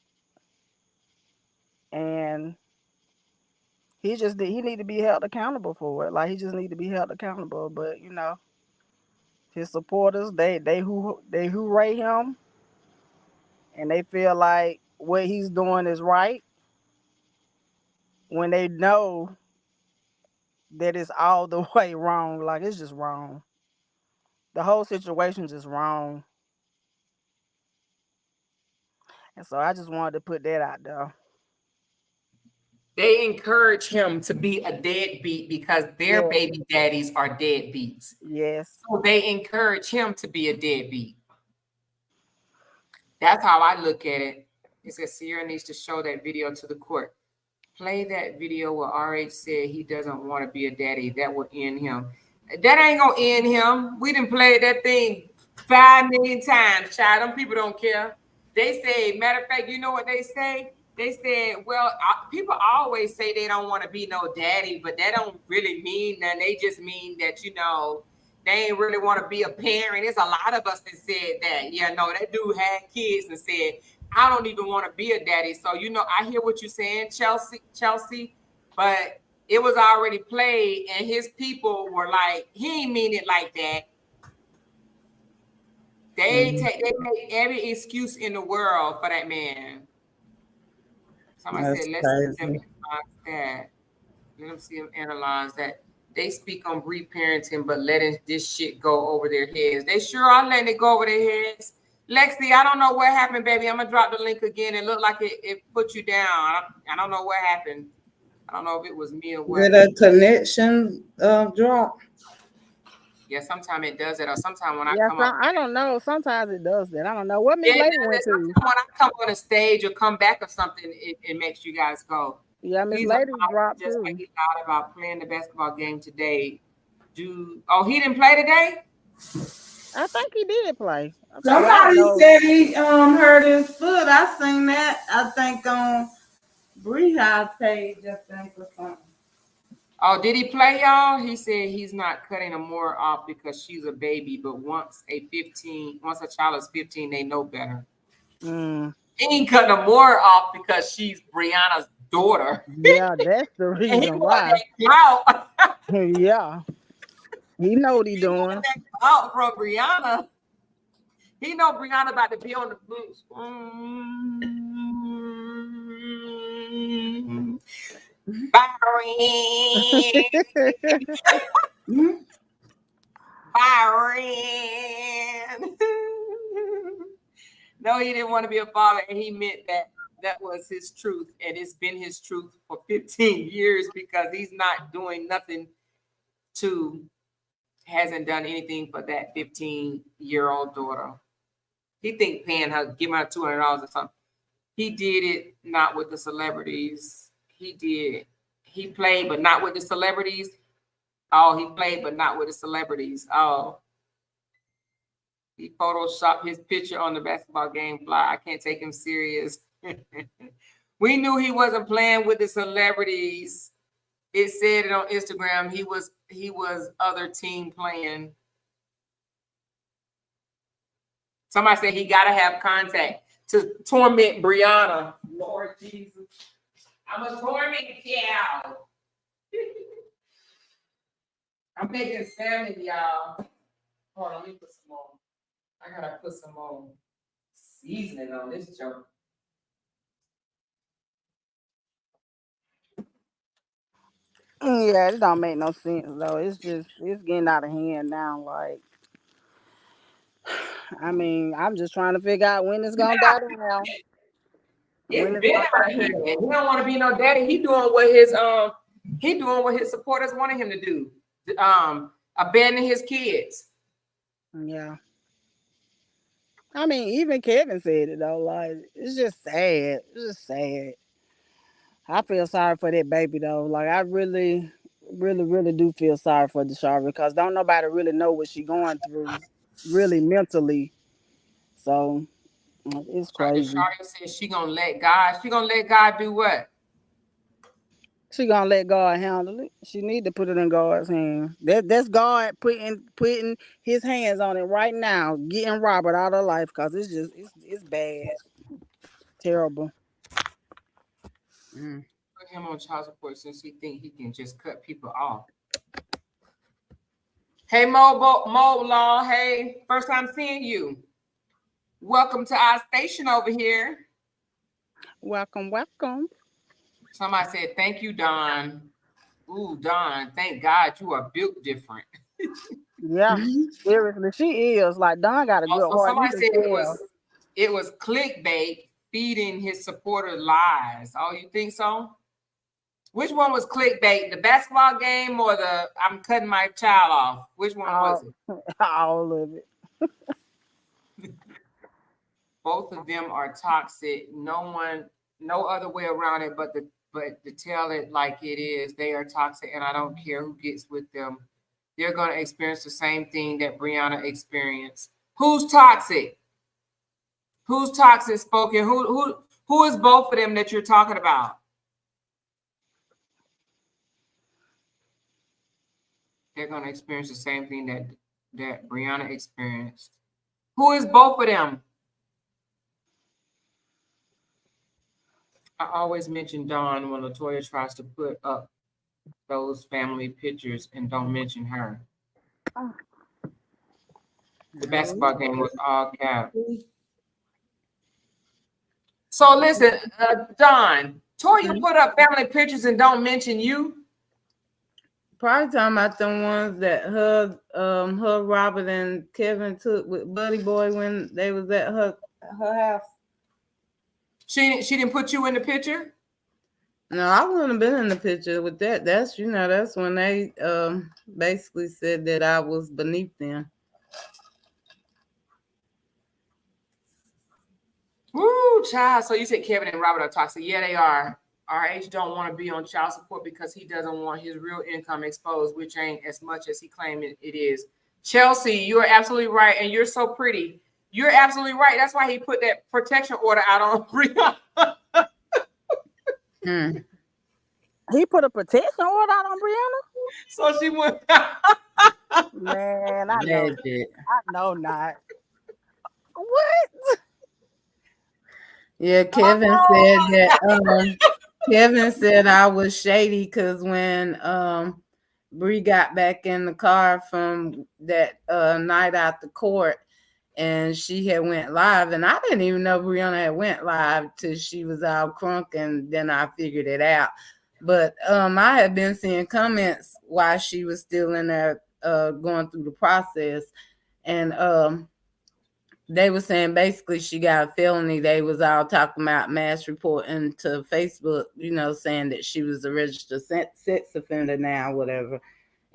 Speaker 7: and he need to be held accountable for it. Like he just need to be held accountable. But his supporters they hooray him, and they feel like what he's doing is right when they know that it's all the way wrong. Like it's just wrong. The whole situation just wrong. And so I just wanted to put that out there.
Speaker 1: They encourage him to be a deadbeat because their
Speaker 7: Yeah.
Speaker 1: baby daddies are deadbeats.
Speaker 7: Yes.
Speaker 1: So they encourage him to be a deadbeat. That's how I look at it. It says Sierra needs to show that video to the court. Play that video where RH said he doesn't want to be a daddy. That will end him. That ain't gonna end him. We done played that thing 5 million times, child. Them people don't care. They say, matter of fact, you know what they say? They said, well, people always say they don't want to be no daddy, but that don't really mean that. They just mean that, they ain't really want to be a parent. There's a lot of us that said that. Yeah, no, that dude had kids and said, I don't even want to be a daddy. So, you know, I hear what you're saying, Chelsea, but it was already played and his people were like, he ain't mean it like that. They make every excuse in the world for that man. Somebody
Speaker 5: That's
Speaker 1: said, let's
Speaker 5: crazy.
Speaker 1: see them analyze that. Let them see them analyze that. They speak on reparenting, but letting this shit go over their heads. They sure are letting it go over their heads. Lexi, I don't know what happened, baby. I'm gonna drop the link again. It looked like it put you down. I don't know what happened. I don't know if it was me or what.
Speaker 5: Did a connection drop?
Speaker 1: Yeah, sometimes it does it, or sometimes when I
Speaker 7: Yeah,
Speaker 1: come up.
Speaker 7: I don't know. Sometimes it does that. I don't know what Miss
Speaker 1: Yeah,
Speaker 7: Lady went to.
Speaker 1: sometimes when I come on a stage or come back or something, it makes you guys go.
Speaker 7: Yeah, Miss
Speaker 1: He's
Speaker 7: Lady
Speaker 1: about,
Speaker 7: dropped
Speaker 1: just
Speaker 7: too.
Speaker 1: like he's out about playing the basketball game today. He didn't play today?
Speaker 7: I think he did play.
Speaker 5: Somebody said he hurt his foot. I seen that. I think on Breehive page, I think, or something.
Speaker 1: Oh, did he play, y'all? He said he's not cutting Amora off because she's a baby, but once a child is 15, they know better.
Speaker 7: Mm.
Speaker 1: He ain't cutting Amora off because she's Brianna's daughter.
Speaker 7: Yeah, that's the reason why. Yeah. He know what he doing.
Speaker 1: Out from Brianna. He know Brianna about to be on the boots. Byron. No, he didn't want to be a father, and he meant that was his truth, and it's been his truth for 15 years because he's not doing nothing hasn't done anything for that 15-year-old daughter. He think paying her, giving her $200 or something. He did it not with the celebrities. He did. He played, but not with the celebrities. Oh, he played, but not with the celebrities. Oh. He photoshopped his picture on the basketball game fly. I can't take him serious. We knew he wasn't playing with the celebrities. It said it on Instagram. He was other team playing. Somebody said he got to have contact to torment Brianna. Lord Jesus. I'm a torment cow. I'm making salmon, y'all. Hold on, let me put some more. I gotta put some more seasoning on this junk.
Speaker 7: Yeah, it don't make no sense though. It's getting out of hand now. Like, I mean, I'm just trying to figure out when it's gonna die down.
Speaker 1: It's been out of hand. He don't want to be no daddy. He doing what his supporters wanted him to do. Abandon his kids.
Speaker 7: Yeah. I mean, even Kevin said it though. Like, it's just sad. It's just sad. I feel sorry for that baby though. Like, I really, really, really do feel sorry for Desharia because don't nobody really know what she going through, really mentally. So it's crazy.
Speaker 1: Desharia says she gonna let God. She gonna let God do what?
Speaker 7: She gonna let God handle it. She need to put it in God's hand. That's God putting His hands on it right now, getting Robert out of life because it's bad, terrible.
Speaker 1: Put him on child support since he think he can just cut people off. Hey, Mo Law. Hey, first time seeing you. Welcome to our station over here.
Speaker 7: Welcome.
Speaker 1: Somebody said, thank you, Don. Ooh, Don, thank God you are built different.
Speaker 7: Yeah, seriously, she is. Like, Don got a good
Speaker 1: Also,
Speaker 7: heart.
Speaker 1: somebody said it was clickbait feeding his supporters lies. Oh, you think so? Which one was clickbait? The basketball game or the I'm cutting my child off? Which one was it?
Speaker 7: All of it.
Speaker 1: Both of them are toxic. No other way around it but to tell it like it is. They are toxic, and I don't care who gets with them. They're going to experience the same thing that Brianna experienced. Who's toxic? Who's toxic spoken? Who is both of them that you're talking about? They're going to experience the same thing that Brianna experienced. Who is both of them? I always mention Dawn when Latoya tries to put up those family pictures and don't mention her. The basketball game was all cap. So listen, Dawn, Toya put up family pictures and don't mention you.
Speaker 5: Probably talking about the ones that her, Robert, and Kevin took with Buddy Boy when they was at her house.
Speaker 1: She didn't put you in the picture?
Speaker 5: No, I wouldn't have been in the picture with that. That's that's when they basically said that I was beneath them.
Speaker 1: Woo, child. So you said Kevin and Robert are toxic. Yeah, they are. RH don't want to be on child support because he doesn't want his real income exposed, which ain't as much as he claimed it is. Chelsea, you are absolutely right, and you're so pretty. You're absolutely right. That's why he put that protection order out on Brianna.
Speaker 7: He put a protection order out on Brianna?
Speaker 1: So she went.
Speaker 7: Man, I know. I know not. What?
Speaker 5: Yeah, Kevin said that. Kevin said I was shady because when Bree got back in the car from that night out the court, and she had went live, and I didn't even know Brianna had went live till she was all crunk, and then I figured it out. But I had been seeing comments while she was still in there going through the process, and they were saying basically she got a felony. They was all talking about mass reporting to Facebook, saying that she was a registered sex offender now, whatever.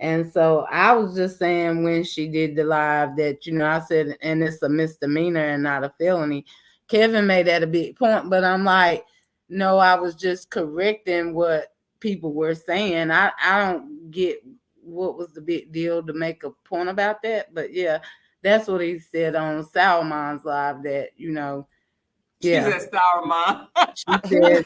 Speaker 5: And so I was just saying when she did the live that, I said, and it's a misdemeanor and not a felony. Kevin made that a big point, but I'm like, no, I was just correcting what people were saying. I don't get what was the big deal to make a point about that. But yeah, that's what he said on Salmon's live that, yeah.
Speaker 1: She said Salmon.
Speaker 5: She said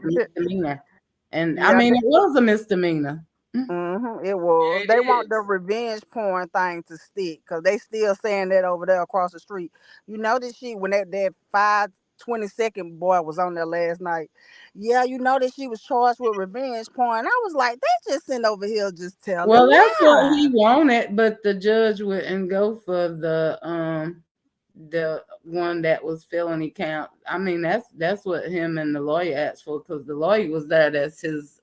Speaker 5: misdemeanor. And yeah, I mean, it was a misdemeanor.
Speaker 7: Mm-hmm, it was. They want the revenge porn thing to stick because they still saying that over there across the street. You notice when that 5/22 boy was on there last night. Yeah, you know that she was charged with revenge porn. I was like, they just sitting over here just telling.
Speaker 5: Well, that's what he wanted, but the judge wouldn't go for the one that was felony count. I mean, that's what him and the lawyer asked for because the lawyer was there. That's his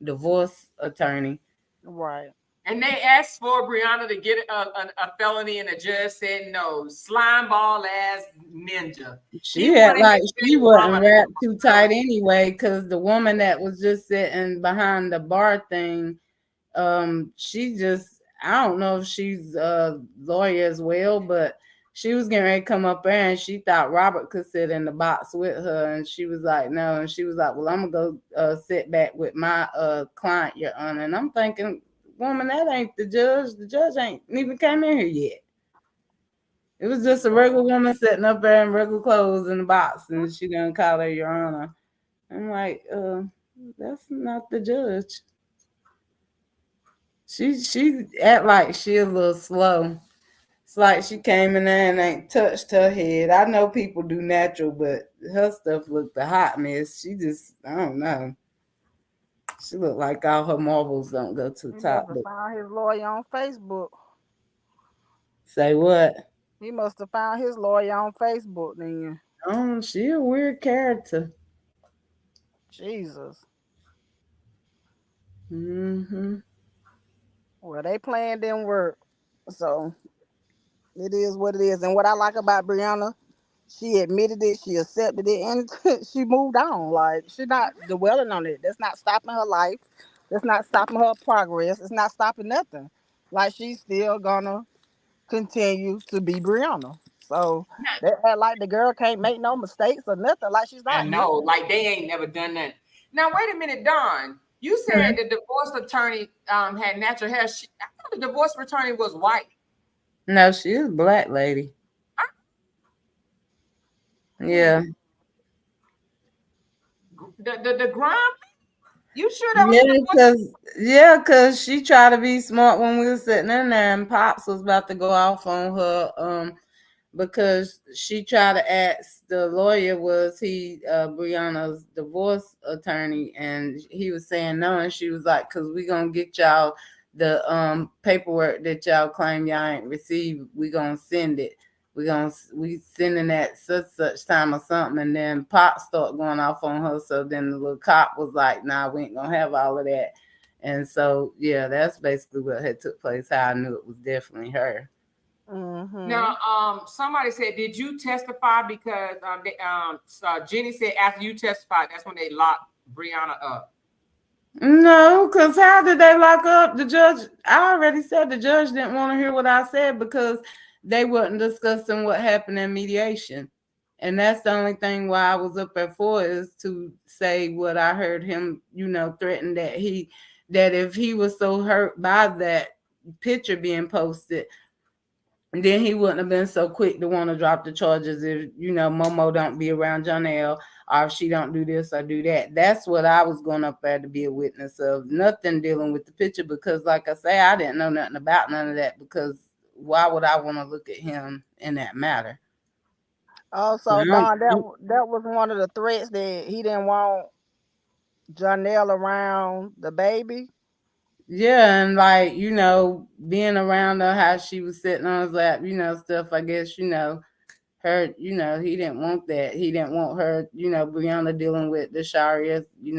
Speaker 5: divorce attorney,
Speaker 7: right?
Speaker 1: And they asked for Brianna to get a felony, and the judge said no. Slime ball ass ninja.
Speaker 5: She had she wasn't wrapped too tight anyway, because the woman that was just sitting behind the bar thing, she just, I don't know if she's a lawyer as well, but she was getting ready to come up there and she thought Robert could sit in the box with her. And she was like, no. And she was like, well, I'm going to go sit back with my client, Your Honor. And I'm thinking, woman, that ain't the judge. The judge ain't even came in here yet. It was just a regular woman sitting up there in regular clothes in the box. And she done call her Your Honor. I'm like, that's not the judge. She act like she a little slow. It's like she came in there and ain't touched her head. I know people do natural, but her stuff looked a hot mess. She just, I don't know. She looked like all her marbles don't go to the top.
Speaker 7: He must have found his lawyer on Facebook.
Speaker 5: Say what?
Speaker 7: He must have found his lawyer on Facebook then.
Speaker 5: Oh, she a weird character.
Speaker 7: Jesus.
Speaker 5: Mm-hmm.
Speaker 7: Well, they plan didn't work. So it is what it is. And what I like about Brianna, she admitted it, she accepted it, and she moved on. Like, she's not dwelling on it. That's not stopping her life. That's not stopping her progress. It's not stopping nothing. Like, she's still gonna continue to be Brianna. So they act like the girl can't make no mistakes or nothing. Like, she's not.
Speaker 1: I know, like they ain't never done that. Now wait a minute, Dawn. You said the divorce attorney had natural hair. I thought the divorce attorney was white.
Speaker 5: No, she is a black lady. Yeah.
Speaker 1: The grime? You sure that was
Speaker 5: because she tried to be smart when we were sitting in there and Pops was about to go off on her because she tried to ask the lawyer, was he Brianna's divorce attorney, and he was saying no, and she was like, because we gonna get y'all the paperwork that y'all claim y'all ain't received, we gonna send it. We sending at such time or something, and then Pop start going off on her. So then the little cop was like, "Nah, we ain't gonna have all of that." And so yeah, that's basically what had took place. How I knew it was definitely her.
Speaker 7: Mm-hmm.
Speaker 1: Now, somebody said, "Did you testify?" Because Jenny said after you testified, that's when they locked Brianna up.
Speaker 5: No, because how did they lock up the judge? I already said the judge didn't want to hear what I said because they wasn't discussing what happened in mediation. And that's the only thing why I was up at 4 is to say what I heard him, threaten that if he was so hurt by that picture being posted, then he wouldn't have been so quick to want to drop the charges if, Momo don't be around Janelle, or if she don't do this or do that. That's what I was going up there to be a witness of. Nothing dealing with the picture, because like I say, I didn't know nothing about none of that, because why would I want to look at him in that matter?
Speaker 7: Also, Don, that was one of the threats, that he didn't want Janelle around the baby.
Speaker 5: Yeah, and like, being around her, how she was sitting on his lap, stuff, I guess, her, he didn't want that. He didn't want her, Brianna dealing with the Sharia,
Speaker 7: So he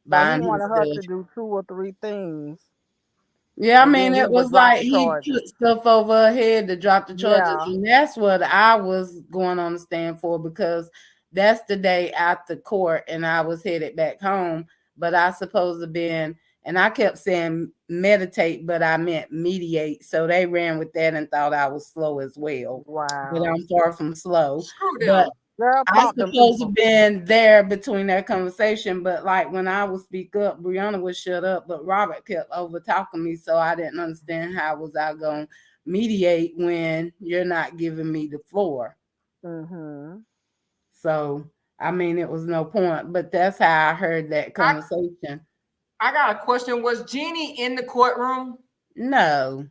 Speaker 5: buying his
Speaker 7: wanted her
Speaker 5: stuff.
Speaker 7: to do 2 or 3 things.
Speaker 5: Yeah, I
Speaker 7: And
Speaker 5: mean,
Speaker 7: then he
Speaker 5: it
Speaker 7: would
Speaker 5: was
Speaker 7: drop
Speaker 5: like
Speaker 7: the
Speaker 5: he
Speaker 7: charges.
Speaker 5: put stuff over her head to drop the charges.
Speaker 7: Yeah.
Speaker 5: And that's what I was going on the stand for, because that's the day after court and I was headed back home. But I supposed to been, and I kept saying meditate, but I meant mediate. So they ran with that and thought I was slow as well. But
Speaker 7: Wow.
Speaker 5: I'm far from slow.
Speaker 1: Screw them.
Speaker 5: But
Speaker 7: Girl,
Speaker 5: I
Speaker 7: pop them
Speaker 5: supposed to
Speaker 7: people.
Speaker 5: been there between that conversation, but like when I would speak up, Brianna would shut up, but Robert kept over talking me, so I didn't understand how was I going to mediate when you're not giving me the floor.
Speaker 7: Mm-hmm.
Speaker 5: So I mean, it was no point, but that's how I heard that conversation.
Speaker 1: I got a question. Was Jeannie in the courtroom?
Speaker 5: No.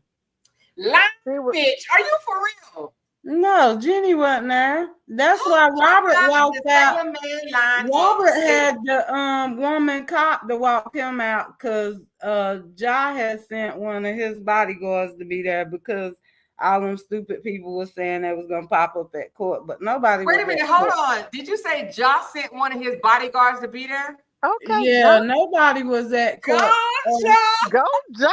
Speaker 1: Lying bitch. Are you for real?
Speaker 5: No, Jenny wasn't there. That's why Robert walked out. Robert had the woman cop to walk him out, because Ja had sent one of his bodyguards to be there, because all them stupid people were saying they was gonna pop up at court, but nobody.
Speaker 1: Wait a minute, hold on. Did you say Ja sent one of his bodyguards to be there?
Speaker 7: Okay.
Speaker 5: Yeah,
Speaker 7: Ja.
Speaker 5: nobody was at court.
Speaker 7: Go, Ja.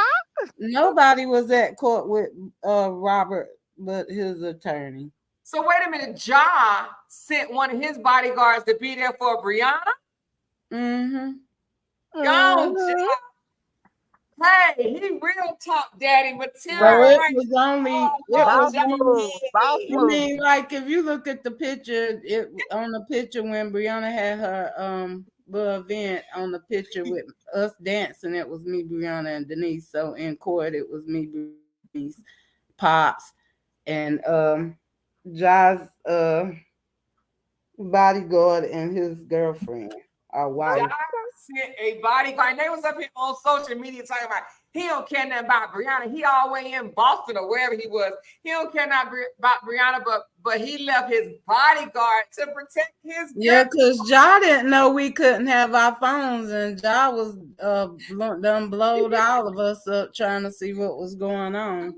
Speaker 5: Nobody was at court with Robert but his attorney.
Speaker 1: So wait a minute, Ja sent one of his bodyguards to be there for Brianna?
Speaker 5: Mm-hmm.
Speaker 1: Gone, Ja. Hey, he real top daddy material.
Speaker 5: So it
Speaker 1: right?
Speaker 5: was only, I mean, like if you look at the picture, it on the picture when Brianna had her little event, on the picture with us dancing, it was me, Brianna, and Denise. So in court, it was me, Denise, Pops, and Ja's bodyguard and his girlfriend, our wife.
Speaker 1: Ja sent a bodyguard, and they was up here on social media talking about he don't care nothing about Brianna. He all the way in Boston or wherever he was. He don't care nothing about Brianna, but he left his bodyguard to protect his girl.
Speaker 5: Yeah, because Ja didn't know we couldn't have our phones, and Ja was done blowed all of us up trying to see what was going on.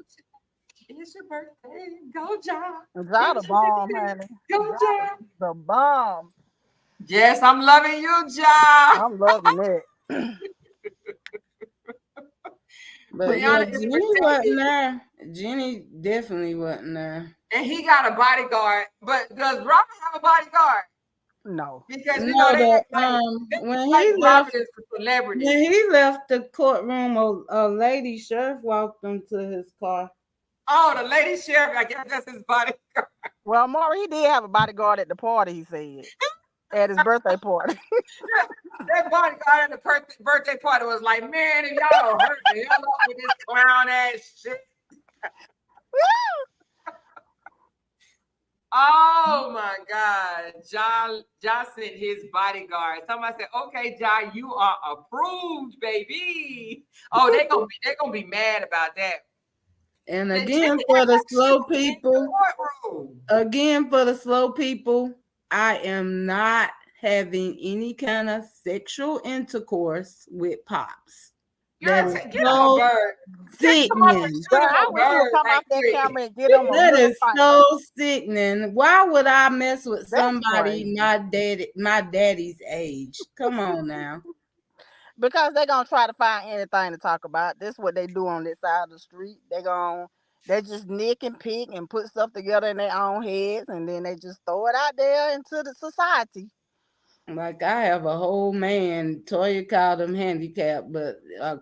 Speaker 1: It's your birthday. Go, Ja.
Speaker 7: Ja the bomb, honey.
Speaker 1: Go, Ja.
Speaker 7: The bomb.
Speaker 1: Yes, I'm loving you, Ja.
Speaker 7: I'm loving it.
Speaker 5: But
Speaker 1: Brianna
Speaker 5: yeah, Jenny wasn't there. Jenny definitely wasn't there.
Speaker 1: And he got a bodyguard. But does Robert have a bodyguard?
Speaker 7: No.
Speaker 1: Because
Speaker 5: when he left,
Speaker 1: is a celebrity.
Speaker 5: when he left the courtroom, a lady sheriff walked him to his car.
Speaker 1: Oh, the lady sheriff, I guess that's his bodyguard.
Speaker 7: Well, Maury, he did have a bodyguard at the party, he said. At his birthday party.
Speaker 1: That bodyguard at the birthday party was like, man, if y'all don't hurt the hell up with this clown ass shit. Oh my God. Ja sent his bodyguard. Somebody said, okay, Ja, you are approved, baby. Oh, they're gonna be mad about that.
Speaker 5: And again, for the slow people, I am not having any kind of sexual intercourse with Pops.
Speaker 1: Get him a bird.
Speaker 5: Sickening.
Speaker 7: But I wish you would come off that camera and get him a
Speaker 5: That
Speaker 7: real
Speaker 5: is
Speaker 7: fight.
Speaker 5: so sickening. Why would I mess with
Speaker 7: That's
Speaker 5: somebody
Speaker 7: crazy.
Speaker 5: my daddy's age? Come on now.
Speaker 7: Because they're gonna try to find anything to talk about. This is what they do on this side of the street. They just nick and pick and put stuff together in their own heads, and then they just throw it out there into the society.
Speaker 5: Like I have a whole man, Toya called him handicapped, but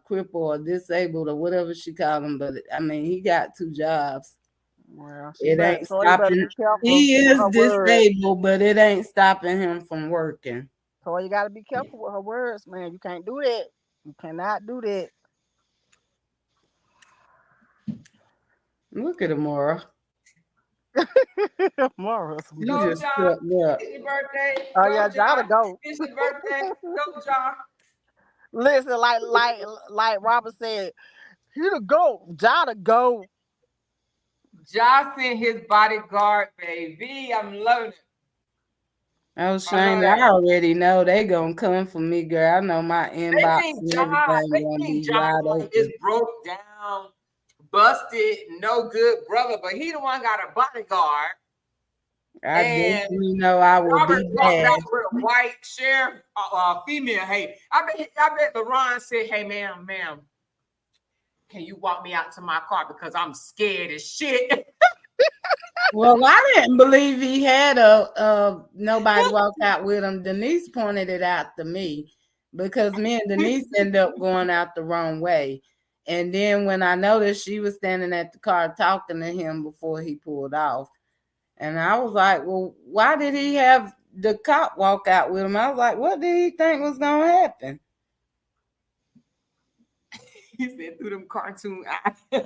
Speaker 5: crippled or disabled or whatever she called him. But I mean, he got 2 jobs.
Speaker 7: Well,
Speaker 5: It ain't
Speaker 7: Toya better
Speaker 5: stopping.
Speaker 7: be careful
Speaker 5: He
Speaker 7: with
Speaker 5: is
Speaker 7: her words.
Speaker 5: disabled, but it ain't stopping him from working.
Speaker 7: So you gotta be careful with her words, man. You can't do that. You cannot do that.
Speaker 5: Look at Amora.
Speaker 7: Amora.
Speaker 1: No,
Speaker 5: Just
Speaker 1: John.
Speaker 5: stepped up.
Speaker 1: It's your birthday.
Speaker 7: Oh
Speaker 1: Go,
Speaker 7: yeah,
Speaker 1: John.
Speaker 7: John go.
Speaker 1: It's your birthday. Go, John.
Speaker 7: Listen, like Robert said, he the goat. John the goat.
Speaker 1: John sent his bodyguard, baby. I'm loving it.
Speaker 5: Oh, Shane, I already know they gonna come for me, girl. I know my inbox and everything gonna be wide open.
Speaker 1: Is broke down, busted, no good brother, but he the one got a bodyguard.
Speaker 5: I definitely know I will
Speaker 1: Robert
Speaker 5: be bad.
Speaker 1: With a white sheriff, female. Hey, I bet LaRon said, "Hey, ma'am, can you walk me out to my car because I'm scared as shit."
Speaker 5: Well, I didn't believe he had nobody walk out with him. Denise pointed it out to me because me and Denise ended up going out the wrong way. And then when I noticed she was standing at the car talking to him before he pulled off. And I was like, well, why did he have the cop walk out with him? I was like, what did he think was going to happen?
Speaker 1: He said through them cartoon eyes.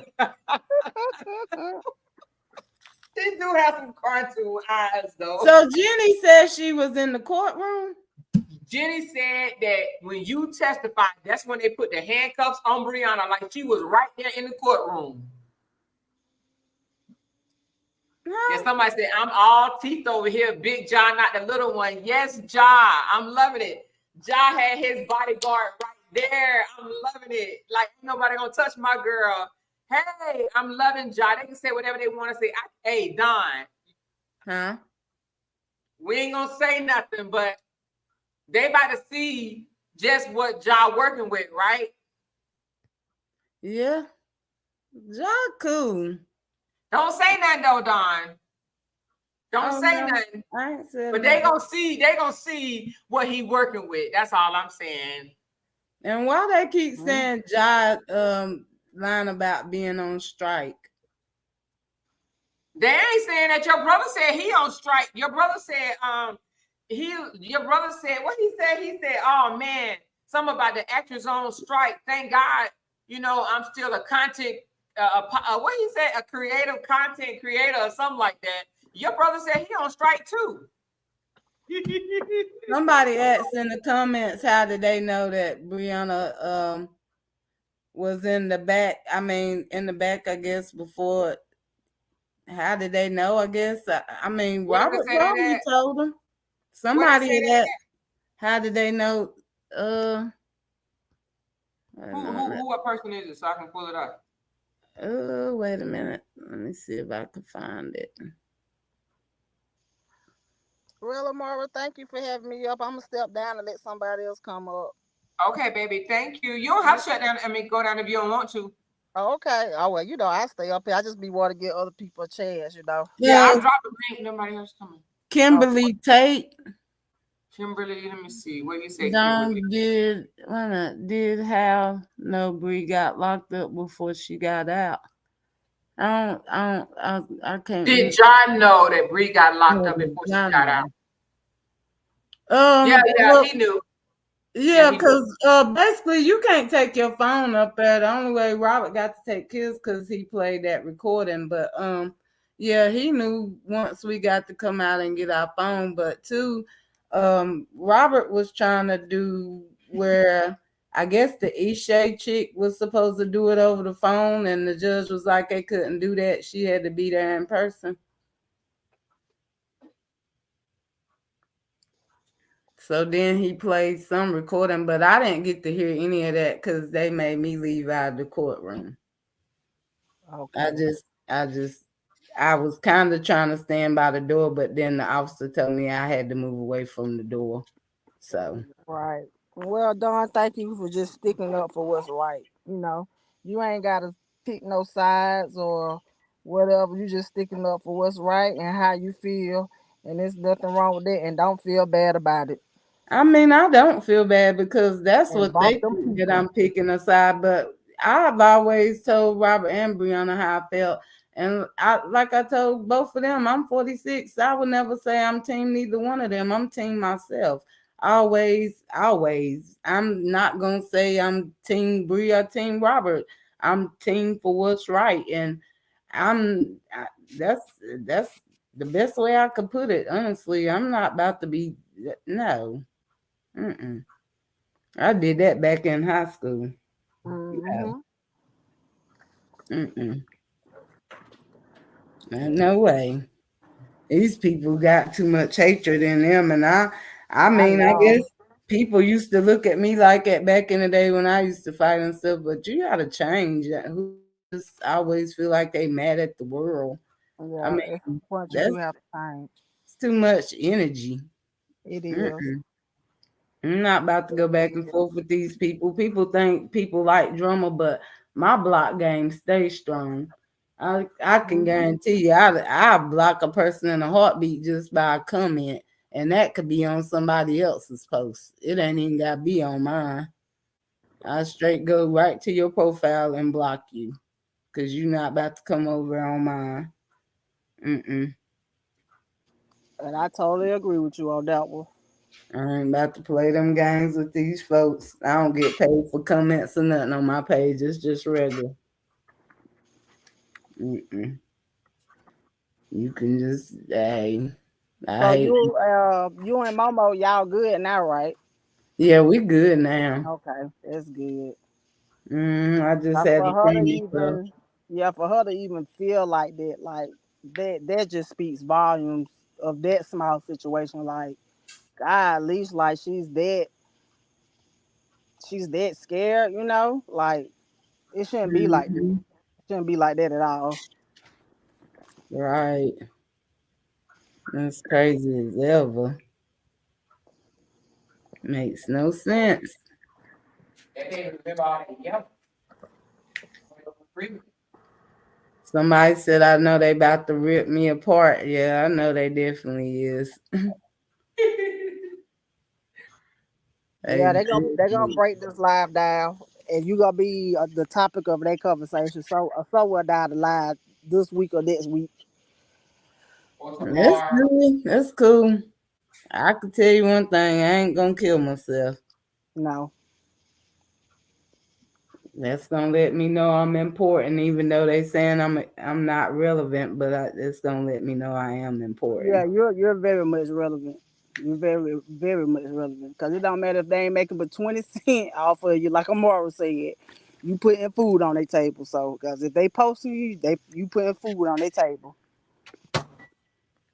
Speaker 1: They do have some cartoon eyes, though.
Speaker 5: So Jenny said she was in the courtroom?
Speaker 1: Jenny said that when you testified, that's when they put the handcuffs on Brianna, like she was right there in the courtroom. Yeah, somebody said, I'm all teeth over here, Big John, not the little one. Yes, John, I'm loving it. John had his bodyguard right there. I'm loving it. Like, nobody gonna touch my girl. Hey, I'm loving John. They can say whatever they want to say. Hey, Don.
Speaker 5: Huh?
Speaker 1: We ain't gonna say nothing, but they about to see just what John working with, right?
Speaker 5: Yeah. John cool.
Speaker 1: Don't say nothing though, Don. Don't say nothing.
Speaker 5: I ain't said
Speaker 1: but
Speaker 5: nothing.
Speaker 1: they gonna see what he working with. That's all I'm saying.
Speaker 5: And why they keep saying John line about being on strike?
Speaker 1: They ain't saying that. Your brother said he on strike. Your brother said your brother said what he said. He said, oh man, something about the actors on strike. Thank God, I'm still a content what he said, a creative content creator or something like that. Your brother said he on strike too.
Speaker 5: Somebody asked in the comments, how did they know that Brianna was in the back? I mean, in the back, I guess, before. How did they know? I guess. I mean, Robert probably told them. Somebody asked, how did they know?
Speaker 1: What person is it so I can pull it up?
Speaker 5: Wait a minute. Let me see if I can find it.
Speaker 7: Well, Amara, thank you for having me up. I'm gonna step down and let somebody else come up.
Speaker 1: Okay, baby, thank you. You don't have to shut down. Go down if you don't want to.
Speaker 7: Okay. Oh well, I stay up here. I just be wanting to give other people a chance,
Speaker 1: Yeah, I'm dropping link. Nobody else coming.
Speaker 5: Kimberly Tate.
Speaker 1: Kimberly, let me see. What you say?
Speaker 5: Did Hal know Bree got locked up before she got out? I can't.
Speaker 1: Did John know that Bree got locked up before she got out? Yeah, he knew.
Speaker 5: Yeah, because basically you can't take your phone up there. The only way Robert got to take his because he played that recording. But yeah, he knew once we got to come out and get our phone. But too, Robert was trying to do where I guess the Ishay chick was supposed to do it over the phone, and the judge was like they couldn't do that. She had to be there in person. So then he played some recording, but I didn't get to hear any of that because they made me leave out of the courtroom.
Speaker 7: Okay.
Speaker 5: I was kind of trying to stand by the door, but then the officer told me I had to move away from the door. So
Speaker 7: Right. Well, Dawn, thank you for just sticking up for what's right. You ain't gotta pick no sides or whatever. You just sticking up for what's right and how you feel, and there's nothing wrong with that. And don't feel bad about it.
Speaker 5: I mean, I don't feel bad because that's
Speaker 7: And
Speaker 5: what they
Speaker 7: bump them
Speaker 5: think that
Speaker 7: people.
Speaker 5: I'm picking a side. But I've always told Robert and Brianna how I felt. And like I told both of them, I'm 46. I would never say I'm team neither one of them. I'm team myself. Always, always. I'm not gonna say I'm team Bri or team Robert. I'm team for what's right. And I'm I, that's the best way I could put it. Honestly, I'm not about to be no. Mm-mm. I did that back in high school. Yeah.
Speaker 7: Mm-hmm.
Speaker 5: Mm-mm. No way. These people got too much hatred in them, and I
Speaker 7: I
Speaker 5: mean, I
Speaker 7: know.
Speaker 5: guess people used to look at me like that back in the day when I used to fight and stuff. But you gotta change. Who just always feel like they mad at the world? I
Speaker 7: Yeah, it's
Speaker 5: mean,
Speaker 7: what you do
Speaker 5: that's
Speaker 7: have to change.
Speaker 5: too much energy.
Speaker 7: It is.
Speaker 5: Mm-mm. I'm not about to go
Speaker 7: It
Speaker 5: back and
Speaker 7: is.
Speaker 5: forth with these people. People think people like drama, but my block game stays strong. I can
Speaker 7: Mhm.
Speaker 5: guarantee you, I block a person in a heartbeat just by a comment, and that could be on somebody else's post. It ain't even got to be on mine. I straight go right to your profile and block you because you're not about to come over on mine. Mm-mm.
Speaker 7: And I totally agree with you on that one.
Speaker 5: I ain't about to play them games with these folks. I don't get paid for comments or nothing on my page. It's just regular. Mm-mm. You can just, hey, I
Speaker 7: So
Speaker 5: hate.
Speaker 7: you and Momo, y'all good now, right?
Speaker 5: Yeah, we good now.
Speaker 7: Okay, that's good.
Speaker 5: I just had
Speaker 7: For
Speaker 5: to
Speaker 7: her to
Speaker 5: finish up.
Speaker 7: even, yeah, for her to even feel like that just speaks volumes of that small situation. Like, God, at least like she's that scared, Like, it shouldn't be like that.
Speaker 5: Hmm.
Speaker 7: It shouldn't be like that at all.
Speaker 5: Right. That's crazy as ever. Makes no sense. Somebody said, I know they about to rip me apart. Yeah, I know they definitely is.
Speaker 7: Yeah,
Speaker 5: They
Speaker 7: they gonna
Speaker 5: definitely.
Speaker 7: break this live down, and you gonna be the topic of their conversation. So somewhere down the line, this week or next week.
Speaker 5: That's good. That's cool. I can tell you one thing, I ain't gonna kill myself.
Speaker 7: No.
Speaker 5: That's gonna let me know I'm important, even though they saying I'm not relevant, but it's gonna let me know I am
Speaker 7: Yeah,
Speaker 5: important.
Speaker 7: you're very much relevant. You're very very much relevant because it don't matter if they ain't making but 20 cents off of you, like Amara said. You putting food on their table. So because if they posting you, you putting food on their table.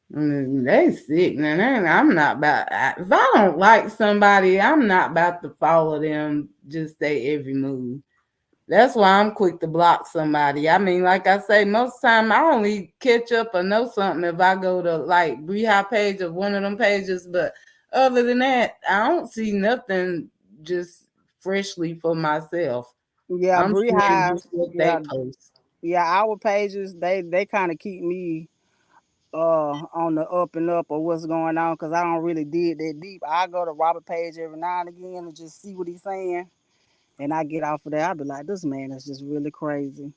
Speaker 5: They sick now. I'm not about. If I don't like somebody, I'm not about to follow them. Just they every move. That's why I'm quick to block somebody. I mean, like I say, most time I only catch up or know something if I go to like Rehab page of one of them pages. But other than that, I don't see nothing just freshly for myself.
Speaker 7: Yeah,
Speaker 5: I'm
Speaker 7: Bree
Speaker 5: seeing just
Speaker 7: Hives.
Speaker 5: what
Speaker 7: Yeah,
Speaker 5: they post.
Speaker 7: yeah. Our pages they kind of keep me on the up and up of what's going on because I don't really dig that deep. I go to Robert Page every now and again and just see what he's saying, and I get off of there. I be like, this man is just really crazy.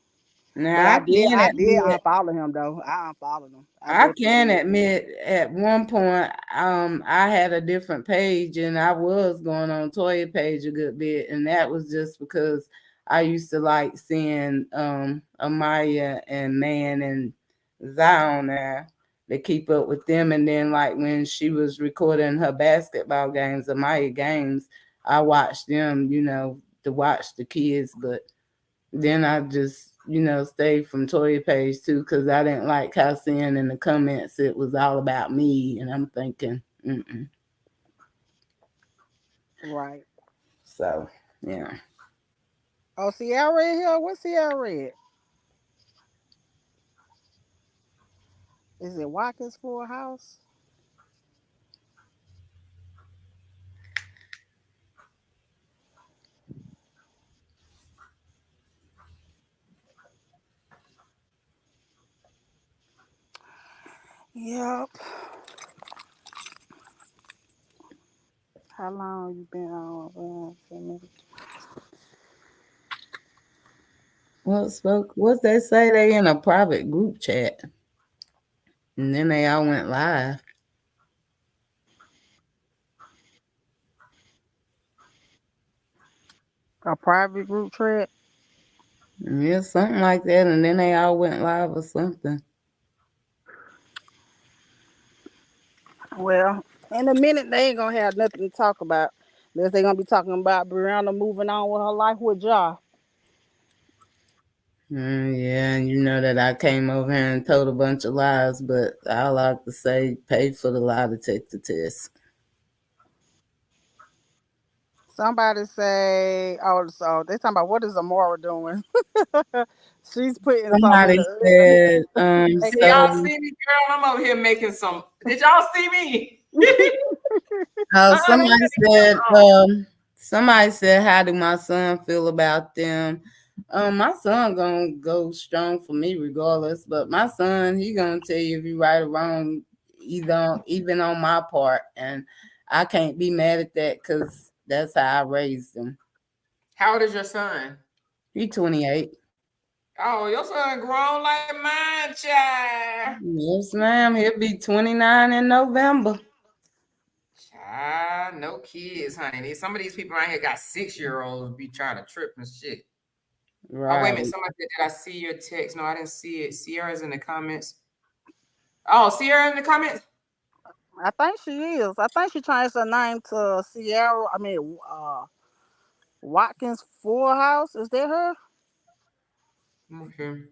Speaker 7: But
Speaker 5: Now
Speaker 7: I did unfollow him though. I unfollowed him. I
Speaker 5: I
Speaker 7: definitely
Speaker 5: can
Speaker 7: did.
Speaker 5: admit at one point I had a different page and I was going on Toya page a good bit, and that was just because I used to like seeing Amaya and Man and Zion there to keep up with them. And then like when she was recording her basketball games, Amaya games, I watched them, to watch the kids, but then I just, stayed from Toya page too, because I didn't like how seeing in the comments it was all about me, and I'm thinking,
Speaker 7: Right.
Speaker 5: So, yeah.
Speaker 7: Oh, Sierra in here? What's Sierra at? Is it Watkins Full House? Yep. How long you been on? 10 minutes.
Speaker 5: What's they say? They in a private group chat, and then they all went live.
Speaker 7: A private group chat?
Speaker 5: Yeah, something like that, and then they all went live or something.
Speaker 7: Well, in a minute they ain't gonna have nothing to talk about. Unless they gonna be talking about Brianna moving on with her life with Ja.
Speaker 5: Yeah, and you know that I came over here and told a bunch of lies, but I like to say, pay for the lie detector test.
Speaker 7: Somebody say, oh, so they talking about what is Amora doing? She's putting something in
Speaker 5: Somebody
Speaker 7: the
Speaker 5: said,
Speaker 1: Did
Speaker 5: so
Speaker 1: y'all see me, girl? I'm over here making some. Did y'all see me?
Speaker 5: somebody said, how do my son feel about them? My son gonna go strong for me regardless, but my son, he gonna tell you if you right or wrong, even on my part, and I can't be mad at that because that's how I raised him.
Speaker 1: How old is your son?
Speaker 5: He 28.
Speaker 1: Oh, your son grown like mine, child.
Speaker 5: Yes, ma'am. He'll be 29 in November.
Speaker 1: Child, no kids, honey. Some of these people around here got 6-year-olds be trying to trip and shit.
Speaker 5: Right.
Speaker 1: Oh, wait a minute. Somebody said, did I see your text? No, I didn't see it. Sierra's in the comments. Oh, Sierra in the comments?
Speaker 7: I think she is. I think she changed her name to Sierra. Watkins Full House. Is that her?
Speaker 1: Okay.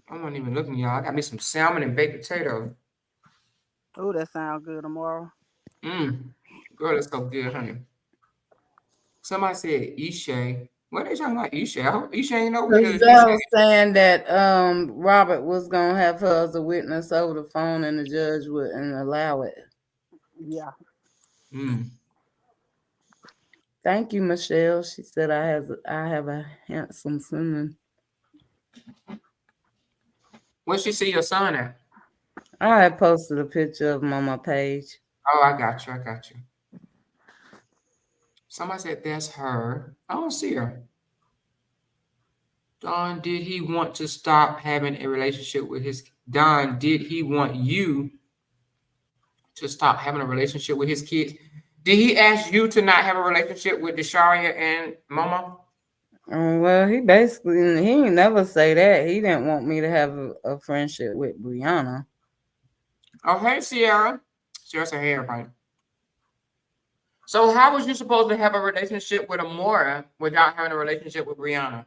Speaker 1: I wasn't even looking, y'all. I got me some salmon and baked potato.
Speaker 7: Oh, that sounds good tomorrow.
Speaker 1: Girl, that's so good, honey. Somebody said Ishay. What are they talking about, Ishay? I hope Ishay ain't over here.
Speaker 5: They was saying that Robert was gonna have her as a witness over the phone, and the judge wouldn't allow it.
Speaker 7: Yeah.
Speaker 5: Thank you, Michelle. She said I have a handsome son.
Speaker 1: Where she see your son at?
Speaker 5: I had posted a picture of him on my page.
Speaker 1: Oh, I got you. Somebody said that's her. I don't see her. Don, did he want to stop having a relationship with his Don? Did he want you to stop having a relationship with his kids? Did he ask you to not have a relationship with Desharia and Mama?
Speaker 5: Well, he ain't never say that. He didn't want me to have a friendship with Brianna.
Speaker 1: Oh, hey, Sierra. Sierra said, hey, everybody. So how was you supposed to have a relationship with Amora without having a relationship with Brianna?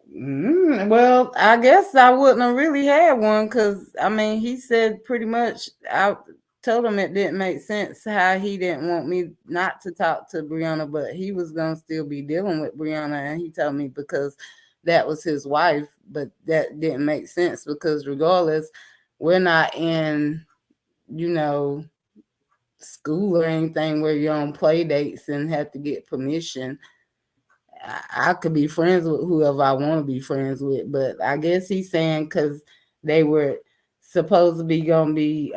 Speaker 5: Well, I guess I wouldn't have really had one because, he said pretty much, I told him it didn't make sense how he didn't want me not to talk to Brianna, but he was going to still be dealing with Brianna. And he told me because that was his wife, but that didn't make sense because regardless, we're not in, school or anything where you're on play dates and have to get permission. I could be friends with whoever I want to be friends with, but I guess he's saying because they were supposed to be going to be,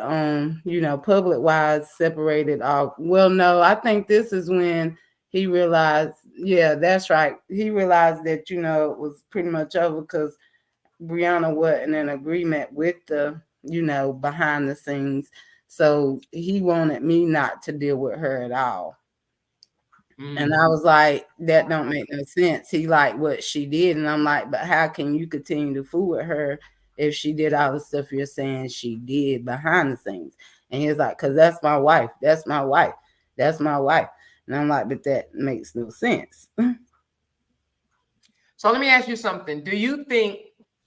Speaker 5: public wise separated off. Well, no, I think this is when he realized, yeah, that's right. He realized that, it was pretty much over because Brianna wasn't in agreement with the, behind the scenes. So he wanted me not to deal with her at all. And I was like, that don't make no sense. He liked what she did. And I'm like, but how can you continue to fool with her if she did all the stuff you're saying she did behind the scenes? And he was like, because that's my wife. That's my wife. That's my wife. And I'm like, but that makes no sense.
Speaker 1: So let me ask you something. Do you think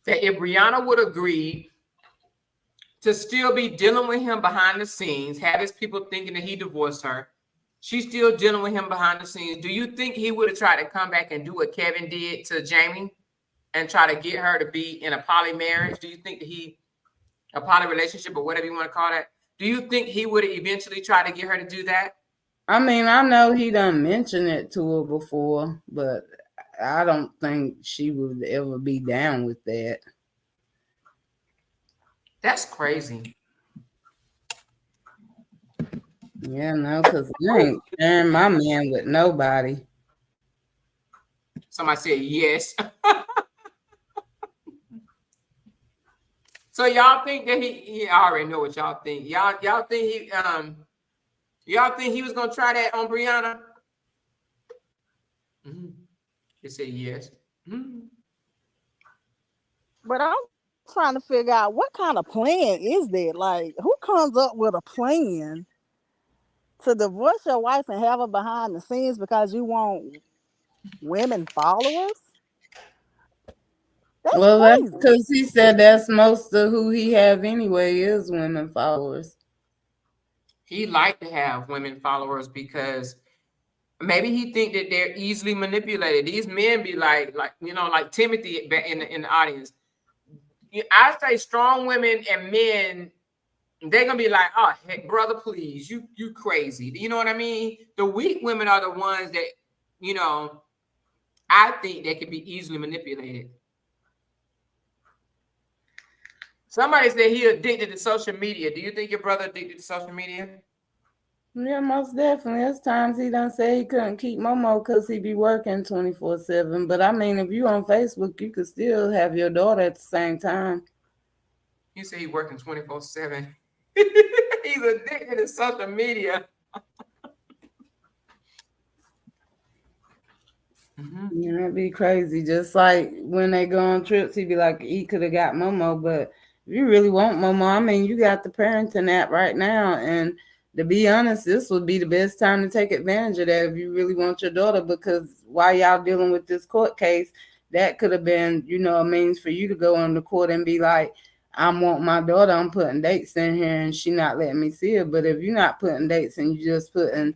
Speaker 1: that if Brianna would agree to still be dealing with him behind the scenes, have his people thinking that he divorced her, she's still dealing with him behind the scenes, do you think he would have tried to come back and do what Kevin did to Jamie and try to get her to be in a poly marriage? Do you think that a poly relationship or whatever you want to call that, do you think he would have eventually tried to get her to do that?
Speaker 5: I mean, I know he done mentioned it to her before, but I don't think she would ever be down with that.
Speaker 1: That's crazy.
Speaker 5: Yeah, no, because I ain't sharing my man with nobody.
Speaker 1: Somebody said yes. So y'all think that I already know what y'all think. Y'all think he was gonna try that on Brianna? Mm-hmm. He said yes. Mm-hmm.
Speaker 7: But I'm trying to figure out what kind of plan is that? Like, who comes up with a plan to divorce your wife and have her behind the scenes because you want women followers? That's
Speaker 5: That's
Speaker 7: crazy.
Speaker 5: because he said that's most of who he have anyway is women followers.
Speaker 1: He like to have women followers because maybe he think that they're easily manipulated. These men be like Timothy in the audience. I say strong women and men, they're gonna be like, oh, hey, brother, please, you crazy. You know what I mean? The weak women are the ones that, I think they can be easily manipulated. Somebody said he addicted to social media. Do you think your brother addicted to social media?
Speaker 5: Yeah, most definitely. There's times he done say he couldn't keep Momo because he be working 24/7. But I mean, if you on Facebook, you could still have your daughter at the same time.
Speaker 1: You say he working 24/7. He's addicted to social media.
Speaker 5: Mm-hmm. Yeah, that'd be crazy. Just like when they go on trips, he'd be like, he could have got Momo. But if you really want Momo, I mean, you got the parenting app right now. And to be honest, this would be the best time to take advantage of that if you really want your daughter, because while y'all dealing with this court case, that could have been, a means for you to go on the court and be like, I want my daughter, I'm putting dates in here and she not letting me see her. But if you're not putting dates and you just putting,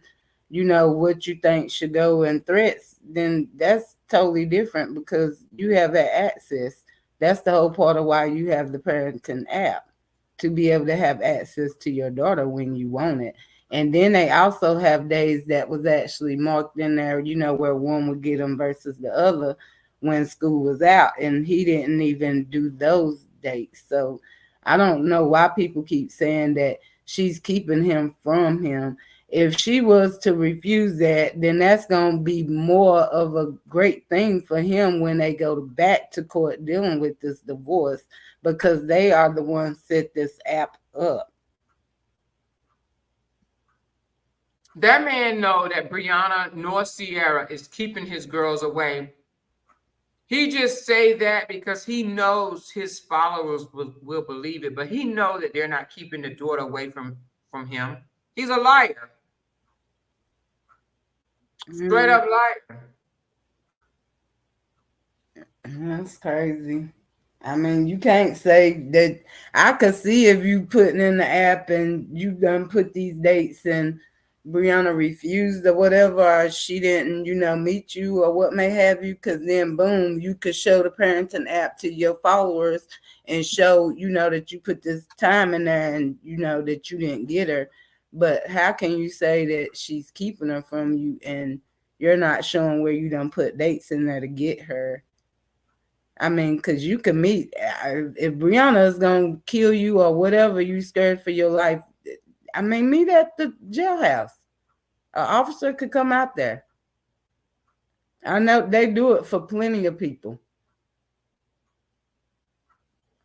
Speaker 5: what you think should go in threats, then that's totally different because you have that access. That's the whole part of why you have the parenting app, to be able to have access to your daughter when you want it. And then they also have days that was actually marked in there, where one would get them versus the other when school was out. And he didn't even do those dates. So I don't know why people keep saying that she's keeping him from him. If she was to refuse that, then that's going to be more of a great thing for him when they go back to court dealing with this divorce, because they are the ones set this app up.
Speaker 1: That man know that Brianna nor Sierra is keeping his girls away. He just say that because he knows his followers will believe it, but he know that they're not keeping the daughter away from him. He's a liar. Straight up liar.
Speaker 5: That's crazy. I mean, you can't say that. I could see if you putting in the app and you done put these dates and Brianna refused or whatever, or she didn't, meet you or what may have you, because then boom, you could show the parenting app to your followers and show, that you put this time in there and, that you didn't get her. But how can you say that she's keeping her from you and you're not showing where you done put dates in there to get her? I mean, because you can meet, if Brianna is going to kill you or whatever, you scared for your life, I mean, meet at the jailhouse. An officer could come out there. I know they do it for plenty of people.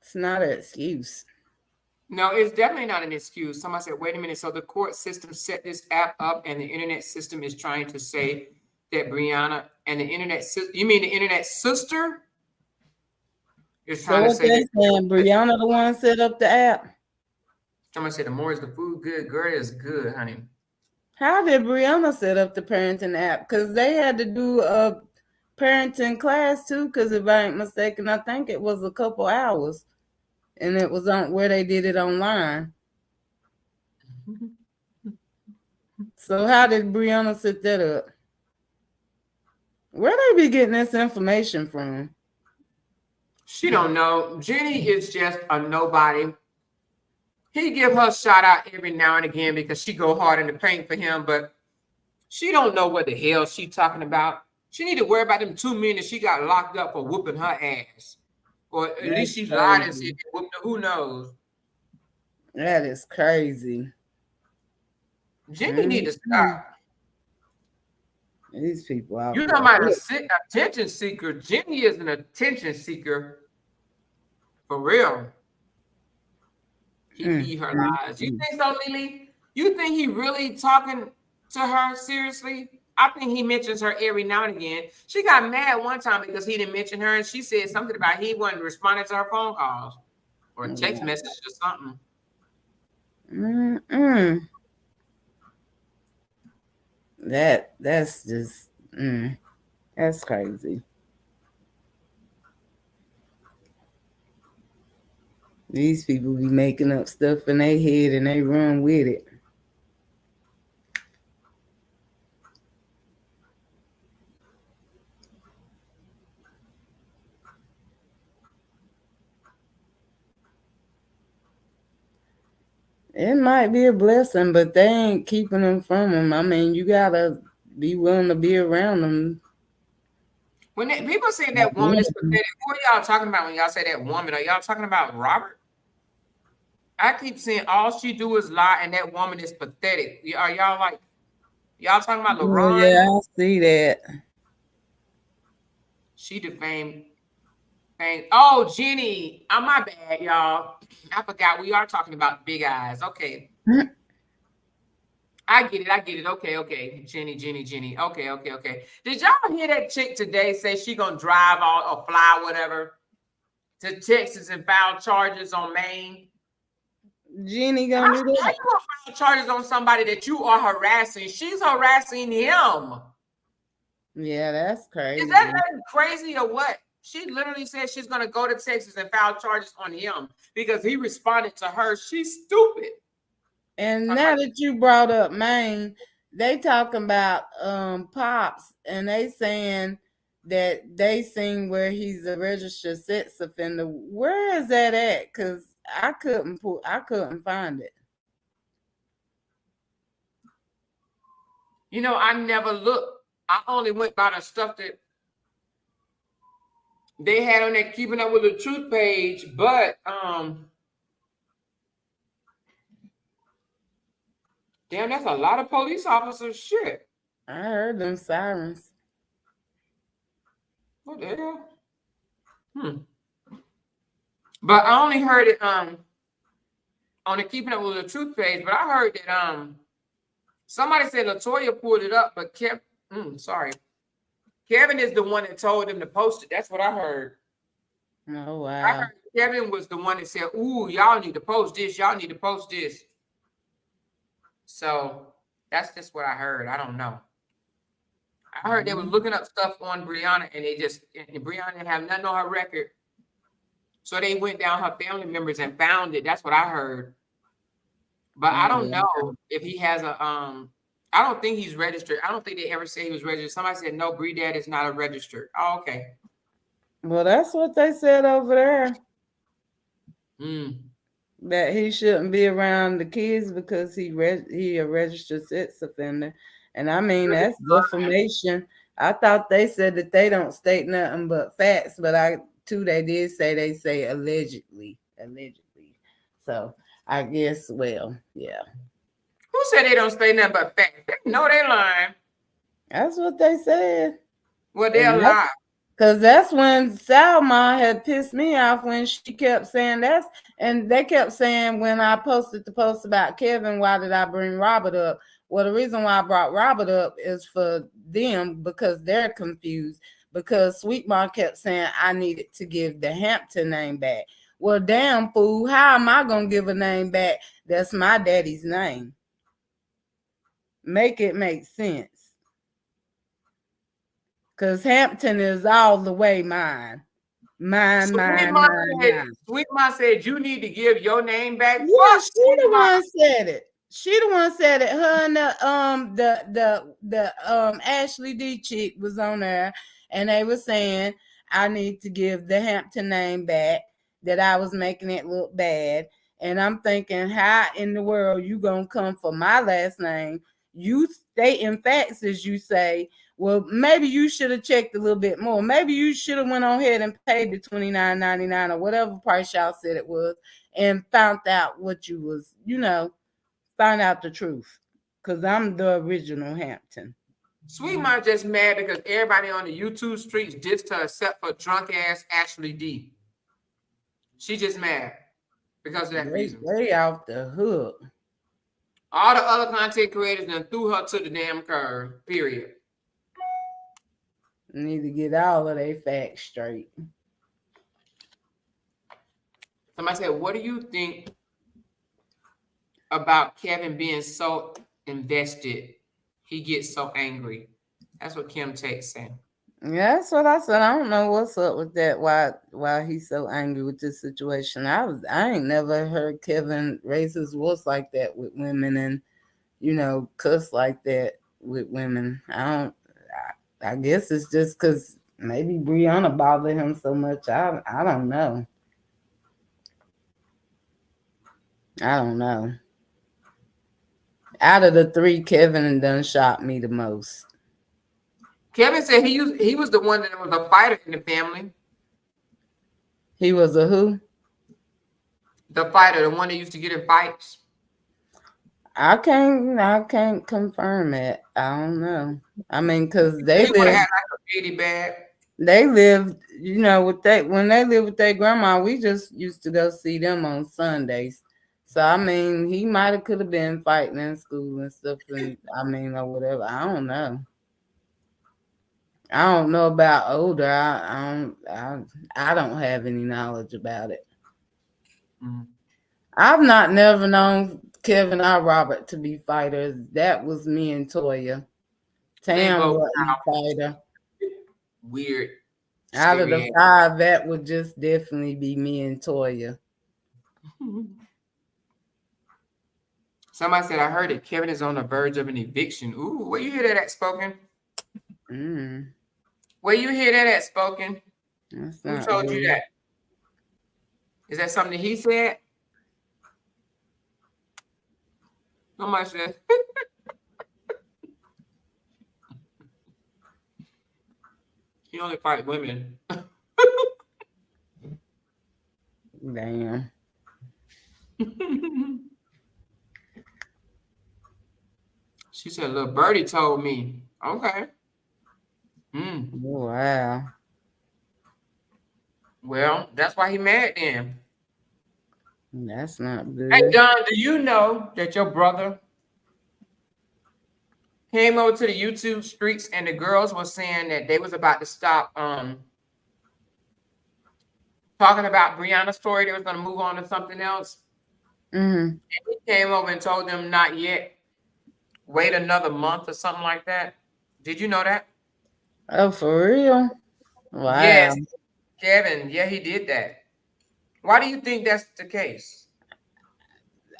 Speaker 5: It's not an excuse.
Speaker 1: No, it's definitely not an excuse. Somebody said, wait a minute. So the court system set this app up and the internet system is trying to say that Brianna and the internet, you mean the internet sister? Is trying to say that
Speaker 5: Brianna the one set up the app.
Speaker 1: Somebody said the more is the food good, girl is good, honey.
Speaker 5: How did Brianna set up the parenting app? Because they had to do a parenting class too. Because if I ain't mistaken, I think it was a couple hours, and it was on where they did it online. So how did Brianna set that up? Where they be getting this information from?
Speaker 1: She don't know. Jenny is just a nobody. He give her a shout out every now and again because she go hard in the paint for him, but she don't know what the hell she talking about. She need to worry about them 2 minutes she got locked up for whooping her ass. Or at least she lied and said they whooped her. Who knows?
Speaker 5: That is crazy.
Speaker 1: Jenny need to stop.
Speaker 5: These people out
Speaker 1: You're
Speaker 5: there.
Speaker 1: talking about an attention seeker. Jenny is an attention seeker. For real. He feed her lies. You think so, Lily? You think he really talking to her seriously? I think he mentions her every now and again. She got mad one time because he didn't mention her, and she said something about he wasn't responding to her phone calls or text messages or something.
Speaker 5: That's just that's crazy. These people be making up stuff in their head and they run with it. It might be a blessing, but they ain't keeping them from them. I mean, you gotta be willing to be around them.
Speaker 1: When people say that woman is pathetic, who are y'all talking about when y'all say that woman? Are y'all talking about Robert? I keep saying all she do is lie, and that woman is pathetic. Are y'all like, y'all talking about LaRon?
Speaker 5: Oh, yeah, I see that.
Speaker 1: She defamed. Oh, Jenny. Oh, my bad, y'all. I forgot we are talking about big eyes. Okay. I get it. Okay. Jenny. Okay. Did y'all hear that chick today say she gonna drive or fly whatever to Texas and file charges on Maine?
Speaker 5: Jenny gonna do that?
Speaker 1: How you gonna file charges on somebody that you are harassing? She's harassing him.
Speaker 5: Yeah, that's crazy.
Speaker 1: Is that crazy or what? She literally said she's gonna go to Texas and file charges on him because he responded to her. She's stupid.
Speaker 5: And now that you brought up Maine, they talking about Pops, and they saying that they seen where he's a registered sex offender. Where is that at? Because I couldn't find it.
Speaker 1: You know, I never looked. I only went by the stuff that they had on that Keeping Up with the Truth page, but damn, that's a lot of police officers. Shit.
Speaker 5: I heard them sirens.
Speaker 1: What the hell? But I only heard it on the Keeping Up with the Truth page, but I heard that somebody said LaToya pulled it up, but Kevin is the one that told them to post it. That's what I heard.
Speaker 5: Oh, wow.
Speaker 1: I heard Kevin was the one that said, ooh, y'all need to post this. Y'all need to post this. So that's just what I heard. I don't know. I heard they were looking up stuff on Brianna, and Brianna didn't have nothing on her record. So they went down her family members and found it. That's what I heard. But I don't know if he has I don't think he's registered. I don't think they ever say he was registered. Somebody said, no, Bree Dad is not a registered. Oh, okay.
Speaker 5: Well, that's what they said over there. That he shouldn't be around the kids because he a registered sex offender. And I mean, that's defamation. I thought they said that they don't state nothing but facts, but they did say allegedly. So I guess, well, yeah.
Speaker 1: Who said they don't state nothing but facts? They know they're lying.
Speaker 5: That's what they said.
Speaker 1: Well, they'll lie.
Speaker 5: Because that's when Salma had pissed me off when she kept saying that. And they kept saying when I posted the post about Kevin, why did I bring Robert up? Well, the reason why I brought Robert up is for them because they're confused. Because Sweetmar kept saying I needed to give the Hampton name back. Well, damn fool, how am I going to give a name back? That's my daddy's name. Make it make sense. Because Hampton is all the way mine. Mine.
Speaker 1: Sweet Ma said you need to give your name back.
Speaker 5: Yeah,
Speaker 1: Fuck
Speaker 5: she
Speaker 1: Sweet
Speaker 5: the
Speaker 1: Ma.
Speaker 5: one said it. She the one said it. Her and the Ashley D chick was on there, and they were saying I need to give the Hampton name back. That I was making it look bad, and I'm thinking, how in the world you gonna come for my last name? You state in facts as you say. Well, maybe you should have checked a little bit more. Maybe you should have went on ahead and paid the $29.99 or whatever price y'all said it was, and found out what you was, find out the truth. Because I'm the original Hampton.
Speaker 1: Sweet Ma just mad because everybody on the YouTube streets dissed her except for drunk ass Ashley D. She just mad because of that reason.
Speaker 5: They off the hook.
Speaker 1: All the other content creators then threw her to the damn curb. Period.
Speaker 5: Need to get all of their facts straight.
Speaker 1: Somebody said, what do you think about Kevin being so invested? He gets so angry. That's what Kim Tate said.
Speaker 5: Yeah, that's what I said. I don't know what's up with that. Why he's so angry with this situation. I ain't never heard Kevin raise his voice like that with women and cuss like that with women. I guess it's just because maybe Brianna bothered him so much. I don't know. I don't know. Out of the three, Kevin done shocked me the most.
Speaker 1: Kevin said he was the one that was a fighter in the family.
Speaker 5: He was a who?
Speaker 1: The fighter, the one that used to get in fights.
Speaker 5: I can't confirm it. I don't know. I mean, because they
Speaker 1: would have had like a bitty bag.
Speaker 5: They lived, when they lived with their grandma, we just used to go see them on Sundays. So I mean, he could have been fighting in school and stuff, and or whatever. I don't know. I don't know about older. I don't have any knowledge about it.
Speaker 1: Mm.
Speaker 5: I've never known Kevin or Robert to be fighters. That was me and Toya. Tam was a fighter.
Speaker 1: Weird.
Speaker 5: Out of the five, that would just definitely be me and Toya.
Speaker 1: Somebody said, I heard that Kevin is on the verge of an eviction. Ooh, where you hear that at, Spoken? Where you hear that at, Spoken? Who told you that? Is that something he said? Somebody said. He only fight women.
Speaker 5: Damn.
Speaker 1: She said, little birdie told me. Okay.
Speaker 5: Wow.
Speaker 1: Well, that's why he mad then.
Speaker 5: That's not good.
Speaker 1: Hey, Don, do you know that your brother came over to the YouTube streets and the girls were saying that they was about to stop talking about Brianna's story? They was going to move on to something else. And he came over and told them not yet. Wait another month or something like that. Did you know that?
Speaker 5: Oh, for real? Wow.
Speaker 1: Yes, Kevin. Yeah, he did that. Why do you think that's the case?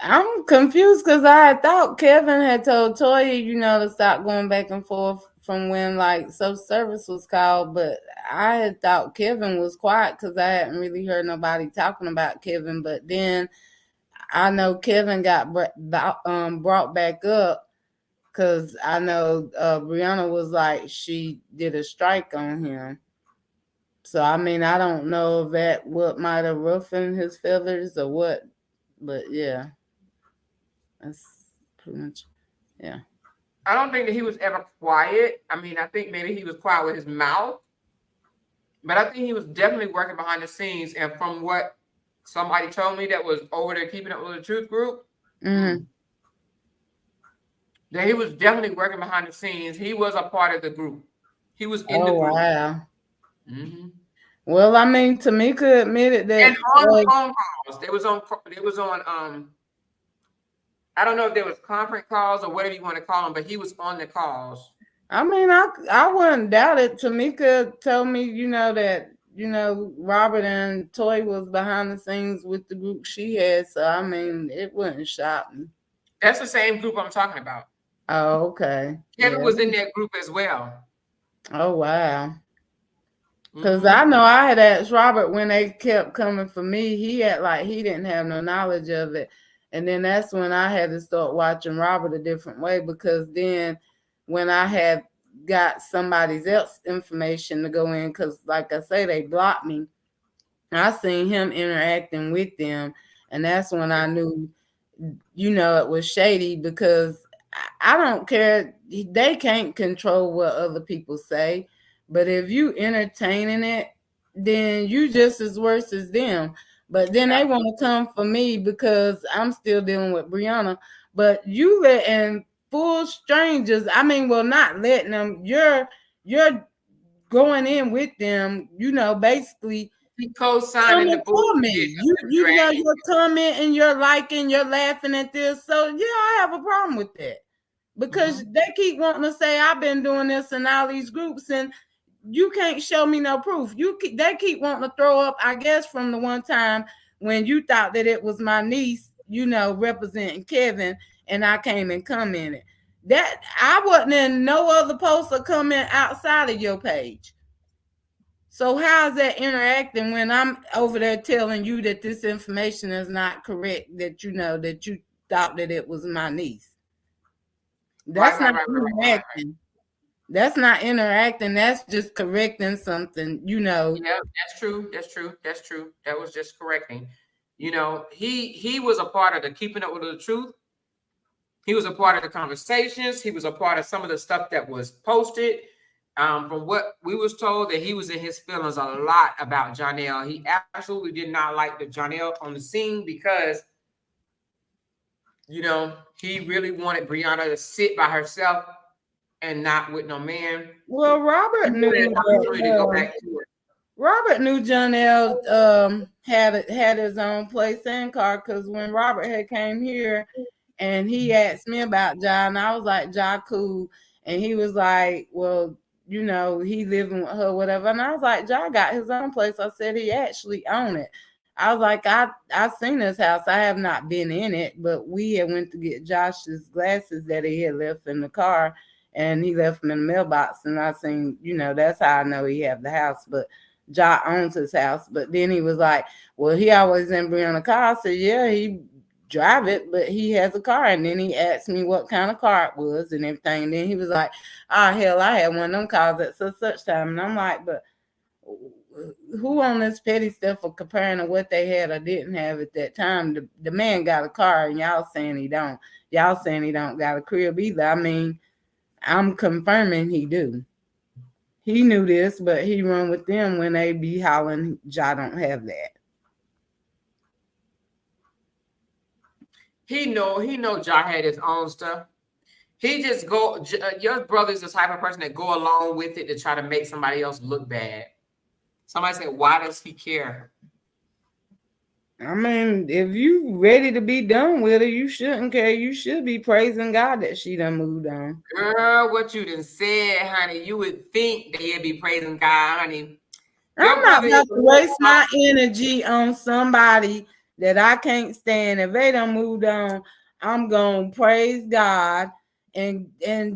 Speaker 5: I'm confused because I thought Kevin had told Toya, to stop going back and forth from when social service was called, but I had thought Kevin was quiet because I hadn't really heard nobody talking about Kevin. But then I know Kevin got brought back up because I know Brianna was like she did a strike on him. So I don't know if what might have roughened his feathers or what, but yeah. That's pretty much, yeah.
Speaker 1: I don't think that he was ever quiet. I think maybe he was quiet with his mouth, but I think he was definitely working behind the scenes. And from what somebody told me that was over there keeping up with the truth group, that he was definitely working behind the scenes. He was a part of the group. He was in the group.
Speaker 5: Wow. Well, Tamika admitted that.
Speaker 1: And on phone calls, they was on I don't know if there was conference calls or whatever you want to call them, but he was on the calls.
Speaker 5: I mean, I wouldn't doubt it. Tamika told me, that Robert and Toy was behind the scenes with the group she had. So I mean, it wouldn't shock me.
Speaker 1: That's the same group I'm talking about.
Speaker 5: Oh, okay.
Speaker 1: Kevin was in that group as well.
Speaker 5: Oh, wow. Because I know I had asked Robert when they kept coming for me. He didn't have no knowledge of it. And then that's when I had to start watching Robert a different way, because then when I had got somebody's else information to go in, because like I say, they blocked me, I seen him interacting with them. And that's when I knew, it was shady, because I don't care. They can't control what other people say. But if you entertaining it, then you just as worse as them. But then they want to come for me because I'm still dealing with Brianna. But you letting full strangers, not letting them, you're going in with them, basically
Speaker 1: co-signing the book.
Speaker 5: You're commenting, you're liking, you're laughing at this. So yeah, I have a problem with that. Because they keep wanting to say I've been doing this in all these groups, and you can't show me no proof. They keep wanting to throw up, I guess, from the one time when you thought that it was my niece, representing Kevin, and I came and commented. That I wasn't in no other post or comment outside of your page. So how's that interacting when I'm over there telling you that this information is not correct, that that you thought that it was my niece? That's not interacting. That's not interacting. That's just correcting something,
Speaker 1: Yeah, that's true. That was just correcting. He was a part of the keeping up with the truth. He was a part of the conversations. He was a part of some of the stuff that was posted. From what we was told, that he was in his feelings a lot about Jonelle. He absolutely did not like the Jonelle on the scene because, he really wanted Brianna to sit by herself and not with no man.
Speaker 5: Well, Robert knew Jonelle had his own place and car, because when Robert had came here and he asked me about Ja, and I was like, Ja cool, and he was like, well, he living with her, whatever, and I was like, Ja got his own place. I said he actually owned it. I was like, I've seen this house. I have not been in it, but we had went to get Josh's glasses that he had left in the car, and he left them in the mailbox, and I seen, that's how I know he have the house. But Ja owns his house. But then he was like, well, he always in Brianna's car. I said, yeah, he drive it, but he has a car. And then he asked me what kind of car it was and everything. And then he was like, hell, I had one of them cars at such time. And I'm like, but who on this petty stuff for comparing to what they had or didn't have at that time? The man got a car, and y'all saying he don't. Y'all saying he don't got a crib either. I'm confirming he do. He knew this, but he run with them when they be hollering, Ja don't have that.
Speaker 1: He know Ja had his own stuff. He just your brother's the type of person that go along with it to try to make somebody else look bad. Somebody said, why does he care?
Speaker 5: If you ready to be done with her, you shouldn't care. You should be praising God that she done moved on.
Speaker 1: Girl, what you done said, honey, you would think they'd be praising God, honey.
Speaker 5: I'm not about to waste my energy on somebody that I can't stand. If they done moved on, I'm going to praise God and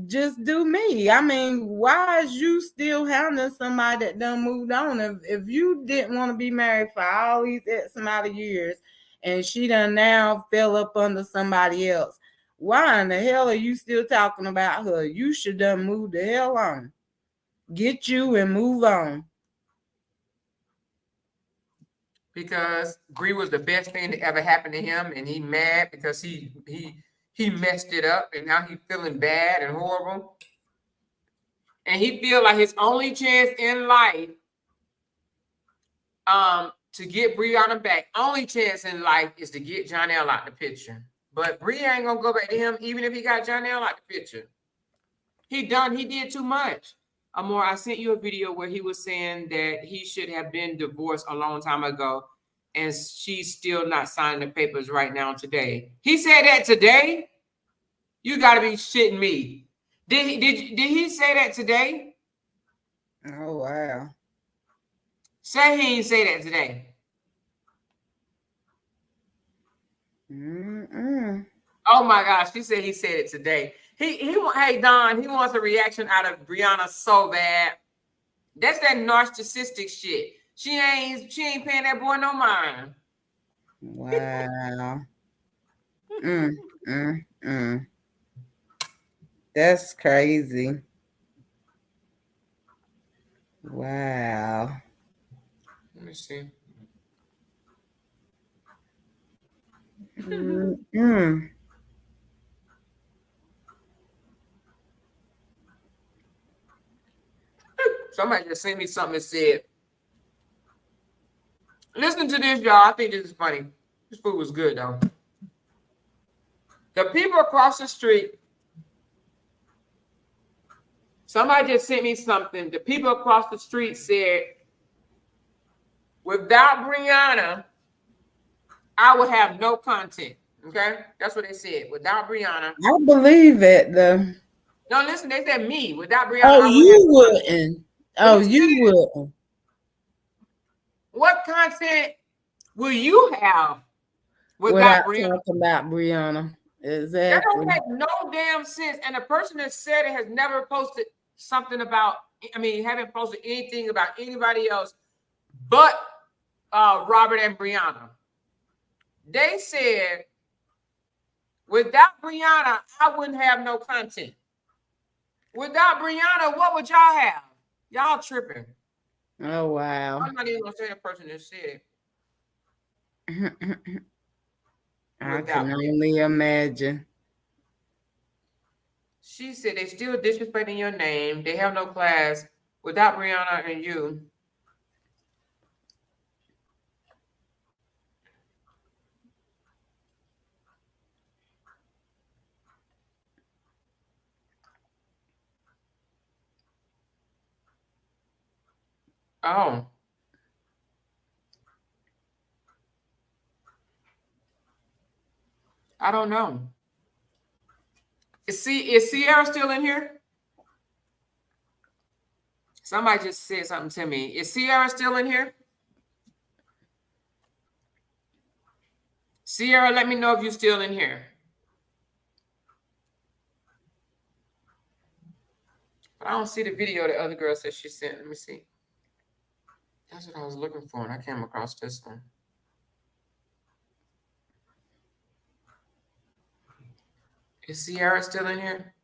Speaker 5: just do me. Why is you still handling somebody that done moved on? If you didn't want to be married for all these X amount of years and she done now fell up under somebody else, why in the hell are you still talking about her? You should done move the hell on. Get you and move on.
Speaker 1: Because Bree was the best thing that ever happened to him, and he mad because he messed it up, and now he feeling bad and horrible. And he feel like his only chance in life to get Brianna back, only chance in life is to get Jonelle out the picture. But Bree ain't gonna go back to him even if he got Jonelle out the picture. He did too much. Amor, I sent you a video where he was saying that he should have been divorced a long time ago. and she's still not signing the papers right now today. He said that today? You got to be shitting me. Did he say that today?
Speaker 5: Oh, wow.
Speaker 1: Say he ain't say that today. Oh my gosh, she said he said it today. Hey Don, he wants a reaction out of Brianna so bad. That's that narcissistic shit. She ain't paying that boy no mind.
Speaker 5: Wow. That's crazy. Wow.
Speaker 1: Let me see. Somebody just sent me something that said, listen to this, y'all. I think this is funny. This food was good, though. The people across the street, somebody just sent me something. The people across the street said, without Brianna, I would have no content. Okay? That's what they said. Without Brianna.
Speaker 5: I believe it, though.
Speaker 1: No, listen, they said me. Without Brianna,
Speaker 5: Oh,
Speaker 1: I
Speaker 5: you wouldn't. Oh, you wouldn't.
Speaker 1: What content will you have
Speaker 5: without
Speaker 1: Brianna?
Speaker 5: talking about Brianna? Exactly.
Speaker 1: That don't make no damn sense. And the person that said it has never posted something about, haven't posted anything about anybody else but Robert and Brianna. They said, without Brianna, I wouldn't have no content. Without Brianna, what would y'all have? Y'all tripping.
Speaker 5: Oh, wow.
Speaker 1: I'm not even going to say the person that said it.
Speaker 5: I can only imagine.
Speaker 1: She said they still disrespecting your name. They have no class. Without Brianna and you. Oh. I don't know. Is Sierra still in here? Somebody just said something to me. Is Sierra still in here? Sierra, let me know if you're still in here. But I don't see the video the other girl said she sent. Let me see. That's what I was looking for, and I came across this one. Is Sierra still in here?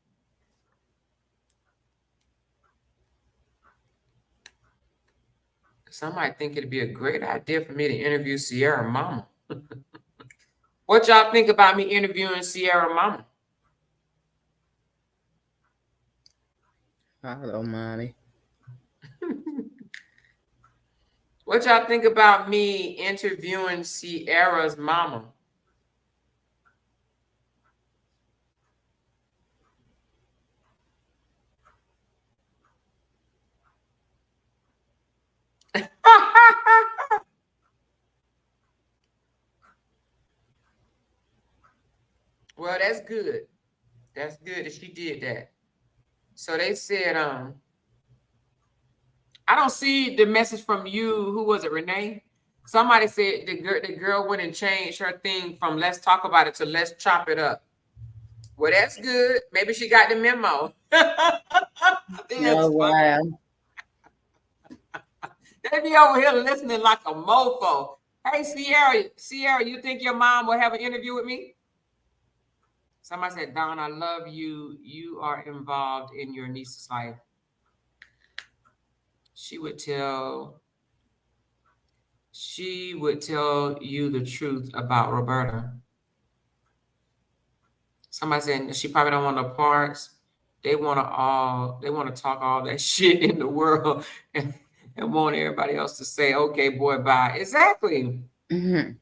Speaker 1: Somebody think it'd be a great idea for me to interview Sierra mama. What y'all think about me interviewing Sierra mama?
Speaker 5: I don't mind.
Speaker 1: What y'all think about me interviewing Sierra's mama? Well, that's good. That's good that she did that. So they said, I don't see the message from you. Who was it, Renee? Somebody said the girl went and changed her thing from let's talk about it to let's chop it up. Well, that's good. Maybe she got the memo.
Speaker 5: Oh, wow.
Speaker 1: They be over here listening like a mofo. Hey, Sierra, you think your mom will have an interview with me? Somebody said, Don, I love you. You are involved in your niece's life. She would tell you the truth about Roberta. Somebody said she probably don't want no parts. They want to talk all that shit in the world and want everybody else to say, okay, boy, bye. Exactly.
Speaker 5: Mm-hmm.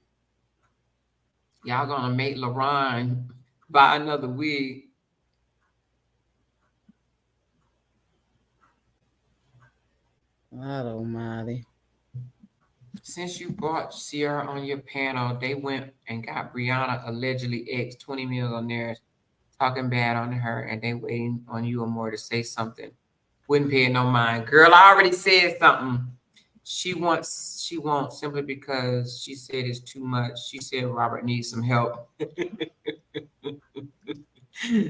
Speaker 1: Y'all gonna make LaRon buy another wig.
Speaker 5: I don't mind.
Speaker 1: Since you brought Sierra on your panel, they went and got Brianna allegedly X 20 mil on there, talking bad on her, and they waiting on you or more to say something. Wouldn't pay no mind. Girl, I already said something. She won't simply because she said it's too much. She said Robert needs some help.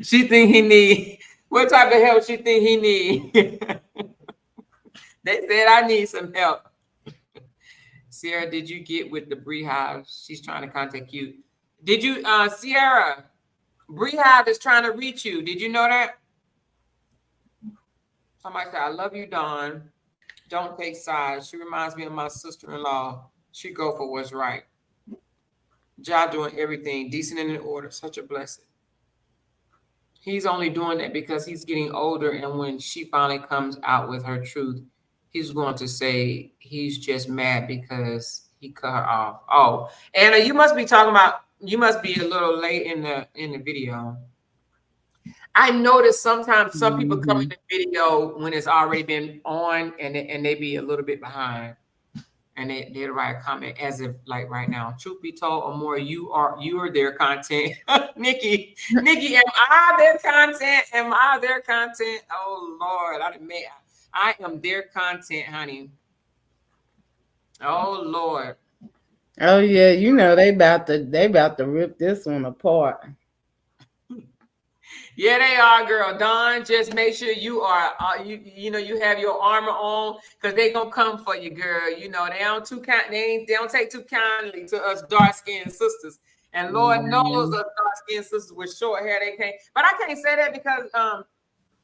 Speaker 1: She think he need what type of help she think he need? They said I need some help. Sierra, did you get with the Beehive? She's trying to contact you. Did you, Sierra? Beehive is trying to reach you. Did you know that? Somebody said, I love you, Dawn. Don't take sides. She reminds me of my sister-in-law. She go for what's right. Ja doing everything decent and in order. Such a blessing. He's only doing that because he's getting older, and when she finally comes out with her truth, he's going to say he's just mad because he cut her off. Oh, Anna, you must be talking about. You must be a little late in the video. I noticed sometimes some people come in the video when it's already been on, and they be a little bit behind, and they write a comment as if like right now. Truth be told, or more, you are their content. Nikki, am I their content? Am I their content? Oh Lord, I am their content, honey. Oh Lord.
Speaker 5: Oh yeah, you know they about to rip this one apart.
Speaker 1: Yeah, they are, girl. Dawn, just make sure you are, you have your armor on, because they gonna come for you, girl. You know they don't take too kindly to us dark skinned sisters. And Lord knows us dark skinned sisters with short hair, they can't. But I can't say that because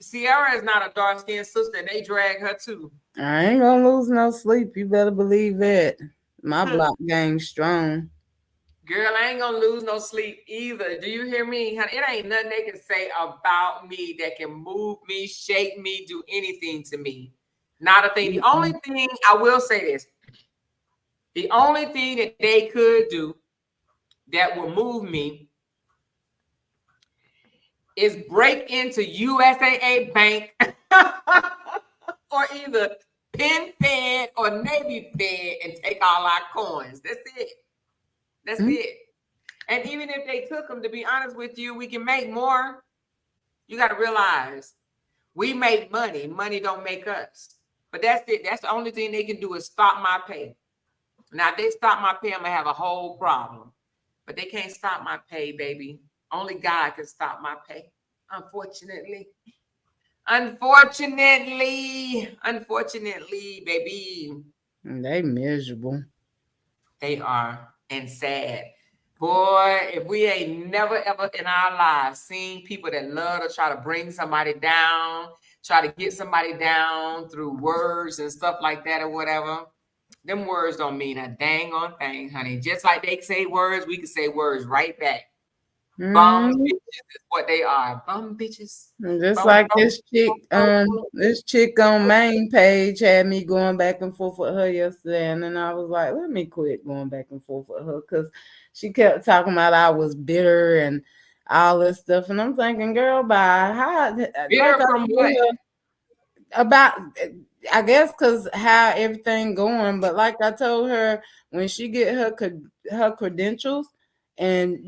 Speaker 1: Sierra is not a dark skinned sister. They drag her too.
Speaker 5: I ain't gonna lose no sleep. You better believe that. My block game strong.
Speaker 1: Girl, I ain't gonna lose no sleep either. Do you hear me, honey? It ain't nothing they can say about me that can move me, shake me, do anything to me. Not a thing. The only thing I will say this: the only thing that they could do that will move me is break into USAA Bank or either Penn Fed or Navy Fed and take all our coins. That's it. That's it. And even if they took them, to be honest with you, we can make more. You got to realize we make money. Money don't make us. But that's it. That's the only thing they can do is stop my pay. Now, if they stop my pay, I'm going to have a whole problem. But they can't stop my pay, baby. Only God can stop my pay, unfortunately. Unfortunately, baby.
Speaker 5: They miserable.
Speaker 1: They are, and sad. Boy, if we ain't never, ever in our lives seen people that love to try to bring somebody down, try to get somebody down through words and stuff like that or whatever, them words don't mean a dang on thing, honey. Just like they say words, we can say words right back. Bum bitches is what they are. Bum bitches.
Speaker 5: Just like this chick on main page had me going back and forth with her yesterday, and then I was like, let me quit going back and forth with her because she kept talking about I was bitter and all this stuff, and I'm thinking, girl, bye. How
Speaker 1: bitter from what?
Speaker 5: About, I guess, because how everything going, but like I told her, when she get her credentials, and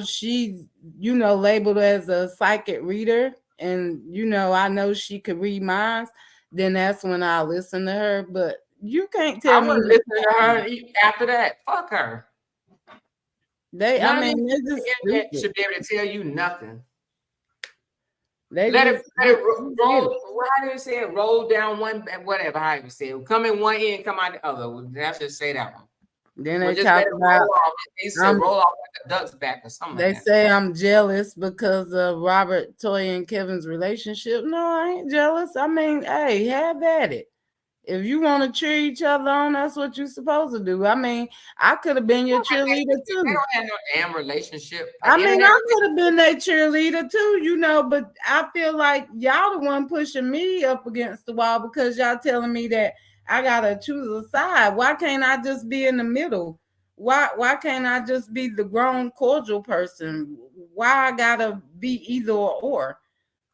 Speaker 5: she's labeled as a psychic reader, and I know she could read minds, then that's when I listen to her. But you can't tell me.
Speaker 1: I wouldn't listen to her after that. Fuck her.
Speaker 5: They just
Speaker 1: should be able to tell you nothing.
Speaker 5: They
Speaker 1: let it roll. How do you say it? Roll down one, whatever. How you say it? Come in one ear and come out the other. Let's just say that one.
Speaker 5: Then they talk about
Speaker 1: roll off like a duck's back or something.
Speaker 5: They say I'm jealous because of Robert, Toya, and Kevin's relationship. No, I ain't jealous. I mean, hey, have at it. If you want to cheer each other on, that's what you're supposed to do. I mean, I could have been your cheerleader too.
Speaker 1: They don't have no damn relationship.
Speaker 5: I mean, I could have been their cheerleader too, but I feel like y'all the one pushing me up against the wall because y'all telling me that I gotta choose a side. Why can't I just be in the middle? Why can't I just be the grown, cordial person? Why I gotta be either or?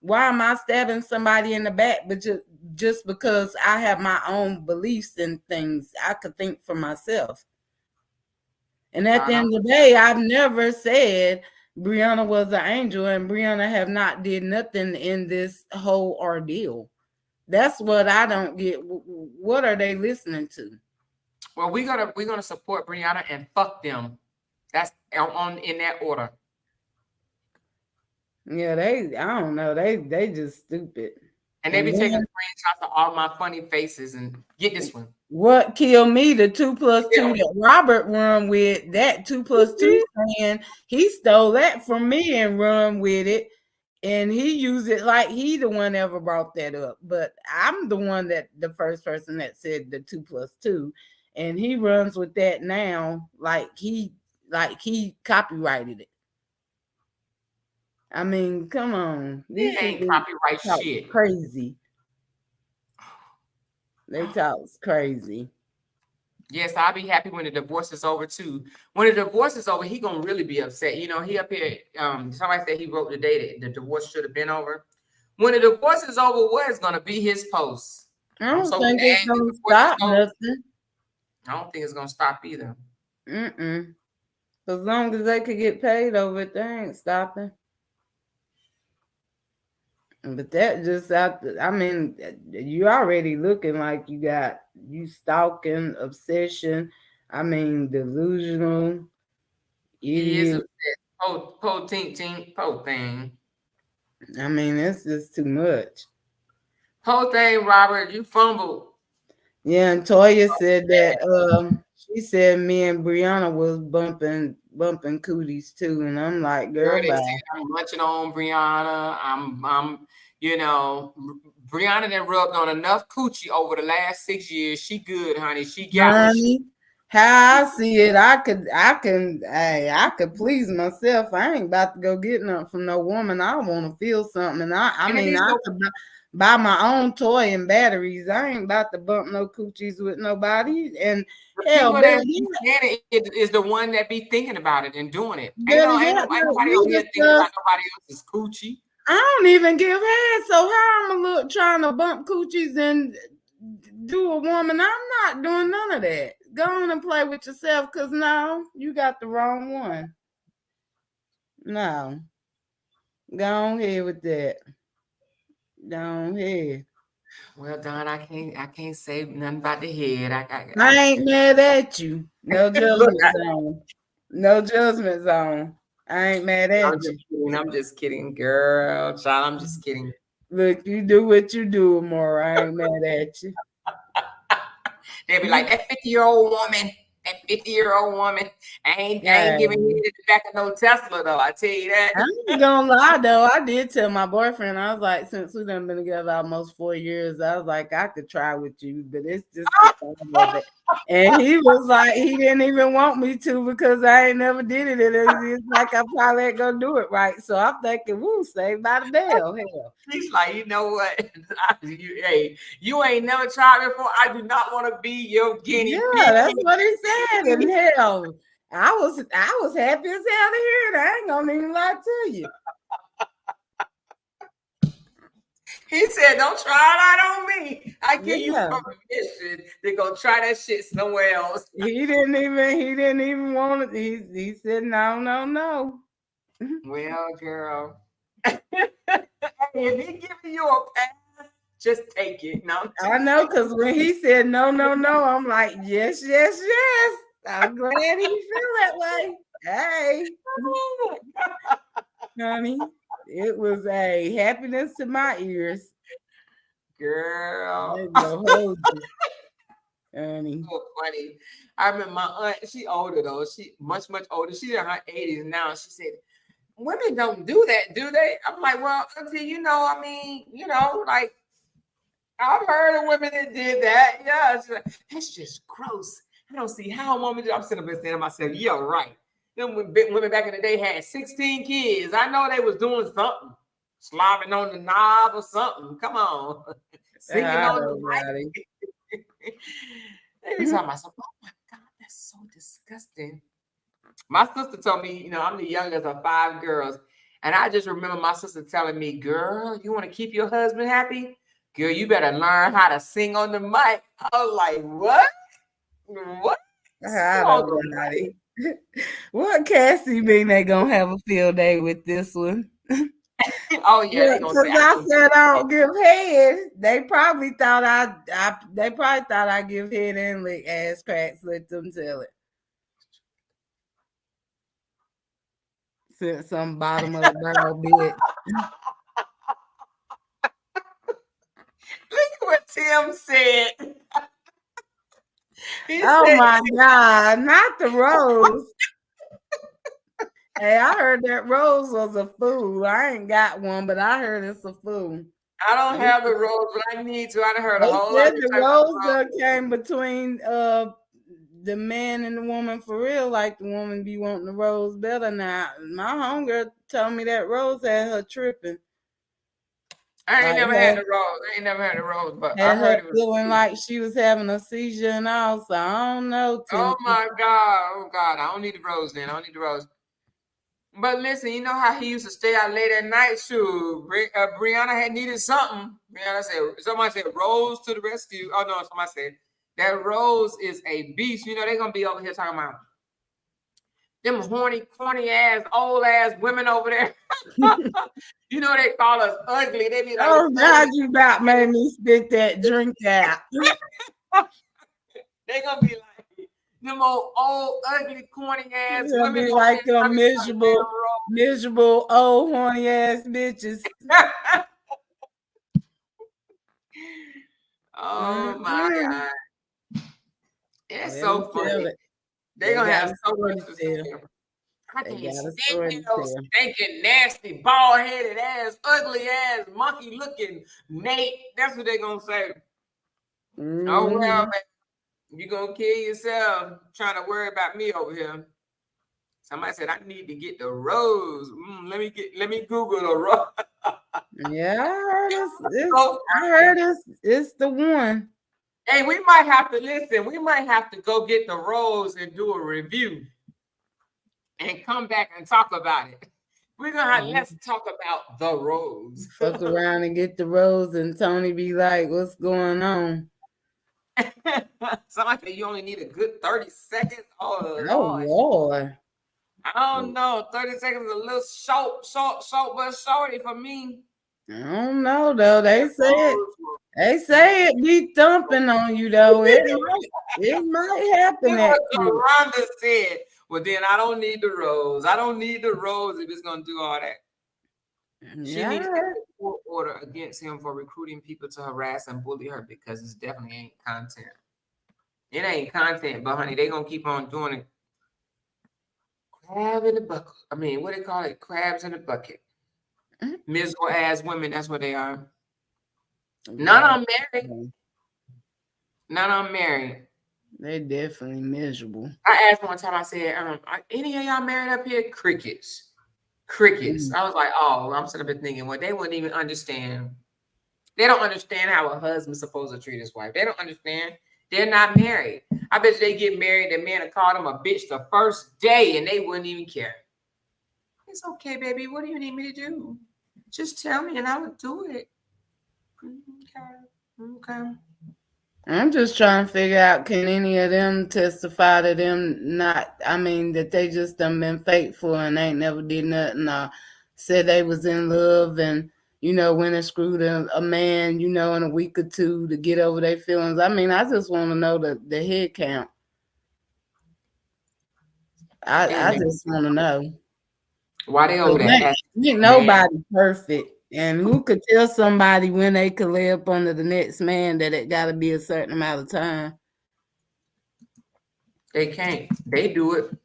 Speaker 5: Why am I stabbing somebody in the back? But just because I have my own beliefs and things, I could think for myself. And at the end of the day, I've never said Brianna was an angel, and Brianna have not did nothing in this whole ordeal. That's what I don't get. What are they listening to?
Speaker 1: Well, we're gonna support Brianna and fuck them. That's on in that order.
Speaker 5: Yeah, I don't know. They just stupid.
Speaker 1: And they be taking screenshots of all my funny faces and get this one.
Speaker 5: What killed me, the 2 + 2 that Robert run with, that 2 + 2 saying he stole that from me and run with it. And he used it like he the one ever brought that up. But I'm the one the first person that said the 2 + 2. And he runs with that now like he copyrighted it. I mean, come on.
Speaker 1: These ain't copyright shit.
Speaker 5: Crazy. They talk crazy.
Speaker 1: Yes, I'll be happy when the divorce is over too. When the divorce is over, he gonna really be upset. You know, he up here. Somebody said he wrote the day that the divorce should have been over. When the divorce is over, what is gonna be his post?
Speaker 5: I don't think it's gonna stop nothing.
Speaker 1: I don't think it's gonna stop either.
Speaker 5: As long as they could get paid over it, they ain't stopping. But that just I mean, you already looking like you stalking, obsession. I mean, delusional.
Speaker 1: He is obsessed. Po thing.
Speaker 5: I mean, it's just too much.
Speaker 1: Po thing, Robert, you fumbled.
Speaker 5: Yeah, and Toya said that she said me and Brianna was bumping cooties too, and I'm like, girl,
Speaker 1: they said I'm munching on Brianna. I'm you know, Brianna done rubbed on enough coochie over the last 6 years. She good, honey. She got me.
Speaker 5: How I see it, I could please myself. I ain't about to go get nothing from no woman. I want to feel something, and I mean, I could buy my own toy and batteries. I ain't about to bump no coochies with nobody. And hell,
Speaker 1: is the one that be thinking about it and doing it. Ain't nobody over here thinking about nobody else's coochie.
Speaker 5: I don't even give head, so how I'm look trying to bump coochies and do a woman? I'm not doing none of that. Go on and play with yourself, because no, you got the wrong one. No. Go on ahead with that. Go on ahead.
Speaker 1: Well, Don, I can't say nothing about the head.
Speaker 5: I ain't mad at you. No judgment zone. No judgment zone. I ain't mad at you.
Speaker 1: I'm just kidding, girl. Child, I'm just kidding.
Speaker 5: Look, you do what you do, Amora. I ain't mad at you.
Speaker 1: They'll be like, that 50-year-old woman. That 50-year-old woman. I ain't giving you the back of no Tesla, though. I tell you that.
Speaker 5: I ain't gonna lie, though. I did tell my boyfriend, I was like, since we've been together almost 4 years, I was like, I could try with you, but it's just and he was like, he didn't even want me to because I ain't never did it. It's like I probably ain't gonna do it right. So I'm thinking, woo, saved by the bell. Hell.
Speaker 1: He's like, you know what? You ain't never tried before. I do not want to be your guinea pig.
Speaker 5: Yeah, that's what he said. And hell, I was happy as hell to hear it. I ain't gonna even lie to you.
Speaker 1: He said, don't try it out on me. I give you permission to go try that shit somewhere else.
Speaker 5: He didn't even want it. He said, no.
Speaker 1: Well, girl. If he giving you a pass, just take it. No,
Speaker 5: I know, because when he said no, I'm like, yes. I'm glad he feel that way. Hey. Honey, it was a happiness to my ears.
Speaker 1: Girl.
Speaker 5: Honey.
Speaker 1: So funny. I remember my aunt, she older though. She much older. She's in her 80s now. She said, women don't do that, do they? I'm like, well, auntie, like I've heard of women that did that. Yeah, like, that's just gross. I don't see how a woman do. I'm sitting up there saying to myself, yeah, right. Them women back in the day had 16 kids. I know they was doing something, slobbing on the knob or something. Come on, singing on the mic. Every time I said, oh my God, that's so disgusting. My sister told me, I'm the youngest of 5 girls. And I just remember my sister telling me, girl, you want to keep your husband happy? Girl, you better learn how to sing on the mic. I was like, what? What?
Speaker 5: I don't know. What Cassie mean they gonna have a field day with this one?
Speaker 1: Oh yeah, they gonna say
Speaker 5: I said I don't give head. They probably thought I give head and lick ass cracks. Let them tell it. Since some bottom of the barrel bit.
Speaker 1: Look at what Tim said.
Speaker 5: Oh my God, not the Rose. Hey, I heard that Rose was a fool. I ain't got one, but I heard it's a fool.
Speaker 1: I don't have the Rose, but I need to. I done heard a whole
Speaker 5: lot.
Speaker 1: lot.
Speaker 5: The Rose that came between the man and the woman for real. Like the woman be wanting the Rose better now. My homegirl told me that Rose had her tripping.
Speaker 1: I ain't never had the Rose. But I heard it was
Speaker 5: feeling like she was having a seizure and all. So I don't know.
Speaker 1: Oh my God. I don't need the Rose then. I don't need the Rose. But listen, you know how he used to stay out late at night? Shoot, Brianna had needed something. Somebody said, Rose to the rescue. Oh no, somebody said that Rose is a beast. You know, they're gonna be over here talking about them horny, corny ass, old ass women over there. You know they call us ugly. They be like,
Speaker 5: oh God, you about made me spit that drink out.
Speaker 1: They gonna be like them old ugly, corny ass women.
Speaker 5: Be like them miserable, old horny ass bitches.
Speaker 1: Oh my God. It's so funny. They're going to have so much to say. I can't stand those stinking, nasty, bald-headed ass, ugly ass, monkey-looking Nate. That's what they're going to say. Oh, well, man, you're going to kill yourself trying to worry about me over here. Somebody said, I need to get the Rose. Let me Google the Rose.
Speaker 5: Yeah, I heard it's the one.
Speaker 1: Hey, we might have to listen. We might have to go get the Rose and do a review and come back and talk about it. We're going to have, let's talk about the Rose.
Speaker 5: Fuck around and get the Rose and Tony be like, what's going on?
Speaker 1: Somebody said you only need a good 30 seconds. Oh,
Speaker 5: Lord.
Speaker 1: I don't know. 30 seconds is a little short, but shorty for me.
Speaker 5: I don't know though. They say it be thumping on you though. It might happen.
Speaker 1: What Rhonda said. Well, then I don't need the Rose. I don't need the Rose if it's gonna do all that. She needs to get a court order against him for recruiting people to harass and bully her because it definitely ain't content. It ain't content, but honey, they gonna keep on doing it. Crab in the bucket. I mean, what they call it? Crabs in the bucket. Miserable ass women. That's what they are. None of them married. None of them married.
Speaker 5: They definitely miserable.
Speaker 1: I asked one time. I said, "Are any of y'all married up here?" Crickets. I was like, "Oh, I'm sitting up thinking, well, they wouldn't even understand. They don't understand how a husband's supposed to treat his wife. They don't understand. They're not married. I bet they get married. The man would call them a bitch the first day, and they wouldn't even care. It's okay, baby. What do you need me to do? Just tell me, and I would do it. Okay.
Speaker 5: I'm just trying to figure out, can any of them testify to them that they just done been faithful and ain't never did nothing or said they was in love and, went and screwed a man, in a week or two to get over their feelings. I mean, I just want to know the head count. I just want to know.
Speaker 1: Why they over there?
Speaker 5: Ain't nobody perfect. And who could tell somebody when they could lay up under the next man that it got to be a certain amount of time?
Speaker 1: They can't. They do it.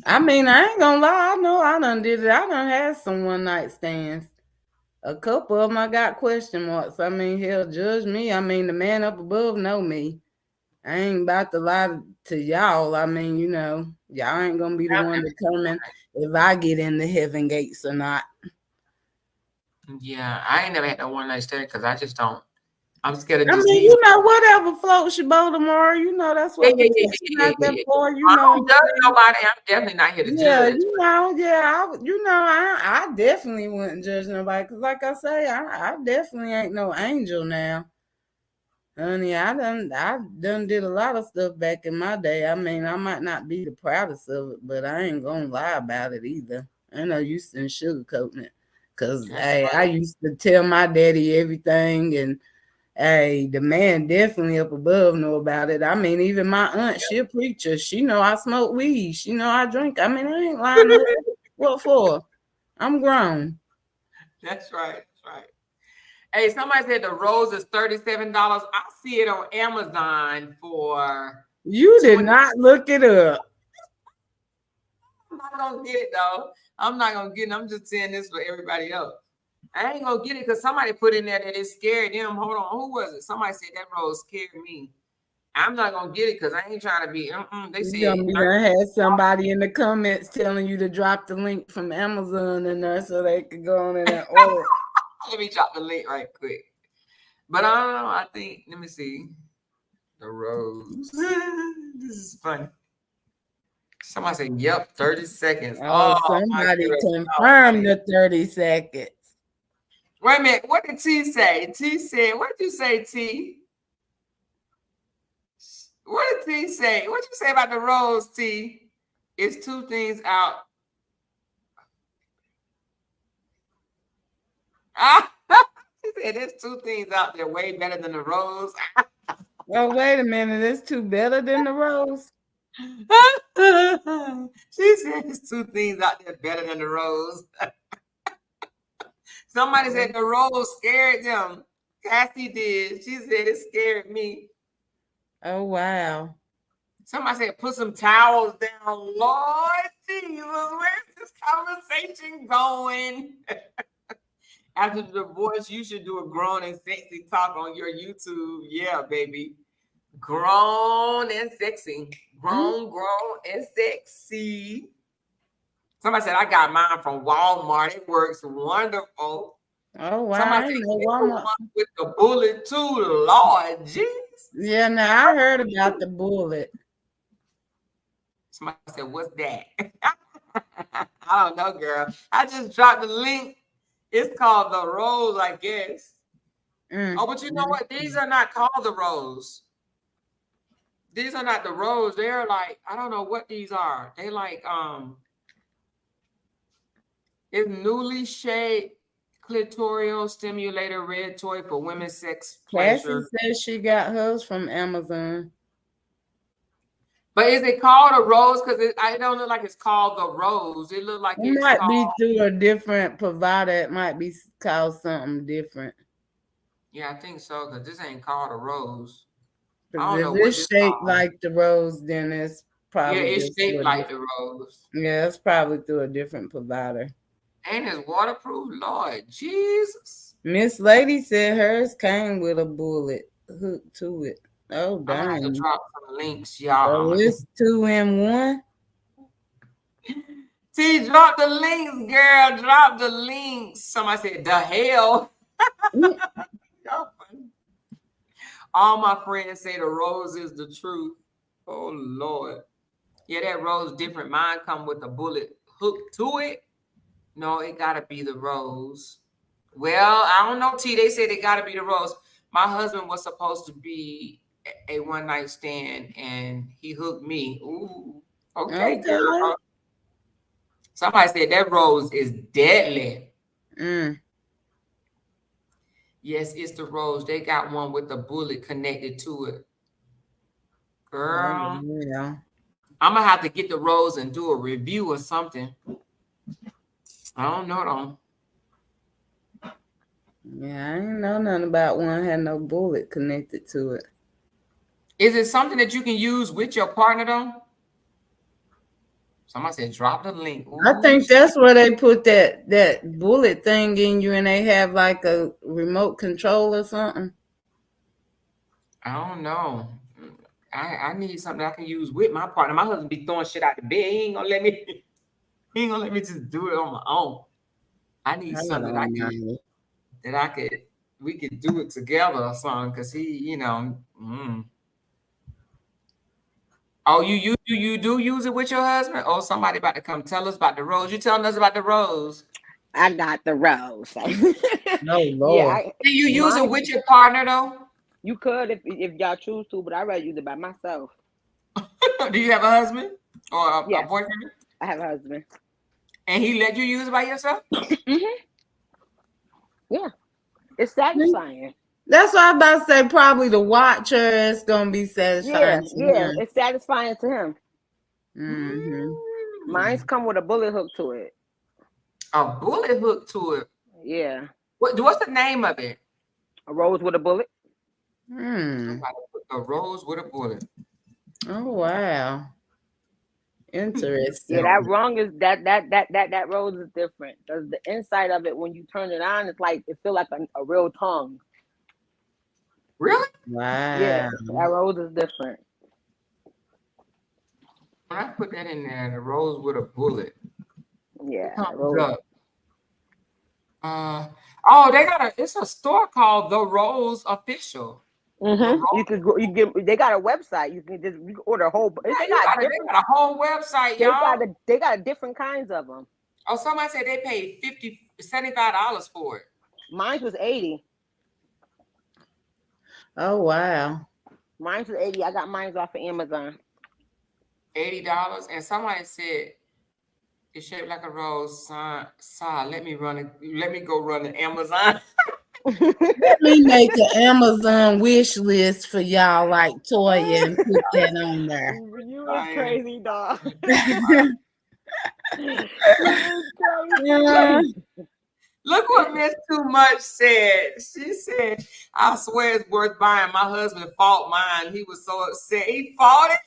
Speaker 5: I mean, I ain't gonna lie. I know I done did it. I done had some one night stands. A couple of them I got question marks. I mean, hell, judge me. I mean, the man up above know me. I ain't about to lie to y'all. I mean, y'all ain't gonna be the one determine if I get in the heaven gates or not.
Speaker 1: Yeah, I ain't never had no one night stand because I just don't. I'm scared of
Speaker 5: I mean,
Speaker 1: disease.
Speaker 5: you know, whatever floats your boat tomorrow, you know, that's what protection out there for. You
Speaker 1: I
Speaker 5: know,
Speaker 1: don't judge nobody. I'm definitely not here to judge.
Speaker 5: you know, I definitely wouldn't judge nobody because, like I say, I definitely ain't no angel now. Honey, I done did a lot of stuff back in my day. I mean, I might not be the proudest of it, but I ain't gonna lie about it either. I know you in sugarcoating it. Cause hey, I used to tell my daddy everything, and hey, the man definitely up above know about it. I mean, even my aunt, she a preacher. She know I smoke weed. She know I drink. I mean, I ain't lying to her. What for? I'm grown.
Speaker 1: That's right. That's right. Hey, somebody said the rose is $37. I see it on Amazon for.
Speaker 5: You did not look it up.
Speaker 1: I'm not gonna get it though. I'm not gonna get it. I'm just saying this for everybody else. I ain't gonna get it because somebody put in there that it scared them. Hold on, who was it? Somebody said that rose scared me. I'm not gonna get it because I ain't trying to be. They said
Speaker 5: I had somebody in the comments telling you to drop the link from Amazon in there so they could go on in and order.
Speaker 1: Let me drop the link right quick. But I don't know. I think, let me see. The rose. This is funny. Somebody said, yep, 30 seconds.
Speaker 5: Oh, somebody confirmed the 30 seconds.
Speaker 1: Wait a minute. What did T say? T said, what did you say, T? What did T say? What did you say about the rose, T? It's two things out. She said there's two things out there way better than the rose.
Speaker 5: Oh, wait a minute. It's two better than the rose?
Speaker 1: She said there's two things out there better than the rose. Somebody said the rose scared them. Cassie did. She said it scared me.
Speaker 5: Oh, wow.
Speaker 1: Somebody said put some towels down. Lord Jesus, where's this conversation going? After the divorce, you should do a grown and sexy talk on your YouTube. Yeah, baby. Grown and sexy. Grown and sexy. Somebody said, I got mine from Walmart. It works wonderful.
Speaker 5: Oh, wow.
Speaker 1: Somebody said, Walmart with the bullet too. Lord, jeez.
Speaker 5: Yeah, now I heard about the bullet.
Speaker 1: Somebody said, what's that? I don't know, girl. I just dropped the link. It's called the rose, I guess. Oh, but you know what? These are not called the rose. These are not the rose. They're like, I don't know what these are. They like, it's newly shaped clitoral stimulator red toy for women's sex pleasure.
Speaker 5: Cassie says she got hers from Amazon.
Speaker 1: But is it called a rose? Because I don't look like it's called the rose. It looked like
Speaker 5: it might be through a different provider. It might be called something different.
Speaker 1: Yeah, I think so. Because this ain't called a rose.
Speaker 5: If it's shaped like the rose, then it's probably
Speaker 1: it's shaped like the rose.
Speaker 5: Yeah, it's probably through a different provider.
Speaker 1: And it's waterproof, Lord Jesus.
Speaker 5: Miss Lady said hers came with a bullet hooked to it. Oh, dang.
Speaker 1: I'm going to drop some links, y'all.
Speaker 5: So it's 2 in 1.
Speaker 1: See, drop the links, girl. Drop the links. Somebody said, the hell. All my friends say the rose is the truth. Oh, Lord. Yeah, that rose different. Mine come with a bullet hooked to it. No, it got to be the rose. Well, I don't know, T. They said it got to be the rose. My husband was supposed to be a one-night stand, and he hooked me. Ooh, okay, girl. Somebody said that rose is deadly. Yes, it's the rose. They got one with a bullet connected to it. Girl,
Speaker 5: yeah.
Speaker 1: I'm going to have to get the rose and do a review or something. I don't know, though.
Speaker 5: Yeah, I ain't know nothing about one had no bullet connected to it.
Speaker 1: Is it something that you can use with your partner, though? Somebody said, drop the link. Ooh,
Speaker 5: I think that's where they put that bullet thing in you, and they have like a remote control or something.
Speaker 1: I don't know. I need something I can use with my partner. My husband be throwing shit out the bed. He ain't gonna let me. He ain't gonna let me just do it on my own. I need something that I could we could do it together or something, because he, you know. Oh, you do use it with your husband? Oh, somebody about to come tell us about the rose. You telling us about the rose?
Speaker 6: I got the rose.
Speaker 5: No, Lord.
Speaker 6: Yeah,
Speaker 1: Can you use it with your partner though?
Speaker 6: you could if y'all choose to, but I'd rather use it by myself.
Speaker 1: Do you have a husband or a
Speaker 6: Yes.
Speaker 1: boyfriend?
Speaker 6: I have a husband.
Speaker 1: And he let you use it by yourself?
Speaker 6: Yeah, it's satisfying.
Speaker 5: That's what I'm about to say. Probably the watcher is gonna be satisfying.
Speaker 6: Yeah, it's satisfying to him. Mine's
Speaker 5: Mm-hmm.
Speaker 6: come with a bullet hook to it.
Speaker 1: A bullet hook to it.
Speaker 6: Yeah.
Speaker 1: What's the name of it?
Speaker 6: A rose with a bullet.
Speaker 1: Somebody put a rose with a bullet.
Speaker 5: Oh wow. Interesting.
Speaker 6: Yeah, that wrong is that rose is different. Because the inside of it, when you turn it on, it's like it feels like a real tongue.
Speaker 1: Really?
Speaker 5: Wow.
Speaker 6: Yeah, that rose is different.
Speaker 1: When I put that in there, the rose with a bullet.
Speaker 6: Yeah.
Speaker 1: It's a store called The Rose Official.
Speaker 6: You could go. They got a website. You can order a whole.
Speaker 1: They got a whole website, y'all.
Speaker 6: They got different kinds of them.
Speaker 1: Oh, somebody said they paid $75 for it.
Speaker 6: Mine was $80.
Speaker 5: Oh wow.
Speaker 6: Mine was $80. I got mine off of Amazon.
Speaker 1: $80, and somebody said it's shaped like a rose. Let me go run the Amazon.
Speaker 5: Let me make an Amazon wish list for y'all, like Toya, and put that on there.
Speaker 6: You is crazy, dog.
Speaker 1: Look what Miss Too Much said. She said, I swear it's worth buying. My husband fought mine. He was so upset. He fought it.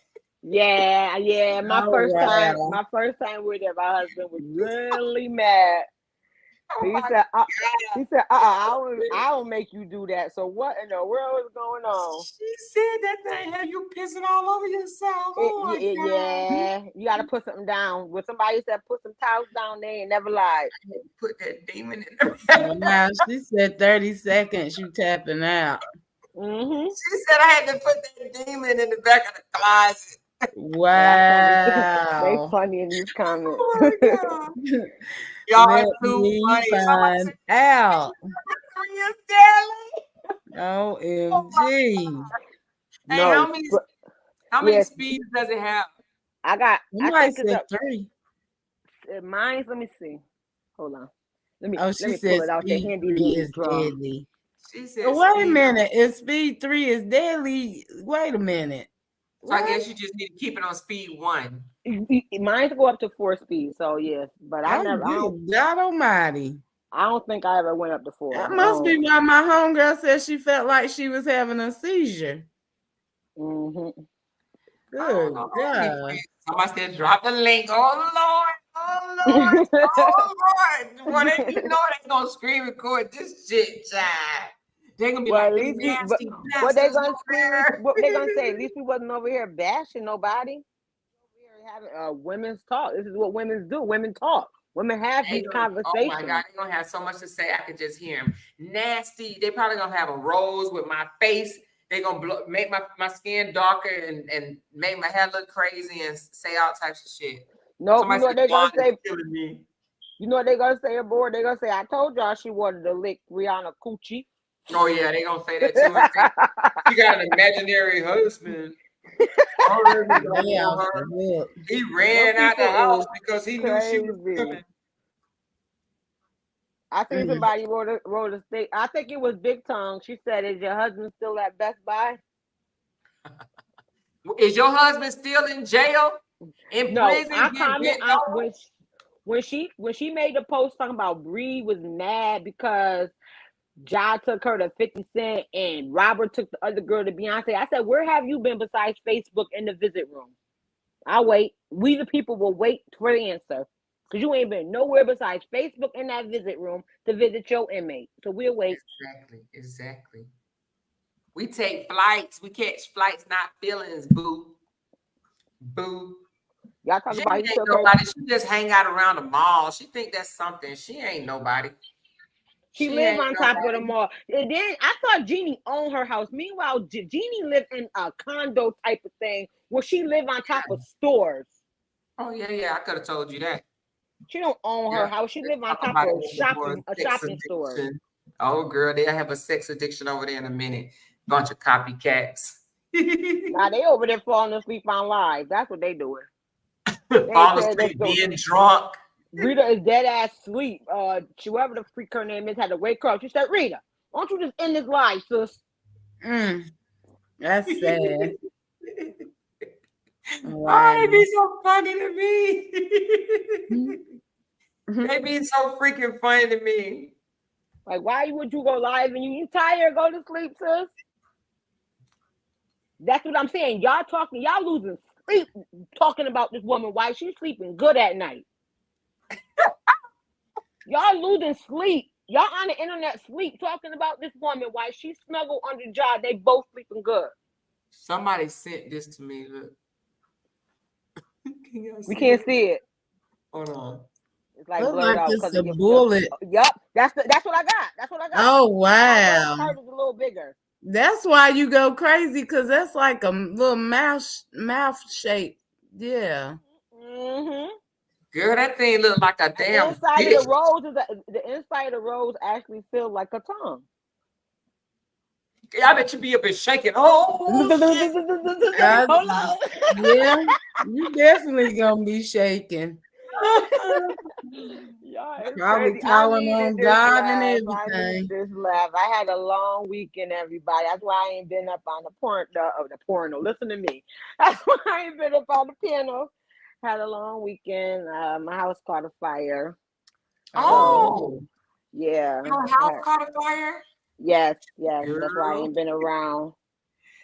Speaker 6: Yeah. My first time with it, my husband was really mad. He said, I will make you do that. So what in the world is going on?
Speaker 1: She said that thing had you pissing all over yourself.
Speaker 6: Yeah, you got to put something down. When somebody said put some towels down, they ain't never lied.
Speaker 1: Put that demon in there.
Speaker 5: Now she said 30 seconds. You tapping out.
Speaker 1: She said I had to put that demon in the back of the closet.
Speaker 5: Wow.
Speaker 6: They funny in these comments.
Speaker 1: Oh my God. Y'all are too funny.
Speaker 5: Out. OMG.
Speaker 1: Hey, how many speeds does it have?
Speaker 6: I think it's
Speaker 5: 3.
Speaker 6: Mine's, let me see. Hold on. Let me
Speaker 5: pull it out. The handy is deadly.
Speaker 1: She said,
Speaker 5: wait a minute. If speed 3 is deadly, wait a minute.
Speaker 1: So I guess you just need to keep it on speed 1.
Speaker 6: Mine's go up to 4 speeds, so yes. But
Speaker 5: God Almighty.
Speaker 6: I don't think I ever went up to 4.
Speaker 5: That must be why my homegirl said she felt like she was having a seizure.
Speaker 6: Good
Speaker 5: God.
Speaker 1: Somebody said, drop the link. Oh Lord. Well, you know they gonna screen record this shit, child. They're gonna be like,
Speaker 6: at least
Speaker 1: nasty
Speaker 6: what they gonna what they gonna say? At least we wasn't over here bashing nobody. Over here having women's talk. This is what women do. Women talk. Women have these conversations. Oh
Speaker 1: my God, they're gonna have so much to say. I could just hear them. Nasty. They probably gonna have a rose with my face. They're gonna make my skin darker and make my hair look crazy and say all types of shit.
Speaker 6: No, you know what they're gonna say? You know what they're gonna say aboard? They're gonna say, I told y'all she wanted to lick Rihanna coochie.
Speaker 1: Oh yeah, they gonna say that too. She got an imaginary husband. He ran out the house because he knew she was coming.
Speaker 6: I think somebody wrote a thing. I think it was Big Tongue. She said, "Is your husband still at Best Buy?"
Speaker 1: Is your husband still in jail? In prison?
Speaker 6: I comment when she made the post talking about Bree was mad because Ja took her to 50 Cent and Robert took the other girl to Beyonce. I said, where have you been besides Facebook in the visit room? I'll wait. We the people will wait for the answer. Because you ain't been nowhere besides Facebook in that visit room to visit your inmate. So we'll wait.
Speaker 1: Exactly. We take flights. We catch flights, not feelings, boo.
Speaker 6: Y'all talking about
Speaker 1: nobody. She just hang out around the mall. She think that's something. She ain't nobody.
Speaker 6: She live on top of the mall. And then I thought Jeannie owned her house. Meanwhile, Jeannie lived in a condo type of thing where she lived on top of stores.
Speaker 1: Oh yeah. I could have told you that.
Speaker 6: She don't own her house. She live on top of a shopping store.
Speaker 1: Oh girl, they have a sex addiction over there in a minute. Bunch of copycats.
Speaker 6: Now they over there falling asleep on live. That's what they doing.
Speaker 1: Falling asleep, being drunk.
Speaker 6: Rita is dead ass sleep. Whoever the freak her name is had to wake her up. She said, "Rita, why don't you just end this live, sis?"
Speaker 5: That's sad.
Speaker 1: Wow. Oh, they be so funny to me. They be so freaking funny to me.
Speaker 6: Like, why would you go live and you tired? Go to sleep, sis. That's what I'm saying. Y'all losing sleep talking about this woman. Why she's sleeping good at night? Y'all losing sleep. Y'all on the internet sleep talking about this woman. Why she snuggled under job. They both sleeping good.
Speaker 1: Somebody sent this to me. Look.
Speaker 6: We can't see it.
Speaker 1: Hold on.
Speaker 6: It's like blurred out because
Speaker 5: it's a bullet.
Speaker 6: Yup. That's what I got. That's what I got.
Speaker 5: Oh wow.
Speaker 6: My heart is a little bigger.
Speaker 5: That's why you go crazy, because that's like a little mouth shape. Yeah.
Speaker 6: Mm-hmm.
Speaker 1: Girl, that thing look like a damn.
Speaker 6: Inside of the inside of the rose actually feels like a tongue.
Speaker 1: I bet you be a bit shaking. Oh,
Speaker 6: hold on.
Speaker 5: Yeah, you definitely gonna be shaking. Probably calling on God and everything.
Speaker 6: I need this laugh. I had a long weekend, everybody. That's why I ain't been up on the porno. Listen to me. That's why I ain't been up on the piano. Had a long weekend. My house caught a fire.
Speaker 1: Oh,
Speaker 6: so, yeah.
Speaker 1: Your house caught a fire?
Speaker 6: Yes. Girl. That's why I ain't been around.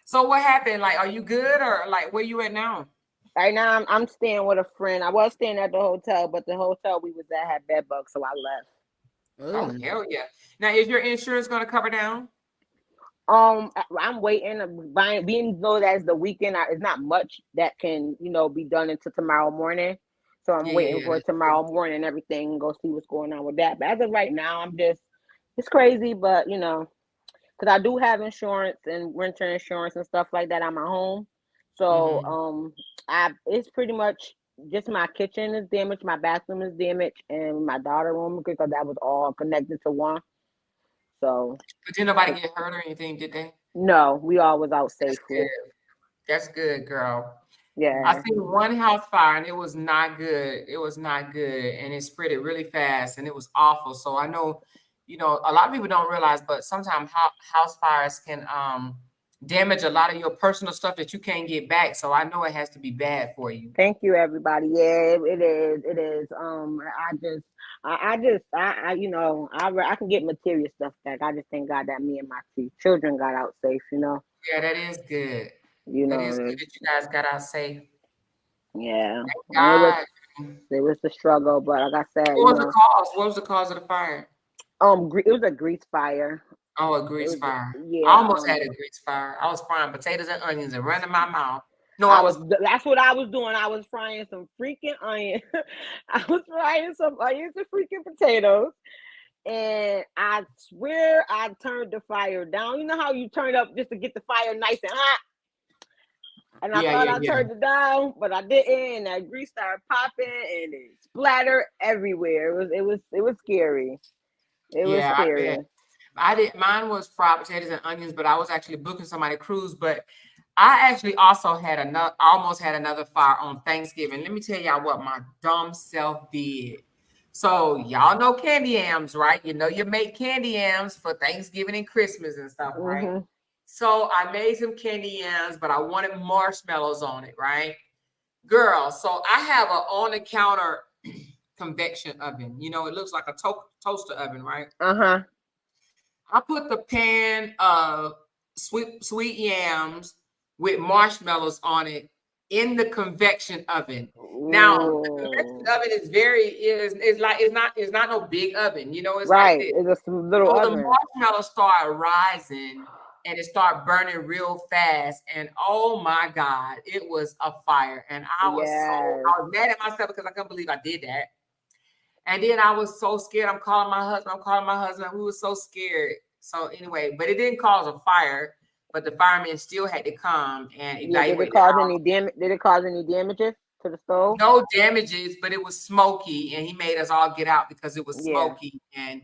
Speaker 1: So what happened? Like, are you good, or like where you at now?
Speaker 6: Right now, I'm staying with a friend. I was staying at the hotel, but the hotel we was at had bed bugs, so I left.
Speaker 1: Oh hell yeah! Now, is your insurance going to cover down?
Speaker 6: I'm waiting. Being though that's the weekend, it's not much that can be done until tomorrow morning. So I'm waiting for tomorrow morning and everything and go see what's going on with that. But as of right now, it's crazy, but because I do have insurance and renter insurance and stuff like that on my home. So it's pretty much just my kitchen is damaged, my bathroom is damaged, and my daughter room, because that was all connected to one. So,
Speaker 1: but did nobody get hurt or anything, did they?
Speaker 6: No, we all was out safely.
Speaker 1: That's good, girl.
Speaker 6: Yeah.
Speaker 1: I seen one house fire and it was not good. It was not good, and it spread it really fast, and it was awful. So I know, a lot of people don't realize, but sometimes house fires can damage a lot of your personal stuff that you can't get back. So I know it has to be bad for you.
Speaker 6: Thank you, everybody. Yeah, it is. It is. I can get material stuff back. I just thank God that me and my 2 children got out safe.
Speaker 1: Yeah, that is good. That is good that you guys got out safe.
Speaker 6: Yeah.
Speaker 1: It
Speaker 6: was the struggle, but like I said,
Speaker 1: what was the cause? What was the cause of the fire?
Speaker 6: It was a grease fire.
Speaker 1: Oh, a grease fire.
Speaker 6: Yeah.
Speaker 1: I almost had a grease fire. I was frying potatoes and onions and running my mouth. No,
Speaker 6: that's what I was doing. I was frying some freaking onions. I was frying some onions and freaking potatoes. And I swear I turned the fire down. You know how you turn it up just to get the fire nice and hot? And I thought I turned it down, but I didn't. And that grease started popping and it splattered everywhere. It was scary. It was scary.
Speaker 1: I did. Mine was fried potatoes and onions, but I was actually booking somebody cruise. But I actually also almost had another fire on Thanksgiving. Let me tell y'all what my dumb self did. So y'all know candy yams, right? You make candy yams for Thanksgiving and Christmas and stuff, right? Mm-hmm. So I made some candy yams, but I wanted marshmallows on it, right? Girl, so I have an on-the-counter convection oven. It looks like a toaster oven, right?
Speaker 6: Uh-huh.
Speaker 1: I put the pan of sweet yams with marshmallows on it in the convection oven. Now, the convection oven it's not no big oven, it's
Speaker 6: right.
Speaker 1: Like
Speaker 6: it's a little oven.
Speaker 1: The marshmallows start rising and it started burning real fast. And oh my God, it was a fire. And I was mad at myself because I couldn't believe I did that. And then I was so scared. I'm calling my husband. We were so scared. So anyway, but it didn't cause a fire. But the firemen still had to come and
Speaker 6: Yeah, did it
Speaker 1: evaluate the
Speaker 6: cause
Speaker 1: house.
Speaker 6: any damage? Did it cause any damages to the stove?
Speaker 1: No damages, but it was smoky, and he made us all get out because it was
Speaker 6: Yeah.
Speaker 1: smoky. And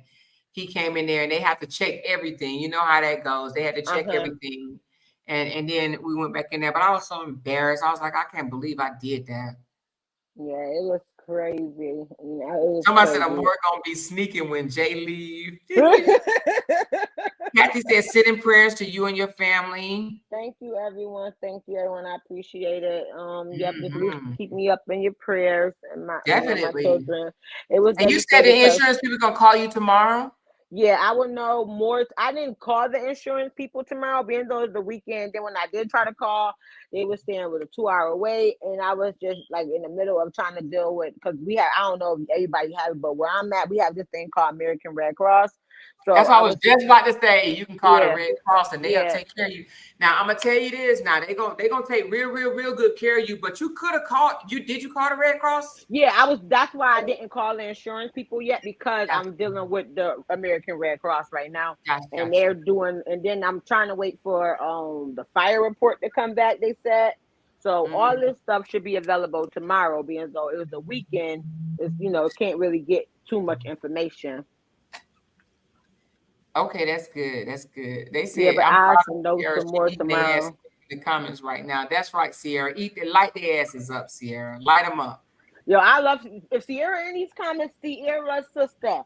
Speaker 1: he came in there, and they have to check everything. You know how that goes. They had to check everything, and then we went back in there. But I was so embarrassed. I was like, I can't believe I did that.
Speaker 6: Yeah, it was crazy. You know, it was
Speaker 1: Somebody
Speaker 6: crazy.
Speaker 1: said I'm more gonna be sneaking when Jay leave. Kathy said, sit in prayers to you and your family.
Speaker 6: Thank you, everyone. Thank you, everyone. I appreciate it. Yep, just keep me up in your prayers and my children. It was.
Speaker 1: And you said the insurance people gonna call you tomorrow?
Speaker 6: Yeah, I will know more. I didn't call the insurance people tomorrow, being though it's the weekend. Then when I did try to call, they were staying with a 2-hour wait, and I was just like in the middle of trying to deal with, because we have, I don't know if everybody has it, but where I'm at, we have this thing called American Red Cross. So
Speaker 1: that's what I was just about to say. You can call the Red Cross and they'll take care of you. Now I'm gonna tell you this. Now they're gonna take real good care of you. But you could have called. Did you call the Red Cross?
Speaker 6: Yeah, that's why I didn't call the insurance people yet, because I'm dealing with the American Red Cross right now, and they're doing. And then I'm trying to wait for the fire report to come back. They said so. All this stuff should be available tomorrow, being though it was the weekend. It's can't really get too much information.
Speaker 1: Okay, that's good. That's good. They said,
Speaker 6: yeah, but I should know some more tomorrow.
Speaker 1: In the comments right now. That's right, Sierra. Light their asses up, Sierra. Light them up.
Speaker 6: Yo, I love if Sierra in these comments, Sierra's sister.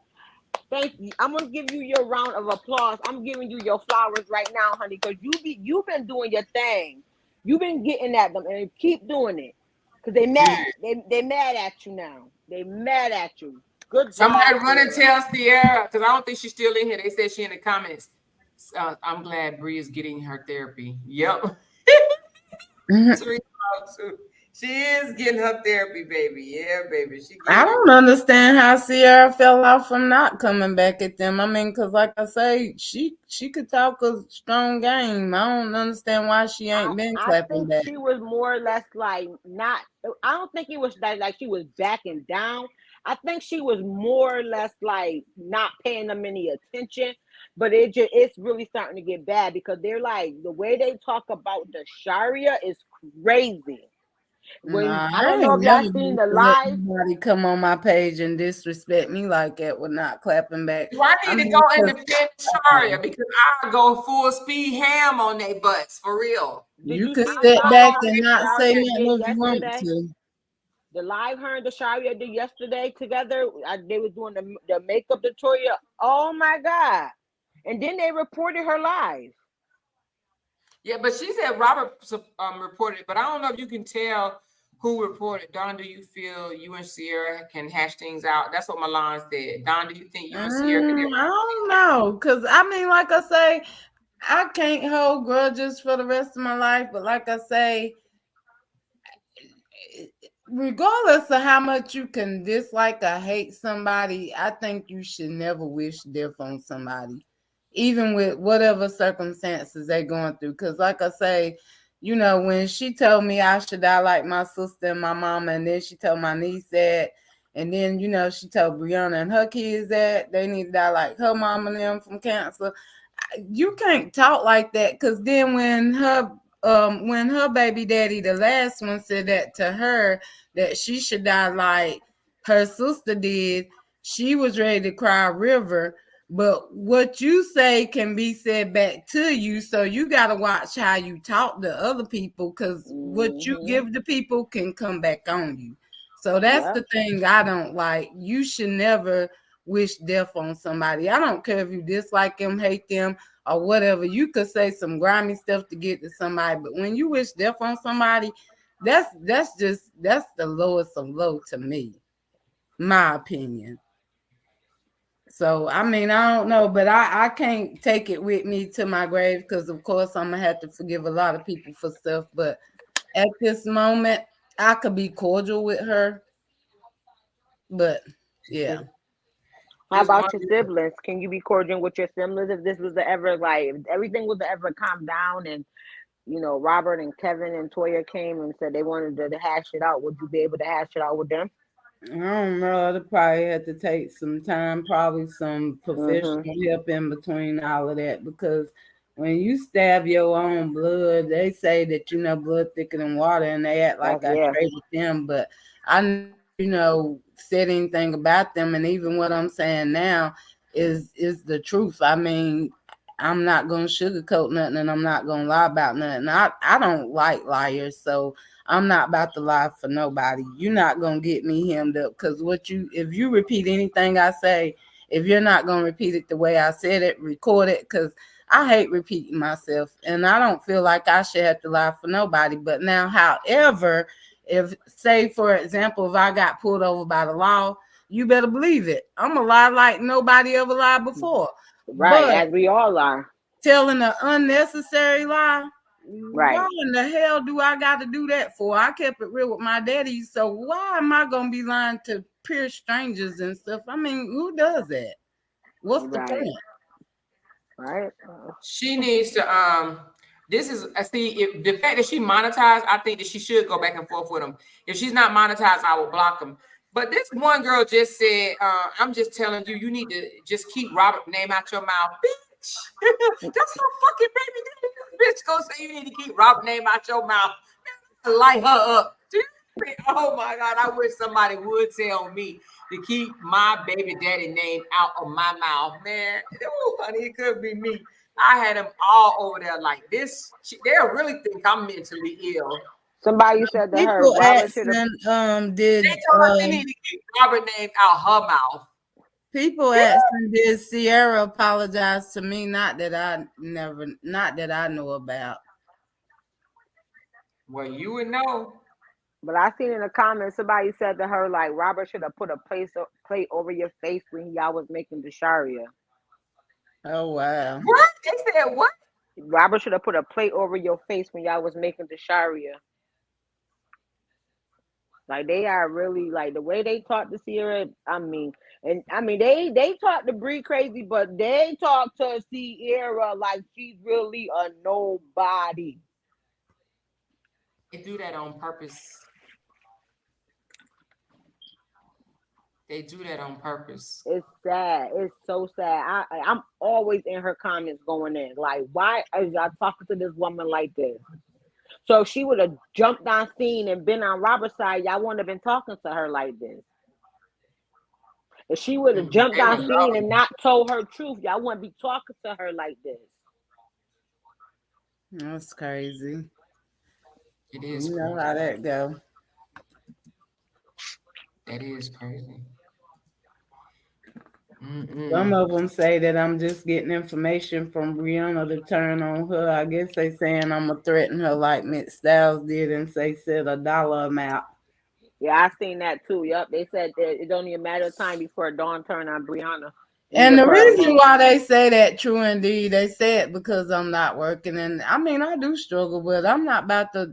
Speaker 6: Thank you. I'm gonna give you your round of applause. I'm giving you your flowers right now, honey, because you've been doing your thing. You've been getting at them, and keep doing it. Because they mad. They mad at you now. They mad at you. Good job.
Speaker 1: Somebody run and tell Sierra, because I don't think she's still in here. They said she in the comments. I'm glad Bree is getting her therapy. Yep. She is getting her therapy, baby. Yeah, baby.
Speaker 5: I don't understand how Sierra fell off from not coming back at them. I mean, because like I say, she could talk a strong game. I don't understand why she ain't been clapping back.
Speaker 6: I think she was more or less like not. I don't think it was like she was backing down. I think she was more or less like not paying them any attention. But it's really starting to get bad, because they're like, the way they talk about the Sharia is crazy. I don't know if y'all seen the live.
Speaker 5: Somebody come on my page and disrespect me like that with not clapping back.
Speaker 1: Well, I need to go and defend Sharia, because I go full speed ham on their butts for real.
Speaker 5: You could sit back and not say nothing if you want to.
Speaker 6: The live her and the Sharia did yesterday together. They were doing the makeup tutorial. Oh my God. And then they reported her live.
Speaker 1: Yeah, but she said Robert reported, but I don't know if you can tell who reported. Don, do you feel you and Sierra can hash things out? That's what Milan said. Don, do you think you and Sierra can?
Speaker 5: I don't know, because I mean, like I say, I can't hold grudges for the rest of my life. But like I say, regardless of how much you can dislike or hate somebody, I think you should never wish death on somebody, even with whatever circumstances they're going through. Because like I say, when she told me I should die like my sister and my mama, and then she told my niece that, and then, she told Brianna and her kids that they need to die like her mama and them from cancer. You can't talk like that, because then when her baby daddy, the last one, said that to her, that she should die like her sister did, she was ready to cry a river. But what you say can be said back to you, so you got to watch how you talk to other people, because what you give to people can come back on you. So that's the thing I don't like. You should never wish death on somebody. I don't care if you dislike them, hate them, or whatever. You could say some grimy stuff to get to somebody, but when you wish death on somebody, that's the lowest of low to me, my opinion. So I mean, I don't know, but I can't take it with me to my grave, because of course I'm gonna have to forgive a lot of people for stuff. But at this moment, I could be cordial with her. But yeah.
Speaker 6: How about your siblings? Can you be cordial with your siblings if this was if everything was to ever calm down, and Robert and Kevin and Toya came and said they wanted to hash it out? Would you be able to hash it out with them?
Speaker 5: I don't know. I'd probably have to take some time, probably some professional help in between all of that, because when you stab your own blood, they say that blood thicker than water, and they act like I
Speaker 6: Yeah.
Speaker 5: traded them, but I never said anything about them, and even what I'm saying now is the truth. I mean, I'm not gonna sugarcoat nothing, and I'm not gonna lie about nothing. I don't like liars, so I'm not about to lie for nobody. You're not gonna get me hemmed up, because if you repeat anything I say, if you're not gonna repeat it the way I said it, record it, because I hate repeating myself, and I don't feel like I should have to lie for nobody. But now, however, if say for example, if I got pulled over by the law, you better believe it, I'm gonna lie like nobody ever lied before.
Speaker 6: Right,
Speaker 5: But
Speaker 6: as we all are.
Speaker 5: telling an unnecessary lie,
Speaker 6: Right.
Speaker 5: why in the hell do I got to do that for? I kept it real with my daddy, so why am I gonna be lying to pure strangers and stuff? I mean, who does that? What's the
Speaker 6: Right.
Speaker 5: point?
Speaker 6: Right.
Speaker 1: She needs to this is I see if the fact that she monetized, I think that she should go back and forth with him. If she's not monetized, I will block him. But this one girl just said, I'm just telling you, you need to just keep Robert name out your mouth. Bitch. That's her fucking baby daddy. This bitch gonna say you need to keep Robert name out your mouth. Light her up. Oh my God, I wish somebody would tell me to keep my baby daddy name out of my mouth, man. Oh, honey, it could be me. I had them all over there like this. They'll really think I'm mentally ill.
Speaker 6: Somebody said to her,
Speaker 5: People
Speaker 6: Robert should have.
Speaker 5: asking,
Speaker 1: They told her she need to keep Robert name out her mouth.
Speaker 5: people asking, did Sierra apologize to me? Not that I know about.
Speaker 1: Well, you would know.
Speaker 6: But I seen in the comments somebody said to her like Robert should have put a plate over your face when y'all was making the sharia.
Speaker 5: Oh wow.
Speaker 1: What? They said what?
Speaker 6: Robert should have put a plate over your face when y'all was making the sharia. Like they are really like the way they talk to Sierra. I mean, they talk to Bree crazy, but they talk to Sierra like she's really a nobody.
Speaker 1: They do that on purpose. They do that on purpose.
Speaker 6: It's sad. It's so sad. I'm always in her comments going in like, why are y'all talking to this woman like this? So if she would have jumped on scene and been on Robert's side, y'all wouldn't have been talking to her like this. If she would have jumped
Speaker 1: They
Speaker 6: on
Speaker 1: would
Speaker 6: scene
Speaker 1: love
Speaker 6: and not told her truth, y'all wouldn't be talking to her like this.
Speaker 5: That's crazy.
Speaker 1: it. It is
Speaker 5: You know
Speaker 1: crazy.
Speaker 5: how that go.
Speaker 1: That is crazy.
Speaker 5: Some of them say that I'm just getting information from Brianna to turn on her. I guess they saying I'm gonna threaten her like Mitt Styles did and say set a dollar amount.
Speaker 6: Yeah, I seen that too. Yup, they said that it don't even matter of time before Dawn turn on Brianna and
Speaker 5: And
Speaker 6: give
Speaker 5: the
Speaker 6: her a
Speaker 5: reason
Speaker 6: month.
Speaker 5: why they say that, true indeed, they say it because I'm not working. And I mean, I do struggle, but I'm not about to,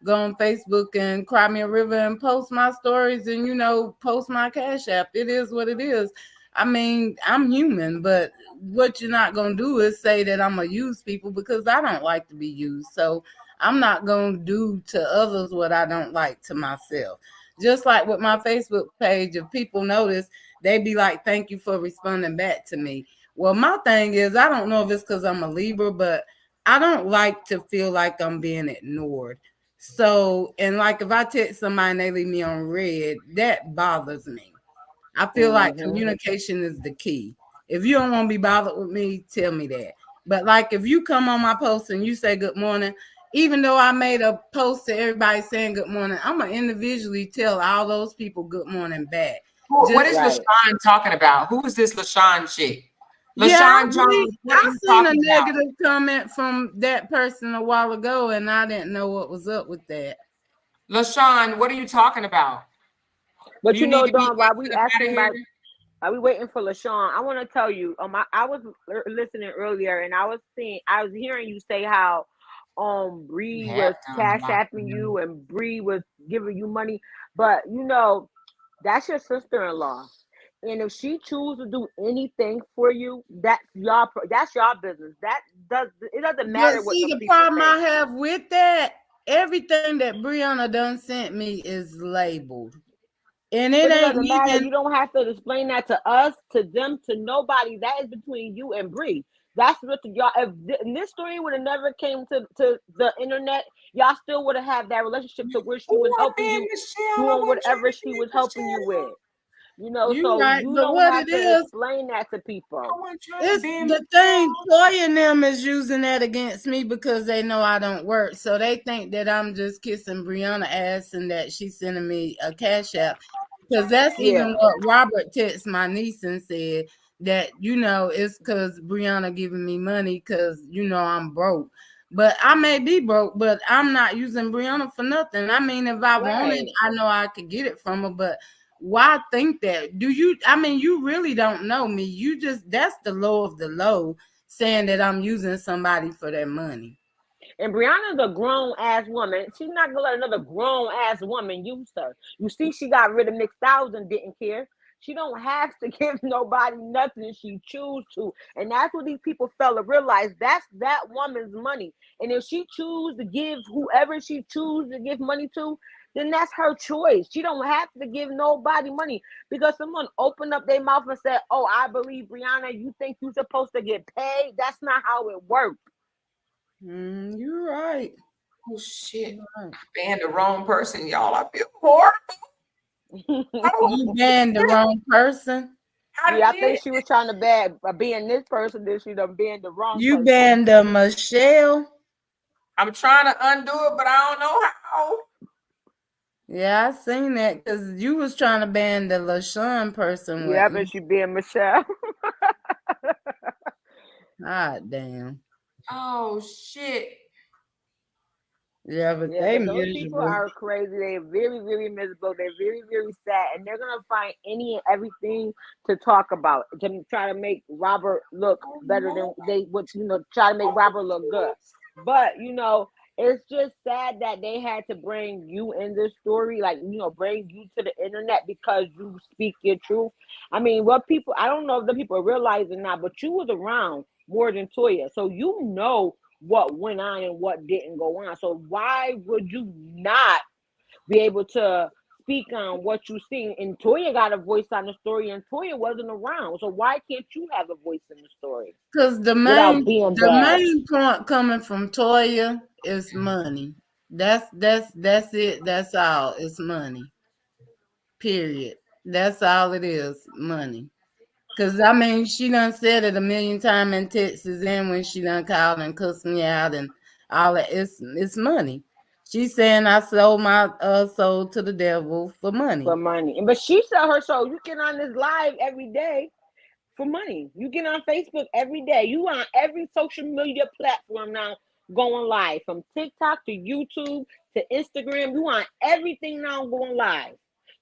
Speaker 5: go on Facebook and cry me a river and post my stories and, post my Cash App. It is what it is. I mean, I'm human, but what you're not going to do is say that I'm going to use people, because I don't like to be used. So I'm not going to do to others what I don't like to myself. Just like with my Facebook page, if people notice, they be like, thank you for responding back to me. Well, my thing is, I don't know if it's because I'm a Libra, but I don't like to feel like I'm being ignored. So, and like if I text somebody and they leave me on red, that bothers me. I feel like communication is the key. If you don't want to be bothered with me, tell me that. But like if you come on my post and you say good morning, even though I made a post to everybody saying good morning, I'm going to individually tell all those people good morning back.
Speaker 1: What is LaShawn talking about? Who is this LaShawn chick?
Speaker 5: Yeah,
Speaker 1: LaShawn Jones, what are
Speaker 5: I
Speaker 1: you
Speaker 5: seen a
Speaker 1: talking about?
Speaker 5: negative comment from that person a while ago, and I didn't know what was up with that.
Speaker 1: LaShawn, what are you talking about?
Speaker 6: But
Speaker 1: You need to be
Speaker 6: Dawn, while we
Speaker 1: out of
Speaker 6: asking
Speaker 1: here.
Speaker 6: about, are we waiting for LaShawn? I want to tell you, I was listening earlier, and I was hearing you say how, Bree was cash apping you, and Bree was giving you money, but that's your sister-in-law, and if she chooses to do anything for you, that's your business. It doesn't
Speaker 5: But
Speaker 6: matter what
Speaker 5: see,
Speaker 6: them
Speaker 5: the
Speaker 6: people
Speaker 5: problem
Speaker 6: think.
Speaker 5: I have with that, everything that Brianna done sent me is labeled. And it ain't
Speaker 6: doesn't matter.
Speaker 5: even.
Speaker 6: You don't have to explain that to us, to them, to nobody. That is between you and Bree. That's what y'all. If this story would have never came to the internet, y'all still would have had that relationship to where she was helping you, doing whatever she was helping you with. You know,
Speaker 5: You
Speaker 6: so
Speaker 5: right,
Speaker 6: you
Speaker 5: but
Speaker 6: don't
Speaker 5: what
Speaker 6: have
Speaker 5: it
Speaker 6: to
Speaker 5: is,
Speaker 6: explain that to people.
Speaker 5: it's the thing. Toya and them is using that against me because they know I don't work, so they think that I'm just kissing Brianna ass and that she's sending me a cash app. Because that's even
Speaker 6: Yeah.
Speaker 5: what Robert texted my niece and said that it's because Brianna giving me money because I'm broke. But I may be broke, but I'm not using Brianna for nothing. I mean, if I wanted,
Speaker 6: Right.
Speaker 5: I know I could get it from her, but why think that? You really don't know me. That's the low of the low, saying that I'm using somebody for their money.
Speaker 6: And Brianna's a grown ass woman. She's not gonna let another grown ass woman use her. You see, she got rid of Nick Styles and didn't care. She don't have to give nobody nothing she choose to. And that's what these people fail to realize. That's that woman's money. And if she choose to give whoever she choose to give money to, then that's her choice. She don't have to give nobody money because someone opened up their mouth and said, "Oh, I believe Brianna, you think you're supposed to get paid?" That's not how it works.
Speaker 5: You're right.
Speaker 1: Oh shit!
Speaker 5: You're right.
Speaker 1: I banned the wrong person, y'all. I feel horrible.
Speaker 5: You banned the wrong person.
Speaker 6: Yeah, I think she was trying to ban this person, then she done banned the wrong
Speaker 5: You
Speaker 6: person.
Speaker 5: banned Michelle.
Speaker 1: I'm trying to undo it, but I don't know how.
Speaker 5: Yeah, I seen that because you was trying to ban the LaShawn person
Speaker 6: Yeah,
Speaker 5: with
Speaker 6: but
Speaker 5: me.
Speaker 6: she banned Michelle.
Speaker 5: God damn.
Speaker 1: Oh shit!
Speaker 5: Yeah, but
Speaker 6: Yeah,
Speaker 5: they
Speaker 6: but those people
Speaker 5: miserable.
Speaker 6: are crazy. They're very, very miserable. They're very, very sad, and they're gonna find any and everything to talk about to try to make Robert look better than they would. Try to make Robert look good. But it's just sad that they had to bring you in this story, like bring you to the internet because you speak your truth. I mean, what people I don't know if the people realize it now, but you was around more than Toya, so what went on and what didn't go on. So why would you not be able to speak on what you seen? And Toya got a voice on the story, and Toya wasn't around. So why can't you have a voice in the story
Speaker 5: Because the
Speaker 6: without
Speaker 5: main
Speaker 6: being
Speaker 5: the
Speaker 6: bad?
Speaker 5: main point coming from Toya is money. That's it. That's all. It's money. Period. That's all it is. Money. Cause she done said it a million times in Texas and when she done called and cussed me out and all that. It's money. She's saying I sold my soul to the devil for money.
Speaker 6: For money. But she sell her soul. You get on this live every day for money. You get on Facebook every day. You on every social media platform now going live, from TikTok to YouTube to Instagram. You on everything now going live.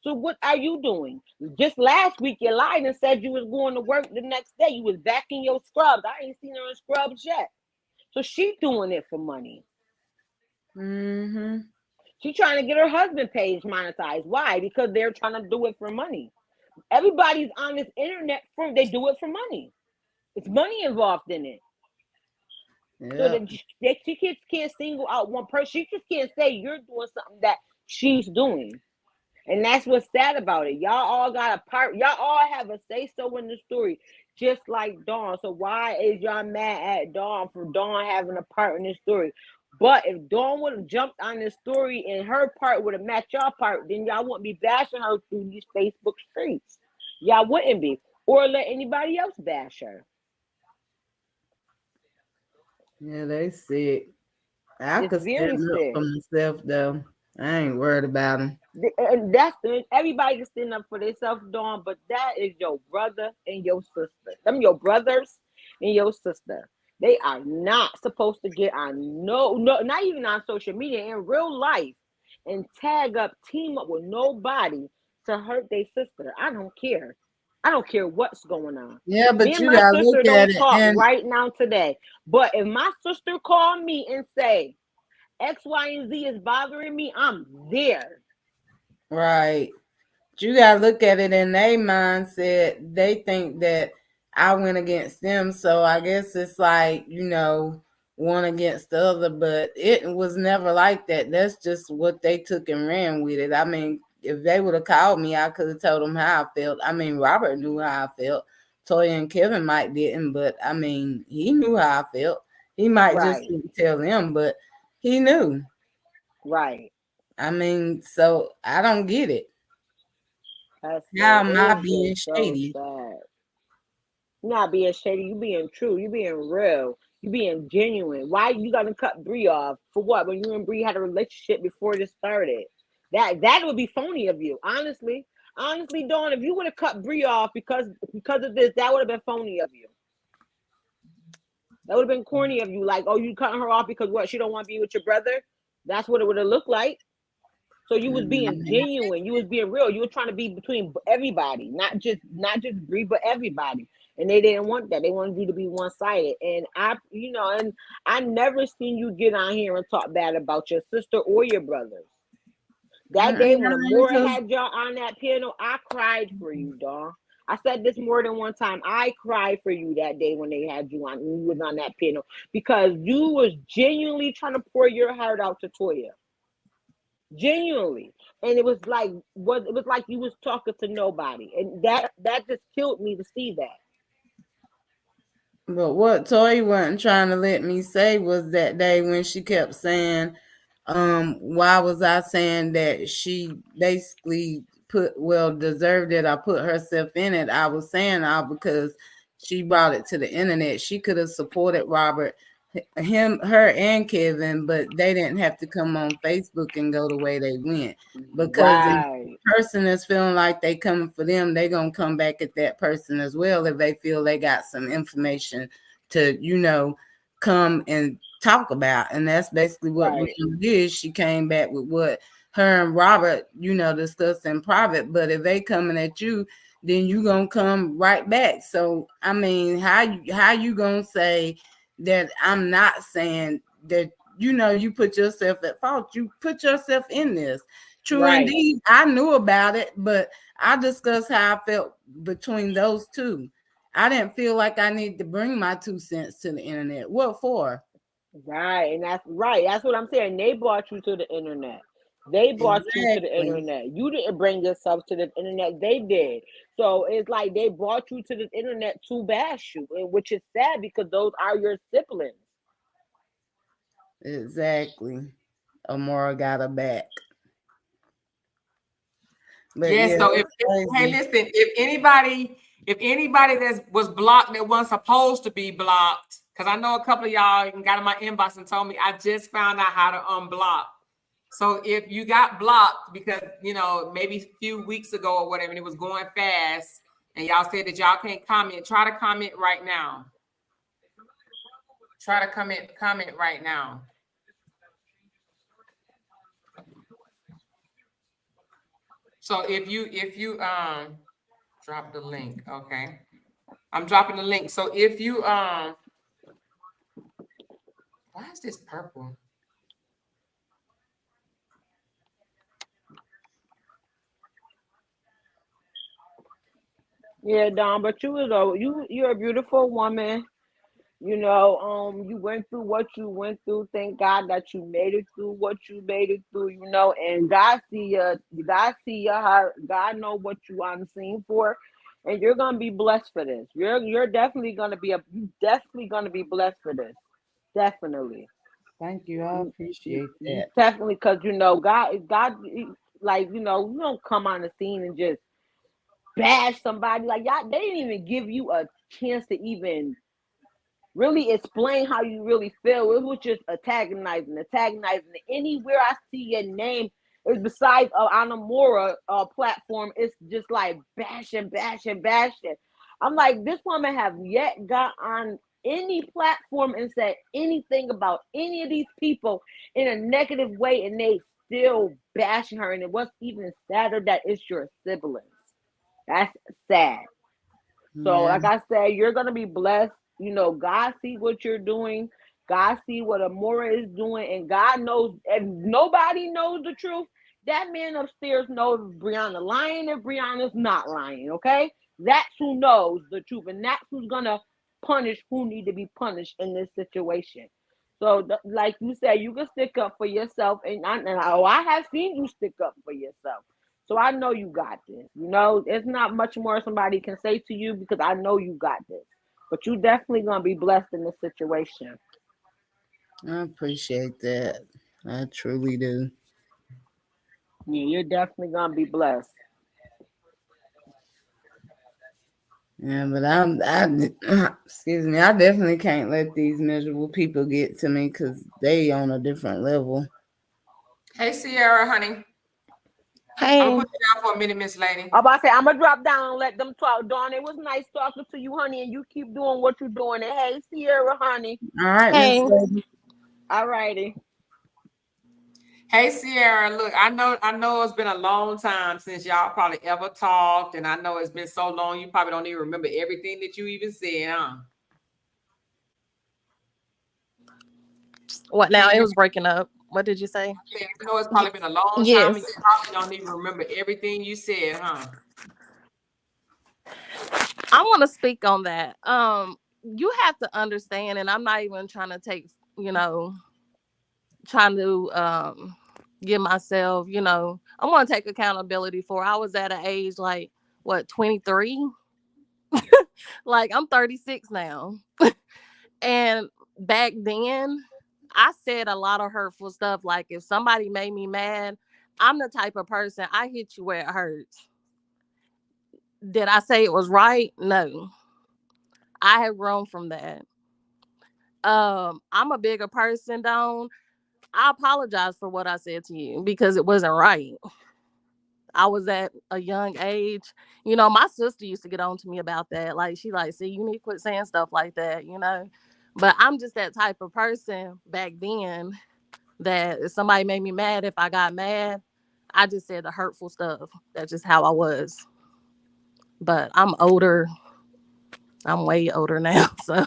Speaker 6: So what are you doing? Just last week you lied and said you was going to work the next day. You was back in your scrubs. I ain't seen her in scrubs yet. So she doing it for money.
Speaker 5: Mm-hmm.
Speaker 6: She trying to get her husband page monetized. Why? Because they're trying to do it for money. Everybody's on this internet they do it for money. It's money involved in it. So
Speaker 5: Yeah.
Speaker 6: that she can't single out one person. She just can't say you're doing something that she's doing. And that's what's sad about it. Y'all all got a part. Y'all all have a say so in the story, just like Dawn. So why is y'all mad at Dawn for Dawn having a part in this story? But if Dawn would have jumped on this story and her part would have matched y'all part, then y'all wouldn't be bashing her through these Facebook streets. Y'all wouldn't be. Or let anybody else bash her.
Speaker 5: Yeah, they sick. I
Speaker 6: It's
Speaker 5: could
Speaker 6: very
Speaker 5: stand up for
Speaker 6: sick.
Speaker 5: myself though. I ain't worried about them.
Speaker 6: And that's everybody can stand up for themselves, Dawn, but that is your brother and your sister. Them your brothers and your sister. They are not supposed to get on no, not even on social media, in real life, and team up with nobody to hurt their sister. I don't care. I don't care what's going on.
Speaker 5: Yeah,
Speaker 6: Me
Speaker 5: but
Speaker 6: and
Speaker 5: you
Speaker 6: my
Speaker 5: gotta
Speaker 6: sister
Speaker 5: look at
Speaker 6: don't
Speaker 5: it
Speaker 6: talk
Speaker 5: and
Speaker 6: right now today. But if my sister called me and say X, Y, and Z is bothering me, I'm there.
Speaker 5: right. You gotta look at it in their mindset. They think that I went against them, so I guess it's like one against the other. But it was never like that. That's just what they took and ran with it. I mean, if they would have called me, I could have told them how I felt. I mean, Robert knew how I felt. Toya and Kevin might didn't, but I mean, he knew how I felt. He might just didn't tell them, but he knew.
Speaker 6: Right.
Speaker 5: I mean, so I don't get it.
Speaker 6: That's
Speaker 5: How
Speaker 6: it.
Speaker 5: am I
Speaker 6: It's
Speaker 5: being
Speaker 6: just so
Speaker 5: shady?
Speaker 6: sad. You're not being shady. You being true. You being real. You being genuine. Why you gotta cut Bree off for what? When you and Bree had a relationship before this started, that would be phony of you. Honestly, Dawn, if you would have cut Bree off because of this, that would have been phony of you. That would have been corny of you. Like, oh, you cutting her off because what? She don't want to be with your brother. That's what it would have looked like. So you was being genuine. You was being real. You were trying to be between everybody, not just Bree, but everybody. And they didn't want that. They wanted you to be one sided. And I never seen you get on here and talk bad about your sister or your brothers. That day when Amora had y'all on that piano, I cried for you, dog. I said this more than one time. I cried for you that day when they had you on, when you was on that piano, because you was genuinely trying to pour your heart out to Toya. Genuinely. And it was like you was talking to nobody. And that just killed me to see that.
Speaker 5: But what Toy wasn't trying to let me say was that day when she kept saying, why was I saying that she basically deserved it, I put herself in it. I was saying because she brought it to the internet. She could have supported Robert, her and Kevin, but they didn't have to come on Facebook and go the way they went. Because if the person is feeling like they coming for them, they gonna come back at that person as well if they feel they got some information to, come and talk about. And that's basically what Brianna did. She came back with what her and Robert, discussed in private. But if they coming at you, then you gonna come right back. So I mean, how you gonna say that I'm not saying that, you put yourself at fault? You put yourself in this. True indeed, I knew about it, but I discussed how I felt between those two. I didn't feel like I need to bring my 2 cents to the internet. What for?
Speaker 6: Right, and that's right. That's what I'm saying. They brought you to the internet. They brought you to the internet. You didn't bring yourself to the internet. They did. So it's like they brought you to the internet to bash you, which is sad because those are your siblings.
Speaker 5: Exactly. Amora got her back.
Speaker 1: But yeah, so listen, if anybody that was blocked that wasn't supposed to be blocked, because I know a couple of y'all got in my inbox and told me I just found out how to unblock. So if you got blocked because maybe a few weeks ago or whatever, and it was going fast, and y'all said that y'all can't comment, try to comment right now. Try to comment right now. So if you drop the link, okay. I'm dropping the link. So if you why is this purple?
Speaker 6: Yeah, Dawn, but you're a beautiful woman. You went through what you went through. Thank God that you made it through what you made it through, and God see your heart. God know what you on the scene for, and you're gonna be blessed for this. You're definitely gonna be blessed for this. Definitely.
Speaker 5: Thank you. I appreciate that.
Speaker 6: Definitely, because God, like you don't come on the scene and just bash somebody like y'all. They didn't even give you a chance to even really explain how you really feel. It was just antagonizing. Anywhere I see your name is besides on a Mora platform, it's just like bashing. I'm like, this woman have yet got on any platform and said anything about any of these people in a negative way, and they still bashing her. And it was even sadder that it's your siblings. That's sad. So, like I said, you're gonna be blessed. God see what you're doing. God see what Amora is doing, and God knows. If nobody knows the truth, that man upstairs knows if Brianna lying, if Brianna's not lying. Okay, that's who knows the truth, and that's who's gonna punish who need to be punished in this situation. So, like you said, you can stick up for yourself, and I have seen you stick up for yourself. So I know you got this. You know, it's not much more somebody can say to you because I know you got this. But you definitely gonna be blessed in this situation.
Speaker 5: I appreciate that. I truly do.
Speaker 6: Yeah, you're definitely gonna be blessed.
Speaker 5: Yeah, but excuse me, I definitely can't let these miserable people get to me because they on a different level.
Speaker 1: Hey, Sierra, honey. I'm
Speaker 8: Hey,
Speaker 1: gonna put you down for a minute, Miss Lady.
Speaker 6: I'm about to say I'm gonna drop down and let them talk. Dawn, it was nice talking to you, honey, and you keep doing what you're doing. And hey, Sierra, honey.
Speaker 5: All right, Miss
Speaker 8: hey.
Speaker 5: Lady.
Speaker 6: All righty.
Speaker 1: Hey, Sierra. Look, I know it's been a long time since y'all probably ever talked, and I know it's been so long you probably don't even remember everything that you even said, huh?
Speaker 8: What
Speaker 1: Can
Speaker 8: now?
Speaker 1: you
Speaker 8: It
Speaker 1: hear
Speaker 8: was breaking up. What did you say?
Speaker 1: me? I know it's
Speaker 8: Y-
Speaker 1: probably been a long time, and you
Speaker 8: yes.
Speaker 1: probably don't even remember everything you said, huh?
Speaker 8: I want to speak on that. You have to understand, and I'm not even trying to take, you know, trying to give myself, I want to take accountability for. I was at an age like what 23, like I'm 36 now, and back then I said a lot of hurtful stuff. Like if somebody made me mad, I'm the type of person I hit you where it hurts. Did I say it was right? No. I have grown from that. I'm a bigger person, don't I apologize for what I said to you because it wasn't right. I was at a young age. My sister used to get on to me about that. Like she like, see, you need to quit saying stuff like that. But I'm just that type of person back then that if somebody made me mad, if I got mad, I just said the hurtful stuff. That's just how I was. But I'm older. I'm way older now. So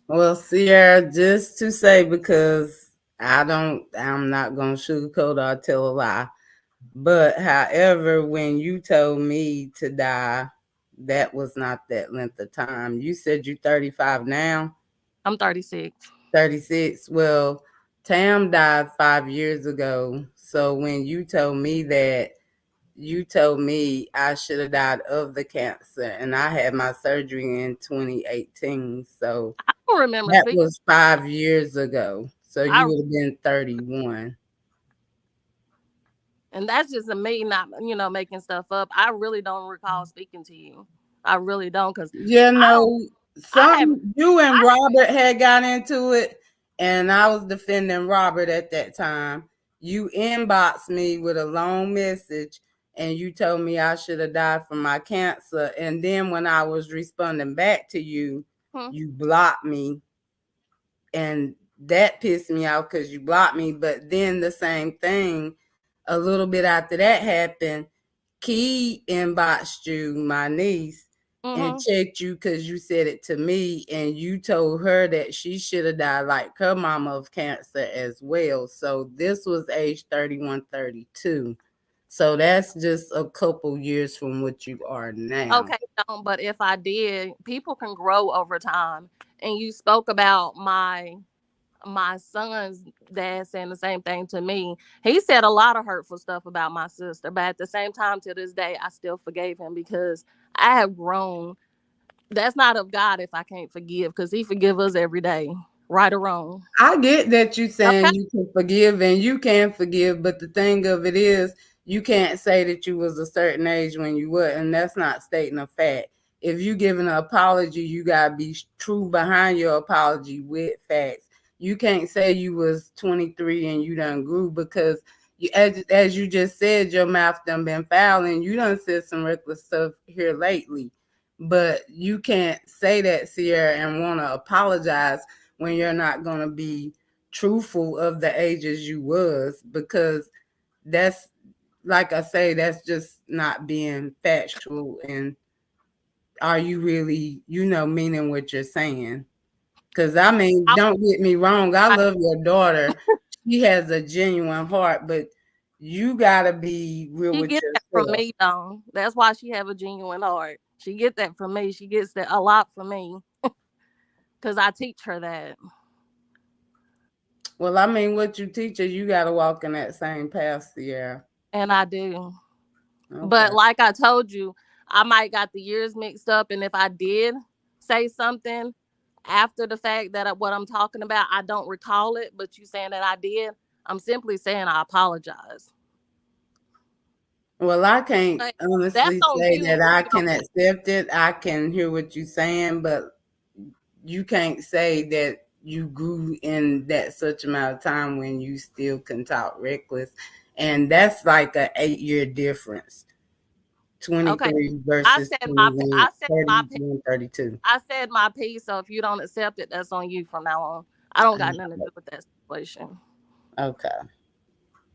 Speaker 5: Well, Sierra, just to say because I'm not gonna sugarcoat or tell a lie. But however, when you told me to die, that was not that length of time. You said you 35 now,
Speaker 8: I'm 36.
Speaker 5: 36. Well, Tam died 5 years ago. So when you told me that, you told me I should have died of the cancer, and I had my surgery in 2018. So
Speaker 8: I don't remember
Speaker 5: that
Speaker 8: speaking.
Speaker 5: was 5 years ago. So
Speaker 8: I
Speaker 5: you would have been 31.
Speaker 8: And that's just a me not making stuff up. I really don't recall speaking to you. I really don't because
Speaker 5: You
Speaker 8: I don't.
Speaker 5: know,
Speaker 8: I haven't.
Speaker 5: you and
Speaker 8: I
Speaker 5: Robert had got into it, and I was defending Robert at that time. You inboxed me with a long message, and you told me I should have died from my cancer. And then when I was responding back to you,
Speaker 8: hmm,
Speaker 5: you blocked me, and that pissed me off because you blocked me. But then the same thing, a little bit after that happened, Key inboxed you, my niece, and
Speaker 8: hmm.
Speaker 5: checked you because you said it to me, and you told her that she should have died like her mama of cancer as well. So this was age 31, 32. So that's just a couple years from what you are now.
Speaker 8: Okay, but if I did, people can grow over time. And you spoke about my son's dad saying the same thing to me. He said a lot of hurtful stuff about my sister, but at the same time, to this day, I still forgave him because I have grown. That's not of God if I can't forgive because he forgive us every day, right or wrong.
Speaker 5: I get that you
Speaker 8: Okay.
Speaker 5: saying you can forgive and you can forgive, but the thing of it is, you can't say that you was a certain age when you were, and that's not stating a fact. If you give an apology, you gotta be true behind your apology with facts. You can't say you was 23 and you done grew because you, as you just said, your mouth done been foul and you done said some reckless stuff here lately. But you can't say that, Sierra, and want to apologize when you're not going to be truthful of the ages you was, because that's, like I say, that's just not being factual. And are you really, meaning what you're saying? Because I mean,
Speaker 8: I,
Speaker 5: don't get me wrong, I
Speaker 8: I,
Speaker 5: love your daughter. She has a genuine heart, but you got to be real
Speaker 8: she
Speaker 5: with
Speaker 8: get that from
Speaker 5: yourself.
Speaker 8: me though. That's why she have a genuine heart. She get that from me. She gets that a lot from me because I teach her that,
Speaker 5: Well, I mean, what you teach her, you got to walk in that same path, Sierra.
Speaker 8: and I do. But like I told you, I might got the years mixed up, and if I did say something after the fact that what I'm talking about, I don't recall it. But you saying that I did, I'm simply saying I apologize.
Speaker 5: Well, I can't
Speaker 8: But that's
Speaker 5: honestly
Speaker 8: on
Speaker 5: say
Speaker 8: you
Speaker 5: that
Speaker 8: if
Speaker 5: I
Speaker 8: you don't.
Speaker 5: can accept it. I can hear what you're saying, but you can't say that you grew in that such amount of time when you still can talk reckless. And that's like a 8-year difference.
Speaker 8: Okay,
Speaker 5: 23
Speaker 8: I
Speaker 5: versus
Speaker 8: said my
Speaker 5: 21, 32.
Speaker 8: I said my piece. So if you don't accept it, that's on you from now on. I don't got nothing to do with that situation.
Speaker 5: Okay.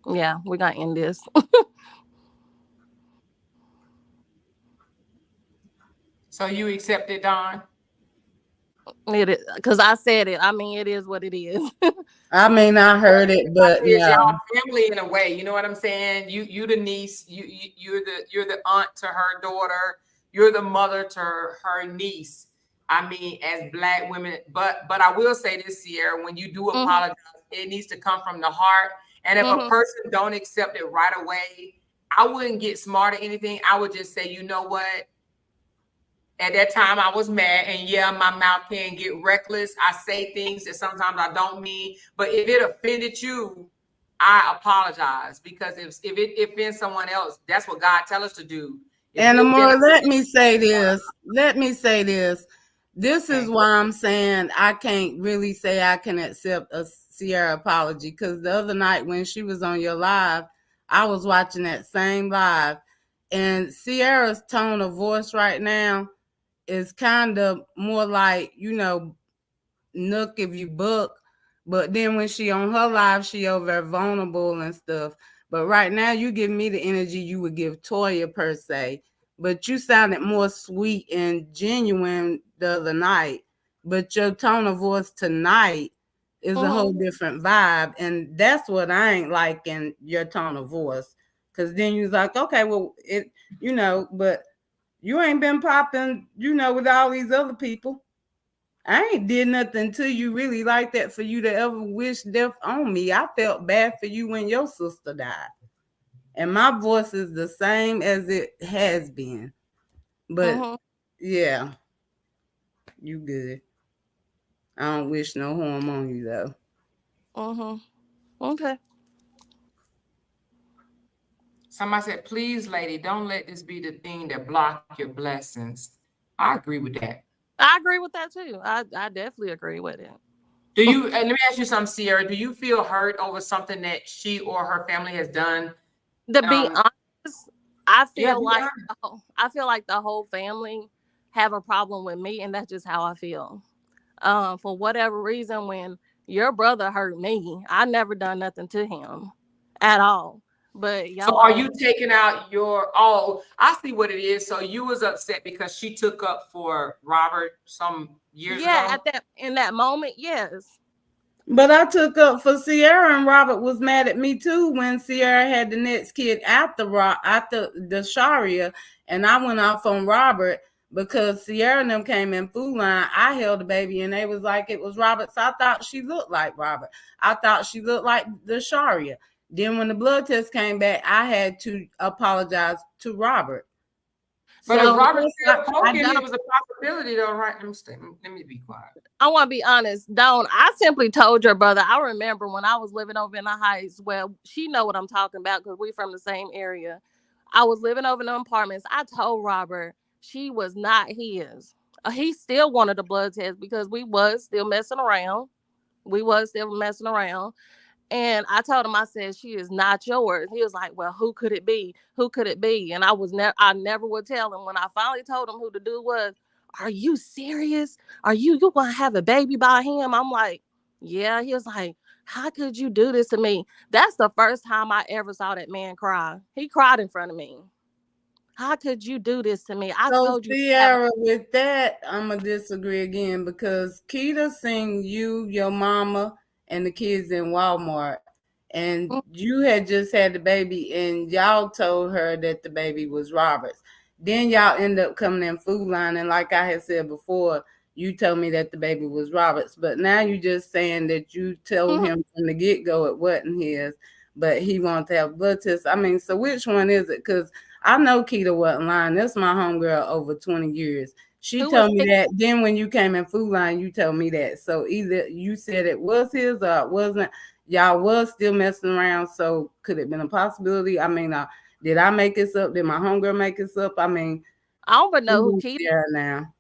Speaker 8: Yeah, we got to end this.
Speaker 1: So you accept it, Dawn?
Speaker 8: It is because I said it. I mean, it is what it is.
Speaker 5: I mean, I heard it, but
Speaker 1: Is
Speaker 5: no.
Speaker 1: y'all family in a way? You know what I'm saying? You the niece. You're the aunt to her daughter. You're the mother to her niece. I mean, as Black women, but I will say this, Sierra, when you do apologize, it needs to come from the heart. And if a person don't accept it right away, I wouldn't get smart or anything. I would just say, you know what? At that time, I was mad, and yeah, my mouth can get reckless. I say things that sometimes I don't mean. But if it offended you, I apologize, because if it offends someone else, that's what God tells us to do.
Speaker 5: And Amor, let me say this. This is why I'm saying I can't really say I can accept a Sierra apology, because the other night when she was on your live, I was watching that same live, and Sierra's tone of voice right now is kind of more like, Nook if you book, but then when she on her live, she over there vulnerable and stuff. But right now, you give me the energy you would give Toya per se. But you sounded more sweet and genuine the other night. But your tone of voice tonight is a whole different vibe, and that's what I ain't like in your tone of voice. Cause then you was like, okay, well, but you ain't been popping, with all these other people. I ain't did nothing to you really like that for you to ever wish death on me. I felt bad for you when your sister died. And my voice is the same as it has been. But yeah, you good. I don't wish no harm on you though.
Speaker 8: Okay.
Speaker 1: Somebody said, please, lady, don't let this be the thing that block your blessings. I agree with that.
Speaker 8: I agree with that too. I definitely agree with it.
Speaker 1: Do you, and let me ask you something, Sierra, do you feel hurt over something that she or her family has done?
Speaker 8: To be honest, I feel like
Speaker 1: honest.
Speaker 8: I feel like the whole family have a problem with me, and that's just how I feel. For whatever reason, when your brother hurt me, I never done nothing to him at all. But
Speaker 1: So
Speaker 8: y'all
Speaker 1: are
Speaker 8: own
Speaker 1: you taking out I see what it is. So you was upset because she took up for Robert some years ago?
Speaker 8: In that moment, yes.
Speaker 5: But I took up for Sierra, and Robert was mad at me too when Sierra had the next kid after the Sharia, and I went off on Robert because Sierra and them came in Food Line. I held the baby, and they was like it was Robert. So I thought she looked like Robert. I thought she looked like the Sharia. Then when the blood test came back, I had to apologize to Robert.
Speaker 1: But
Speaker 5: So
Speaker 1: if Robert's still poking,
Speaker 8: don't-
Speaker 1: it was a possibility though, right? Let me be quiet.
Speaker 8: I want to be honest. Don't I simply told your brother. I remember when I was living over in the Heights. Well, she know what I'm talking about because we from the same area. I was living over in the apartments. I told Robert she was not his. He still wanted the blood test because we was still messing around. We was still messing around. And I told him, I said, she is not yours. He was like, well, who could it be? Who could it be? And I never would tell him. When I finally told him who the dude was, are you serious? You gonna have a baby by him? I'm like, yeah. He was like, how could you do this to me? That's the first time I ever saw that man cry. He cried in front of me. How could you do this to me? I told you.
Speaker 5: Sierra, with that, I'm gonna disagree again because Keita seen you, your mama, and the kids in Walmart, and you had just had the baby, and y'all told her that the baby was Robert's. Then y'all end up coming in Food Line, and like I had said before, you told me that the baby was Robert's, but now you just saying that you told him from the get go it wasn't his, but he wanted to have blood tests. I mean, so which one is it? Because I know Keita wasn't lying. That's my homegirl over 20 years. She
Speaker 8: Who was
Speaker 5: told me that. Then when you came in Food Line, you told me that. So either you said it was his or it wasn't. Y'all was still messing around. So could it been a possibility? I mean, did I make this up? Did my homegirl make this up? I mean,
Speaker 8: I don't even know who Keita.
Speaker 5: now.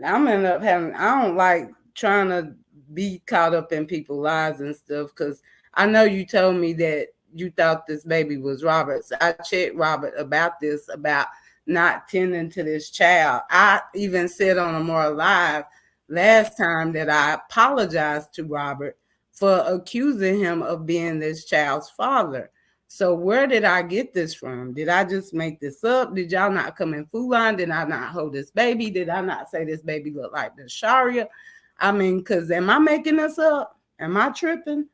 Speaker 5: I'm end up having. I don't like trying to be caught up in people's lives and stuff because I know you told me that you thought this baby was Robert's. I checked Robert about this, about not tending to this child. I even said on a more live last time that I apologized to Robert for accusing him of being this child's father. So where did I get this from? Did I just make this up? Did y'all not come in Food Line? Did I not hold this baby? Did I not say this baby looked like the Sharia? I mean, because am I making this up? Am I tripping?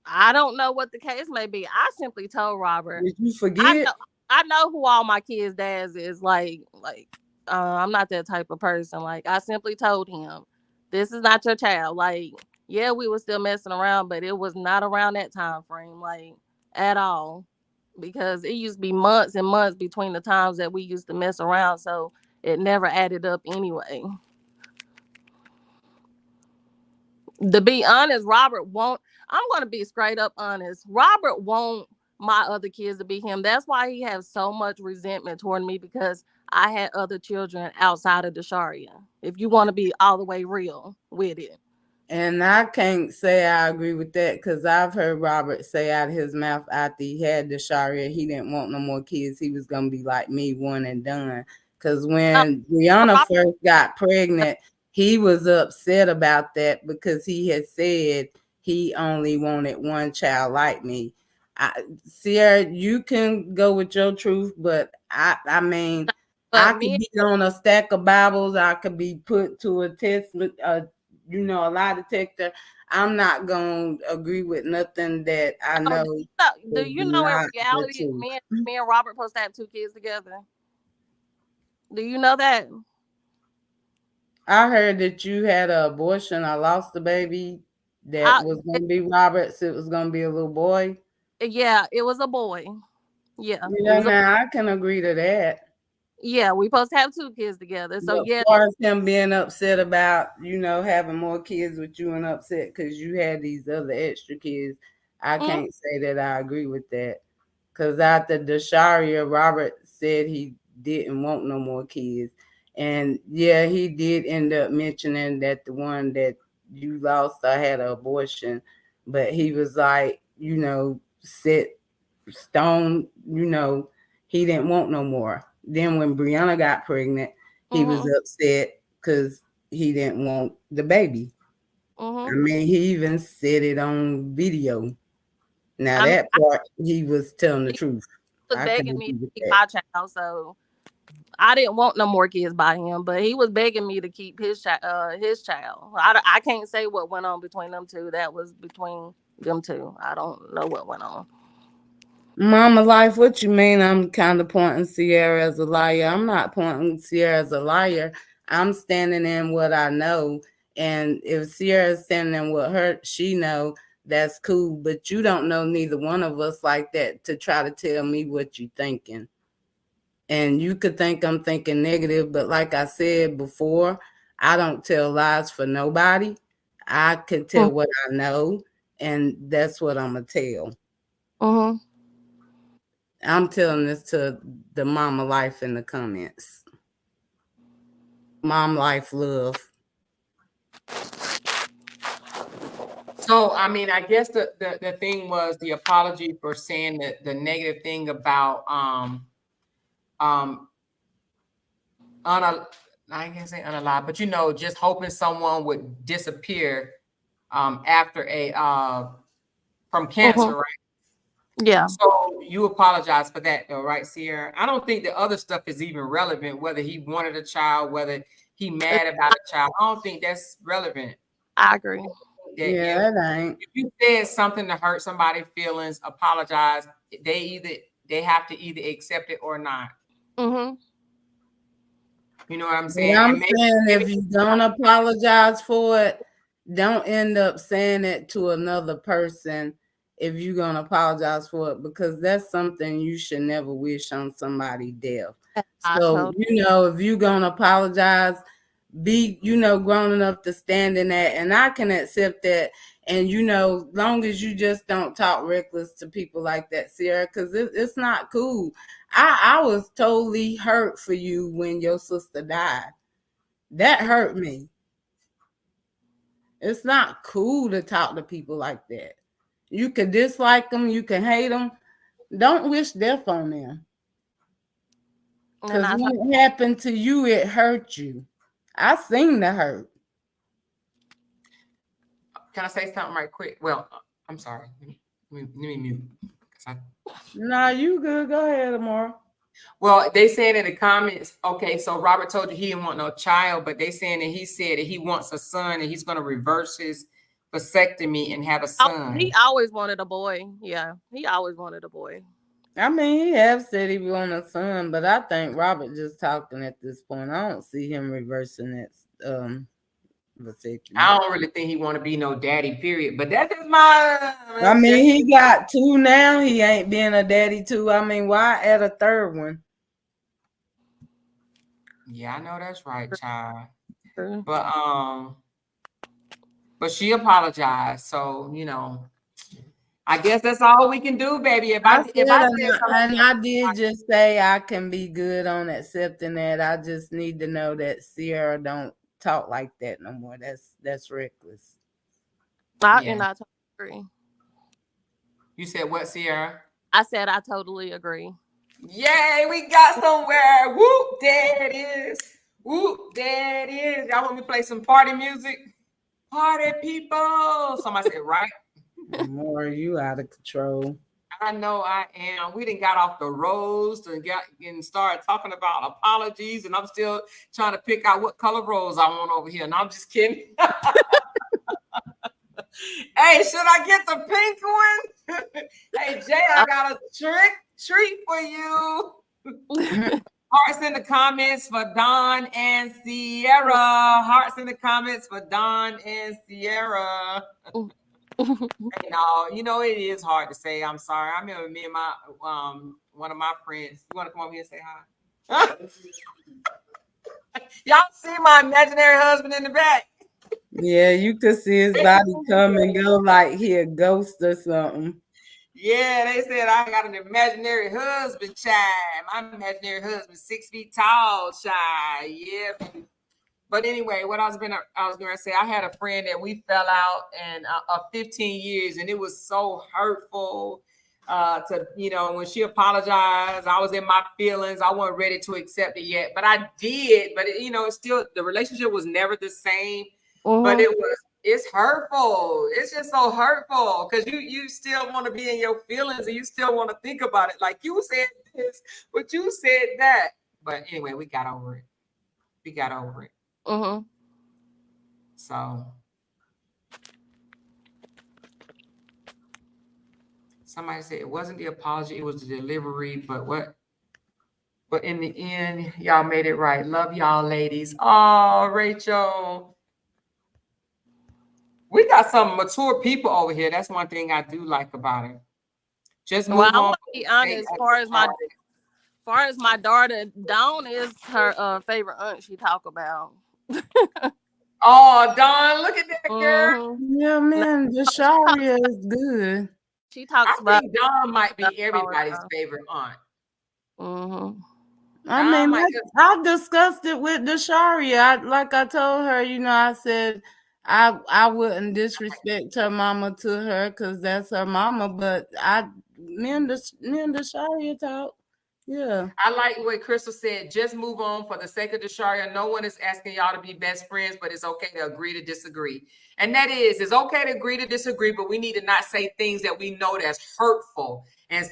Speaker 8: I don't know what the case may be. I simply told Robert.
Speaker 5: Did you forget?
Speaker 8: I know who all my kids' dads is. I'm not that type of person. Like, I simply told him, this is not your child. Like, yeah, we were still messing around, but it was not around that time frame, like, at all. Because it used to be months and months between the times that we used to mess around, so it never added up anyway. To be honest, Robert won't. I'm going to be straight up honest. Robert won't my other kids to be him. That's why he has so much resentment toward me, because I had other children outside of the Sharia. If you want to be all the way real with it.
Speaker 5: And I can't say I agree with that because I've heard Robert say out of his mouth after he had the Sharia, he didn't want no more kids. He was going to be like me, one and done. Because when Brianna first got pregnant, he was upset about that because he had said he only wanted one child like me. Sierra, you can go with your truth, but I mean, I could be on a stack of Bibles. I could be put to a test, a lie detector. I'm not going to agree with nothing that I know.
Speaker 8: Do you know in reality, me and Robert supposed to have 2 kids together? Do you know that?
Speaker 5: I heard that you had an abortion. I lost the baby that was going to be Robert's. It was going to be a little boy.
Speaker 8: Yeah, it was a boy. Yeah.
Speaker 5: Now I can agree to that.
Speaker 8: Yeah, we supposed to have 2 kids together. So
Speaker 5: as far as him being upset about, having more kids with you and upset because you had these other extra kids, I can't say that I agree with that. Because after the Sharia, Robert said he didn't want no more kids. And yeah, he did end up mentioning that the one that you lost, I had an abortion. But he was like, set stone, he didn't want no more. Then when Brianna got pregnant, he was upset because he didn't want the baby. I mean, he even said it on video. Now that part, he was telling the truth.
Speaker 8: He was begging me to keep my child, so I didn't want no more kids by him, but he was begging me to keep his child. I can't say what went on between them two. That was between them two. I don't know what went on.
Speaker 5: Mama Life, what you mean? I'm kind of pointing Sierra as a liar. I'm not pointing Sierra as a liar. I'm standing in what I know. And if Sierra's standing in what she know, that's cool. But you don't know neither one of us like that to try to tell me what you thinking. And you could think I'm thinking negative, but like I said before, I don't tell lies for nobody. I can tell what I know, and that's what I'm going to tell. I'm telling this to the Mama Life in the comments. Mom Life love.
Speaker 1: So, I mean, I guess the thing was the apology for saying the negative thing about I can't say unalive, but just hoping someone would disappear after from cancer, right?
Speaker 8: Yeah.
Speaker 1: So you apologize for that though, right, Sierra? I don't think the other stuff is even relevant, whether he wanted a child, whether he mad about a child. I don't think that's relevant.
Speaker 8: I agree.
Speaker 5: That ain't.
Speaker 1: If you said something to hurt somebody's feelings, apologize. They have to either accept it or not. You know what I'm saying?
Speaker 5: I'm saying if you don't apologize for it, don't end up saying it to another person if you're gonna apologize for it, because that's something you should never wish on somebody deaf. So, if you're gonna apologize, be, grown enough to stand in that, and I can accept that. And long as you just don't talk reckless to people like that, Sierra, because it's not cool. I was totally hurt for you when your sister died. That hurt me. It's not cool to talk to people like that. You can dislike them, you can hate them. Don't wish death on them. Because when it happened to you, it hurt you. I seen the hurt.
Speaker 1: Can I say something right quick? Well, I'm sorry. Let me mute.
Speaker 5: No, you good. Go ahead, Amora.
Speaker 1: Well, they saying in the comments, okay, so Robert told you he didn't want no child, but they saying that he said that he wants a son and he's going to reverse his vasectomy and have a son.
Speaker 8: He always wanted a boy. Yeah, he always wanted a boy.
Speaker 5: I mean, he have said he wanted a son, but I think Robert just talking at this point. I don't see him reversing that vasectomy.
Speaker 1: I don't really think he want to be no daddy, period. But that's just my.
Speaker 5: I mean, he got 2 now. He ain't being a daddy 2. I mean, why add a 3rd one?
Speaker 1: Yeah, I know that's right, child. But she apologized, so I guess that's all we can do, baby. I
Speaker 5: did just say I can be good on accepting that. I just need to know that Sierra don't talk like that no more. That's reckless.
Speaker 8: And I totally agree.
Speaker 1: You said what, Sierra?
Speaker 8: I said I totally agree.
Speaker 1: Yay, we got somewhere. Whoop, there it is. Whoop, there it is. Y'all want me to play some party music? Party people. Somebody said, right?
Speaker 5: More, you out of control.
Speaker 1: I know I am. We done got off the rose and started talking about apologies, and I'm still trying to pick out what color rose I want over here. And I'm just kidding. Hey, should I get the pink one? Hey, Jay, I got a treat for you. Hearts in the comments for Don and Sierra. Hearts in the comments for Don and Sierra. No, it is hard to say. I'm sorry. I remember me and my one of my friends. You want to come over here and say hi? Y'all see my imaginary husband in the back?
Speaker 5: Yeah, you could see his body come and go like he a ghost or something.
Speaker 1: Yeah, they said I got an imaginary husband, child. My imaginary husband 6 feet tall, child. Yeah. But anyway, what I was going to say, I had a friend that we fell out and 15 years, and it was so hurtful. When she apologized, I was in my feelings. I wasn't ready to accept it yet, but I did. But it's still, the relationship was never the same. But it's hurtful. It's just so hurtful because you still want to be in your feelings and you still want to think about it. Like you said this, but you said that. But anyway, we got over it. So somebody said it wasn't the apology, it was the delivery. But in the end, y'all made it right. Love y'all, ladies. Oh, Rachel. We got some mature people over here. That's one thing I do like about it. Just move on.
Speaker 8: I want to be honest. As far as my daughter, Dawn is her favorite aunt she talk about.
Speaker 1: Oh, Dawn, look at that girl.
Speaker 5: Yeah, man, Desharia is good.
Speaker 8: She talks
Speaker 1: I think Dawn might be everybody's favorite aunt.
Speaker 5: I mean, I discussed it with Desharia. Like I told her, I said I wouldn't disrespect her mama to her because that's her mama. But me and Desharia talk. Yeah.
Speaker 1: I like what Crystal said. Just move on for the sake of Desharia. No one is asking y'all to be best friends, but it's okay to agree to disagree. And it's okay to agree to disagree, but we need to not say things that we know that's hurtful. And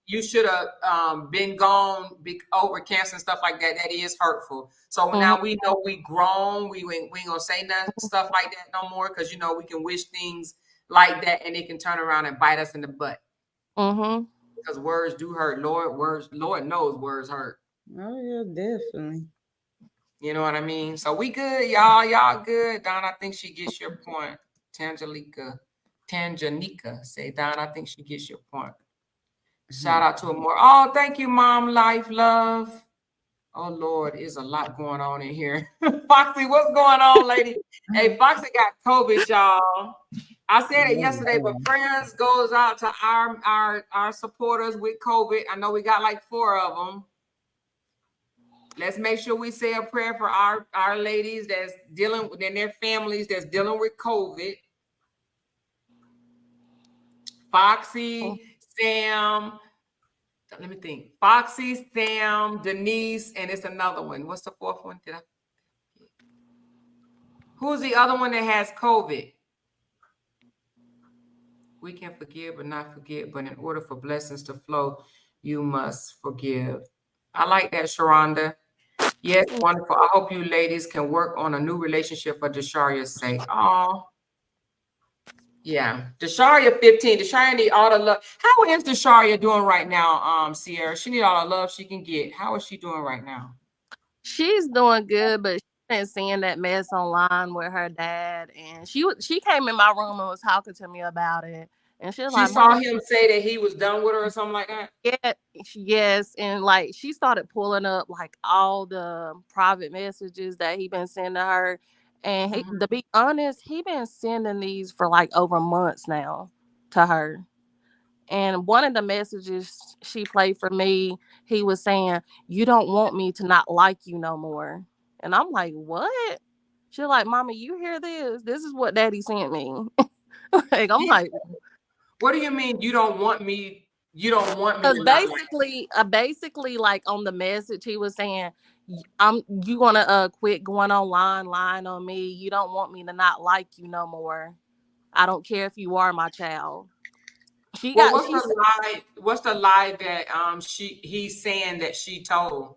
Speaker 1: you should have been gone over cancer and stuff like that. That is hurtful. So now we know we grown. We ain't gonna say nothing stuff like that no more because we can wish things like that and it can turn around and bite us in the butt. Because words do hurt. Lord knows words hurt.
Speaker 5: Oh yeah, definitely.
Speaker 1: You know what I mean? So we good, y'all. Y'all good. Don, I think she gets your point. Tangelica. Tanjanika say, Don, I think she gets your point. Shout out to her more. Oh, thank you, Mom, life, love. Oh, Lord, there's a lot going on in here. Foxy, what's going on, lady? Hey, Foxy got COVID, y'all. I said it yesterday, but prayers goes out to our supporters with COVID. I know we got like 4 of them. Let's make sure we say a prayer for our ladies that's dealing with, and their families that's dealing with COVID. Foxy, Sam, let me think. Foxy, Sam, Denise, and it's another one. What's the 4th one? Who's the other one that has COVID? We can forgive but not forget, but in order for blessings to flow, you must forgive. I like that, Sharonda. Yes, wonderful. I hope you ladies can work on a new relationship for Desharia's sake. Oh, yeah. Desharia 15. Desharia need all the love. How is Desharia doing right now, Sierra? She need all the love she can get. How is she doing right now?
Speaker 8: She's doing good, but she's been seeing that mess online with her dad, and she came in my room and was talking to me about it. And she was like,
Speaker 1: saw him say that he was done with her or something like that.
Speaker 8: Yeah, yes, and like she started pulling up like all the private messages that he been sending her, and to be honest, he been sending these for like over months now to her. And one of the messages she played for me, he was saying, "You don't want me to not like you no more," and I'm like, "What?" She's like, "Mama, you hear this? This is what Daddy sent me." Like I'm like,
Speaker 1: what do you mean you don't want me? You don't want me?
Speaker 8: Because basically, like on the message, he was saying, you gonna quit going online lying on me. You don't want me to not like you no more. I don't care if you are my child."
Speaker 1: What's the lie that he's saying that she told?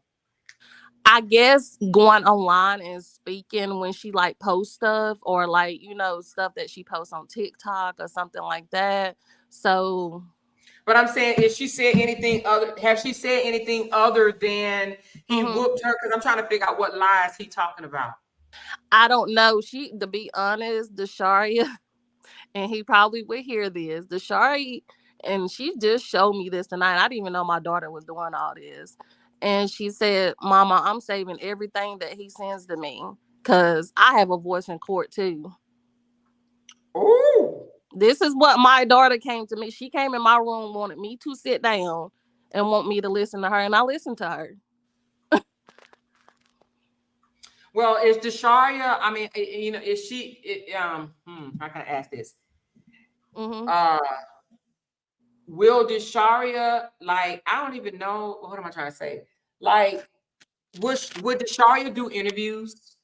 Speaker 8: I guess going online and speaking when she like posts stuff, or like, stuff that she posts on TikTok or something like that. So,
Speaker 1: but I'm saying, has she said anything other than he whooped her? Because I'm trying to figure out what lies he talking about.
Speaker 8: I don't know. To be honest, Desharia, and he probably would hear this, Desharia, and she just showed me this tonight. I didn't even know my daughter was doing all this. And she said, "Mama, I'm saving everything that he sends to me because I have a voice in court too."
Speaker 1: Oh.
Speaker 8: This is what my daughter came to me. She came in my room, wanted me to sit down and want me to listen to her, and I listened to her.
Speaker 1: Well, is Desharia, I mean, is she, how can I ask this? Will Desharia, like, I don't even know, what am I trying to say? Like, would Desharia do interviews?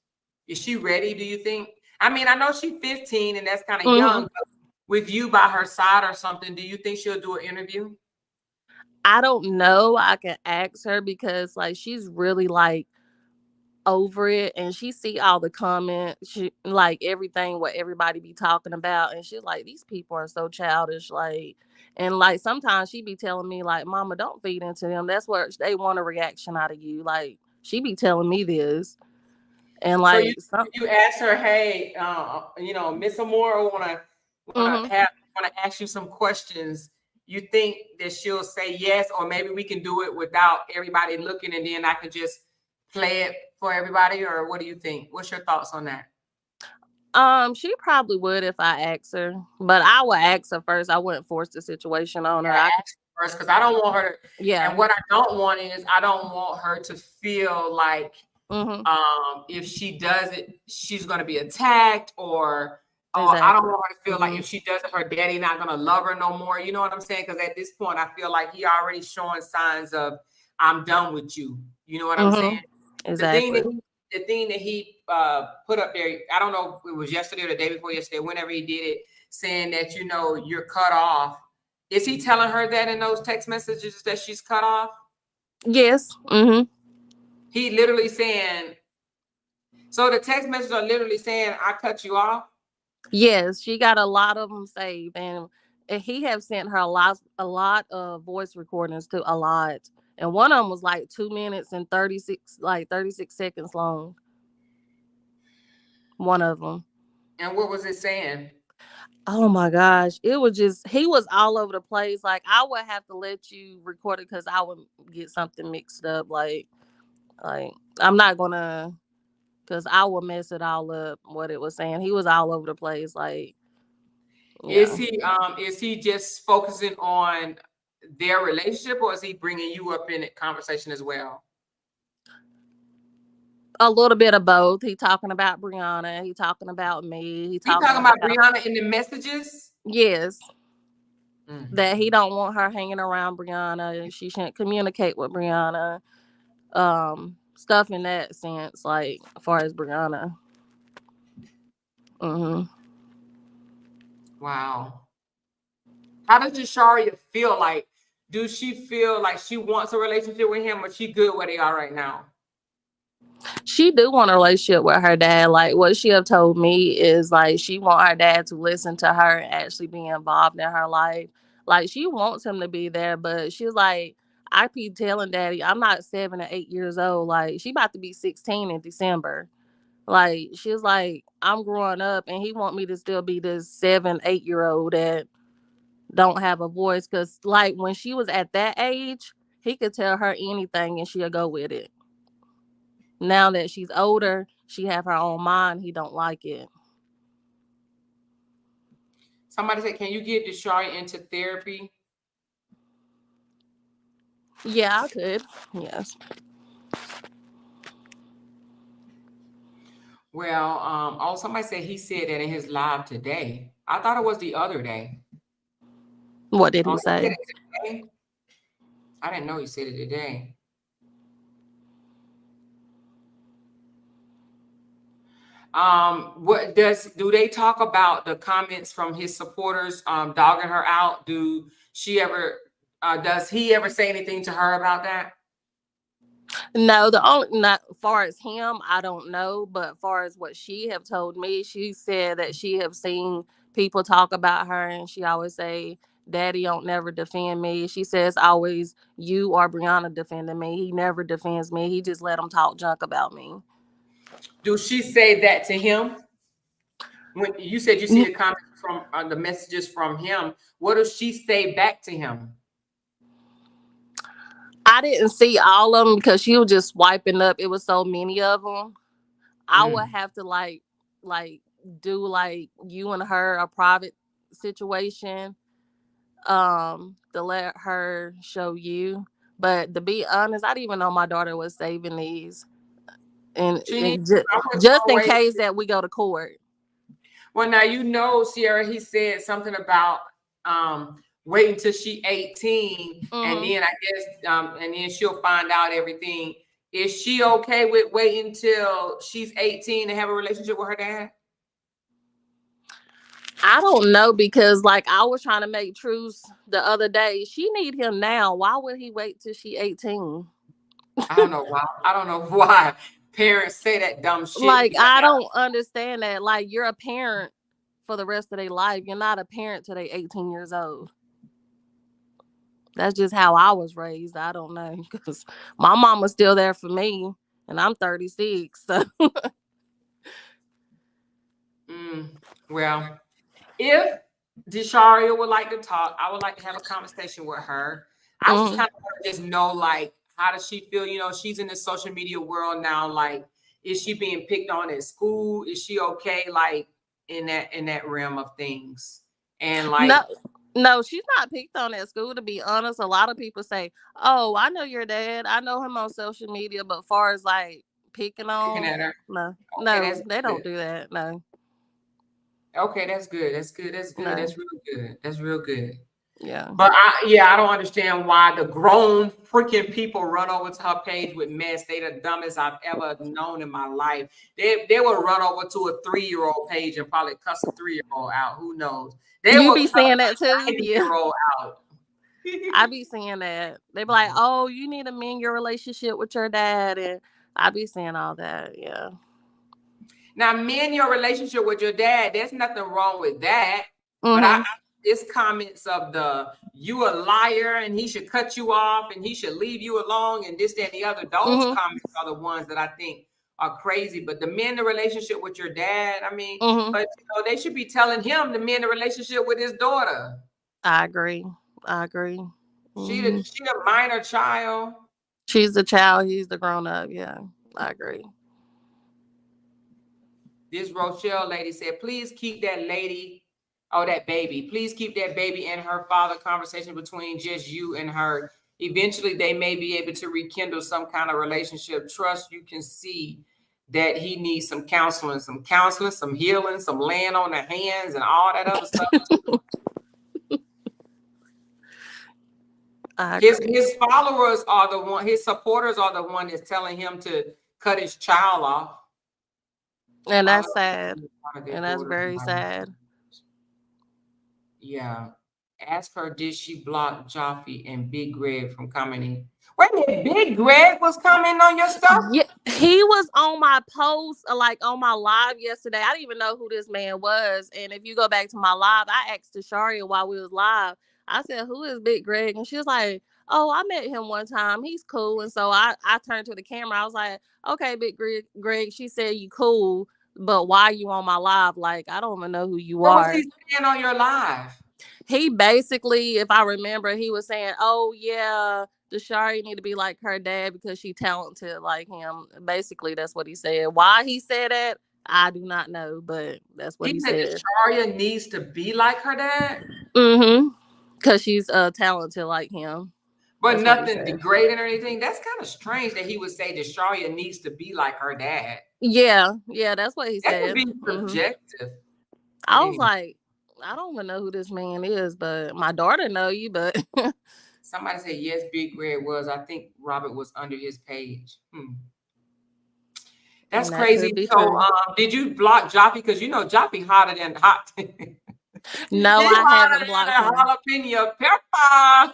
Speaker 1: Is she ready, do you think? I mean, I know she's 15 and that's kind of young, but with you by her side or something, do you think she'll do an interview?
Speaker 8: I don't know. I can ask her because like she's really like over it, and she see all the comments, she like everything what everybody be talking about, and she's like, these people are so childish, like, and like sometimes she be telling me like, "Mama, don't feed into them. That's what they want, a reaction out of you." Like she be telling me this. And like,
Speaker 1: so you ask her, "Hey, Miss Amora, want to ask you some questions." You think that she'll say yes, or maybe we can do it without everybody looking, and then I can just play it for everybody, or what do you think? What's your thoughts on that?
Speaker 8: She probably would if I asked her, but I would ask her first. I wouldn't force the situation on her.
Speaker 1: I ask her first because I don't want her.
Speaker 8: Yeah.
Speaker 1: And what I don't want is I don't want her to feel like if she does it, she's going to be attacked, or I don't want her to feel like if she does it, her daddy not going to love her no more. You know what I'm saying? Because at this point, I feel like he already showing signs of, I'm done with you. You know what I'm saying?
Speaker 8: Exactly.
Speaker 1: The thing that he put up there, I don't know if it was yesterday or the day before yesterday, whenever he did it, saying that, you're cut off. Is he telling her that in those text messages that she's cut off?
Speaker 8: Yes.
Speaker 1: He literally saying, so the text messages are literally saying, I cut you off?
Speaker 8: Yes, she got a lot of them saved, and he have sent her a lot of voice recordings to a lot. And one of them was like 2 minutes and 36 seconds long. One of them.
Speaker 1: And what was it saying?
Speaker 8: Oh my gosh. It was just, he was all over the place. Like, I would have to let you record it because I would get something mixed up. Like I'm not gonna, because I will mess it all up what it was saying. He was all over the place. Like, yeah.
Speaker 1: Is he just focusing on their relationship, or is he bringing you up in the conversation as well?
Speaker 8: A little bit of both. He talking about Brianna. He talking about me.
Speaker 1: He talking about Brianna in the messages?
Speaker 8: Yes.
Speaker 1: Mm.
Speaker 8: That he don't want her hanging around Brianna. She shouldn't communicate with Brianna. Stuff in that sense, like as far as Brianna.
Speaker 1: Wow. How does Jasharia feel? Like, do she feel like she wants a relationship with him, or she good where they are right now?
Speaker 8: She do want a relationship with her dad. Like, what she have told me is like she want her dad to listen to her and actually be involved in her life. Like, she wants him to be there, but she's like, I keep telling daddy I'm not 7 or 8 years old. Like, she about to be 16 in December. Like, she's like, I'm growing up and he want me to still be this 7, 8-year-old that don't have a voice. Cause like when she was at that age, he could tell her anything and she'll go with it. Now that she's older, she have her own mind. He don't like it.
Speaker 1: Somebody said, can you get Jasharia into therapy?
Speaker 8: Yeah, I could. Yes.
Speaker 1: Well, somebody said he said that in his live today. I thought it was the other day.
Speaker 8: What did he say?
Speaker 1: He said it today? I didn't know he said it today. What do they talk about the comments from his supporters dogging her out? Does he ever say anything to her about that?
Speaker 8: No, not far as him, I don't know, but far as what she have told me, she said that she have seen people talk about her and she always say, Daddy don't never defend me. She says always you or Brianna defending me. He never defends me. He just let them talk junk about me.
Speaker 1: Do she say that to him? When you said you see the comments from the messages from him, what does she say back to him?
Speaker 8: I didn't see all of them because she was just swiping up. It was so many of them. I would have to like do like you and her a private situation to let her show you. But to be honest, I didn't even know my daughter was saving these, and just in case that we go to court.
Speaker 1: Well, now you know, Sierra, he said something about waiting till she's 18, and then I guess and then she'll find out everything. Is she okay with waiting till she's 18 to have a relationship with her dad?
Speaker 8: I don't know, because like I was trying to make truths the other day. She need him now. Why would he wait till she 18?
Speaker 1: I don't know why. I don't know why parents say that dumb shit.
Speaker 8: Like, I don't understand that. Like, you're a parent for the rest of their life. You're not a parent till they 18 years old. That's just how I was raised. I don't know, because my mom was still there for me, and I'm 36. So.
Speaker 1: Well, if Jasharia would like to talk, I would like to have a conversation with her. I just kind of want to just know, like, how does she feel? You know, she's in the social media world now. Like, is she being picked on at school? Is she okay, like, in that realm of things? And like,
Speaker 8: no, she's not picked on at school, to be honest. A lot of people say, oh, I know your dad. I know him on social media. But far as like picking
Speaker 1: at her,
Speaker 8: no, they don't do that. No.
Speaker 1: Okay, that's good. That's good. That's good. No. That's real good. That's real good.
Speaker 8: Yeah.
Speaker 1: But I don't understand why the grown freaking people run over to her page with mess. They the dumbest I've ever known in my life. They would run over to a 3-year-old page and probably cuss a 3-year-old out. Who knows?
Speaker 8: You be saying that too?
Speaker 1: 90-year-old out.
Speaker 8: I be saying that. They be like, oh, you need to mend your relationship with your dad. And I be saying all that. Yeah.
Speaker 1: Now, mend your relationship with your dad. There's nothing wrong with that. But it's comments of you a liar and he should cut you off and he should leave you alone and this, that, and the other. Those comments are the ones that I think are crazy. But the men, the relationship with your dad, I mean,
Speaker 8: Mhm.
Speaker 1: but they should be telling him, the men, the relationship with his daughter.
Speaker 8: I agree.
Speaker 1: She
Speaker 8: Mhm.
Speaker 1: a minor child.
Speaker 8: She's the child. He's the grown up. Yeah, I agree.
Speaker 1: This Rochelle lady said, please keep that lady, that baby. Please keep that baby and her father conversation between just you and her. Eventually, they may be able to rekindle some kind of relationship. Trust, you can see that he needs some counseling, some healing, some laying on the hands and all that other stuff. His followers are the one, his supporters are the one that's telling him to cut his child off.
Speaker 8: And that's sad. And that's very sad.
Speaker 1: Yeah. Ask her, did she block Jaffe and Big Greg from commenting? Wait a minute, Big Greg was commenting on your stuff?
Speaker 8: Yeah, he was on my post, like on my live yesterday. I didn't even know who this man was. And if you go back to my live, I asked Tasharia while we was live. I said, who is Big Greg? And she was like, oh, I met him one time. He's cool. And so I turned to the camera. I was like, okay, Big Greg. She said, you cool, but why are you on my live? Like, I don't even know who you are.
Speaker 1: What was he saying on your live?
Speaker 8: He basically, if I remember, he was saying, oh, yeah, Deshari need to be like her dad because she talented like him. Basically, that's what he said. Why he said that, I do not know, but that's what he said.
Speaker 1: Desharia needs to be like her dad?
Speaker 8: Mm-hmm. Because she's talented like him.
Speaker 1: But that's nothing degrading or anything. That's kind of strange that he would say Desharia needs to be like her dad.
Speaker 8: Yeah, that's what he said.
Speaker 1: That could be subjective.
Speaker 8: I was like, I don't even know who this man is, but my daughter know you, but
Speaker 1: somebody said yes, Big Greg was. I think Robert was under his page. That's crazy. So did you block Jaffe? Because you know Jaffe hotter than hot.
Speaker 8: No, I haven't blocked him.
Speaker 1: Jalapeno pepper.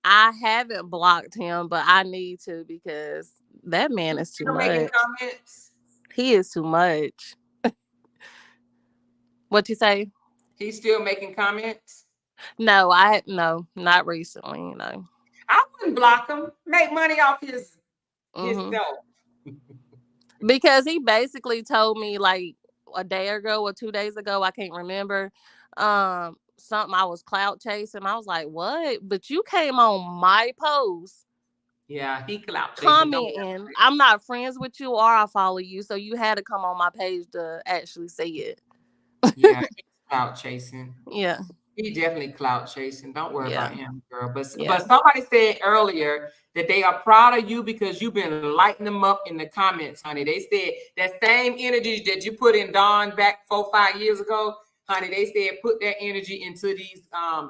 Speaker 8: I haven't blocked him, but I need to because that man is too much. He is too much. What you say?
Speaker 1: He's still making comments?
Speaker 8: No, not recently, I
Speaker 1: wouldn't block him. Make money off his self.
Speaker 8: Because he basically told me like a day ago or 2 days ago, I can't remember, something I was clout chasing. I was like, what? But you came on my post.
Speaker 1: Yeah, he clout chasing.
Speaker 8: Commenting, I'm not friends with you or I follow you, so you had to come on my page to actually say it.
Speaker 1: Yeah, he's clout chasing.
Speaker 8: Yeah.
Speaker 1: He definitely clout chasing. Don't worry about him, girl. But somebody said earlier that they are proud of you because you've been lighting them up in the comments, honey. They said that same energy that you put in Dawn back 4-5 years ago, honey. They said put that energy into these.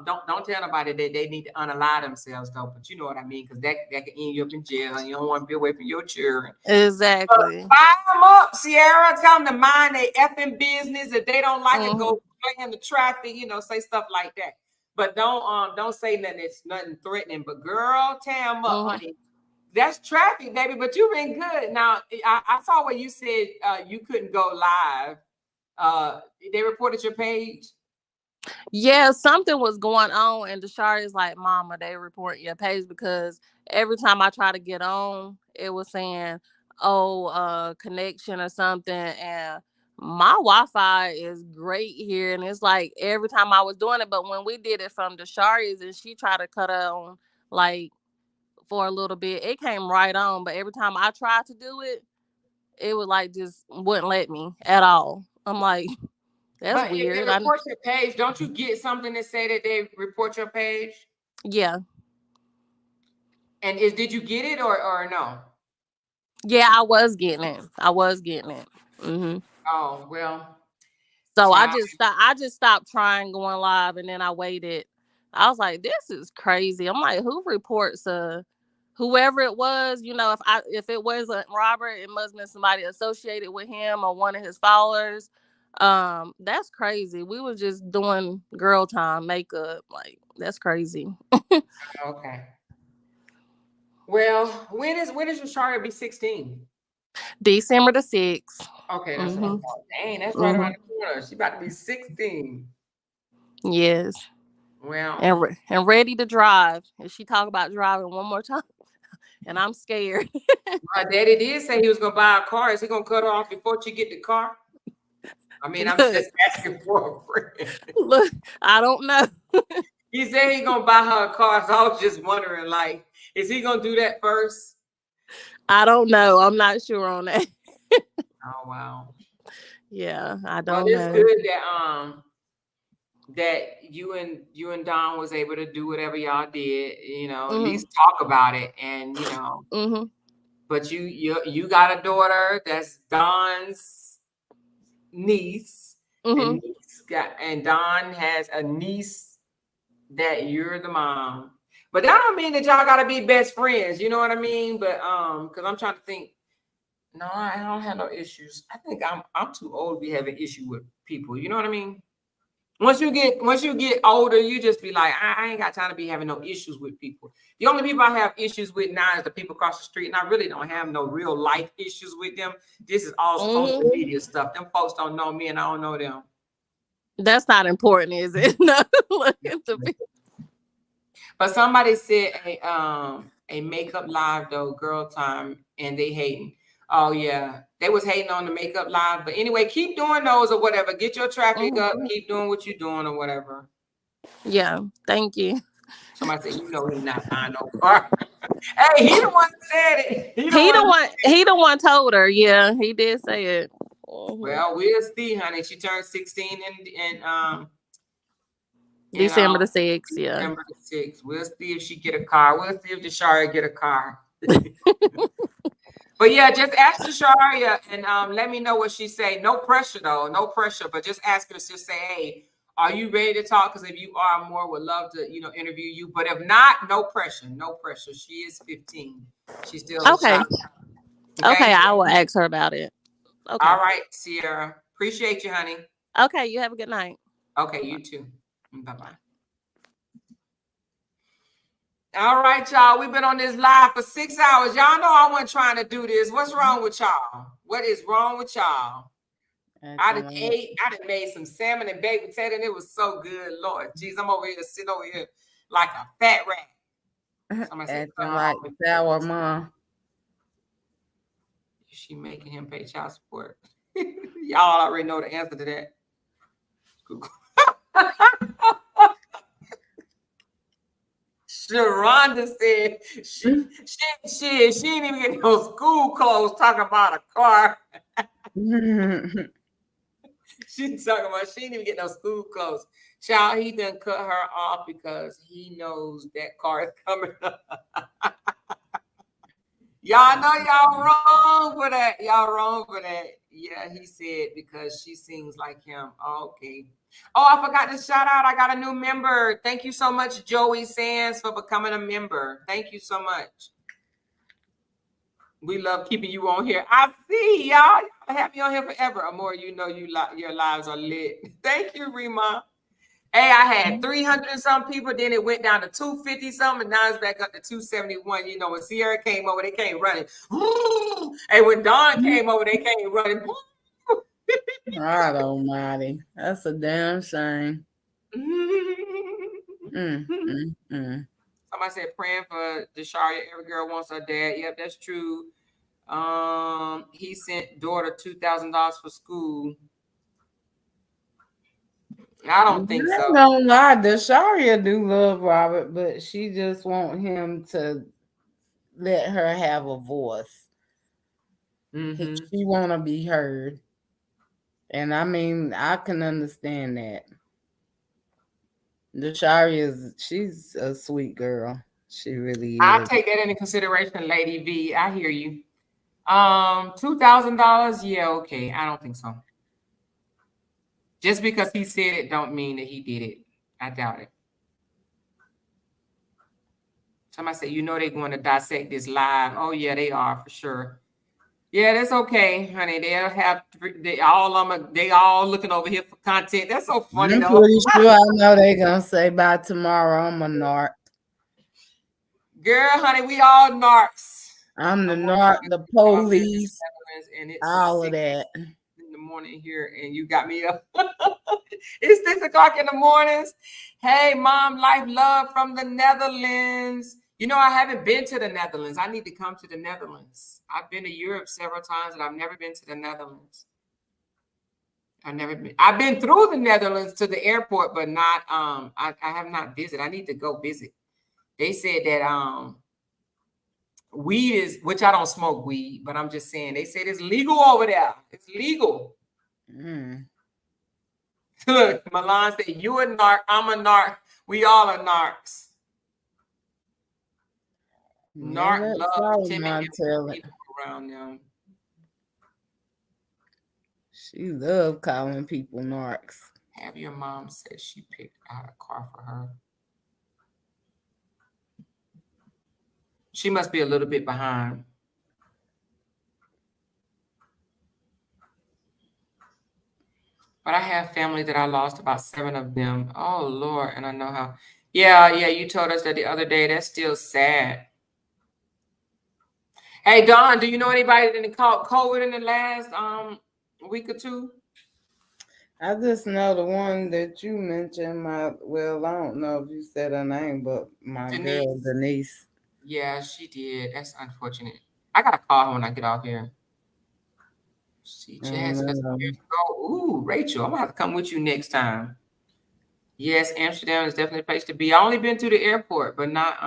Speaker 1: Don't tell nobody that they need to unalive themselves though. But you know what I mean, because that can end you up in jail, and you don't want to be away from your children.
Speaker 8: Exactly.
Speaker 1: Fire them up, Sierra. Tell them to mind their effing business. If they don't like it, go play in the traffic. Say stuff like that. But don't say nothing that's nothing threatening. But girl, tear them up, honey. That's traffic, baby. But you've been good. Now I saw where you said you couldn't go live. They reported your page.
Speaker 8: Yeah, something was going on, and Deshari is like, "Mama, they report your page because every time I try to get on, it was saying, connection or something." And my Wi-Fi is great here, and it's like every time I was doing it, but when we did it from Deshari's and she tried to cut on like for a little bit, it came right on. But every time I tried to do it, it would like just wouldn't let me at all. I'm like, that's weird.
Speaker 1: If they report your page, don't you get something to say that they report your page?
Speaker 8: Yeah.
Speaker 1: And did you get it or no?
Speaker 8: Yeah, I was getting it. Mm-hmm.
Speaker 1: Oh well.
Speaker 8: So I just stopped trying going live, and then I waited. I was like, this is crazy. I'm like, who reports whoever it was? If it wasn't Robert, it must have been somebody associated with him or one of his followers. That's crazy. We were just doing girl time makeup. Like, that's crazy.
Speaker 1: Okay. Well, when is Deshari be 16?
Speaker 8: December the 6th.
Speaker 1: Okay, that's what I'm talking. Dang, that's right around the corner. She about to be 16.
Speaker 8: Yes.
Speaker 1: Well,
Speaker 8: and ready to drive. If she talk about driving one more time, and I'm scared.
Speaker 1: My daddy did say he was gonna buy a car. Is he gonna cut her off before she get the car? I mean, I'm
Speaker 8: Look.
Speaker 1: just asking for a friend.
Speaker 8: Look, I don't know.
Speaker 1: He said he gonna buy her a car, so I was just wondering, like, is he gonna do that first?
Speaker 8: I don't know. I'm not sure on that.
Speaker 1: Oh wow.
Speaker 8: Yeah, I
Speaker 1: Well,
Speaker 8: don't
Speaker 1: it's
Speaker 8: know.
Speaker 1: good that you and Don was able to do whatever y'all did, you know, at least talk about it, and you know. But you got a daughter that's Don's niece, and Don has a niece that you're the mom. But that don't mean that y'all gotta be best friends, you know what I mean? But because I'm trying to think. No, I don't have no issues. I think I'm too old to be having issue with people. You know what I mean? Once you get older, you just be like, I ain't got time to be having no issues with people. The only people I have issues with now is the people across the street, and I really don't have no real life issues with them. This is all social media stuff. Them folks don't know me, and I don't know them.
Speaker 8: That's not important, is it? No.
Speaker 1: But somebody said a makeup live though, girl time, and they hating. Oh yeah, they was hating on the makeup live. But anyway, keep doing those or whatever. Get your traffic up. Keep doing what you're doing or whatever.
Speaker 8: Yeah, thank you.
Speaker 1: Somebody said, you know, he's not buying no car. Hey, he the one said it.
Speaker 8: He the one told her. Yeah, he did say it.
Speaker 1: Well, we'll see, honey. She turned 16 in
Speaker 8: December the 6th. Yeah.
Speaker 1: December the 6th. We'll see if she get a car. We'll see if Desharia get a car. But yeah, just ask Desharia and let me know what she say. No pressure though, no pressure. But just ask her to just say, hey, are you ready to talk? Because if you are, more would love to, you know, interview you. But if not, no pressure, no pressure. She is 15. She's still a child.
Speaker 8: Okay, I will ask her about it. Okay.
Speaker 1: All right, Sierra. Appreciate you, honey.
Speaker 8: Okay, you have a good night.
Speaker 1: Okay, you too. Bye-bye. All right, y'all. We've been on this live for 6 hours. Y'all know I wasn't trying to do this. What's wrong with y'all? What is wrong with y'all? I done made some salmon and baked potato, and it was so good. Lord, jeez, I'm over here sitting over here like a fat rat. Somebody said,
Speaker 5: like sour mom.
Speaker 1: She making him pay child support. Y'all already know the answer to that. Sharonda said she didn't even get no school clothes talking about a car. She's talking about she didn't even get no school clothes. Child, he done cut her off because he knows that car is coming up. Y'all know y'all wrong for that. Y'all wrong for that. Yeah, he said because she sings like him. Okay. Oh, I forgot to shout out. I got a new member. Thank you so much, Joey Sands, for becoming a member. Thank you so much. We love keeping you on here. I see y'all. Y'all have me on here forever. Or more, you know, your lives are lit. Thank you, Rima. Hey, I had 300 and some people. Then it went down to 250 something. And now it's back up to 271. You know, when Sierra came over, they came running. And when Dawn came over, they came running.
Speaker 5: God almighty. That's a damn shame.
Speaker 1: Somebody said praying for Desharia. Every girl wants her dad. Yep, that's true. He sent daughter $2,000 for school. I don't think so.
Speaker 5: I don't lie. Desharia do love Robert, but she just want him to let her have a voice. She want to be heard. And I mean, I can understand that. Desharia she's a sweet girl. She really is.
Speaker 1: I'll take that into consideration, Lady V. I hear you. $2,000. Yeah, okay. I don't think so. Just because he said it don't mean that he did it. I doubt it. Somebody said, you know they're going to dissect this live. Oh, yeah, they are for sure. Yeah, that's okay, honey. They all looking over here for content. That's so funny,
Speaker 5: I'm
Speaker 1: though.
Speaker 5: pretty sure I know they're going to say by tomorrow I'm a narc.
Speaker 1: Girl, honey, we all narcs.
Speaker 5: I'm the narc, the police, and it's all of that.
Speaker 1: In the morning here, and you got me up. It's 6 o'clock in the mornings. Hey, Mom, life love from the Netherlands. You know, I haven't been to the Netherlands. I need to come to the Netherlands. I've been to Europe several times, and I've never been to the Netherlands. I've been through the Netherlands to the airport, but not I have not visited. I need to go visit. They said that weed is, which I don't smoke weed, but I'm just saying, they said it's legal over there. It's legal. Look, Milan said, you a narc, I'm a narc. We all are narcs. Narc love timid people around them.
Speaker 5: She love calling people narcs.
Speaker 1: Have your mom said she picked out a car for her. She must be a little bit behind. But I have family that I lost, about 7 of them. Oh, Lord. And I know how. Yeah, you told us that the other day. That's still sad. Hey, Dawn, do you know anybody that caught COVID in the last week or two?
Speaker 5: I just know the one that you mentioned. Well, I don't know if you said her name, but my girl Denise.
Speaker 1: Yeah, she did. That's unfortunate. I gotta call her when I get off here. She just ooh, Rachel, I'm gonna have to come with you next time. Yes, Amsterdam is definitely a place to be. I only been to the airport, but not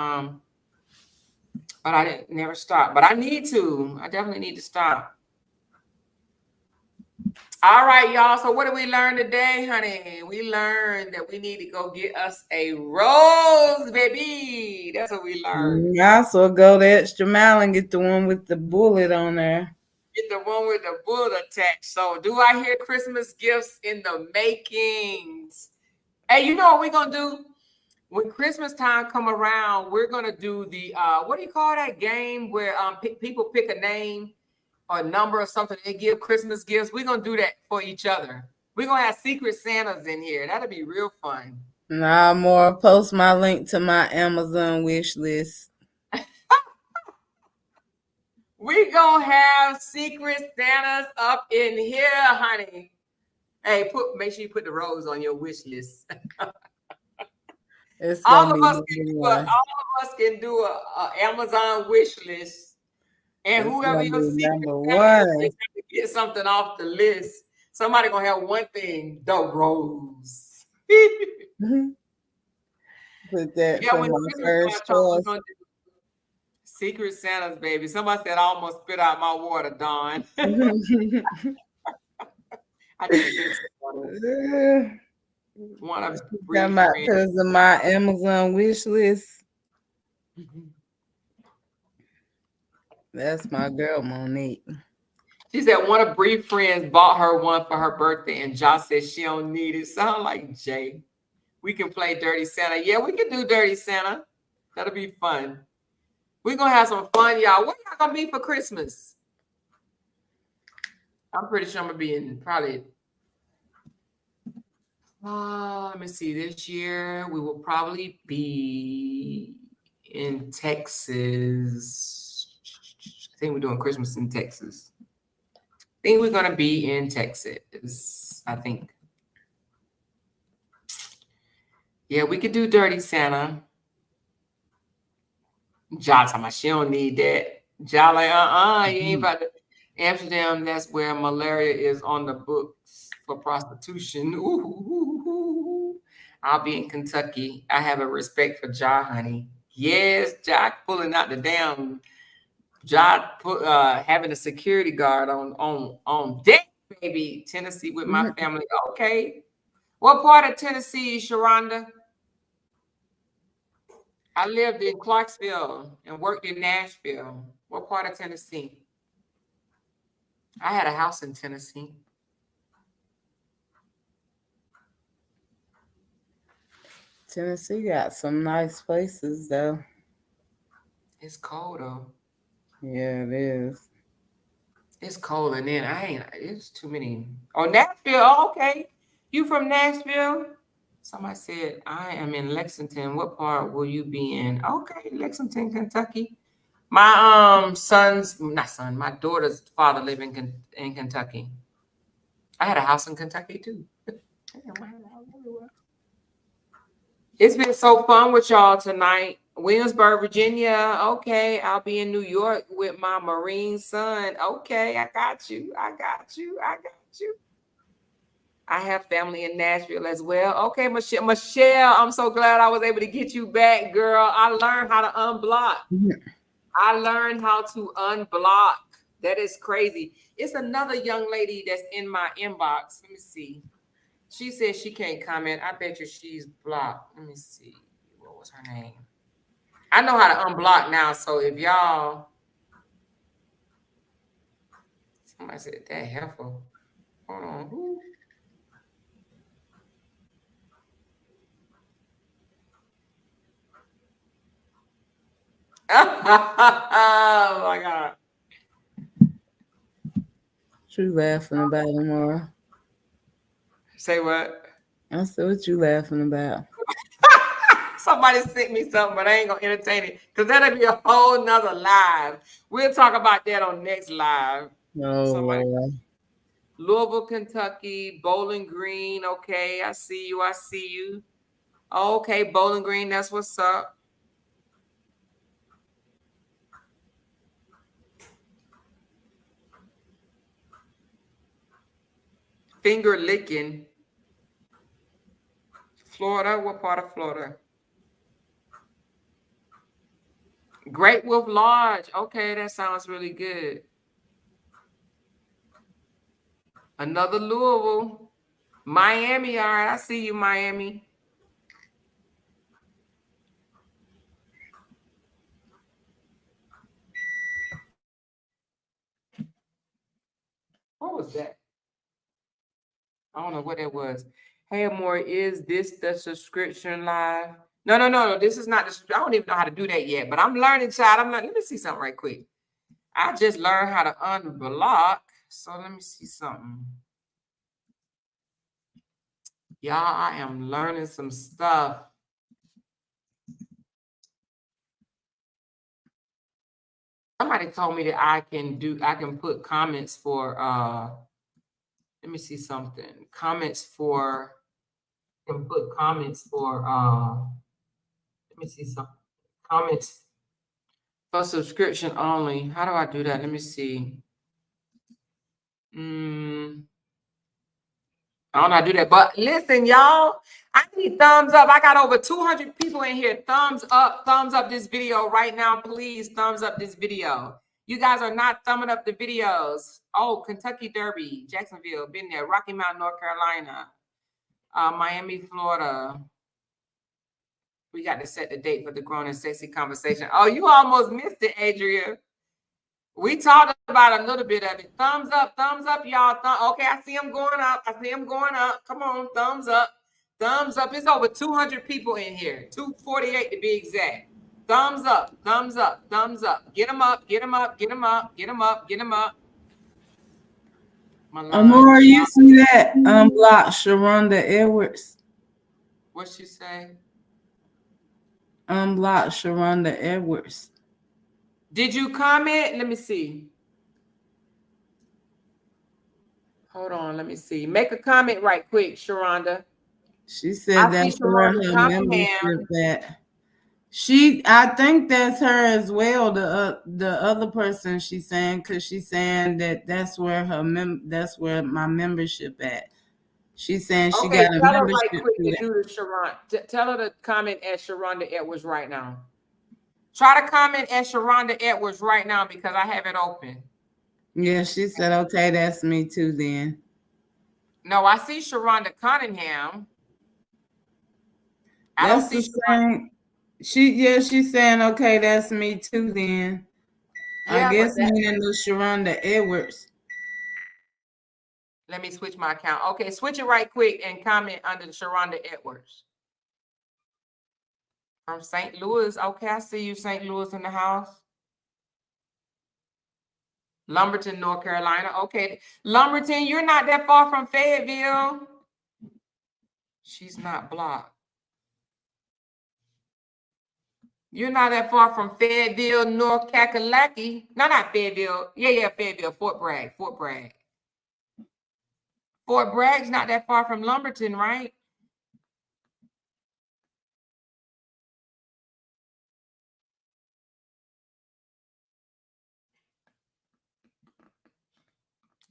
Speaker 1: but I didn't never stop. But I need to. I definitely need to stop. All right, y'all. So what did we learn today, honey? We learned that we need to go get us a rose, baby. That's what we learned.
Speaker 5: Also go the extra mile and get the one with the bullet on there.
Speaker 1: Get the one with the bullet attached. So do I hear Christmas gifts in the makings? Hey, you know what we're gonna do? When Christmas time come around, we're gonna do the what do you call that game where people pick a name or a number or something, they give Christmas gifts. We're gonna do that for each other. We're gonna have Secret Santas in here. That'll be real fun.
Speaker 5: Nah, more post my link to my Amazon wish list.
Speaker 1: We gonna have Secret Santas up in here, honey. Hey, make sure you put the rose on your wish list. All of us can do a Amazon wish list. And whoever your secret is, to get something off the list. Somebody gonna have one thing, the rose.
Speaker 5: Put that for my first choice.
Speaker 1: Secret Santas, baby. Somebody said I almost spit out my water, Dawn. I didn't think so. One of
Speaker 5: because of my Amazon wish list. That's my girl, Monique.
Speaker 1: She said one of Bree's friends bought her one for her birthday, and Josh said she don't need it. Sound like Jay. We can play Dirty Santa. Yeah, we can do Dirty Santa. That'll be fun. We're going to have some fun, y'all. What y'all going to be for Christmas? I'm pretty sure I'm going to be in probably, let me see. This year, we will probably be in Texas. I think we're doing Christmas in Texas. I think we're going to be in Texas, I think. Yeah, we could do Dirty Santa. Ja talking about she don't need that. Ja like, you ain't about to. Amsterdam, that's where malaria is on the books for prostitution. Ooh. I'll be in Kentucky. I have a respect for Ja, honey. Yes, Ja pulling out the damn. Ja having a security guard on deck, baby. Tennessee with my family. Okay. What part of Tennessee, Sharonda? I lived in Clarksville and worked in Nashville. What part of Tennessee? I had a house in Tennessee.
Speaker 5: Tennessee got some nice places, though.
Speaker 1: It's cold, though.
Speaker 5: Yeah, it is.
Speaker 1: It's cold, and then it's too many. Oh, Nashville. Oh, okay. You from Nashville? Somebody said, I am in Lexington. What part will you be in? Okay, Lexington, Kentucky. My my daughter's father lived in Kentucky. I had a house in Kentucky, too. It's been so fun with y'all tonight. Williamsburg, Virginia. Okay, I'll be in New York with my Marine son. Okay, I got you. I got you. I got you. I have family in Nashville as well. Okay, Michelle, I'm so glad I was able to get you back, girl. I learned how to unblock. I learned how to unblock. That is crazy. It's another young lady that's in my inbox. Let me see. She says she can't comment. I bet you she's blocked. Let me see. What was her name? I know how to unblock now. So if y'all, somebody said that helpful. Hold on. Who? Oh my God.
Speaker 5: What you laughing about, Amara?
Speaker 1: Say what?
Speaker 5: I said, what you laughing about?
Speaker 1: Somebody sent me something, but I ain't gonna entertain it because that'll be a whole nother live. We'll talk about that on next live.
Speaker 5: Oh,
Speaker 1: Lord. Louisville, Kentucky, Bowling Green. Okay, I see you. I see you. Okay, Bowling Green, that's what's up. Finger licking. Florida, what part of Florida? Great Wolf Lodge. Okay, that sounds really good. Another Louisville. Miami, all right. I see you, Miami. What was that? I don't know what that was. Hey, Amore, is this the subscription live? No. This is not the. I don't even know how to do that yet, but I'm learning, child. I'm like, let me see something right quick. I just learned how to unblock. So let me see something. Y'all, I am learning some stuff. Somebody told me that I can put comments for let me see something. Comments for let me see something. Comments for subscription only. How do I do that? Let me see. I don't know how to do that. But listen, y'all, I need thumbs up. I got over 200 people in here. Thumbs up this video right now. Please thumbs up this video. You guys are not thumbing up the videos. Oh, Kentucky Derby, Jacksonville, been there. Rocky Mount, North Carolina, Miami, Florida. We got to set the date for the Grown and Sexy Conversation. Oh, you almost missed it, Adria. We talked about a little bit of it. Thumbs up, y'all. Okay, I see them going up. Come on, thumbs up. Thumbs up. It's over 200 people in here. 248 to be exact. Thumbs up. Get them up.
Speaker 5: Amora, you see that? Unblock Sharonda Edwards.
Speaker 1: What'd she say?
Speaker 5: Unblock Sharonda Edwards.
Speaker 1: Did you comment? Let me see. Hold on, let me see. Make a comment right quick, Sharonda.
Speaker 5: She said that's where her membership at. I think that's her as well. The other person she's saying, because she's saying that's where that's where my membership at. She's saying she got a membership. Tell her right quick
Speaker 1: to do the Sharonda. Tell her to comment at Sharonda Edwards right now. Try to comment at Sharonda Edwards right now because I have it open.
Speaker 5: Yeah, she said, okay, that's me too then.
Speaker 1: No, I see Sharonda Cunningham.
Speaker 5: That's the same. She's saying, okay, that's me too then. Yeah, I guess meaning the Sharonda Edwards.
Speaker 1: Let me switch my account. Okay, switch it right quick and comment under the Sharonda Edwards. From St. Louis. Okay, I see you, St. Louis in the house. Lumberton, North Carolina. Okay, Lumberton, you're not that far from Fayetteville. She's not blocked. You're not that far from Fayetteville, North Kakalaki. No, not Fayetteville. Yeah, Fayetteville, Fort Bragg. Fort Bragg's not that far from Lumberton, right?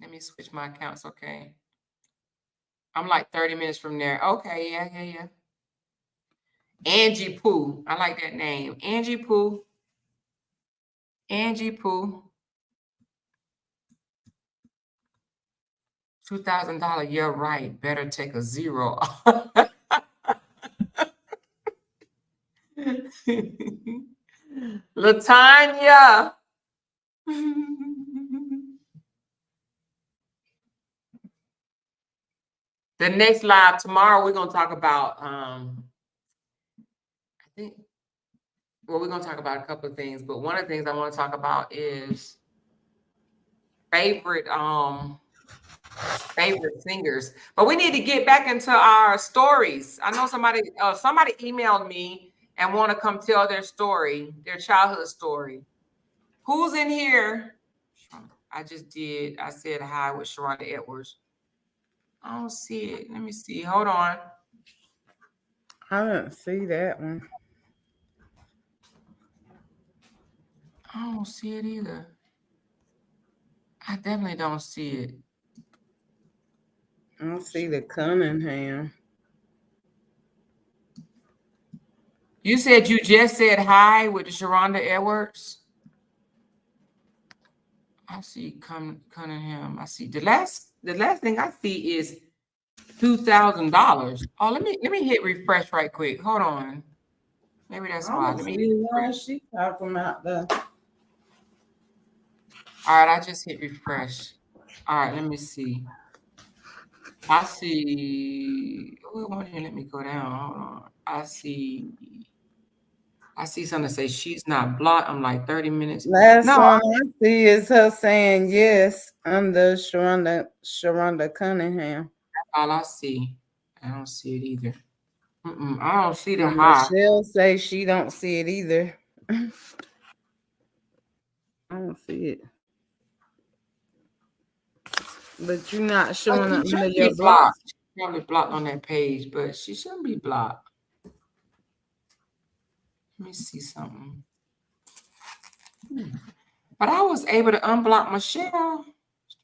Speaker 1: Let me switch my accounts, okay? I'm like 30 minutes from there. Okay, yeah. Angie Pooh. I like that name. Angie Pooh. Angie Pooh. $2,000. You're right. Better take a zero. Latanya. The next live tomorrow, we're gonna talk about we're gonna talk about a couple of things, but one of the things I want to talk about is favorite singers. But we need to get back into our stories. I know somebody emailed me and want to come tell their story, their childhood story. Who's in here? I said hi with Sharonda Edwards. I don't see it. Let me see. Hold on.
Speaker 5: I didn't see that one.
Speaker 1: I don't see it either. I definitely don't see it.
Speaker 5: I don't see the Cunningham.
Speaker 1: You said you just said hi with the Sharonda Edwards. I see Cunningham. I see the last thing I see is $2,000. Oh, let me hit refresh right quick. Hold on. Maybe that's why. Let me hit refresh.
Speaker 5: She talking about the.
Speaker 1: All right, I just hit refresh. All right, let me see. I see. Oh, why didn't let me go down? Hold on. I see something that says she's not blocked. I'm like 30 minutes.
Speaker 5: Last one I see is her saying yes under Sharonda Cunningham.
Speaker 1: That's all I see. I don't see it either. I don't see the high.
Speaker 5: Michelle say she don't see it either. I don't see it. But you're not showing up under your block.
Speaker 1: She's probably blocked on that page, but she shouldn't be blocked. Let me see something. But I was able to unblock Michelle.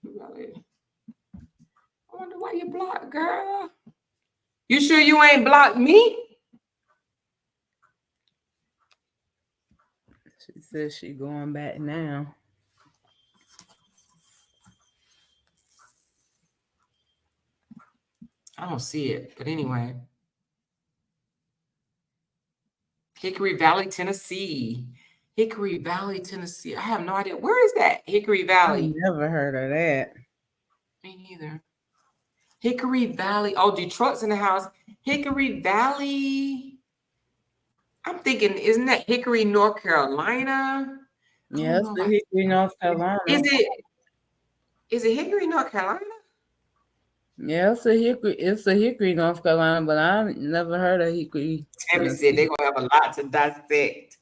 Speaker 1: I wonder why you blocked, girl. You sure you ain't blocked me?
Speaker 5: She says she going back now.
Speaker 1: I don't see it, but anyway. Hickory Valley, Tennessee. Hickory Valley, Tennessee. I have no idea. Where is that? Hickory Valley.
Speaker 5: I've never heard of that.
Speaker 1: Me neither. Hickory Valley. Oh, Detroit's in the house. Hickory Valley. I'm thinking, isn't that Hickory, North Carolina?
Speaker 5: Yeah, it's the Hickory, North Carolina.
Speaker 1: Is it Hickory, North Carolina?
Speaker 5: Yeah, it's a Hickory, North Carolina, but I've never heard of Hickory.
Speaker 1: Tammy said they're gonna have a lot to dissect.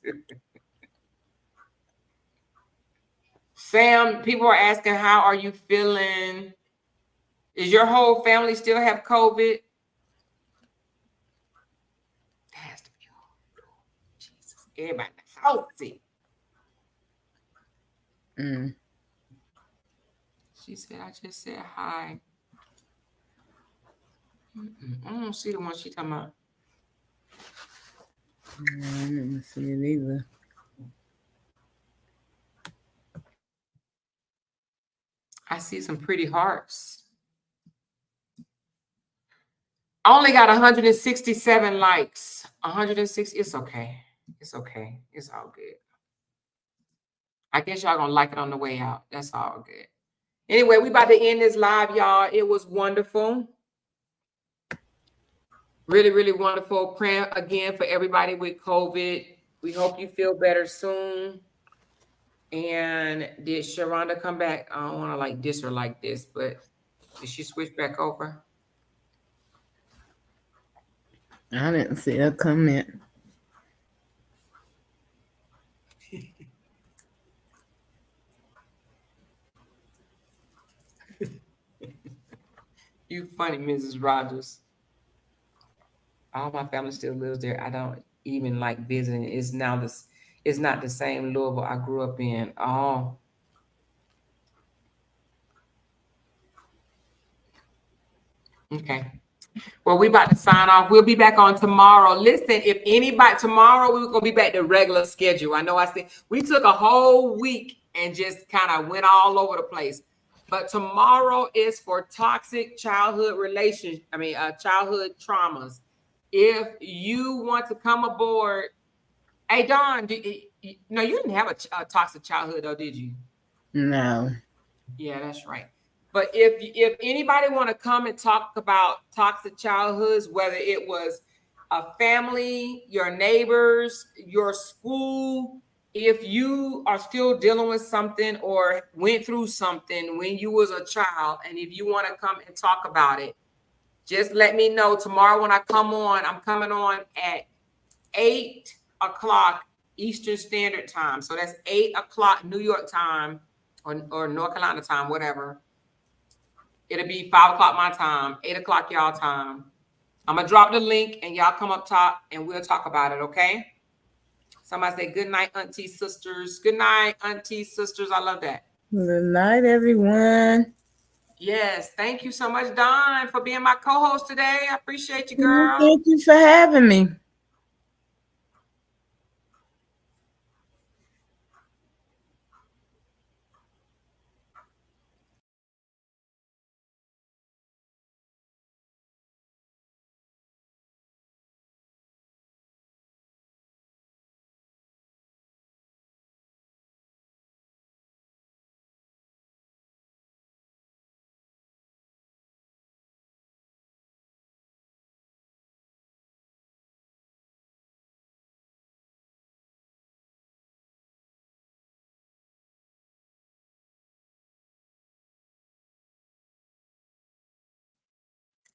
Speaker 1: Sam, people are asking, how are you feeling? Is your whole family still have COVID? It has to be. Jesus, everybody healthy. She said, I just said hi. I don't see the one she talking about.
Speaker 5: I didn't see it either.
Speaker 1: I see some pretty hearts. I only got 167 likes. 160. It's okay. It's okay. It's all good. I guess y'all gonna like it on the way out. That's all good. Anyway, we about to end this live, y'all. It was wonderful. Really, really wonderful. Praying again for everybody with COVID. We hope you feel better soon. And did Sharonda come back? I don't want to like diss her like this, but did she switch back over?
Speaker 5: I didn't see a comment.
Speaker 1: You funny, Mrs. Rogers. All my family still lives there. I don't even like visiting. It's not the same Louisville I grew up in. Oh. Okay. Well, we about to sign off. We'll be back on tomorrow. Listen, if anybody, tomorrow we're going to be back to regular schedule. I know I said we took a whole week and just kind of went all over the place. But tomorrow is for toxic childhood childhood traumas. If you want to come aboard, hey, Dawn, no, you didn't have a toxic childhood, though, did you?
Speaker 5: No.
Speaker 1: Yeah, that's right. But if anybody want to come and talk about toxic childhoods, whether it was a family, your neighbors, your school, if you are still dealing with something or went through something when you was a child, and if you want to come and talk about it, just let me know. Tomorrow when I come on, I'm coming on at 8 o'clock Eastern Standard Time. So that's 8 o'clock New York time or North Carolina time, whatever. It'll be 5 o'clock my time, 8 o'clock y'all time. I'm gonna drop the link and y'all come up top and we'll talk about it, okay? Somebody say good night, auntie sisters. Good night, auntie sisters. I love that.
Speaker 5: Good night, everyone.
Speaker 1: Yes, thank you so much, Dawn, for being my co-host today. I appreciate you, girl.
Speaker 5: Thank you for having me.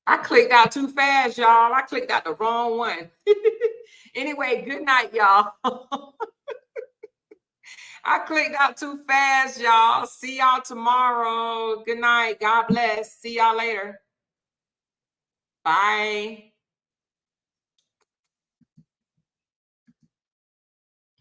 Speaker 1: I clicked out too fast, y'all. I clicked out the wrong one. Anyway, good night, y'all. I clicked out too fast, y'all. See y'all tomorrow. Good night. God bless. See y'all later. Bye.